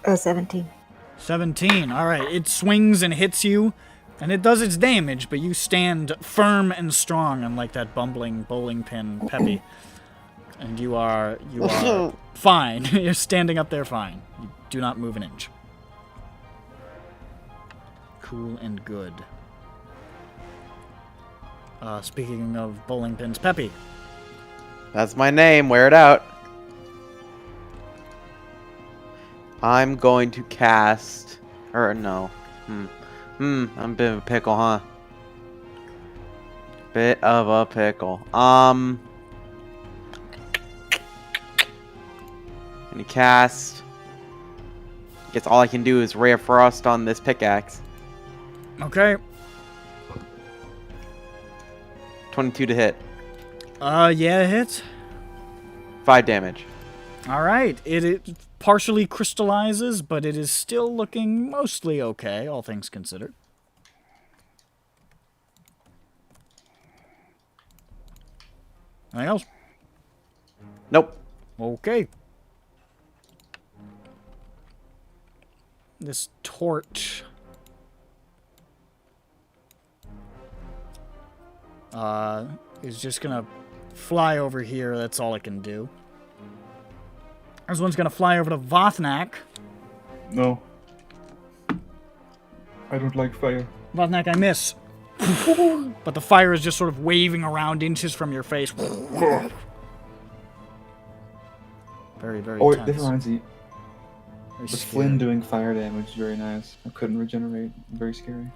Oh, 17. 17. All right. It swings and hits you, and it does its damage, but you stand firm and strong, unlike that bumbling bowling pin Peppy. And you are fine. You're standing up there fine. You do not move an inch. Cool and good. Speaking of bowling pins, Peppy. That's my name. Wear it out. I'm going to cast... Or, no. I'm a bit of a pickle, huh? Bit of a pickle. And you cast... Guess all I can do is Ray of Frost on this pickaxe. Okay. 22 to hit. Yeah, it hits. 5 damage. All right. It partially crystallizes, but it is still looking mostly okay, all things considered. Anything else? Nope. Okay. This torch is just gonna fly over here. That's all it can do. This one's gonna fly over to Vothnak. No. I don't like fire. Vothnak, I miss. But the fire is just sort of waving around inches from your face. Very, very Oh, tense. this reminds me. Very With scary. Flynn doing fire damage, very nice. I couldn't regenerate. Very scary.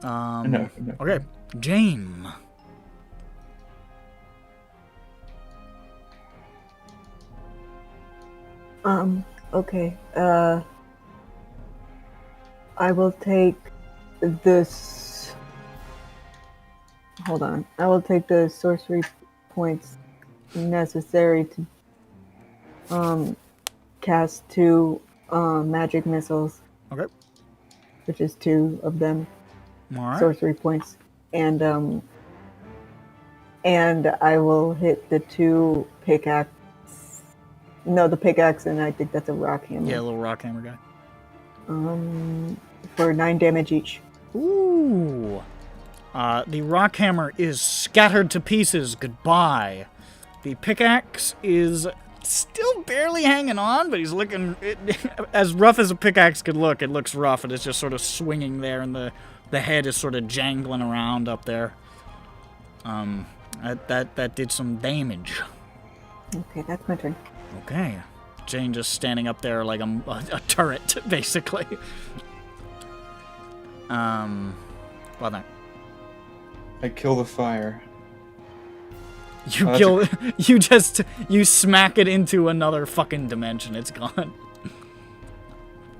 No. Okay, Jane. Okay. I will take this. Hold on. I will take the sorcery points necessary to cast 2 magic missiles. Okay. Which is 2 of them. All right. Sorcery points. And I will hit the 2 pickaxe. No, the pickaxe, and I think that's a rock hammer. Yeah, little rock hammer guy. For 9 damage each. Ooh. The rock hammer is scattered to pieces. Goodbye. The pickaxe is still barely hanging on, but he's looking... as rough as a pickaxe could look, it looks rough, and it's just sort of swinging there, and the head is sort of jangling around up there. That did some damage. Okay, that's my turn. Okay. Jane just standing up there like a turret, basically. Well, then. I kill the fire. You smack it into another fucking dimension. It's gone.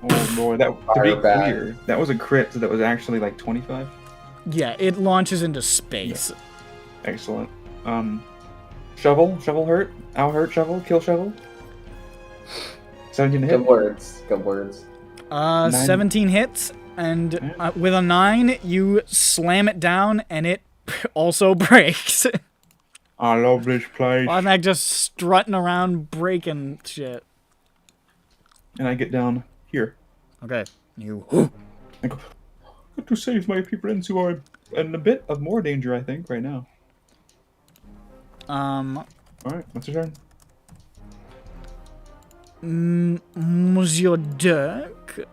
Oh boy, to be Fire back. clear, that was a crit, so that was actually like 25. Yeah, it launches into space. Excellent. Shovel hurt. Ow hurt shovel. Kill shovel. 17 to hit. Good words. 17 hits, And with a 9, you slam it down, and it also breaks. I love this place. I'm like just strutting around breaking shit. And I get down here. Okay. You. I go, got to save my friends who are in a bit of more danger, I think, right now. Alright, what's your turn? Monsieur Dirk.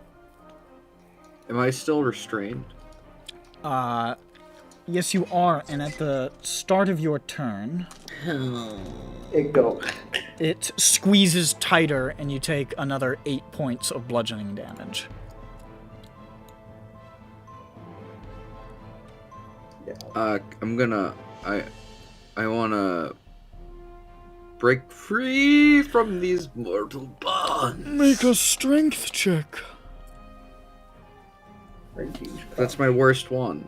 Am I still restrained? Yes, you are, and at the start of your turn, It go. it squeezes tighter, and you take another 8 points of bludgeoning damage. I'm gonna... I wanna... break free from these mortal bonds. Make a strength check. That's my worst one.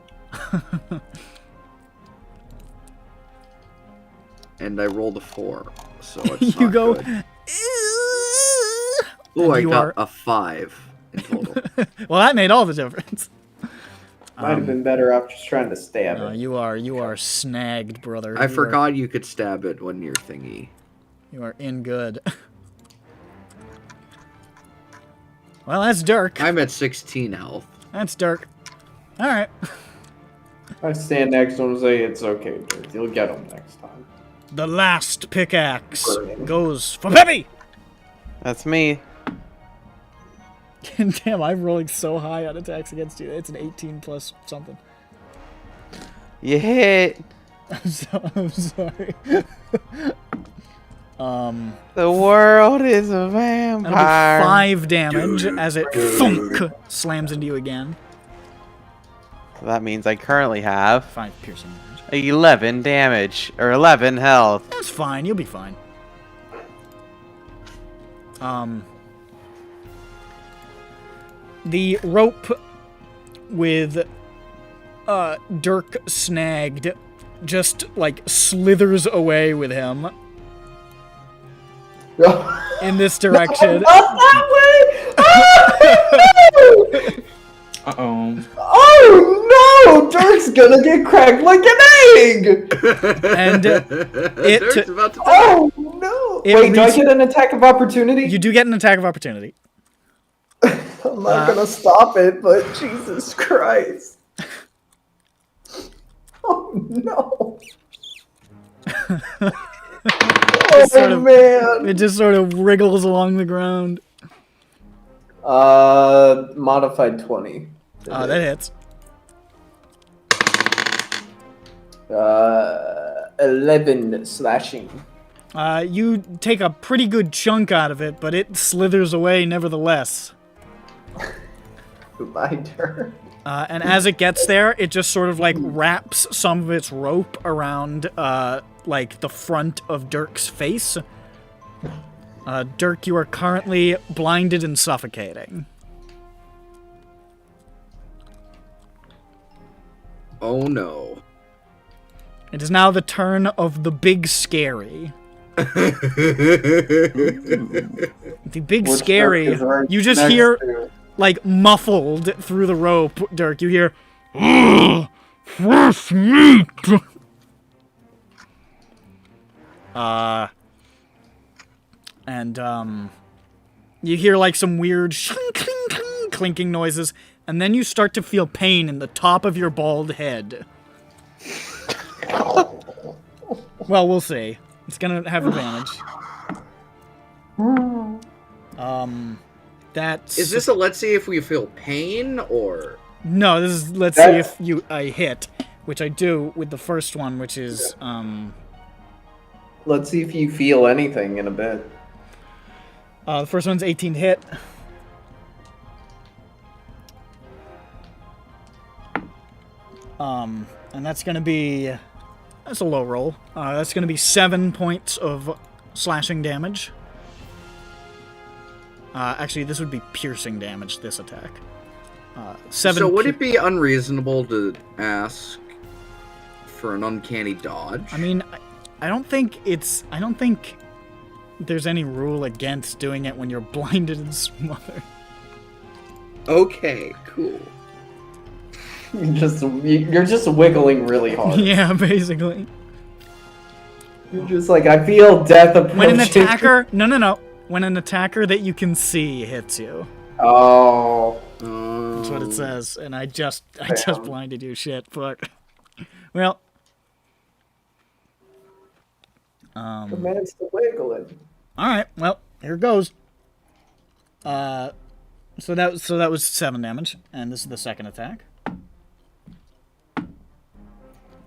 And I rolled a 4, so it's You not go. good. Ooh, I you got are- a 5 in total. Well, that made all the difference. Might have been better off just trying to stab it. You are snagged, brother. I You forgot you could stab it when you're thingy. You are in good. Well, that's Dirk. I'm at 16 health. That's Dirk. All right. I stand next to him and say, it's okay, Dirk. You'll get him next time. The last pickaxe Burning. goes for Peppy. That's me. Damn, I'm rolling so high on attacks against you. It's an 18 plus something. You hit. I'm sorry. The world is a That'll be vampire. 5 damage as it thunk slams into you again. So that means I currently have 5 piercing damage. 11 damage, or 11 health. That's fine. You'll be fine. The rope with Dirk snagged just like slithers away with him in this direction. Not that way! Uh-oh. Oh no! Dirk's gonna get cracked like an egg! And Dirk's about to die. Oh no! It Wait, do I reach- get an attack of opportunity? You do get an attack of opportunity. I'm not gonna stop it, but Jesus Christ. Oh no. Oh sort of- man. It just sort of wriggles along the ground. Modified 20. That hits. 11 slashing. You take a pretty good chunk out of it, but it slithers away nevertheless. My turn. And as it gets there, it just sort of like wraps some of its rope around like the front of Dirk's face. Dirk, you are currently blinded and suffocating. Oh no. It is now the turn of the big scary. The big Which scary. Dirk is right You just next hear, to. like, muffled through the rope, Dirk. You hear, "Ugh, fresh meat." And you hear like some weird clinking noises, and then you start to feel pain in the top of your bald head. Well, we'll see. It's gonna have advantage. That's... Is this a let's see if we feel pain, or... No, this is let's see if I hit, which I do with the first one, which is Let's see if you feel anything in a bit. the first one's 18 to hit. And that's gonna be... That's a low roll. That's gonna be 7 points of slashing damage. Actually, this would be piercing damage, this attack. 7 So would it be unreasonable to ask for an uncanny dodge? I mean, I don't think there's any rule against doing it when you're blinded and smothered. Okay, cool. You're just wiggling really hard. Yeah, basically. You're just like, I feel death approaching. When an attacker, no. When an attacker that you can see hits you. Oh. That's what it says, and I just blinded you. Shit, fuck. Well. The man's still wiggling. All right. Well, here goes. So that was 7 damage, and this is the second attack.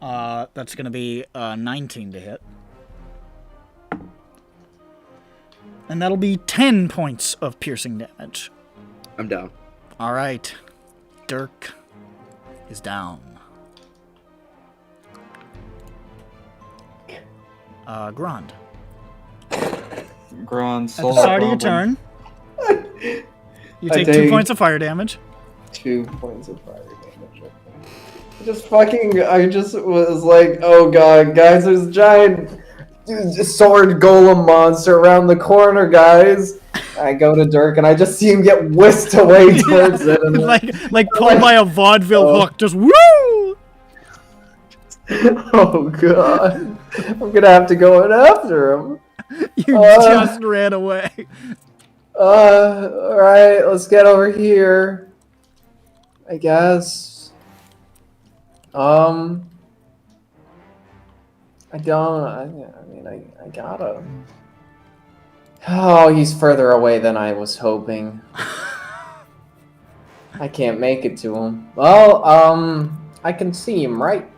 That's gonna be 19 to hit, and that'll be 10 points of piercing damage. I'm down. All right, Dirk is down. Grond. Grand At the soul. start of your turn, you take 2 points of fire damage. 2 points of fire damage. I just was like, oh god, guys, there's a giant sword golem monster around the corner, guys. I go to Dirk and I just see him get whisked away towards it. And like pulled by a vaudeville hook, just woo! Oh god. I'm gonna have to go in after him. You just ran away. Alright, let's get over here. I guess. I gotta. Oh, he's further away than I was hoping. I can't make it to him. Well, I can see him, right?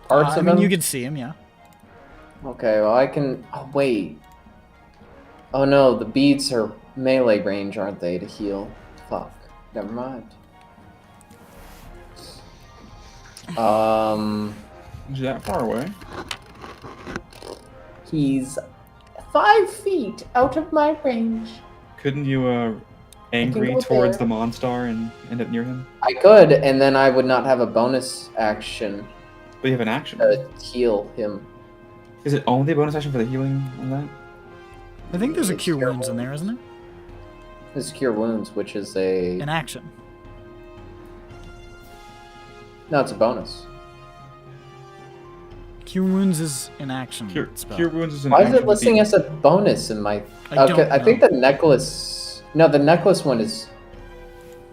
Parts of him? You can see him, yeah. Okay, well, I can. Oh, wait. Oh no, the beads are melee range, aren't they, to heal? Fuck. Never mind. Is that far away? He's 5 feet out of my range. Couldn't you angry towards the Monstar and end up near him? I could, and then I would not have a bonus action But you have an action. to heal him. Is it only a bonus action for the healing on that? I think there's a cure wounds in there, isn't there? There's cure wounds, which is An action. No, it's a bonus. Cure wounds is an action spell. Cure wounds is an Why action. is it listing as a bonus in my? I think the necklace. No, the necklace one is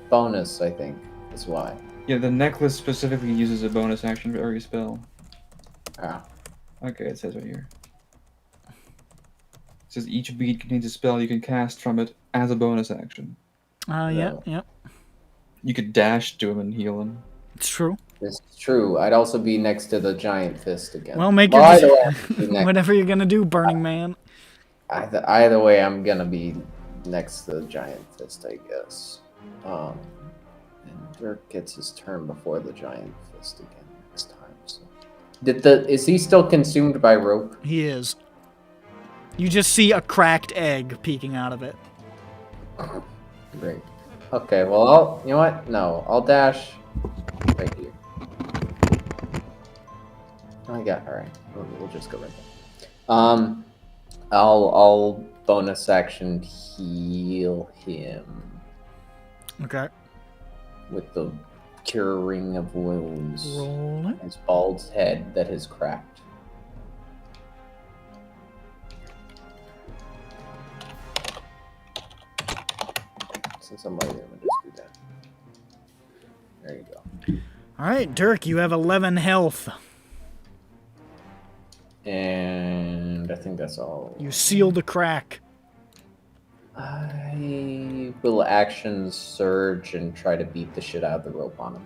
bonus. I think is why. Yeah, the necklace specifically uses a bonus action for every spell. Ah. Okay, it says right here. It says each bead contains a spell you can cast from it as a bonus action. Yeah. You could dash to him and heal him. It's true. It's true. I'd also be next to the giant fist again. Well, make your whatever you're gonna do, Burning Man. Either way, I'm gonna be next to the giant fist, I guess. And Dirk gets his turn before the giant fist again next time. So, is he still consumed by rope? He is. You just see a cracked egg peeking out of it. Great. Okay. Well, you know what? No, I'll dash right here. I got. All right. We'll just go right there. I'll bonus action heal him. Okay. With the curing of wounds. Roll it. His bald head that has cracked. Since I'm right here, I'm gonna just do that. There you go. All right, Dirk, you have 11 health. And I think that's all. You seal the crack. I will action surge and try to beat the shit out of the rope on him.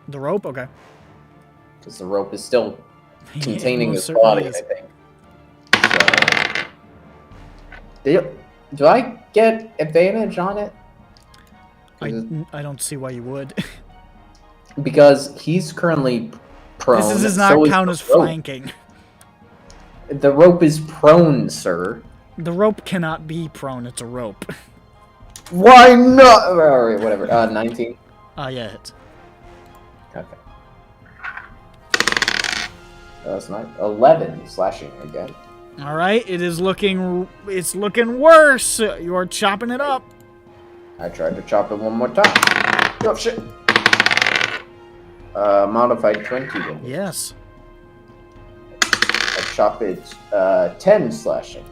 The rope? Okay. Because the rope is still containing his certainly body, is. I think. So, do I get advantage on it? I don't see why you would. Because he's currently prone. This does not count as flanking. The rope is prone, sir. The rope cannot be prone. It's a rope. Why not? Alright, whatever. 19. Yeah, it's. Okay. That's not 11 slashing again. All right, it is looking. It's looking worse. You are chopping it up. I tried to chop it one more time. Oh shit. Modified 20 damage. Yes. I chop it 10 slashing.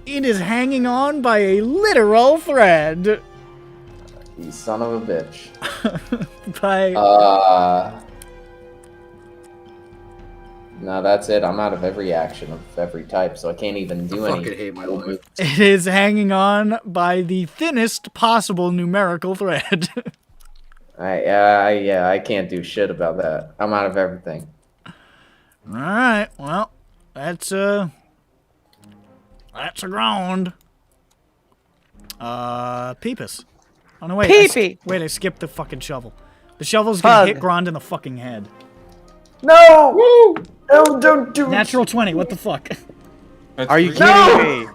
It is hanging on by a literal thread. You son of a bitch. By No, that's it. I'm out of every action of every type, so I can't even do I any. fucking hate my life. it is hanging on by the thinnest possible numerical thread. I can't do shit about that. I'm out of everything. All right. Well, that's a ground. Peepus. Oh no, wait. Peepee! Wait, I skipped the fucking shovel. The shovel's gonna Pug. hit Grond in the fucking head. No! Woo! No, don't do it. Natural 20. What the fuck? Are you kidding me?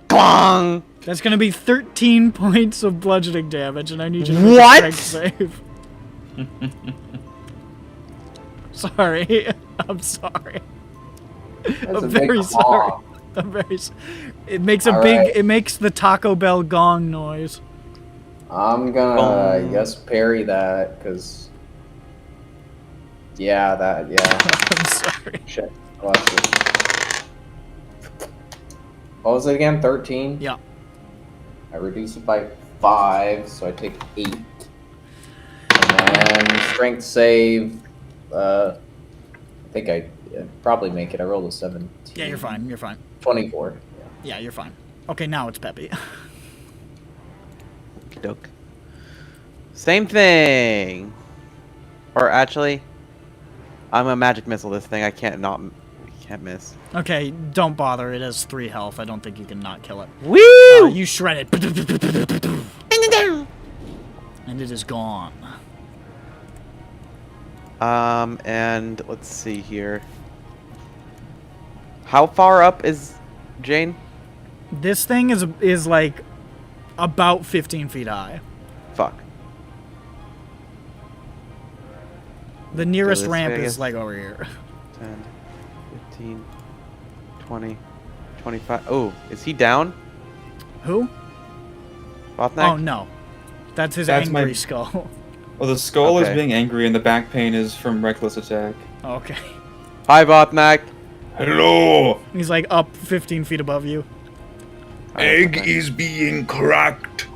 Clong! That's gonna be 13 points of bludgeoning damage, and I need you to make What? a strength save. Sorry. I'm sorry. That's a I'm big very claw. sorry. I'm very. It makes a All big. right. It makes the Taco Bell gong noise. I'm gonna just parry that, because... Yeah, that, yeah. I'm sorry. Shit. Watch it. What was it again? 13? Yeah. I reduce it by 5, so I take 8. And then strength save, I think I probably make it. I rolled a 17. Yeah, you're fine. You're fine. 24. Yeah, you're fine. Okay, now it's Peppy. Doke. Same thing. Or actually, I'm gonna magic missile this thing. I can't miss. Okay, don't bother. It has 3 health. I don't think you can not kill it. Woo! You shred it. And it is gone. And let's see here. How far up is Jane? This thing is like about 15 feet high. Fuck. The nearest this ramp way is is- like over here. 10, 15, 20, 25. Oh, is he down? Who? Bothnak? Oh no, that's his That's angry my- skull. Well, the skull is Okay. being angry, and the back pain is from reckless attack. Okay, Hi, Bothnak. Hello! he's like up 15 feet above you. Egg is being cracked.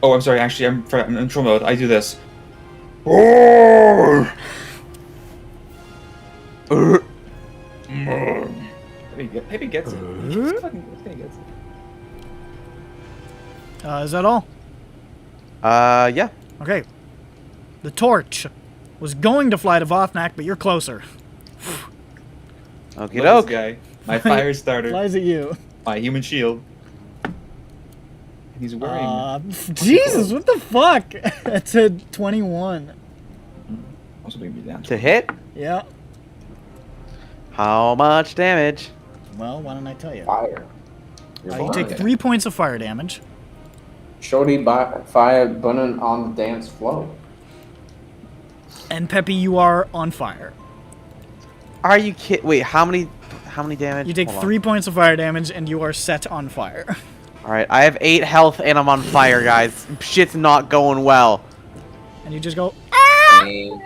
Oh, I'm sorry. Actually, I'm in intro mode. I do this. Oh! Maybe gets it. Just fucking gets it. Is that all? Yeah. Okay. The torch was going to fly to Vothnak, but you're closer. Okie Love doke. this guy. My fire starter. Flies at you. My human shield. And he's wearing. Jesus, what the fuck? That's a 21. Also bring me down. To hit? Yeah. How much damage? Well, why don't I tell you? Fire. You take 3 points of fire damage. Shorty fire burning on the dance floor. And Peppy, you are on fire. Are you kidding? Wait, how many damage? You take Hold 3 points of fire damage, and you are set on fire. Alright, I have 8 health and I'm on fire, guys. Shit's not going well. And you just go. Aim.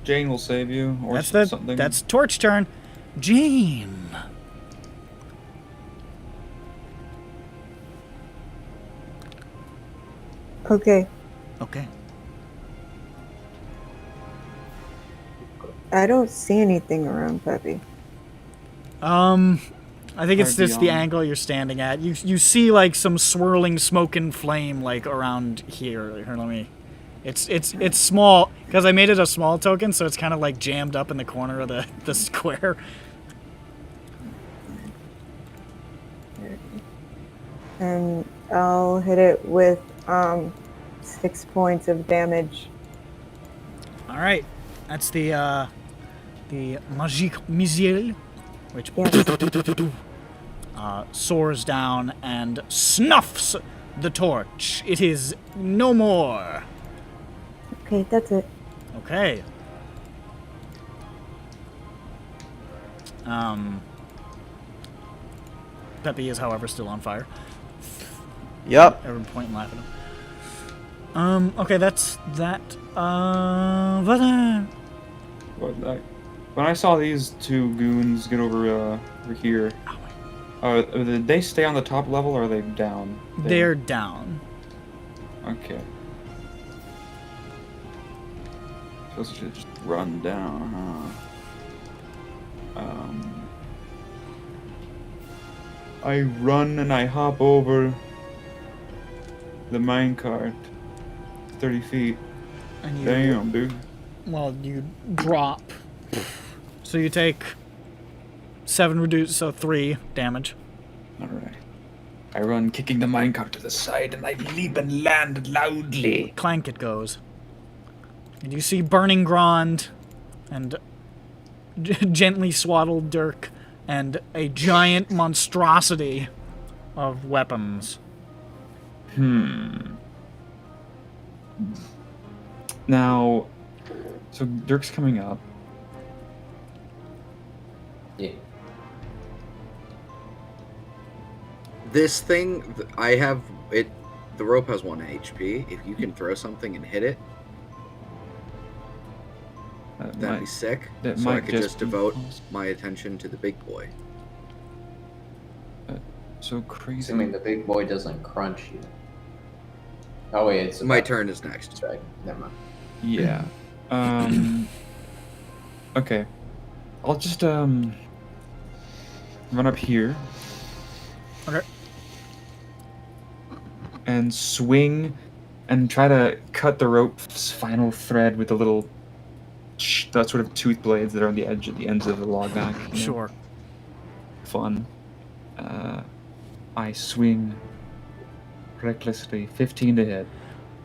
Jane will save you, or something. That's Torch turn. Jane. Okay. Okay. I don't see anything around Peppy. I think it's Hard just the beyond. angle you're standing at. You see like some swirling smoke and flame like around here. Here, let me. It's small because I made it a small token, so it's kind of like jammed up in the corner of the square. And I'll hit it with 6 points of damage. All right, that's the magique missile, which soars down and snuffs the torch. It is no more. Okay, that's it. Okay. Peppy is, however, still on fire. Yep. Everyone point and laugh at him. Okay, that's that. When I saw these two goons get over here, did they stay on the top level or are they down? They're down. Okay. Suppose I should just run down, huh? I run and I hop over the minecart. 30 feet. And you, Damn, dude. well, you drop. So you take 7 reduced, so 3 damage. Alright. I run, kicking the minecart to the side, and I leap and land loudly. Clank it goes. And you see burning Grond and gently swaddled Dirk and a giant monstrosity of weapons. Now, so Dirk's coming up. Yeah. This thing, I have it. The rope has 1 HP. If you can throw something and hit it, that'd be sick. That So I might could just just be devote possible. my attention to the big boy. So crazy. Assuming the big boy doesn't crunch you. Oh wait, it's My about- turn is next. That's right. Never mind. Yeah. Okay. I'll just run up here. Okay. And swing and try to cut the rope's final thread with the little that sort of tooth blades that are on the edge at the ends of the log back. you know? Sure. Fun. I swing recklessly. 15 to hit.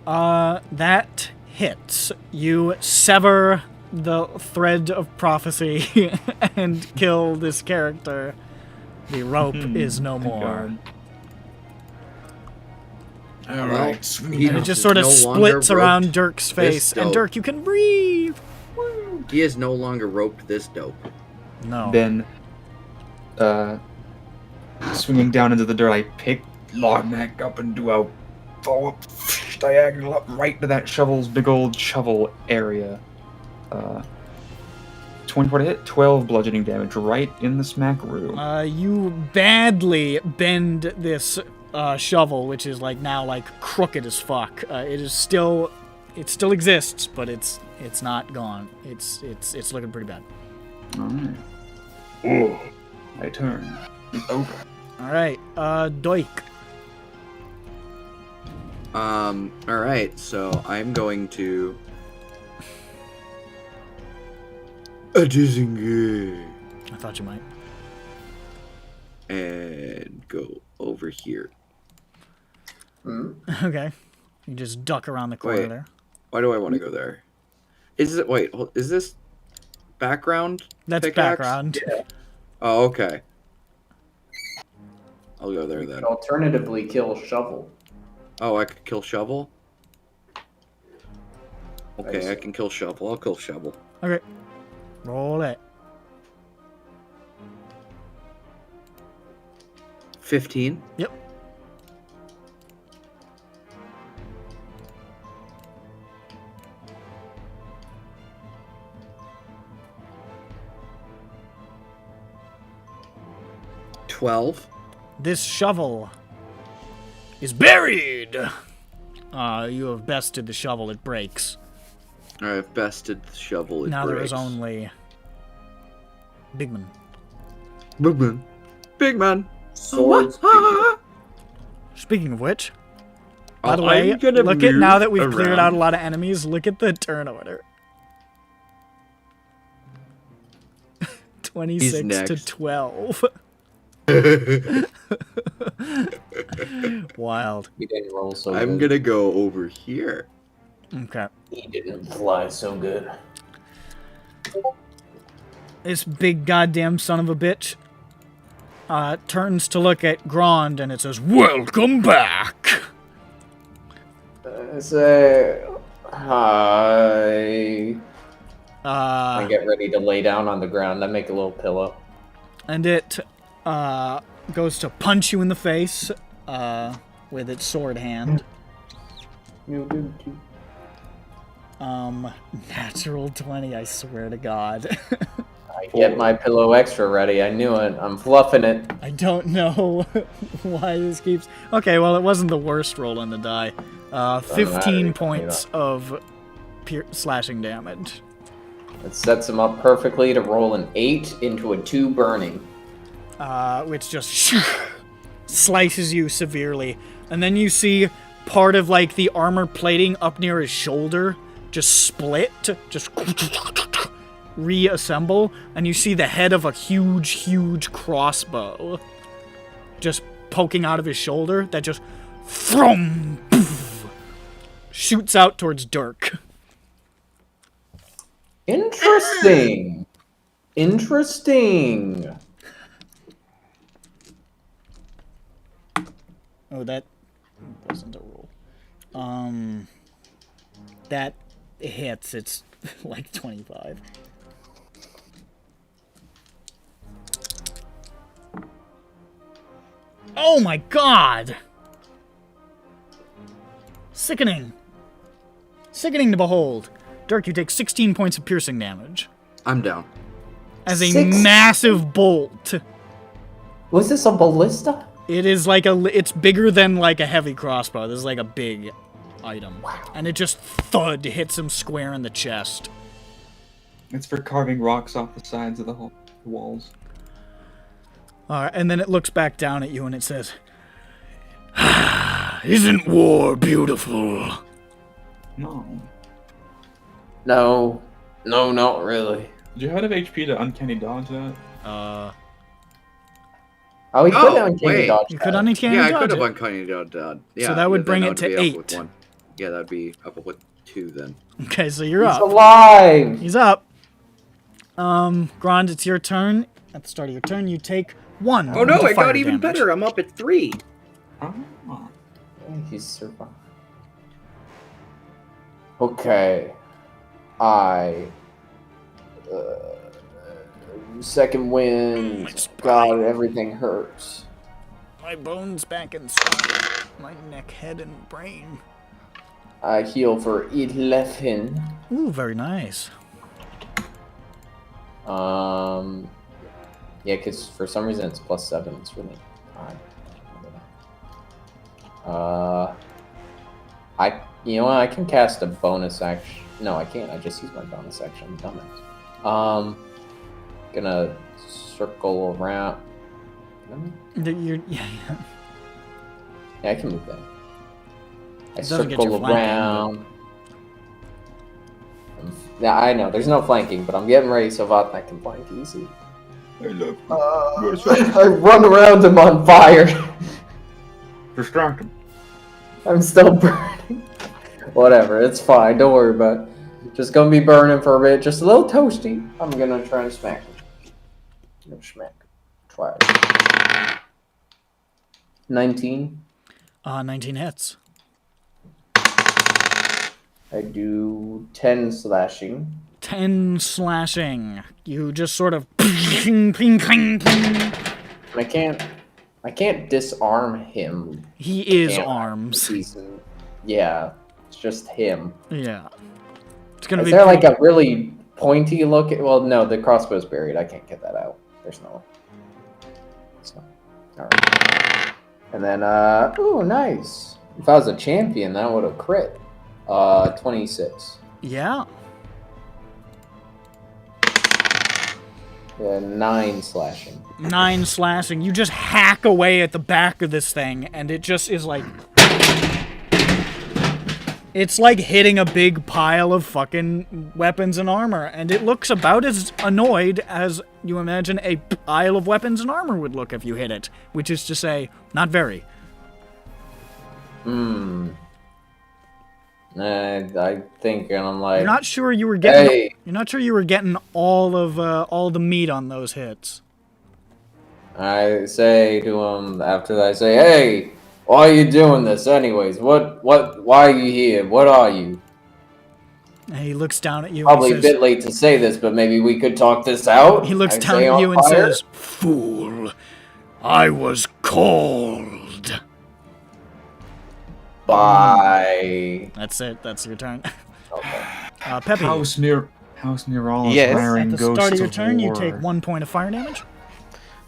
That hits. You sever the thread of prophecy and kill this character. The rope is no Thank more. God. All Well, right. Swing he And it down. just sort of no longer splits around roped Dirk's face, and dope. Dirk, you can breathe. He is no longer roped this dope. No. Then, swinging down into the dirt, I pick Logneck up and do a follow up diagonal up right to that shovel's big old shovel area. 24 to hit, 12 bludgeoning damage right in the smack room. You badly bend this shovel, which is now crooked as fuck. It still exists, but it's not gone. It's looking pretty bad. Alright. Oh, my turn is over. All right, Doik. Alright, so I'm going to disengage I thought you might. and go over here. Okay. You just duck around the corner Wait. there. Why do I want to go there? Is this background? That's pickaxe? background. Oh, okay. I'll go there then. Alternatively, kill Shovel. Oh, I could kill Shovel? Okay, Nice. I can kill Shovel. I'll kill Shovel. Okay. Roll it. 15. Yep. $12. This shovel is buried. You have bested the shovel. It breaks. I've bested the shovel. It Now there is breaks. only Bigman. Big man. Big man. Swords. Speaking of which, by the Oh, way, I'm gonna look at now move that we've cleared out around. a lot of enemies. Look at the turn order. 26 to next. 12. Wild. He didn't roll so I'm good. gonna go over here. Okay. He didn't fly so good. This big goddamn son of a bitch turns to look at Grond and it says, "Welcome back." Say hi. I Uh, get ready to lay down on the ground. I make a little pillow. and it goes to punch you in the face with its sword hand. You do too. Natural 20, I swear to God. I get my pillow extra ready. I knew it. I'm fluffing it. I don't know why this keeps... Okay, well, it wasn't the worst roll on the die. 15 points of slashing damage. It sets him up perfectly to roll an 8 into a 2 burning. Which just slices you severely. And then you see part of, like, the armor plating up near his shoulder just split, just reassemble, and you see the head of a huge crossbow just poking out of his shoulder that just shoots out towards Dirk. Interesting. Interesting. Oh, that wasn't a roll. That hits. It's like 25. Oh my God! Sickening. Sickening to behold. Dirk, you take 16 points of piercing damage. I'm down. As a massive bolt. Was this a ballista? It is like it's bigger than like a heavy crossbow. This is like a big item. Wow. And it just thud hits him square in the chest. It's for carving rocks off the sides of the walls. Alright, and then it looks back down at you and it says, "Isn't war beautiful?" No. No. No, not really. Did you have enough HP to uncanny dodge that? Oh, he could uncanny dodge. You could uncanny dodge. Yeah, I could have uncanny dodge. Yeah, so that would bring it to be 8. Up with 1. Yeah, that'd be up with 2 then. Okay, so you're up. He's alive! He's up. Grond, it's your turn. At the start of your turn, you take 1. Oh no, I got damage. even better. I'm up at 3. He's survived. Okay. Second wind. God, everything hurts. My bones back in spine. My neck, head, and brain. I heal for 11. Ooh, very nice. Yeah, because for some reason it's +7. It's really high. You know what? I can cast a bonus action. No, I can't. I just use my bonus action. Dumbass. Gonna circle around. Yeah, I can move that. I doesn't get your circle flanking, around. Yeah, I know. There's no flanking, but I'm getting ready so Vatnak can flank easy. I love I run around him on fire. Distract him. I'm still burning. Whatever, it's fine. Don't worry about it. Just gonna be burning for a bit. Just a little toasty. I'm gonna try and smack him. Smack. Try it. 19. 19 hits. I do 10 slashing. 10 slashing. You just sort of ping, ping, ping, ping. I can't disarm him. He is arms. Yeah, it's just him. Yeah. It's gonna be there like a really pointy look? Well, no, the crossbow's buried. I can't get that out. There's no. So, alright. And then, ooh, nice. If I was a champion, that would have crit. 26. Yeah. 9 slashing. 9 slashing. You just hack away at the back of this thing, and it just is like... It's like hitting a big pile of fucking weapons and armor, and it looks about as annoyed as you imagine a pile of weapons and armor would look if you hit it. Which is to say, not very. I think, and I'm like, You're not sure you were getting. Hey. You're not sure you were getting all the meat on those hits. I say to him after that, I say, hey, why are you doing this anyways? Why are you here? What are you? And he looks down at you. Probably and says, a bit late to say this, but maybe we could talk this out. He looks I down say at on you and fire. says, "Fool, I was cold. Bye. That's it. That's your turn. Okay. Peppy. House Mirala's Yes. hiring At the ghosts start of your of turn, you war. take 1 point of fire damage.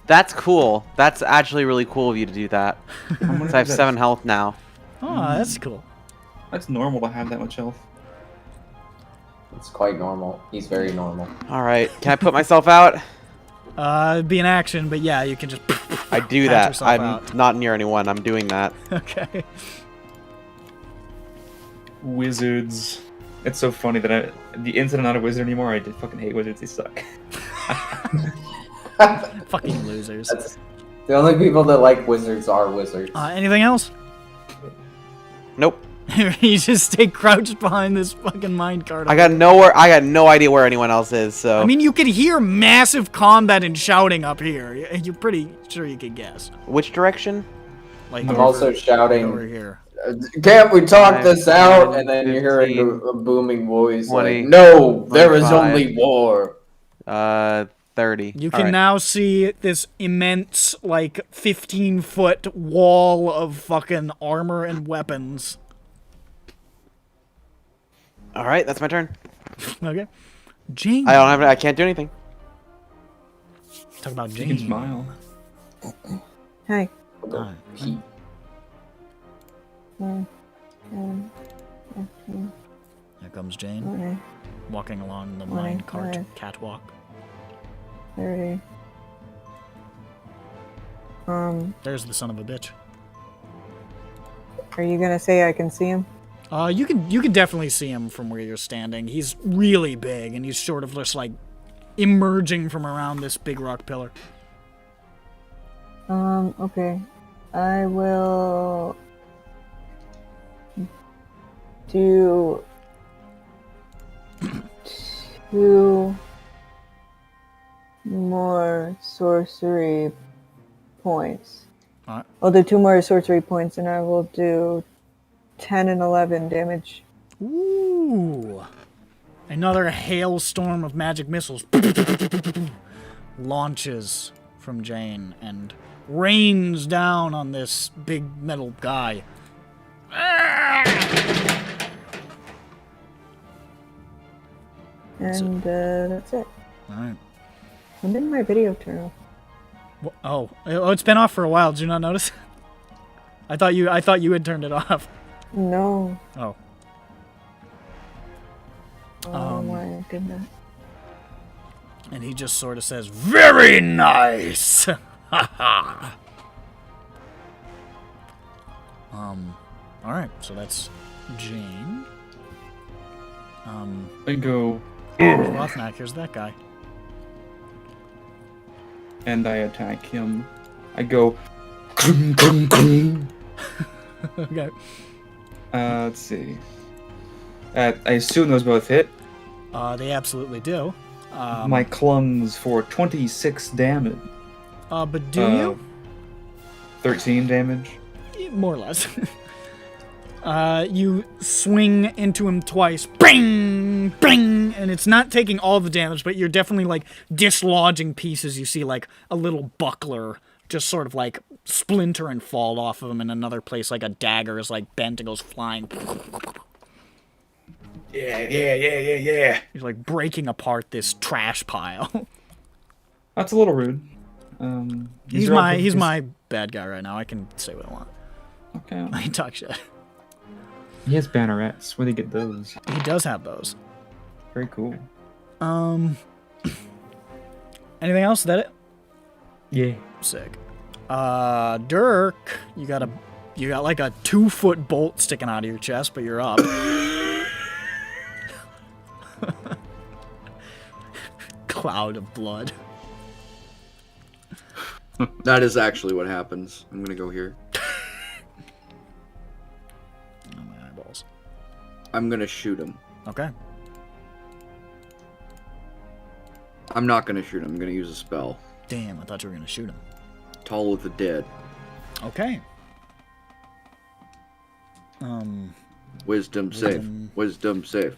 That's cool. That's actually really cool of you to do that. How much So I have is that? 7 health now. Oh, that's cool. That's normal to have that much health. It's quite normal. He's very normal. All right. Can I put myself out? It'd be an action, but yeah, you can just. I do patch that. yourself I'm out. not near anyone. I'm doing that. Okay. Wizards. It's so funny that the instant I'm not a wizard anymore, I fucking hate wizards. They suck. Fucking losers. That's, the only people that like wizards are wizards. Anything else? Nope. You just stay crouched behind this fucking minecart. I got nowhere. I got no idea where anyone else is. So I mean, you could hear massive combat and shouting up here. You're pretty sure you could guess. which direction? Like I'm over- also over shouting, here. can't we talk 5, this out? 10, And then you're hearing 15, a booming voice 20, like, no, there is 25. only war. 30. You All can right. now see this immense, like, 15-foot wall of fucking armor and weapons. All right. That's my turn. Okay. Jane. I don't have. I can't do anything. Talk about You can Jane. smile. Hi. Alright. Here comes Jane, Okay. walking along the 25. minecart catwalk. 30. There's the son of a bitch. Are you gonna say I can see him? You can definitely see him from where you're standing. He's really big, and he's sort of just like emerging from around this big rock pillar. Okay. I will do 2 more sorcery points. Alright. I'll do 2 more sorcery points, and I will do 10 and 11 damage. Ooh. Another hailstorm of magic missiles launches from Jane and rains down on this big metal guy. And that's it. Alright. When did my video turn off? Oh, it's been off for a while. Did you not notice? I thought you had turned it off. No. Oh. Why did that? And he just sort of says, "Very nice." Ha All right. So that's Jane. I go Rothnack, here's that guy. and I attack him. I go. Kung, kung, kung. Okay. Let's see. I assume those both hit. They absolutely do. My clungs for 26 damage. But do you? 13 damage. More or less. You swing into him twice, bang, bang, and it's not taking all the damage, but you're definitely like dislodging pieces. You see like a little buckler just sort of like splinter and fall off of him. In another place, like a dagger is like bent and goes flying. Yeah. He's like breaking apart this trash pile. That's a little rude. He's my bad guy right now. I can say what I want. Okay. I can talk shit. He has bannerets. Where do you get those? He does have those. Very cool. Anything else? Is that it? Yeah. Sick. Dirk, you got like a 2-foot bolt sticking out of your chest, but you're up. Cloud of blood. That is actually what happens. I'm gonna go here. Oh, my eyeballs. I'm gonna shoot him. Okay. I'm not gonna shoot him. I'm gonna use a spell. Damn, I thought you were gonna shoot him. Toll of the Dead. Okay. Wisdom save. Wisdom save.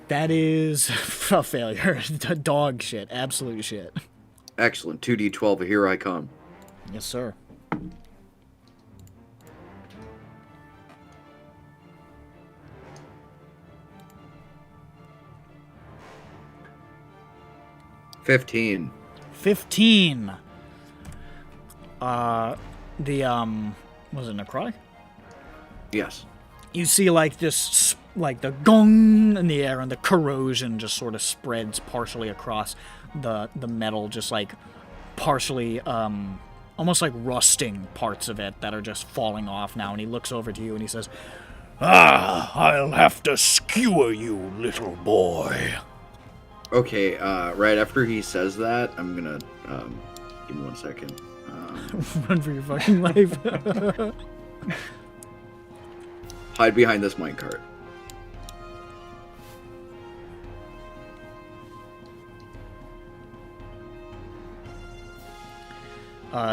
That is a failure. Dog shit. Absolute shit. Excellent. 2d12. Here I come. Yes, sir. $15. 15. Was it necrotic? Yes. You see, like, this, like, the gong in the air, and the corrosion just sort of spreads partially across the metal, just, like, partially, almost like rusting parts of it that are just falling off now, and he looks over to you and he says, "Ah, I'll have to skewer you, little boy." Okay, right after he says that, I'm gonna, give me 1 second. Run for your fucking life. Hide behind this minecart.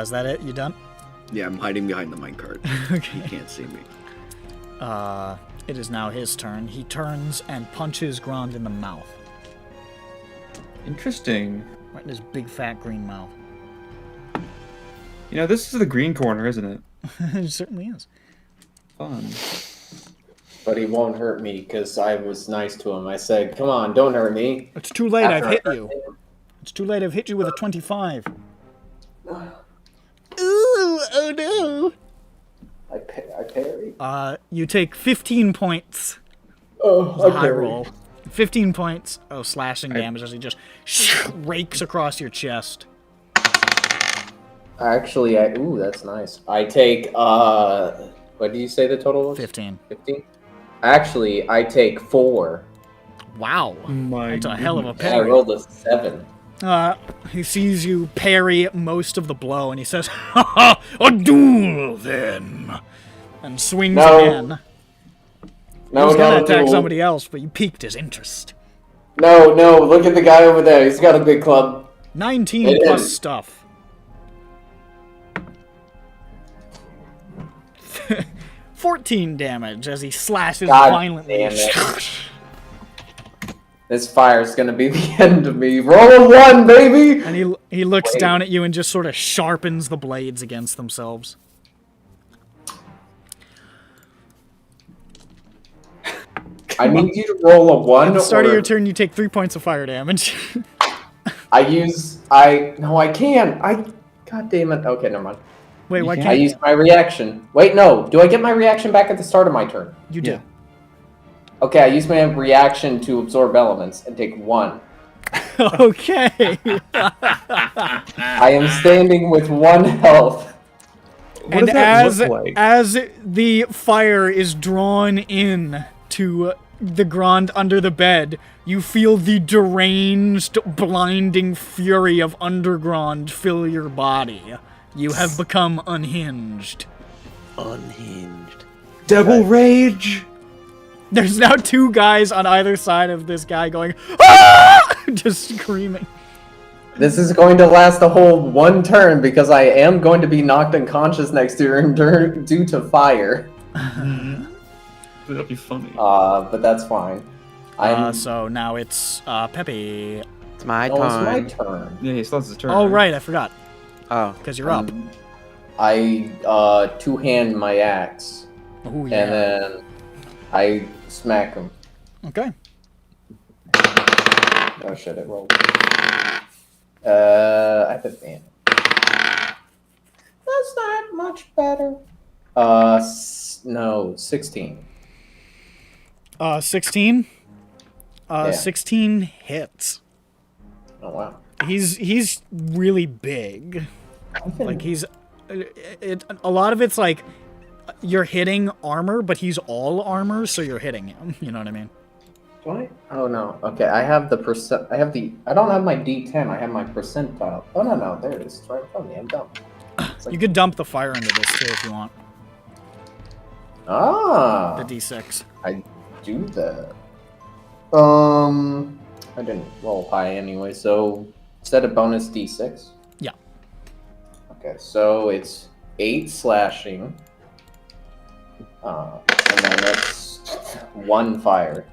Is that it? You done? Yeah, I'm hiding behind the minecart. Okay. He can't see me. It is now his turn. He turns and punches Grond in the mouth. Interesting. Right in his big fat green mouth. You know, this is the green corner, isn't it? It certainly is. Fun. But he won't hurt me because I was nice to him. I said, "Come on, don't hurt me." It's too late, I've After hit I you. hurt him. It's too late, I've hit you with a 25. Ooh, oh no. I parry. You take 15 points. Oh, It's a I high parry. roll. 15 points of slashing damage as he just rakes across your chest. Actually, ooh, that's nice. I take, what did you say the total was? 15. 15? Actually, I take 4. Wow. My That's a hell of a I parry. rolled a 7. He sees you parry most of the blow, and he says, "Ha ha! A duel, then!" And swings No. again. He was gonna attack somebody else, but you piqued his interest. No, look at the guy over there. He's got a big club. 19 It plus is. stuff. 14 damage as he slashes God violently. damn it. This fire is gonna be the end of me. Roll a 1, baby! And he looks Wait. down at you and just sort of sharpens the blades against themselves. I need you to roll a 1. At the start of or your turn, you take 3 points of fire damage. No, I can't. God damn it. Okay, never mind. Wait, why You I can't you? used my reaction. Wait, no. Do I get my reaction back at the start of my turn? You do. Yeah. Okay, I use my reaction to absorb elements and take 1. Okay. I am standing with 1 health. What And does that as look like? as the fire is drawn in to the Grond under the bed, you feel the deranged, blinding fury of Undergrond fill your body. You have become unhinged. Unhinged. Devil rage! There's now 2 guys on either side of this guy going, "Ah!" just screaming. This is going to last a whole 1 turn because I am going to be knocked unconscious next turn due to fire. That'd be funny. But that's fine. So now it's Pepe. It's my Oh, it's my time. turn. Yeah, he still has his turn. Oh, right, I forgot. Oh. Because you're up. I two-hand my axe, Oh, and yeah. then I smack him. Okay. Oh shit, it rolled. I have advantage. That's not much better. No, 16. 16? Yeah. 16 hits. Oh wow. He's really big. Like, he's... a lot of it's like, you're hitting armor, but he's all armor, so you're hitting him. You know what I mean? What? Oh no. Okay, I have the percent. I don't have my D10. I have my percentile. Oh no, there it is. It's right in front of me. I'm dumb. It's like, You could dump the fire into this, too, if you want. the The D6. I do that. I didn't roll high anyway, so instead of bonus D6. Yeah. Okay, so it's 8 slashing. And then it's 1 fire.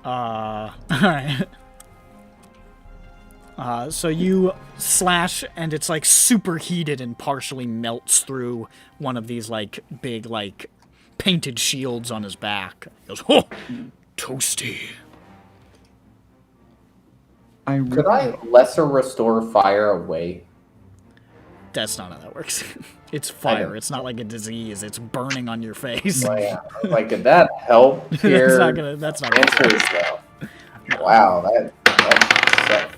Alright. So you slash, and it's like superheated and partially melts through one of these like big like painted shields on his back. He goes, oh, toasty. Could I lesser restore fire away? That's not how that works. It's fire. It's not like a disease. It's burning on your face. Well, yeah. Like, could that help here? That's not gonna Answer is no. Wow, that's sick.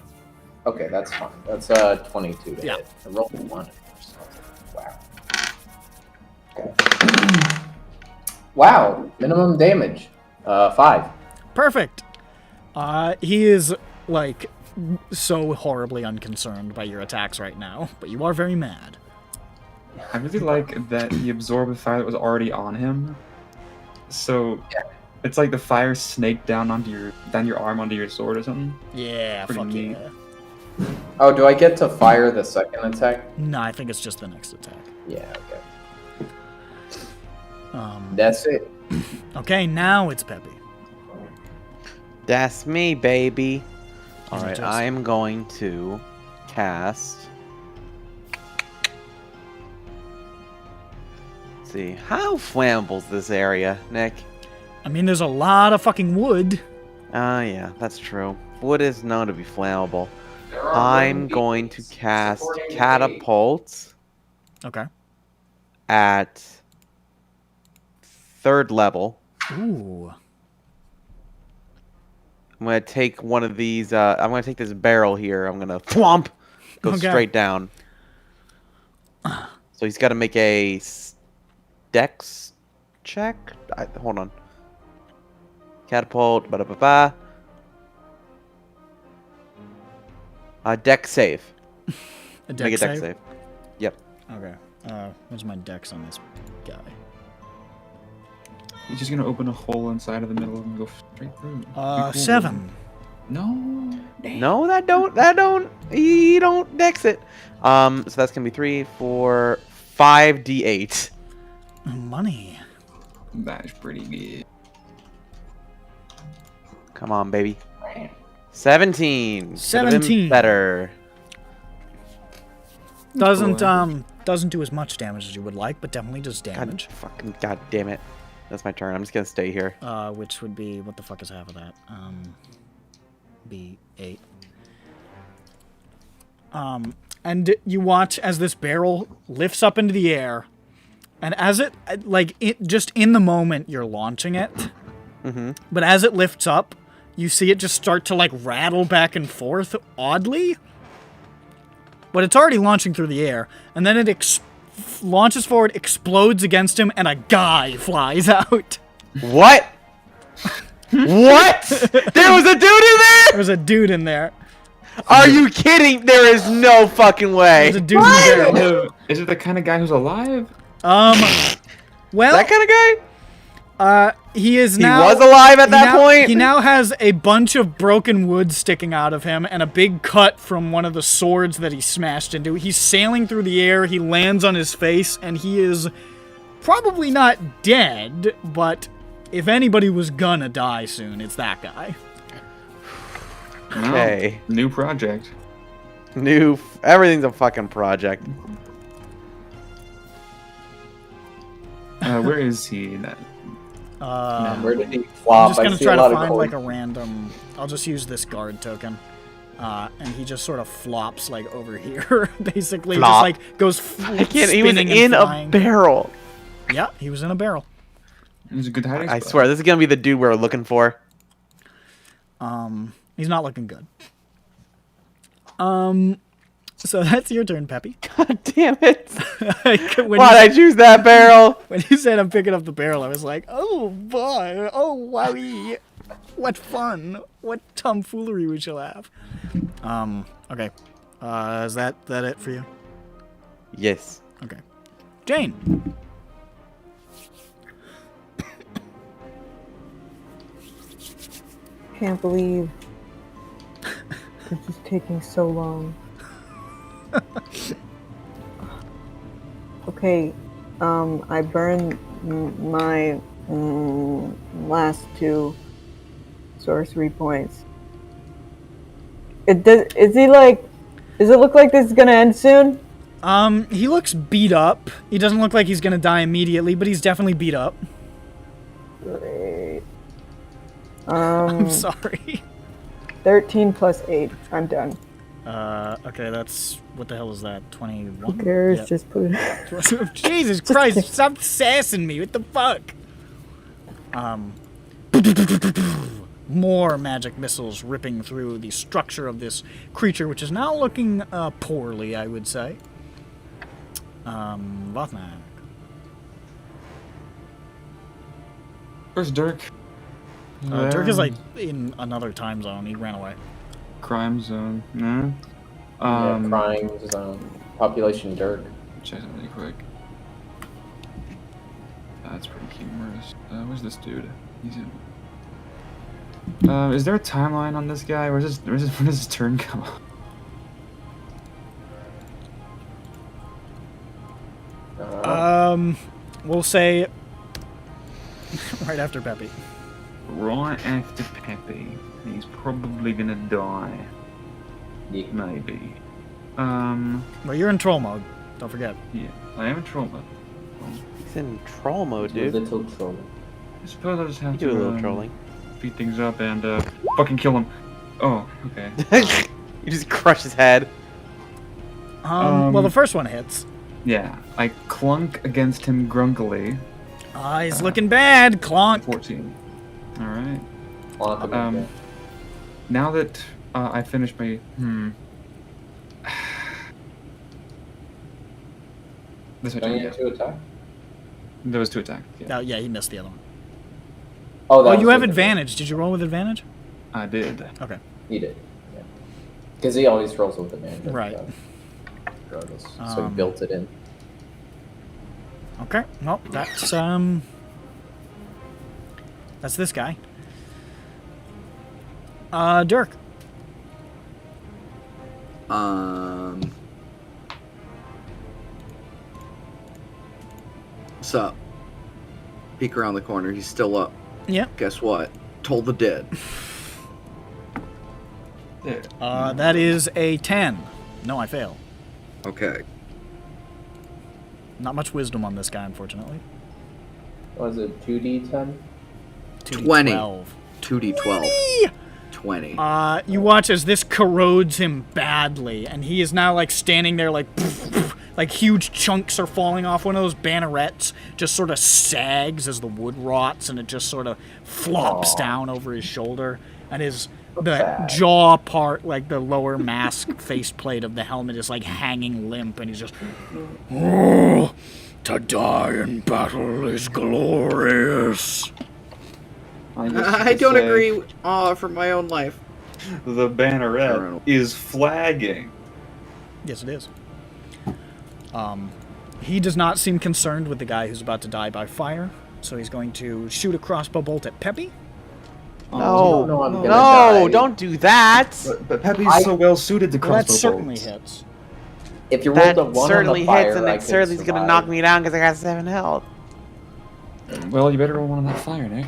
Okay, that's fine. That's 22 to hit. I rolled a 1 at first. Wow. Okay. Wow, minimum damage. 5. Perfect. He is like so horribly unconcerned by your attacks right now, but you are very mad. I really like that he absorbed the fire that was already on him. So it's like the fire snaked down your arm onto your sword or something. Yeah, Pretty fuck neat. yeah. Oh, do I get to fire the second attack? No, I think it's just the next attack. Yeah, okay. That's it. Okay, now it's Peppy. That's me, baby. All right, just- I'm going to cast. Let's see, how flammable is this area, Nick? I mean, there's a lot of fucking wood. Yeah, that's true. Wood is known to be flammable. I'm going to cast catapult Okay. at 3rd level. Ooh. I'm gonna take one of these. I'm gonna take this barrel here. I'm gonna thwomp, go Okay. straight down. So he's got to make a dex check. Hold on. Catapult. Ba-da-ba-ba. Dex save. A Make a dex dex save? save. Yep. Okay. Where's my dex on this guy? He's just gonna open a hole inside of the middle and go straight through. Be cool. 7. No. No, that don't. You don't dex it. So that's gonna be 3, 4, 5d8. Money. That is pretty good. Come on, baby. 17. Could've been 17. better. Doesn't do as much damage as you would like, but definitely does damage. God damn it. That's my turn. I'm just gonna stay here. Which would be, what the fuck is half of that? Be 8. And you watch as this barrel lifts up into the air, and as just in the moment you're launching it, but as it lifts up, you see it just start to like rattle back and forth oddly. But it's already launching through the air, and then it launches forward, explodes against him, and a guy flies out. What? What? There was a dude in there? There's a dude in there. Are you kidding? There is no fucking way. There's a dude in there. Is it the kind of guy who's alive? Well, That kind of guy? he is He now. was alive at that point? He now has a bunch of broken wood sticking out of him and a big cut from one of the swords that he smashed into. He's sailing through the air. He lands on his face, and he is probably not dead, but if anybody was gonna die soon, it's that guy. Okay. New project. Everything's a fucking project. Where is he? Where did he I'm flop? just I gonna see try a to lot of find gold. like a random. I'll just use this guard token, and he just sort of flops like over here, basically. Flop. Just like goes. I can't. He was spinning and in a flying. barrel. Yeah, he was in a barrel. He's a good hiding I spot. swear, this is gonna be the dude we're looking for. He's not looking good. So that's your turn, Peppy. God damn it! When Why'd I choose that barrel? When you said I'm picking up the barrel, I was like, oh boy, oh wowie, what fun, what tomfoolery we shall have. Okay, is that it for you? Yes. Okay, Jane. Can't believe this is taking so long. Okay, I burned my last 2 sorcery points. Is he like? Does it look like this is gonna end soon? He looks beat up. He doesn't look like he's gonna die immediately, but he's definitely beat up. Great. I'm sorry. 13 plus 8. I'm done. Okay, that's... What the hell is that? 21? Who cares? Yep. Just put it. Jesus Christ, stop sassing me. What the fuck? More magic missiles ripping through the structure of this creature, which is now looking poorly, I would say. Vothnak. Where's Dirk? Dirk is like in another time zone. He ran away. Crime zone. No. Crying zone. Population Dirk. Check it really quick. That's pretty humorous. Where's this dude? He's in. Is there a timeline on this guy? When does his turn come up? We'll say right after Peppy. Right after Peppy. He's probably gonna die. Yeah. Maybe. Well, you're in troll mode. Don't forget. Yeah, I am in troll mode. He's in troll mode, A dude. little troll. I suppose I just have You to do a little trolling. beat things up and fucking kill him. Oh, okay. You just crush his head. Well, the first one hits. Yeah, I clunk against him grunkily. He's looking bad. Clonk. 14. All right. Okay. Now that I finished my this Don't you yeah. get to attack? There was 2 attacks. Yeah. Oh, yeah, he missed the other one. Oh, Oh, you have advantage. Did you roll with advantage? I did. Okay. He did. Yeah. Because he always rolls with advantage. Right. Regardless. So he built it in. Okay. Well, that's this guy. Dirk. What's up? Peek around the corner. He's still up. Yep. Guess what? Told the dead. There. That is a 10. No, I fail. Okay. Not much wisdom on this guy, unfortunately. Was it 2d10? 20. 12. 2d12. 20. You watch as this corrodes him badly, and he is now like standing there like huge chunks are falling off. One of those bannerets just sort of sags as the wood rots, and it just sort of flops down over his shoulder, and the jaw part, like the lower mask faceplate of the helmet, is like hanging limp, and he's just, oh, to die in battle is glorious. I don't agree for my own life. The banneret is flagging. Yes, it is. He does not seem concerned with the guy who's about to die by fire, so he's going to shoot a crossbow bolt at Peppy. No, I'm gonna no, die. don't do that. But Peppy's so well suited to Well, that crossbow certainly bolts. hits. If you That rolled a 1 certainly on the fire, hits, and I it could certainly is gonna survive. knock me down because I got 7 health. Well, you better roll one on that fire, Nick.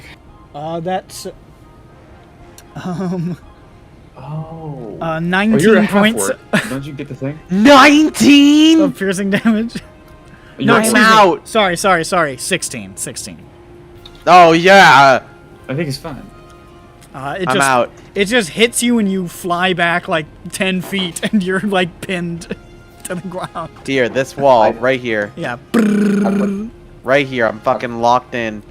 That's Oh. 19 you're a points half-orc. Don't you get the thing? 19. of piercing damage. You're I'm excuse me. out. Sorry. 16. Oh yeah, I think he's fine. I'm out. It just hits you and you fly back like 10 feet and you're like pinned to the ground. Dear, this wall right here, Yeah. right here. I'm fucking locked in.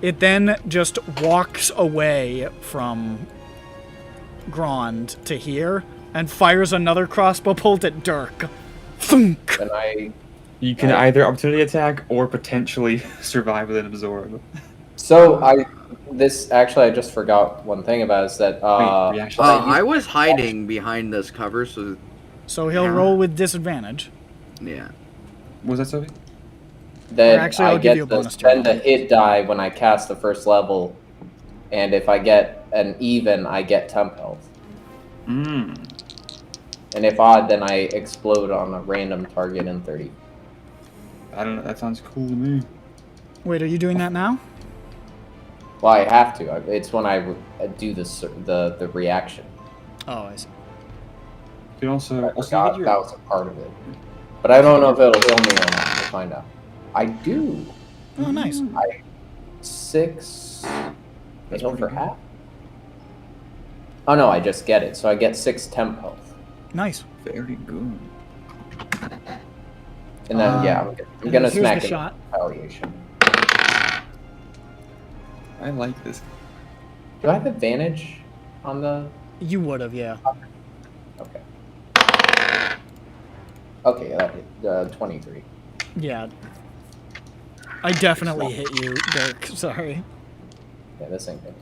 It then just walks away from Grond to here and fires another crossbow bolt at Dirk. Thunk! And You can either opportunity attack or potentially survive with an absorb. So I just forgot one thing about is that reaction. I was hiding behind this cover, so So he'll roll with disadvantage. yeah. Was that Sophie? that Or actually, I I'll give get you a to bonus to spend roll. a hit die when I cast the first level, and if I get an even, I get temp health. Mmm. And if odd, then I explode on a random target in 30. I don't know. That sounds cool to me. Wait, are you doing that now? Well, I have to. It's when I do the reaction. Oh, I see. You can also I you forgot get your that was a part of it. But I don't know if it'll heal me or not. We'll find out. I do. Oh, nice. 6. I That's heal pretty for good. half. Oh no, I just get it. So I get 6 temp health. Nice. very good. And then yeah, I'm gonna here's smack the it shot. with retaliation. I like this. Do I have advantage on the? You would have, yeah. Okay. Okay, that hit 23. Yeah. I definitely hit you, Dirk. Sorry. Yeah, this ain't good.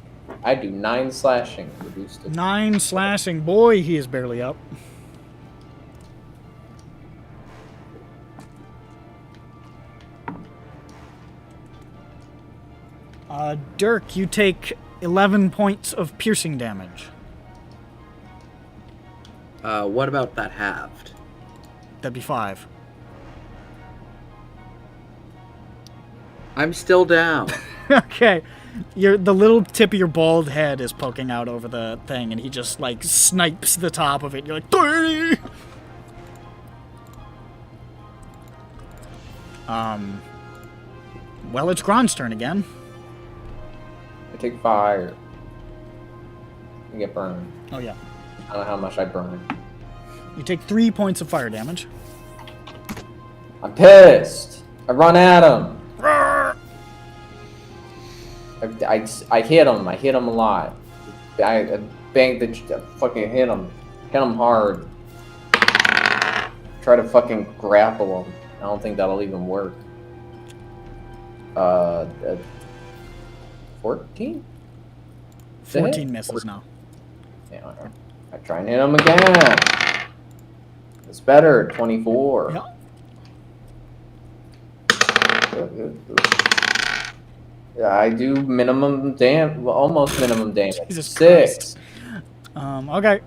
I do 9 slashing, reduced to 9 slashing. Boy, he is barely up. Dirk, you take 11 points of piercing damage. What about that halved? That'd be 5. I'm still down. Okay. The little tip of your bald head is poking out over the thing, and he just, like, snipes the top of it. You're like, 30! Well, it's Gron's turn again. I take fire. I get burned. Oh, yeah. I don't know how much I burn. You take 3 points of fire damage. I'm pissed. I run at him. I hit him. I hit him a lot. I banged the fucking hit him. Hit him hard. Try to fucking grapple him. I don't think that'll even work. 14? 14 misses now. Yeah, I try and hit him again. It's better. 24. Yeah. Yeah, I do minimum well, almost minimum damage. Jesus 6. Okay.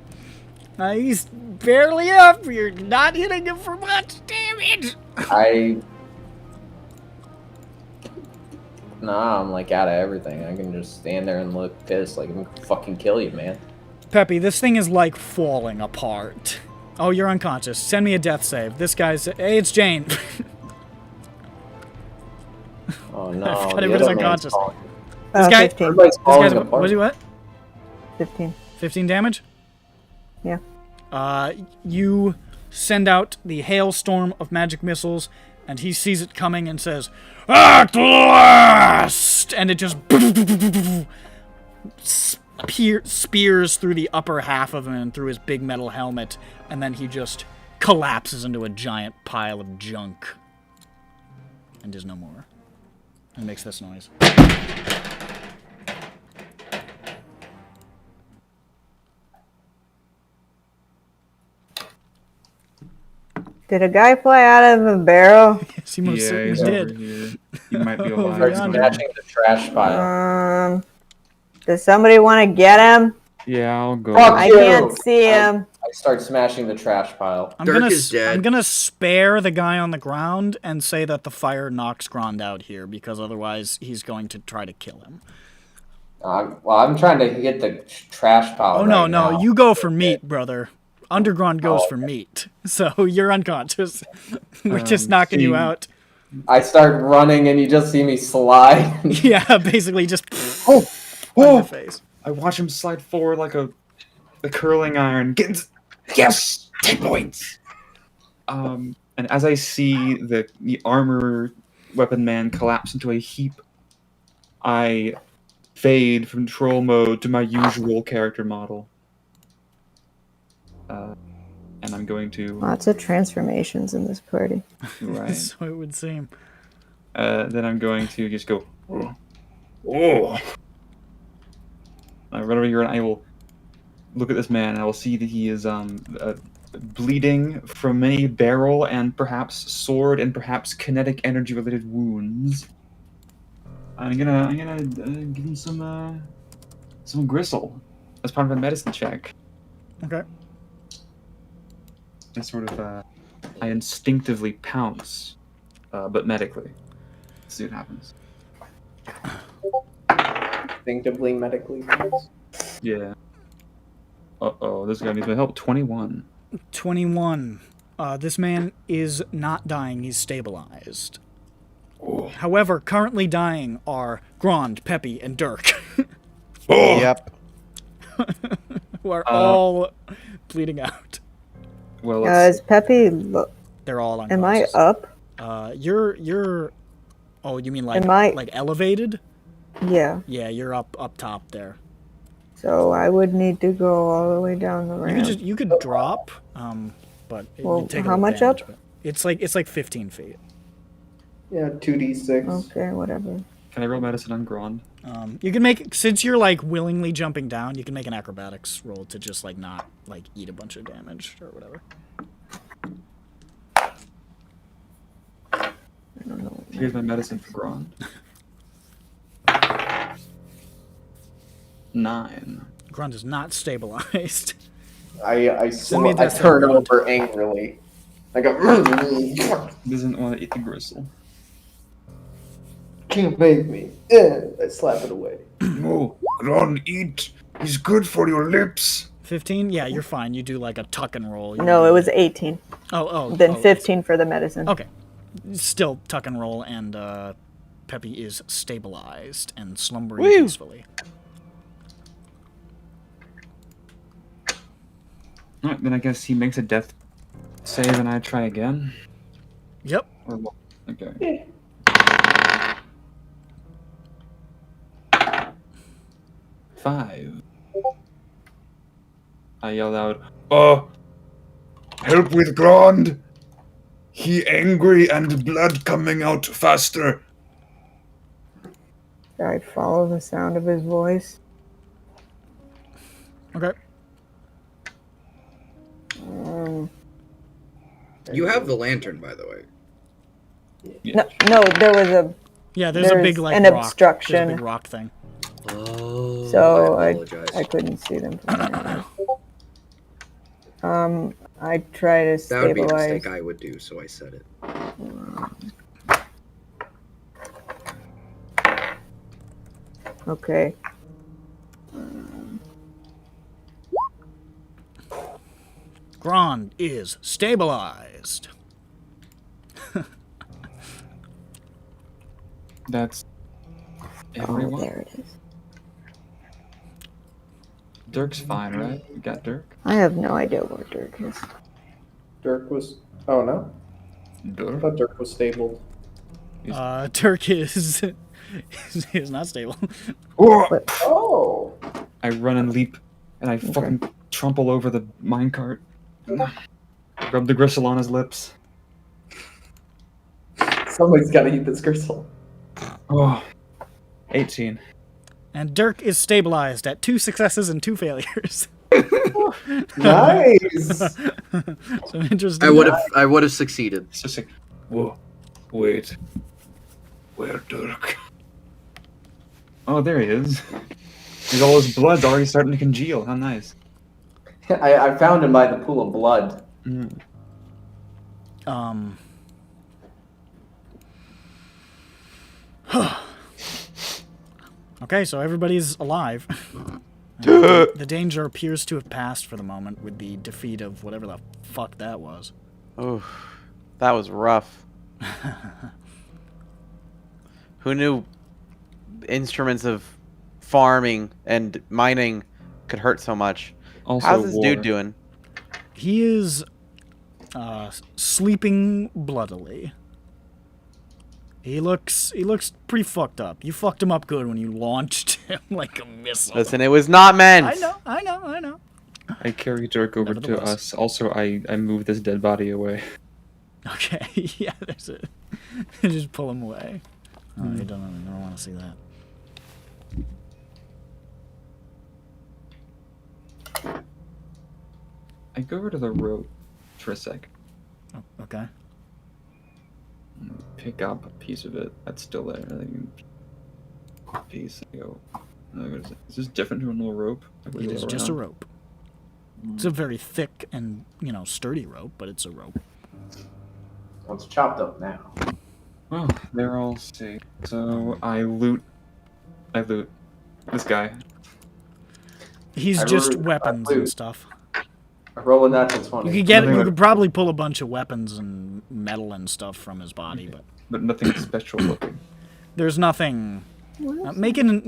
He's barely up. You're not hitting him for much damage. Nah, I'm like out of everything. I can just stand there and look pissed, like I'm gonna fucking kill you, man. Peppy, this thing is like falling apart. Oh, you're unconscious. Send me a death save. This guy's... Hey, it's Jane. Oh no. I forgot the he was other man's unconscious. falling. This guy... 15. Everybody's This falling guy's... apart. Was he what? 15. 15 damage? Yeah. You send out the hailstorm of magic missiles, and he sees it coming and says, "At last!" And it just spears through the upper half of him and through his big metal helmet, and then he just collapses into a giant pile of junk and is no more. And makes this noise. Did a guy fly out of a barrel? Yes, he most certainly he's did. over here. He might be Over alive. yonder. Smashing the trash pile. Does somebody want to get him? Yeah, I'll go. Fuck I you. can't see him. I start smashing the trash pile. Dirk is dead. I'm gonna spare the guy on the ground and say that the fire knocks Grond out here, because otherwise he's going to try to kill him. Well, I'm trying to hit the trash pile. Oh, right no, now. you go for meat, brother. Underground goes for meat. So you're unconscious. We're just knocking you out. I start running and you just see me slide. Yeah, basically just Oh, on your face. I watch him slide forward like a curling iron. Yes, 10 points. And as I see the armor weapon man collapse into a heap, I fade from troll mode to my usual character model. And I'm going to... Lots of transformations in this party. Right. So it would seem. Then I'm going to just go... Oh! I run over here and I will look at this man and I will see that he is bleeding from many barrel and perhaps sword and perhaps kinetic energy related wounds. I'm gonna give him some gristle as part of a medicine check. Okay. And sort of I instinctively pounce, but medically. Let's see what happens. Instinctively, medically. Yeah. Uh-oh, this guy needs my help. 21. 21. This man is not dying. He's stabilized. Oh. However, currently dying are Grand, Peppy, and Dirk, Oh. Yep. who are all bleeding out. Well, let's... Is Peppy? They're all Am I unconscious. up? You're. Oh, you mean like Am I- like elevated? Yeah. Yeah, you're up top there. So I would need to go all the way down the ramp. You could drop, but it Well, would take how a little much damage, up? but It's like 15 feet. Yeah, 2d6. Okay, whatever. Can I roll medicine on Grand? You can make, since you're like willingly jumping down, you can make an acrobatics roll to just like not like eat a bunch of damage or whatever. I don't know. Here's my medicine for Grand. 9. Grunt is not stabilized. I that's turn not over angrily. I go. Doesn't want to eat the gristle. Can't make me. I slap it away. No, Ron, eat. He's good for your lips. 15? Yeah, you're fine. You do like a tuck and roll. You No, it was 18. Oh. Then 15 for the medicine. Okay. Still tuck and roll, and Peppy is stabilized and slumbering Woo! peacefully. Alright, then I guess he makes a death save and I try again. Yep. Or what? Okay. 5. I yelled out, Help with Grand. He angry and blood coming out faster. I follow the sound of his voice. Okay. You have the lantern, by the way. No, there was a. Yeah, there's a big like an rock. obstruction. There's a big rock thing. Oh, So I apologize. I couldn't see them from there. I try to That would be a stabilize. mistake I would do, so I said it. Okay. Grand is stabilized. that's Oh, everyone. there it is. Dirk's fine, right? You got Dirk? I have no idea where Dirk is. Dirk was. Oh no. I Dirk? thought Dirk was stabled. Turk is is not stable. Oh. I run and leap, and I fucking trample over the minecart. Rub the gristle on his lips. Somebody's got to eat this gristle. Oh, 18. And Dirk is stabilized at 2 successes and 2 failures. Nice. Some interesting. I would have succeeded. It's just like, Whoa. Wait. Where Dirk? oh, there he is. He's all his blood's already starting to congeal. How nice. I found him by the pool of blood. Okay, so everybody's alive. The danger appears to have passed for the moment with the defeat of whatever the fuck that was. Oof, that was rough. Who knew instruments of farming and mining could hurt so much? Also, How's this war. dude doing? He is sleeping bloodily. He looks pretty fucked up. You fucked him up good when you launched him like a missile. Listen, it was not meant. I know. I carry Dirk over to Nevertheless. us. Also, I move this dead body away. Okay, yeah, there's it. Just pull him away. Oh, you don't want to see that. I go over to the rope for a sec. Oh, okay. Pick up a piece of it that's still there. Piece. I go. Is this different to a normal rope? It is just a rope. It's a very thick and, sturdy rope, but it's a rope. Well, it's chopped up now. Well, they're all safe. So I loot this guy. He's just weapons and stuff. I roll a natural 20. You could probably pull a bunch of weapons and metal and stuff from his body, but nothing special looking. There's nothing. Make an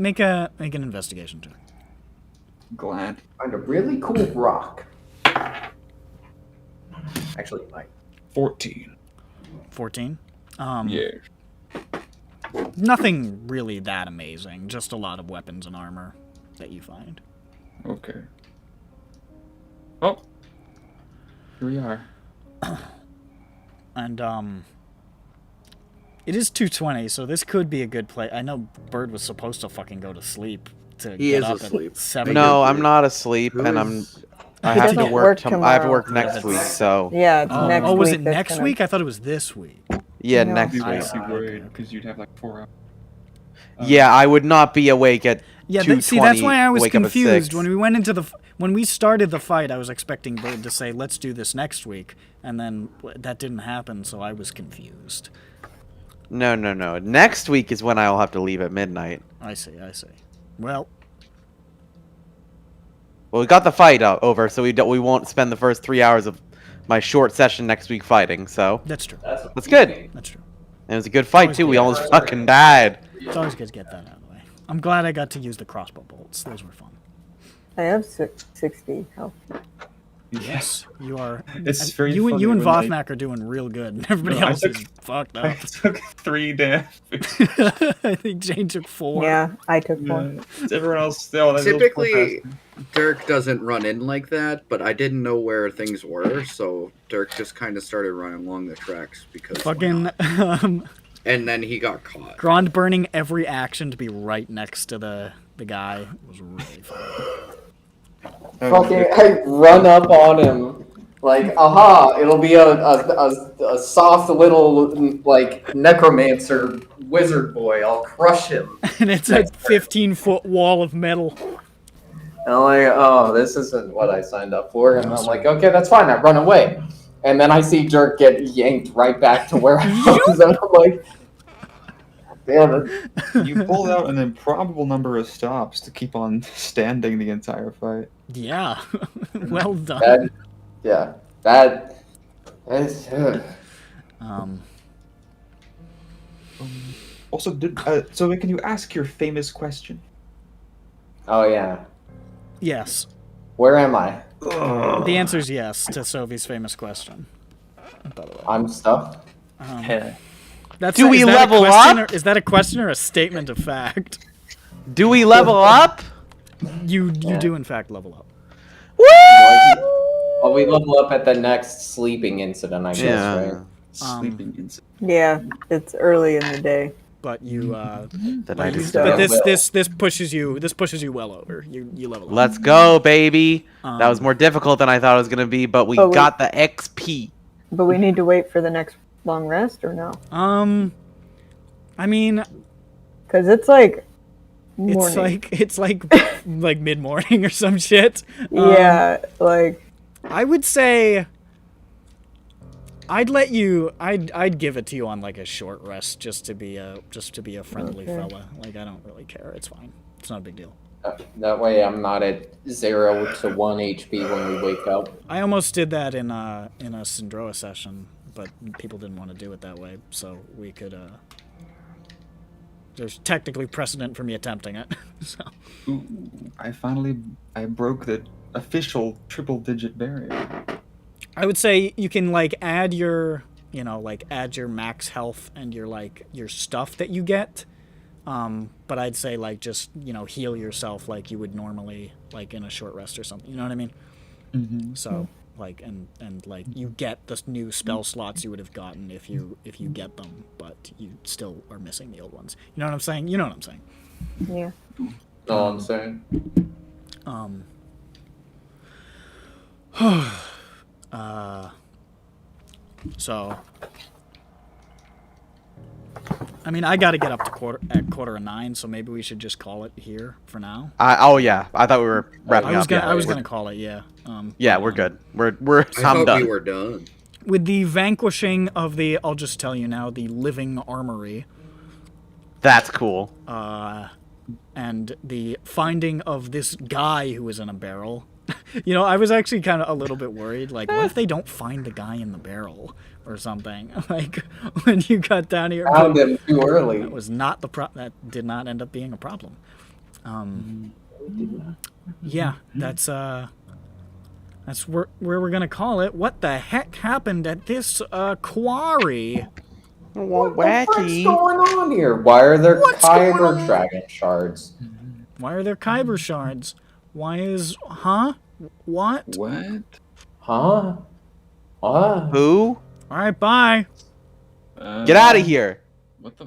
investigation check. Glad. Find a really cool rock. Actually, like 14. 14. Yeah. Nothing really that amazing. Just a lot of weapons and armor that you find. Okay. Oh. Here we are. And it is 2:20, so this could be a good play. I know Bird was supposed to fucking go to sleep to He get is up asleep. at 7. No, I'm not asleep, and I have to doesn't work. work I have to work tomorrow. next week, so Yeah, it's next week. Oh, was it that's next gonna- week? I thought it was this week. yeah, No. next You'd week. be worried because you'd have like 4 hours. Yeah, I would not be awake at Yeah, 2:20. see, that's why I was wake up at confused 6. when we went into when we started the fight. I was expecting Bird to say, "Let's do this next week," and then that didn't happen, so I was confused. No. Next week is when I'll have to leave at midnight. I see. Well, We got the fight over, so we won't spend the first 3 hours of my short session next week fighting. So that's true. that's good. That's true. And it was a good fight too. We almost fucking died. It's always good to get that out of the way. I'm glad I got to use the crossbow bolts. Those were fun. I have 60 health. Yes, you are. It's very you funny and when I- Vothnak are doing real good. And everybody No, I else took- is fucked I up. took 3 damage. I think Jane took 4. Yeah, I took 4. Everyone else, Typically, Dirk doesn't run in like that, but I didn't know where things were, so Dirk just kind of started running along the tracks because Fucking and then he got caught. Grond burning every action to be right next to the guy was really fun. Fucking, I run up on him, like, aha! It'll be a soft little like necromancer wizard boy. I'll crush him. And it's a 15-foot wall of metal. And I'm like, oh, this isn't what I signed up for. And I'm like, okay, that's fine. I run away. And then I see Dirk get yanked right back to where I was. And I'm like, damn it. You pulled out an improbable number of stops to keep on standing the entire fight. Yeah, well done. That is. Also, so can you ask your famous question? Oh, yeah. Yes. Where am I? The answer is yes to Sophie's famous question. By the way. I'm stuck. That's Do we is that a level question up? Is that a question or a statement of fact? Do we level up? You do in fact level up. Well, we level up at the next sleeping incident, I guess, Yeah. right? Sleeping incident. Yeah, it's early in the day. But you The night is So- but done. this pushes you well over. You level up. Let's go, baby. That was more difficult than I thought it was gonna be, but we But we- got the XP. But we need to wait for the next long rest or no? I mean, Because it's like morning. it's like like mid morning or some shit. Yeah, like I would say I'd give it to you on like a short rest just to be a friendly Okay. fella. Like I don't really care. It's fine. It's not a big deal. That way I'm not at 0 to 1 HP when we wake up. I almost did that in a Syndroa session, but people didn't want to do it that way, so we could there's technically precedent for me attempting it. So Ooh, I broke the official triple-digit barrier. I would say you can like add your max health and your stuff that you get. But I'd say like just, heal yourself like you would normally like in a short rest or something. You know what I mean? Mm-hmm. So like and like you get the new spell slots you would have gotten if you get them, but you still are missing the old ones. You know what I'm saying? You know what I'm saying. yeah. All I'm saying. So I mean, I got to get up to quarter of 9, so maybe we should just call it here for now. Oh yeah, I thought we were wrapping up. I was gonna call it, yeah. Yeah, we're good. We're I I'm thought done. we were done. With the vanquishing of I'll just tell you now, the living armory. That's cool. and the finding of this guy who was in a barrel. You know, I was actually kind of a little bit worried. Like, what if they don't find the guy in the barrel or something? Like, when you got down here, Found him too early. that was not the that did not end up being a problem. Yeah, that's where we're gonna call it. What the heck happened at this quarry? What the frick's going on here? Why are there kyber dragon shards? Why are there kyber shards? Why is What? What? Huh? What? Who? All right, bye. Get out of here. What the